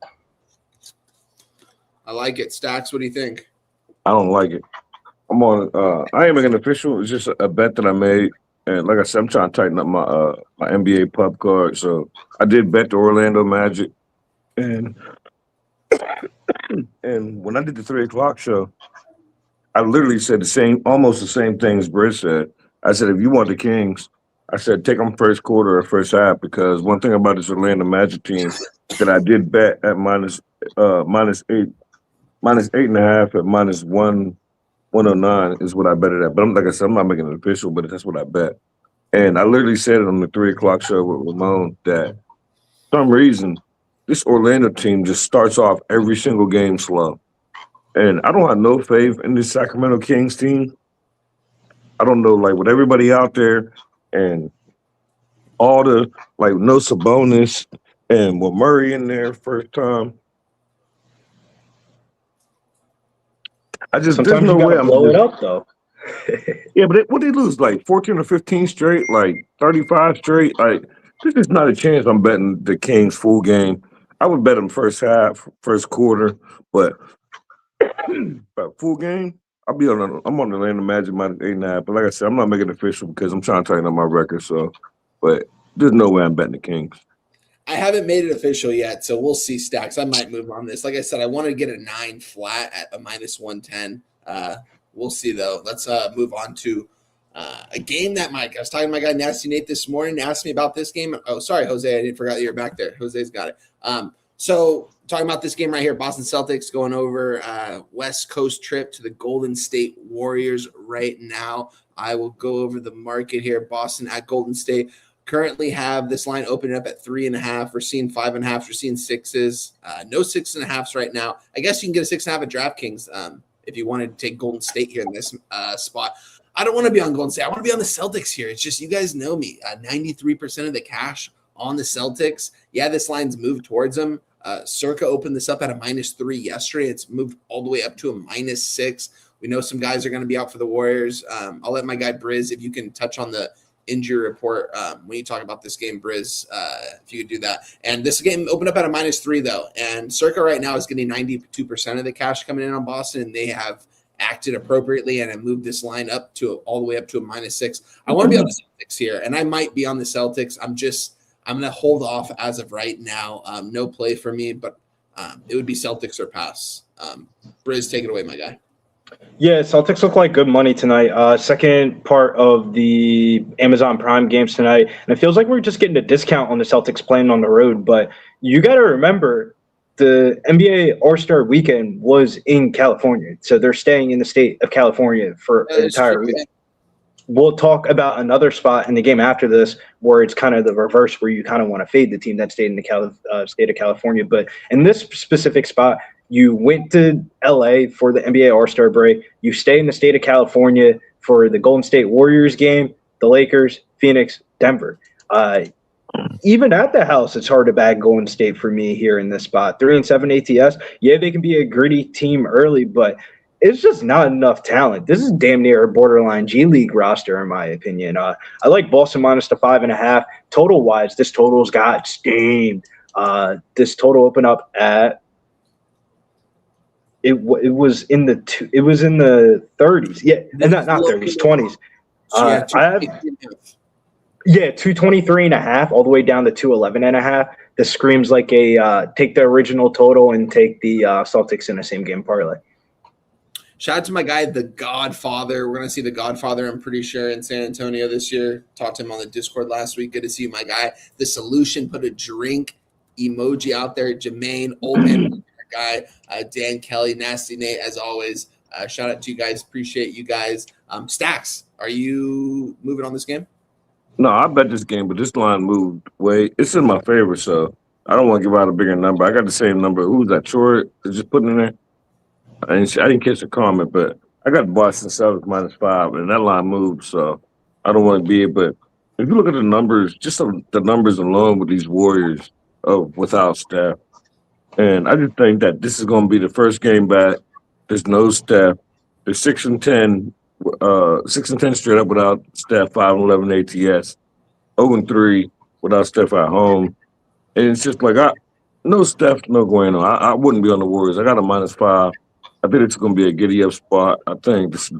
I: I like it. Stacks, what do you think?
H: I don't like it. I'm on. I ain't making it official. It's just a bet that I made, and like I said, I'm trying to tighten up my NBA pub card. So I did bet the Orlando Magic, and when I did the 3 o'clock show, I literally said almost the same things Britt said. I said, if you want the Kings, I said, take them first quarter or first half, because one thing about this Orlando Magic team that I did bet at minus 8.5 at minus 109 is what I betted at. But like I said, I'm not making it official, but that's what I bet. And I literally said it on the 3 o'clock show with Ramon that for some reason this Orlando team just starts off every single game slow. And I don't have no faith in this Sacramento Kings team. I don't know, like with everybody out there and all the, like, no Sabonis and with Murray in there first time.
J: Sometimes
H: there's no
J: you
H: way
J: gotta
H: I'm
J: blow it
H: just,
J: up though.
H: yeah, but what did he lose? Like 14 or 15 straight, like 35 straight. Like, there's just not a chance I'm betting the Kings full game. I would bet them first half, first quarter, but full game, I'm on the Orlando Magic minus 8.5. But like I said, I'm not making it official because I'm trying to tighten up my record. So, but there's no way I'm betting the Kings.
I: I haven't made it official yet, so we'll see. Stacks, I might move on this. Like I said, I want to get a 9 flat at a minus 110. We'll see, though. Let's move on to a game that I was talking to my guy Nasty Nate this morning. Asked me about this game. Oh, sorry, Jose, I didn't forget you were back there. Jose's got it. So talking about this game right here, Boston Celtics going over West Coast trip to the Golden State Warriors right now. I will go over the market here. Boston at Golden State. Currently have this line opening up at 3.5. We're seeing 5.5. We're seeing 6s. No 6.5s right now. I guess you can get a 6.5 at DraftKings if you wanted to take Golden State here in this spot. I don't want to be on Golden State. I want to be on the Celtics here. It's just, you guys know me. 93% of the cash on the Celtics. Yeah, this line's moved towards them. Circa opened this up at a -3 yesterday. It's moved all the way up to a -6. We know some guys are going to be out for the Warriors. I'll let my guy Briz, if you can touch on the injury report when you talk about this game, Briz, if you could do that. And this game opened up at a -3 though, and Circa right now is getting 92% of the cash coming in on Boston, and they have acted appropriately and have moved this line up to all the way up to a -6. I want to be on the Celtics here, and I might be on the Celtics. I'm going to hold off as of right now. No play for me, but it would be Celtics or pass. Briz, take it away, my guy.
J: Yeah, Celtics look like good money tonight. Second part of the Amazon Prime games tonight. And it feels like we're just getting a discount on the Celtics playing on the road. But you got to remember, the NBA All-Star weekend was in California. So they're staying in the state of California for an entire week. We'll talk about another spot in the game after this where it's kind of the reverse, where you kind of want to fade the team that stayed in the state of California. But in this specific spot, you went to LA for the NBA All-Star break. You stay in the state of California for the Golden State Warriors game, the Lakers, Phoenix, Denver. Even at the house, it's hard to bag Golden State for me here in this spot. 3-7 ATS. Yeah, they can be a gritty team early, but it's just not enough talent. This is damn near a borderline G League roster, in my opinion. I like Boston minus the 5.5. Total-wise, this total's got steamed. This total opened up at It was in the 30s. Yeah, not 30s, 20s. Yeah, 223.5 all the way down to 211.5. This screams like a take the original total and take the Celtics in the same game parlay.
I: Shout out to my guy, The Godfather. We're going to see The Godfather, I'm pretty sure, in San Antonio this year. Talked to him on the Discord last week. Good to see you, my guy. The Solution put a drink emoji out there. Jermaine, old man guy, Dan Kelly, Nasty Nate, as always. Shout out to you guys. Appreciate you guys. Stacks, are you moving on this game?
H: No, I bet this game, but this line moved way. It's in my favor, so I don't want to give out a bigger number. I got the same number. Who was that? Troy just putting in there? I didn't catch the comment, but I got Boston Celtics minus 5, and that line moved, so I don't want to be it. But if you look at the numbers, just the numbers alone with these Warriors without Steph, and I just think that this is going to be the first game back. There's no Steph. They're 6-10, 6-10 straight up without Steph, 5-11 ATS, 0-3 without Steph at home. And it's just like, no Steph, no going on. I wouldn't be on the Warriors. I got a minus 5. I think it's going to be a giddy-up spot. I think this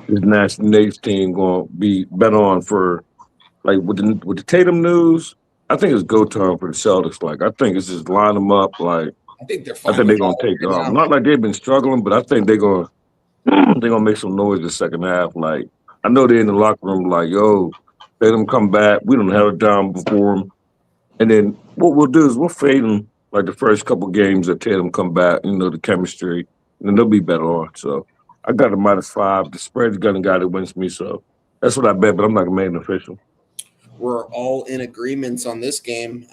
H: National Nate's team going to be bet on for, like, with the Tatum news, I think it's go time for the Celtics. Like, I think it's just line them up. Like,
I: I think they're
H: going to take it off. Not like they've been struggling, but I think they're going to make some noise the second half. Like, I know they're in the locker room like, yo, let them come back. We don't have it down before them. And then what we'll do is we'll fade them like the first couple games that Tatum come back, the chemistry, and then they'll be better on. So I got a -5. The spread's gonna guy that wins me, so that's what I bet, but I'm not gonna make it official.
I: We're all in agreements on this game.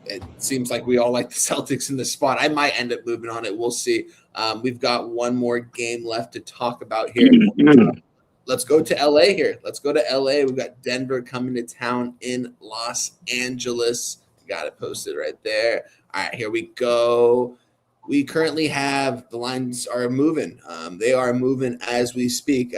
I: It seems like we all like the Celtics in the spot. I might end up moving on it. We'll see. We've got one more game left to talk about here. Let's go to LA here. Let's go to LA. We've got Denver coming to town in Los Angeles. Got it posted right there. All right, here we go. We currently have the lines are moving. They are moving as we speak.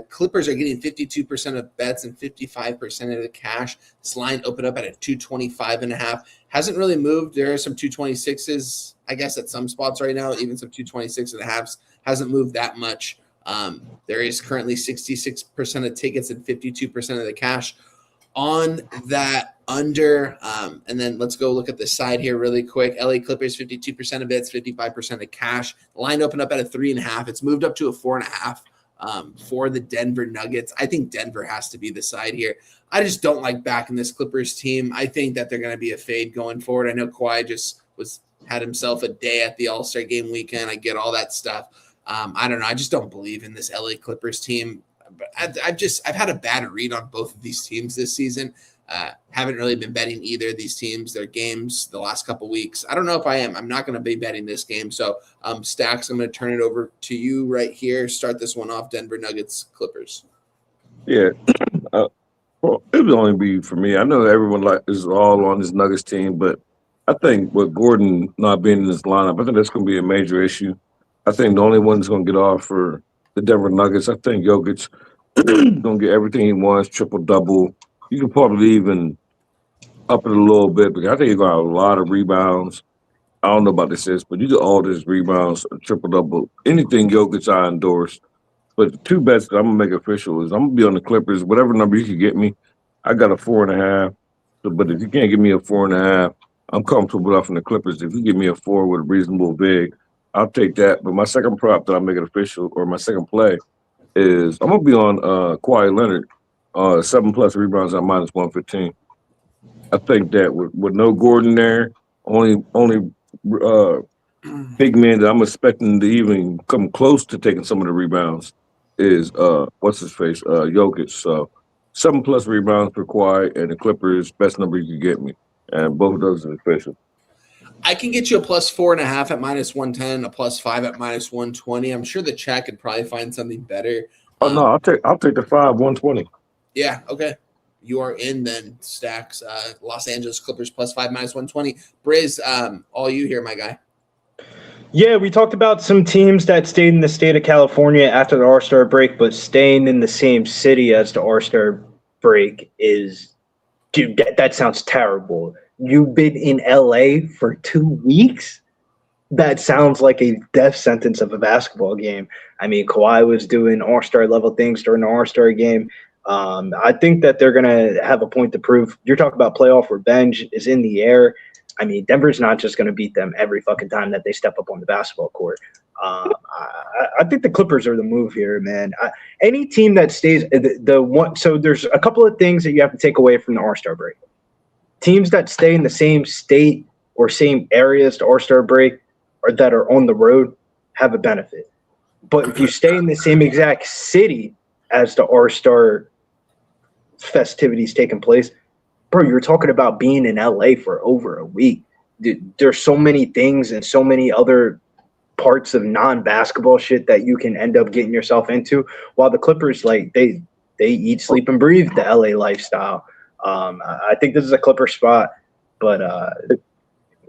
I: Clippers are getting 52% of bets and 55% of the cash. This line opened up at a 225.5. Hasn't really moved. There are some 226s, I guess, at some spots right now. Even some 226.5s. Hasn't moved that much. There is currently 66% of tickets and 52% of the cash on that under. And then let's go look at the side here really quick. LA Clippers, 52% of bets, 55% of cash. The line opened up at a 3.5. It's moved up to a 4.5 for the Denver Nuggets. I think Denver has to be the side here. I just don't like backing this Clippers team. I think that they're going to be a fade going forward. I know Kawhi just had himself a day at the All-Star game weekend. I get all that stuff. I don't know. I just don't believe in this LA Clippers team. But I've had a bad read on both of these teams this season. Haven't really been betting either of these teams, their games the last couple weeks. I don't know if I am. I'm not going to be betting this game. So, Stacks, I'm going to turn it over to you right here. Start this one off. Denver Nuggets, Clippers.
H: Yeah. Well, it would only be for me. I know everyone is all on this Nuggets team, but I think with Gordon not being in this lineup, I think that's going to be a major issue. I think the only one that's going to get off for the Denver Nuggets, I think Jokic going to get everything he wants, triple-double. You can probably even up it a little bit, because I think he's going to have a lot of rebounds. I don't know about the assists, but you get all these rebounds, triple-double. Anything Jokic, I endorse. But the two bets that I'm going to make official is I'm going to be on the Clippers. Whatever number you can get me, I got a 4.5. But if you can't give me a 4.5, I'm comfortable enough in the Clippers. If you give me a 4 with a reasonable big, I'll take that. But my second prop that I'll make it official, or my second play, is I'm going to be on Kawhi Leonard, 7+ rebounds at -115. I think that with no Gordon there, only big man that I'm expecting to even come close to taking some of the rebounds is what's-his-face, Jokic. So 7+ rebounds for Kawhi, and the Clippers, best number you can get me. And both of those are official.
I: I can get you a +4.5 at -110, a +5 at -120. I'm sure the chat could probably find something better.
H: Oh no, I'll take the 5 120.
I: Yeah, okay. You are in then, Stacks. Los Angeles Clippers +5 -120. Briz, all you here, my guy.
J: Yeah, we talked about some teams that stayed in the state of California after the All-Star break, but staying in the same city as the All-Star break is, dude, that sounds terrible. You've been in LA for 2 weeks? That sounds like a death sentence of a basketball game. I mean, Kawhi was doing All-Star level things during the All-Star game. I think that they're going to have a point to prove. You're talking about playoff revenge is in the air. I mean, Denver's not just going to beat them every fucking time that they step up on the basketball court. I think the Clippers are the move here, man. Any team that stays the one. So there's a couple of things that you have to take away from the All-Star break. Teams that stay in the same state or same area as the All-Star break or that are on the road have a benefit. But if you stay in the same exact city as the All-Star festivities taking place, bro, you're talking about being in LA for over a week. There's so many things and so many other parts of non-basketball shit that you can end up getting yourself into, while the Clippers, like, they eat, sleep, and breathe the LA lifestyle. I think this is a Clipper spot, but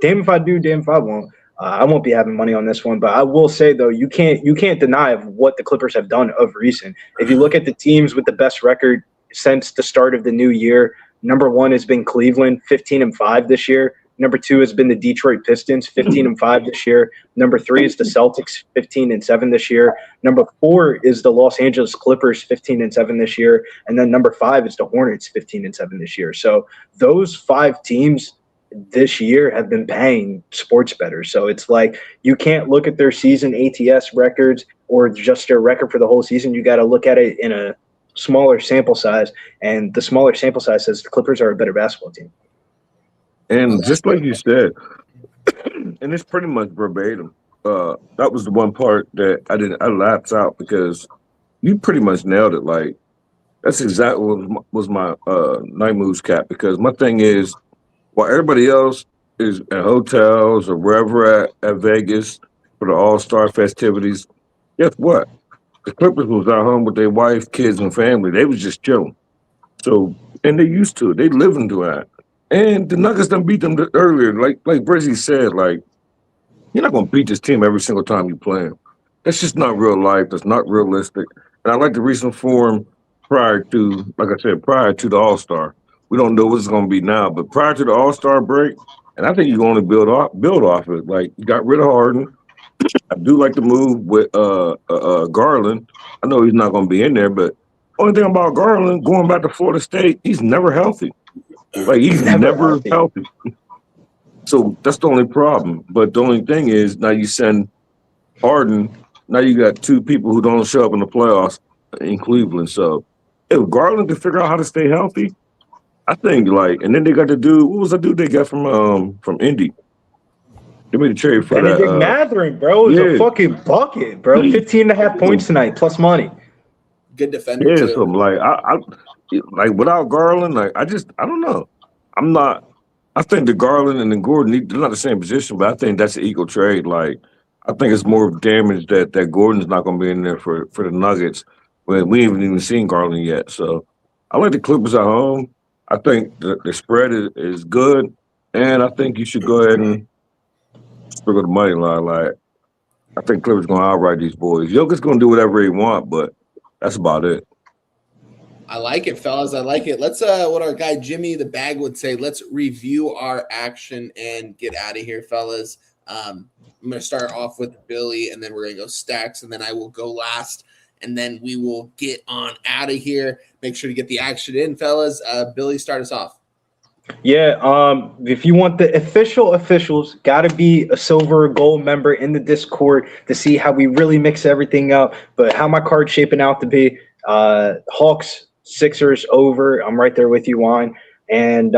J: damn if I do, damn if I won't. I won't be having money on this one, but I will say, though, you can't deny what the Clippers have done of recent. If you look at the teams with the best record since the start of the new year, number 1 has been Cleveland, 15-5 this year. Number 2 has been the Detroit Pistons, 15-5 this year. Number 3 is the Celtics, 15-7 this year. Number 4 is the Los Angeles Clippers, 15-7 this year. And then number 5 is the Hornets, 15-7 this year. So those 5 teams this year have been paying sports bettors. So it's like you can't look at their season ATS records or just their record for the whole season. You got to look at it in a smaller sample size, and the smaller sample size says the Clippers are a better basketball team.
H: And just like you said, and it's pretty much verbatim. That was the one part that I lapsed out because you pretty much nailed it. Like, that's exactly what was my night moves cap, because my thing is, while everybody else is at hotels or wherever at Vegas for the All-Star festivities, guess what? The Clippers was at home with their wife, kids, and family. They was just chilling. So, and they used to it. They live into that. And the Nuggets done beat them earlier. Like Brizzy said, like, you're not going to beat this team every single time you play them. That's just not real life. That's not realistic. And I like the recent form prior to the All-Star. We don't know what it's going to be now, but prior to the All-Star break, and I think you're going to build off it. Like, you got rid of Harden. I do like the move with Garland. I know he's not going to be in there, but only thing about Garland, going back to Florida State, he's never healthy. Like, he's never healthy. So that's the only problem. But the only thing is, now you send Harden, now you got two people who don't show up in the playoffs in Cleveland. So if Garland can figure out how to stay healthy, I think, like, and then they got the dude, what was the dude they got from Indy? They made a trade for
J: Benedict
H: that.
J: Mathurin, bro, is a fucking bucket, bro. 15.5 points tonight, plus money.
I: Good defender,
H: yeah,
I: too.
H: so like I like without Garland, like I don't know. I think the Garland and the Gordon, they're not the same position, but I think that's an equal trade. Like, I think it's more damage that Gordon's not going to be in there for the Nuggets when we haven't even seen Garland yet. So I like the Clippers at home. I think the spread is good, and I think you should go ahead and sprinkle the money line. Like, I think Clippers going to outright these boys. Jokic's going to do whatever he want, but that's about it.
I: I like it, fellas. I like it. Let's what our guy Jimmy the Bag would say. Let's review our action and get out of here, fellas. I'm gonna start off with Billy, and then we're gonna go Stacks, and then I will go last, and then we will get on out of here. Make sure to get the action in, fellas. Billy, start us off.
J: Yeah, if you want the officials, got to be a silver or gold member in the Discord to see how we really mix everything up. But how my card's shaping out to be, Hawks, Sixers over. I'm right there with you, Wine. And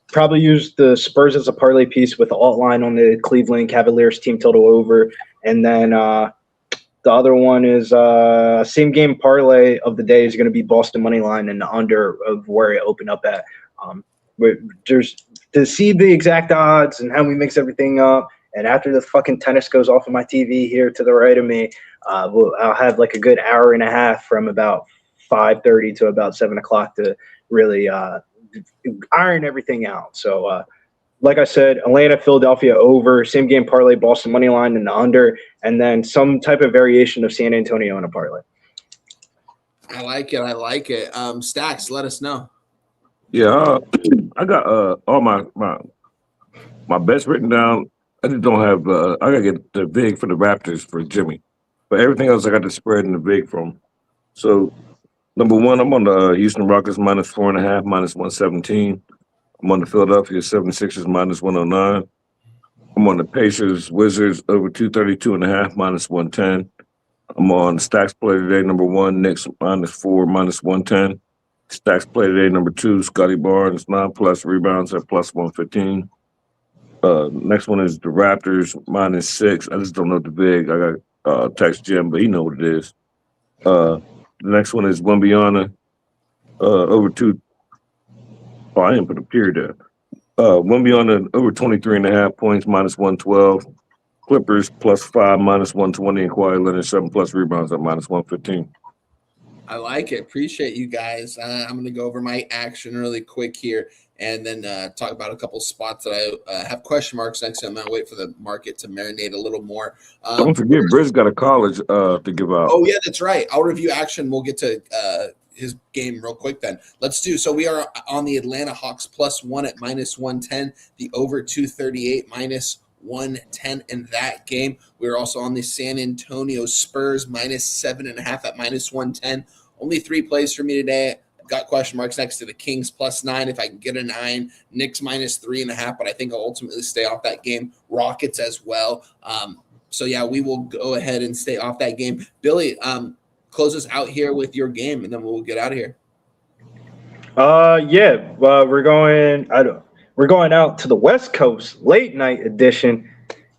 J: probably use the Spurs as a parlay piece with the alt line on the Cleveland Cavaliers team total over. And then the other one is same game parlay of the day is going to be Boston money line and the under of where it opened up at. There's to see the exact odds and how we mix everything up. And after the fucking tennis goes off of my TV here to the right of me, I'll have like a good hour and a half from about 5:30 to about 7 o'clock to really iron everything out. So, like I said, Atlanta, Philadelphia over, same game parlay, Boston money line and the under, and then some type of variation of San Antonio in a parlay.
I: I like it. I like it. Stacks, let us know.
H: Yeah, I got all my bets written down. I just don't have. I gotta get the vig for the Raptors for Jimmy, but everything else I got the spread and the vig from. So, number one, I'm on the Houston Rockets minus 4.5, minus 117. I'm on the Philadelphia 76ers minus 109. I'm on the Pacers Wizards over 232.5, minus 110. I'm on Stacks play today number one, Knicks minus 4, minus 110. Stacks play today number 2, Scotty Barnes 9+ rebounds at plus 115. Next one is the Raptors minus 6. I just don't know the vig. I got text Jim, but he know what it is. The next one is Wembyana over 2. Oh, I didn't put a period there. Wembyana over 23.5 points, minus 112. Clippers +5, minus 120, and Kawhi Leonard 7+ rebounds at minus 115.
I: I like it. Appreciate you guys. I'm going to go over my action really quick here and then talk about a couple spots that I have question marks next to. I'm going to wait for the market to marinate a little more.
H: Don't forget, Britt's got a college to give out.
I: Oh, yeah, that's right. I'll review action. We'll get to his game real quick then. Let's do. So we are on the Atlanta Hawks +1 at minus 110, the over 238 minus 110 in that game. We're also on the San Antonio Spurs minus 7.5 at minus 110. Only 3 plays for me today. I've got question marks next to the Kings +9 if I can get a 9. Knicks minus 3.5, but I think I'll ultimately stay off that game. Rockets as well. So yeah, we will go ahead and stay off that game. Billy, close us out here with your game, and then we'll get out of here.
J: We're going out to the West Coast late night edition.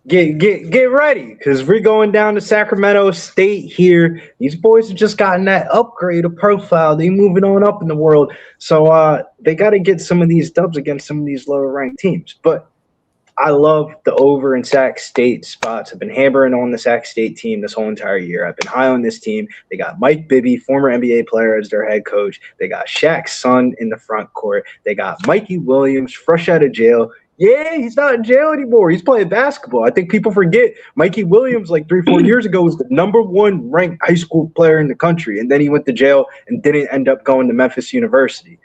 J: Get ready, because we're going down to Sacramento State here. These boys have just gotten that upgrade of profile. They moving on up in the world, so they got to get some of these dubs against some of these lower ranked teams. But I love the over in Sac State spots. I've been hammering on the Sac State team this whole entire year. I've been high on this team. They got Mike Bibby, former NBA player, as their head coach. They got Shaq's son in the front court. They got Mikey Williams, fresh out of jail. Yeah, he's not in jail anymore. He's playing basketball. I think people forget Mikey Williams, like 3-4 years ago, was the #1 ranked high school player in the country, and then he went to jail and didn't end up going to Memphis University.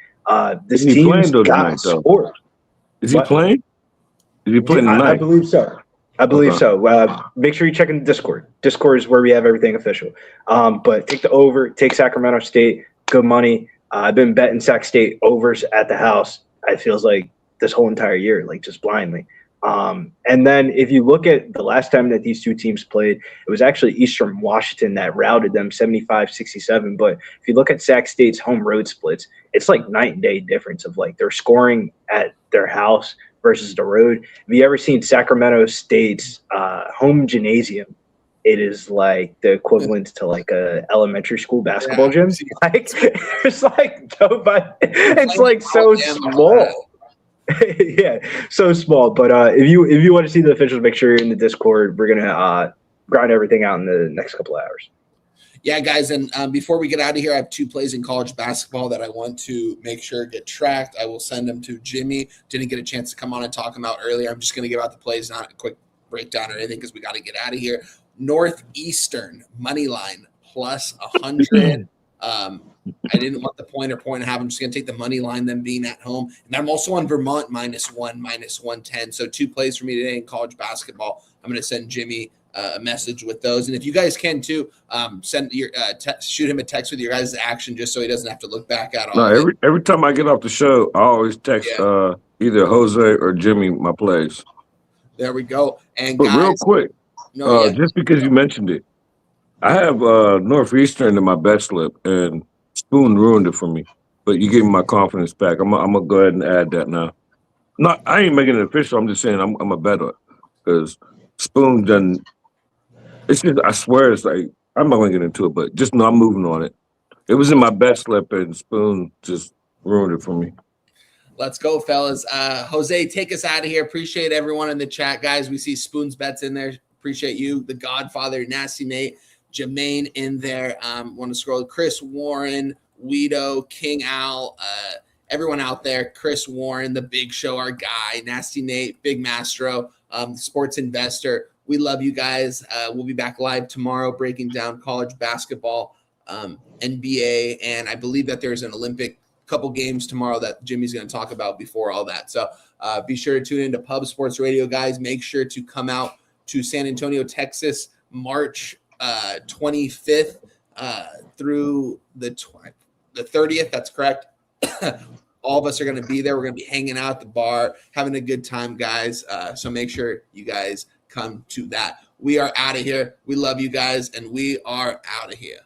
J: This team's got sport.
H: Is he playing? Is he playing tonight?
J: I believe so. So. Make sure you check in the Discord. Discord is where we have everything official. But take the over, take Sacramento State, good money. I've been betting Sac State overs at the house. It feels like this whole entire year, like just blindly. And then if you look at the last time that these two teams played, it was actually Eastern Washington that routed them 75-67. But if you look at Sac State's home road splits, it's like night and day difference of like their scoring at their house versus the road. Have you ever seen Sacramento State's home gymnasium? It is like the equivalent to like a elementary school basketball gym. Like it's like it's like so small. Yeah, so small. But if you want to see the officials, make sure you're in the Discord. We're gonna grind everything out in the next couple of hours.
I: Yeah, guys, and before we get out of here, I have 2 plays in college basketball that I want to make sure get tracked. I will send them to Jimmy. Didn't get a chance to come on and talk them out earlier. I'm just going to give out the plays, not a quick breakdown or anything, because we got to get out of here. Northeastern money line plus 100. I didn't want the point or point and a half. I'm just going to take the money line, them being at home. And I'm also on Vermont -1, -110. So 2 plays for me today in college basketball. I'm going to send Jimmy a message with those. And if you guys can too, send your shoot him a text with your guys' action, just so he doesn't have to look back at all.
H: No, every time I get off the show, I always text either Jose or Jimmy my plays.
I: There we go. And
H: but
I: guys,
H: real quick, just because you mentioned it, I have Northeastern in my bet slip, and Spoon ruined it for me. But you gave me my confidence back. I'm gonna go ahead and add that now. I ain't making it official. I'm just saying I'm a better, because Spoon done. It's just, I swear, it's like, I'm not going to get into it, but just know I'm moving on it. It was in my bet slip, and Spoon just ruined it for me.
I: Let's go, fellas. Jose, take us out of here. Appreciate everyone in the chat, guys. We see Spoon's bets in there. Appreciate you, the Godfather, Nasty Nate, Jermaine in there. Want to scroll. Chris Warren, Weedo, King Al, everyone out there. Chris Warren, the Big Show, our guy. Nasty Nate, Big Mastro, Sports Investor. We love you guys. We'll be back live tomorrow breaking down college basketball, NBA, and I believe that there's an Olympic couple games tomorrow that Jimmy's going to talk about before all that. So be sure to tune into Pub Sports Radio, guys. Make sure to come out to San Antonio, Texas, March 25th through the 30th. That's correct. All of us are going to be there. We're going to be hanging out at the bar, having a good time, guys. So make sure you guys come to that. We are out of here. We love you guys, and we are out of here.